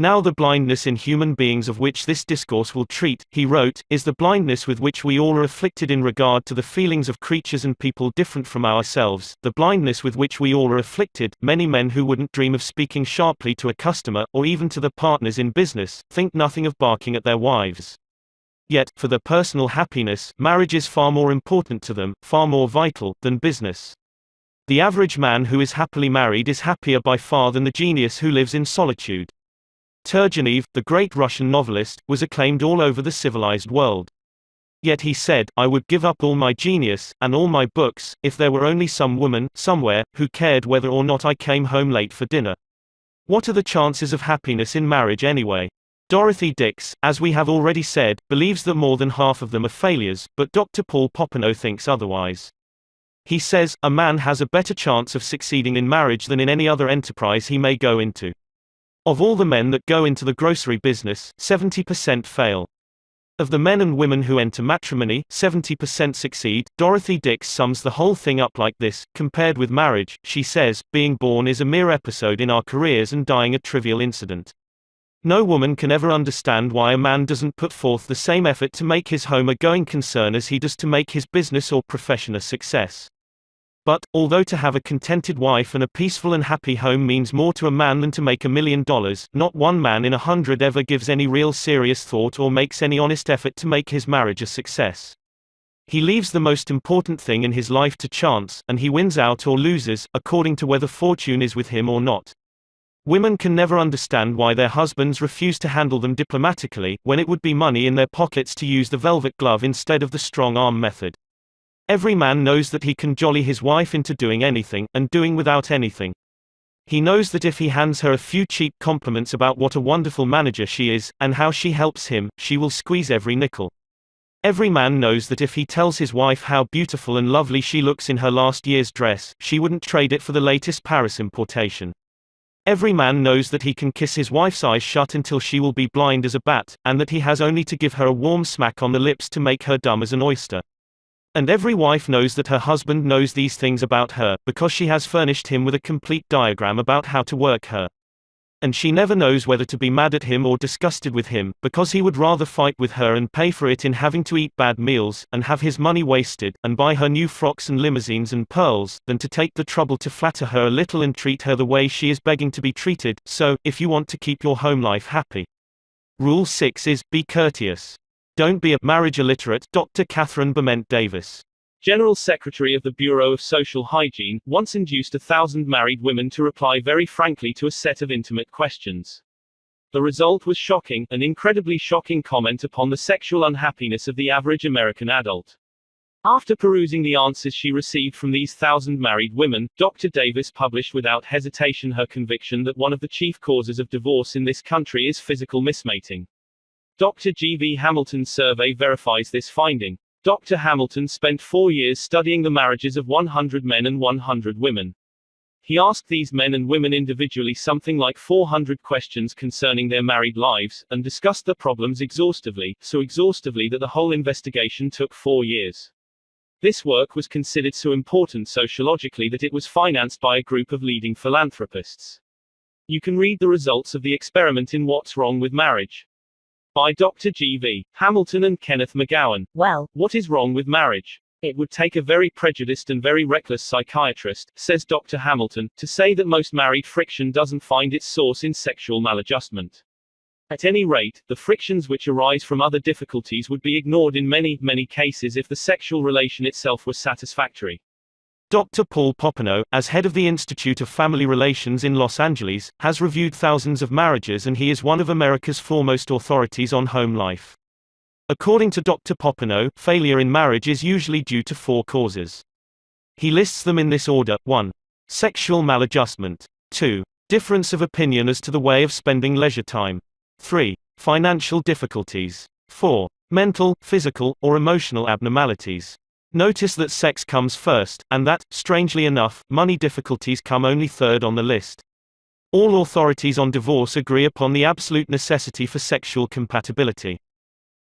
Now the blindness in human beings of which this discourse will treat, he wrote, is the blindness with which we all are afflicted in regard to the feelings of creatures and people different from ourselves, the blindness with which we all are afflicted. Many men who wouldn't dream of speaking sharply to a customer, or even to their partners in business, think nothing of barking at their wives. Yet, for their personal happiness, marriage is far more important to them, far more vital, than business. The average man who is happily married is happier by far than the genius who lives in solitude. Turgenev, the great Russian novelist, was acclaimed all over the civilized world. Yet he said, "I would give up all my genius, and all my books, if there were only some woman, somewhere, who cared whether or not I came home late for dinner." What are the chances of happiness in marriage anyway? Dorothy Dix, as we have already said, believes that more than half of them are failures, but Dr. Paul Popenoe thinks otherwise. He says, a man has a better chance of succeeding in marriage than in any other enterprise he may go into. Of all the men that go into the grocery business, 70% fail. Of the men and women who enter matrimony, 70% succeed. Dorothy Dix sums the whole thing up like this: compared with marriage, she says, being born is a mere episode in our careers and dying a trivial incident. No woman can ever understand why a man doesn't put forth the same effort to make his home a going concern as he does to make his business or profession a success. But, although to have a contented wife and a peaceful and happy home means more to a man than to make $1 million, not one man in 100 ever gives any real serious thought or makes any honest effort to make his marriage a success. He leaves the most important thing in his life to chance, and he wins out or loses, according to whether fortune is with him or not. Women can never understand why their husbands refuse to handle them diplomatically, when it would be money in their pockets to use the velvet glove instead of the strong arm method. Every man knows that he can jolly his wife into doing anything, and doing without anything. He knows that if he hands her a few cheap compliments about what a wonderful manager she is, and how she helps him, she will squeeze every nickel. Every man knows that if he tells his wife how beautiful and lovely she looks in her last year's dress, she wouldn't trade it for the latest Paris importation. Every man knows that he can kiss his wife's eyes shut until she will be blind as a bat, and that he has only to give her a warm smack on the lips to make her dumb as an oyster. And every wife knows that her husband knows these things about her, because she has furnished him with a complete diagram about how to work her. And she never knows whether to be mad at him or disgusted with him, because he would rather fight with her and pay for it in having to eat bad meals, and have his money wasted, and buy her new frocks and limousines and pearls, than to take the trouble to flatter her a little and treat her the way she is begging to be treated. So, if you want to keep your home life happy, Rule 6 is, be courteous. Don't be a marriage illiterate. Dr. Catherine Bement Davis, General Secretary of the Bureau of Social Hygiene, once induced 1,000 married women to reply very frankly to a set of intimate questions. The result was shocking, an incredibly shocking comment upon the sexual unhappiness of the average American adult. After perusing the answers she received from these 1,000 married women, Dr. Davis published without hesitation her conviction that one of the chief causes of divorce in this country is physical mismating. Dr. G.V. Hamilton's survey verifies this finding. Dr. Hamilton spent 4 years studying the marriages of 100 men and 100 women. He asked these men and women individually something like 400 questions concerning their married lives, and discussed the problems exhaustively, so exhaustively that the whole investigation took 4 years. This work was considered so important sociologically that it was financed by a group of leading philanthropists. You can read the results of the experiment in What's Wrong with Marriage? By Dr. G.V. Hamilton and Kenneth McGowan. Well, what is wrong with marriage? It would take a very prejudiced and very reckless psychiatrist, says Dr. Hamilton, to say that most married friction doesn't find its source in sexual maladjustment. At any rate, the frictions which arise from other difficulties would be ignored in many, many cases if the sexual relation itself was satisfactory. Dr. Paul Popenoe, as head of the Institute of Family Relations in Los Angeles, has reviewed thousands of marriages, and he is one of America's foremost authorities on home life. According to Dr. Popenoe, failure in marriage is usually due to 4 causes. He lists them in this order: 1. Sexual maladjustment. 2. Difference of opinion as to the way of spending leisure time. 3. Financial difficulties. 4. Mental, physical, or emotional abnormalities. Notice that sex comes first, and that, strangely enough, money difficulties come only third on the list. All authorities on divorce agree upon the absolute necessity for sexual compatibility.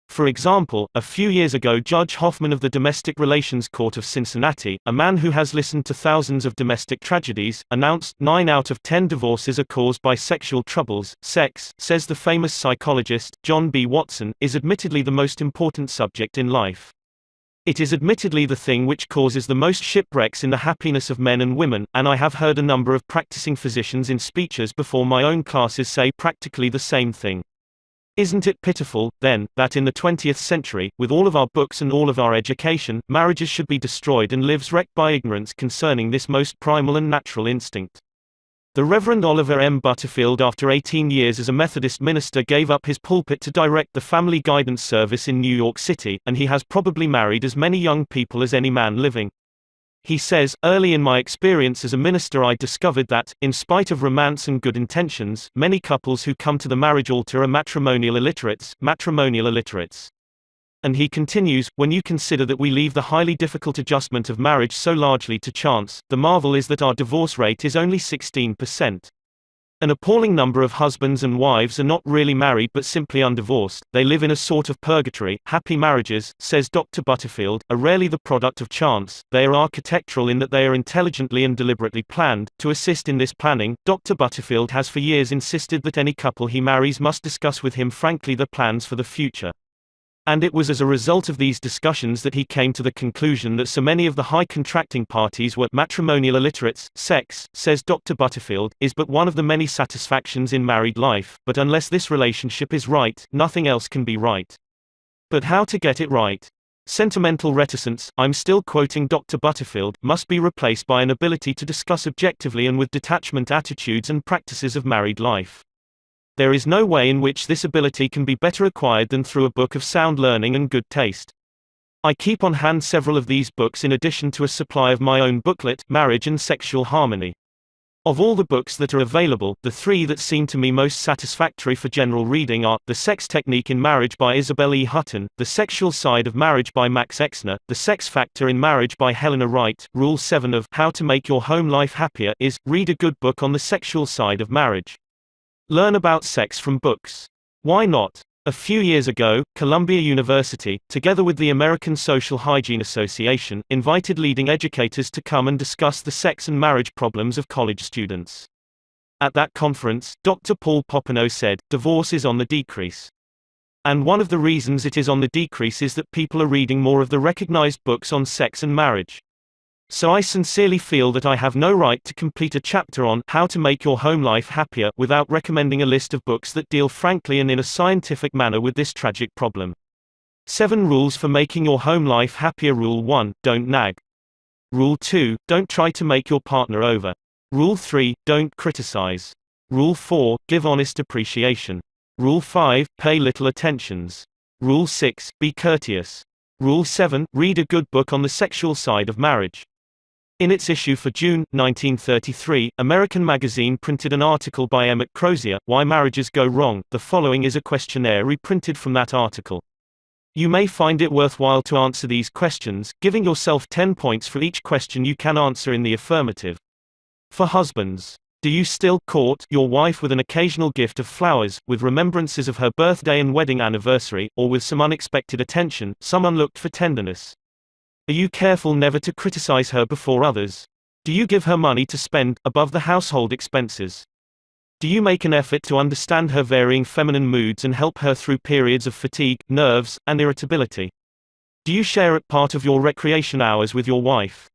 For example, a few years ago Judge Hoffman of the Domestic Relations Court of Cincinnati, a man who has listened to thousands of domestic tragedies, announced 9 out of 10 divorces are caused by sexual troubles. Sex, says the famous psychologist, John B. Watson, is admittedly the most important subject in life. It is admittedly the thing which causes the most shipwrecks in the happiness of men and women, and I have heard a number of practicing physicians in speeches before my own classes say practically the same thing. Isn't it pitiful, then, that in the 20th century, with all of our books and all of our education, marriages should be destroyed and lives wrecked by ignorance concerning this most primal and natural instinct? The Reverend Oliver M. Butterfield, after 18 years as a Methodist minister, gave up his pulpit to direct the Family Guidance Service in New York City, and he has probably married as many young people as any man living. He says, "Early in my experience as a minister I discovered that, in spite of romance and good intentions, many couples who come to the marriage altar are matrimonial illiterates. And he continues, "When you consider that we leave the highly difficult adjustment of marriage so largely to chance, the marvel is that our divorce rate is only 16%. An appalling number of husbands and wives are not really married but simply undivorced. They live in a sort of purgatory. Happy marriages," says Dr. Butterfield, "are rarely the product of chance. They are architectural in that they are intelligently and deliberately planned. To assist in this planning, Dr. Butterfield has for years insisted that any couple he marries must discuss with him frankly their plans for the future. And it was as a result of these discussions that he came to the conclusion that so many of the high contracting parties were matrimonial illiterates. Sex, says Dr. Butterfield, is but one of the many satisfactions in married life, but unless this relationship is right, nothing else can be right. But how to get it right? Sentimental reticence, I'm still quoting Dr. Butterfield, must be replaced by an ability to discuss objectively and with detachment attitudes and practices of married life. There is no way in which this ability can be better acquired than through a book of sound learning and good taste. I keep on hand several of these books in addition to a supply of my own booklet, Marriage and Sexual Harmony. Of all the books that are available, the 3 that seem to me most satisfactory for general reading are The Sex Technique in Marriage by Isabel E. Hutton, The Sexual Side of Marriage by Max Exner, The Sex Factor in Marriage by Helena Wright. Rule 7 of How to Make Your Home Life Happier is, read a good book on the sexual side of marriage. Learn about sex from books. Why not? A few years ago, Columbia University, together with the American Social Hygiene Association, invited leading educators to come and discuss the sex and marriage problems of college students. At that conference, Dr. Paul Popenoe said, "Divorce is on the decrease. And one of the reasons it is on the decrease is that people are reading more of the recognized books on sex and marriage. So I sincerely feel that I have no right to complete a chapter on How to Make Your Home Life Happier without recommending a list of books that deal frankly and in a scientific manner with this tragic problem. 7 Rules for Making Your Home Life Happier. Rule 1, Don't nag. Rule 2, Don't try to make your partner over. Rule 3, Don't criticize. Rule 4, Give honest appreciation. Rule 5, Pay little attentions. Rule 6, Be courteous. Rule 7, Read a good book on the sexual side of marriage. In its issue for June, 1933, American Magazine printed an article by Emmett Crozier, Why Marriages Go Wrong. The following is a questionnaire reprinted from that article. You may find it worthwhile to answer these questions, giving yourself 10 points for each question you can answer in the affirmative. For husbands, do you still court your wife with an occasional gift of flowers, with remembrances of her birthday and wedding anniversary, or with some unexpected attention, some unlooked for tenderness? Are you careful never to criticize her before others? Do you give her money to spend, above the household expenses? Do you make an effort to understand her varying feminine moods and help her through periods of fatigue, nerves, and irritability? Do you share at part of your recreation hours with your wife?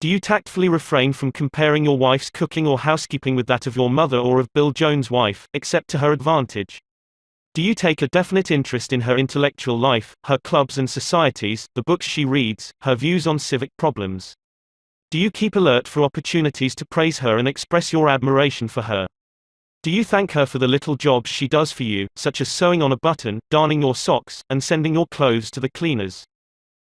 Do you tactfully refrain from comparing your wife's cooking or housekeeping with that of your mother or of Bill Jones' wife, except to her advantage? Do you take a definite interest in her intellectual life, her clubs and societies, the books she reads, her views on civic problems? Do you keep alert for opportunities to praise her and express your admiration for her? Do you thank her for the little jobs she does for you, such as sewing on a button, darning your socks, and sending your clothes to the cleaners?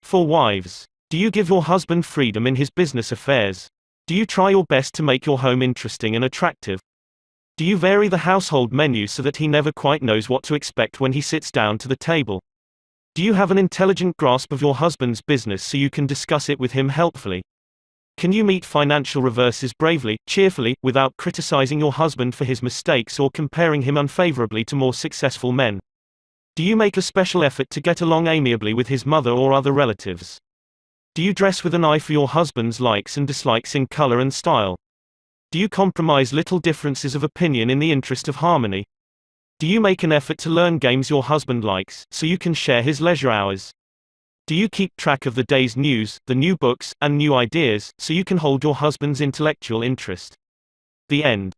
For wives, do you give your husband freedom in his business affairs? Do you try your best to make your home interesting and attractive? Do you vary the household menu so that he never quite knows what to expect when he sits down to the table? Do you have an intelligent grasp of your husband's business so you can discuss it with him helpfully? Can you meet financial reverses bravely, cheerfully, without criticizing your husband for his mistakes or comparing him unfavorably to more successful men? Do you make a special effort to get along amiably with his mother or other relatives? Do you dress with an eye for your husband's likes and dislikes in color and style? Do you compromise little differences of opinion in the interest of harmony? Do you make an effort to learn games your husband likes, so you can share his leisure hours? Do you keep track of the day's news, the new books, and new ideas, so you can hold your husband's intellectual interest? The end.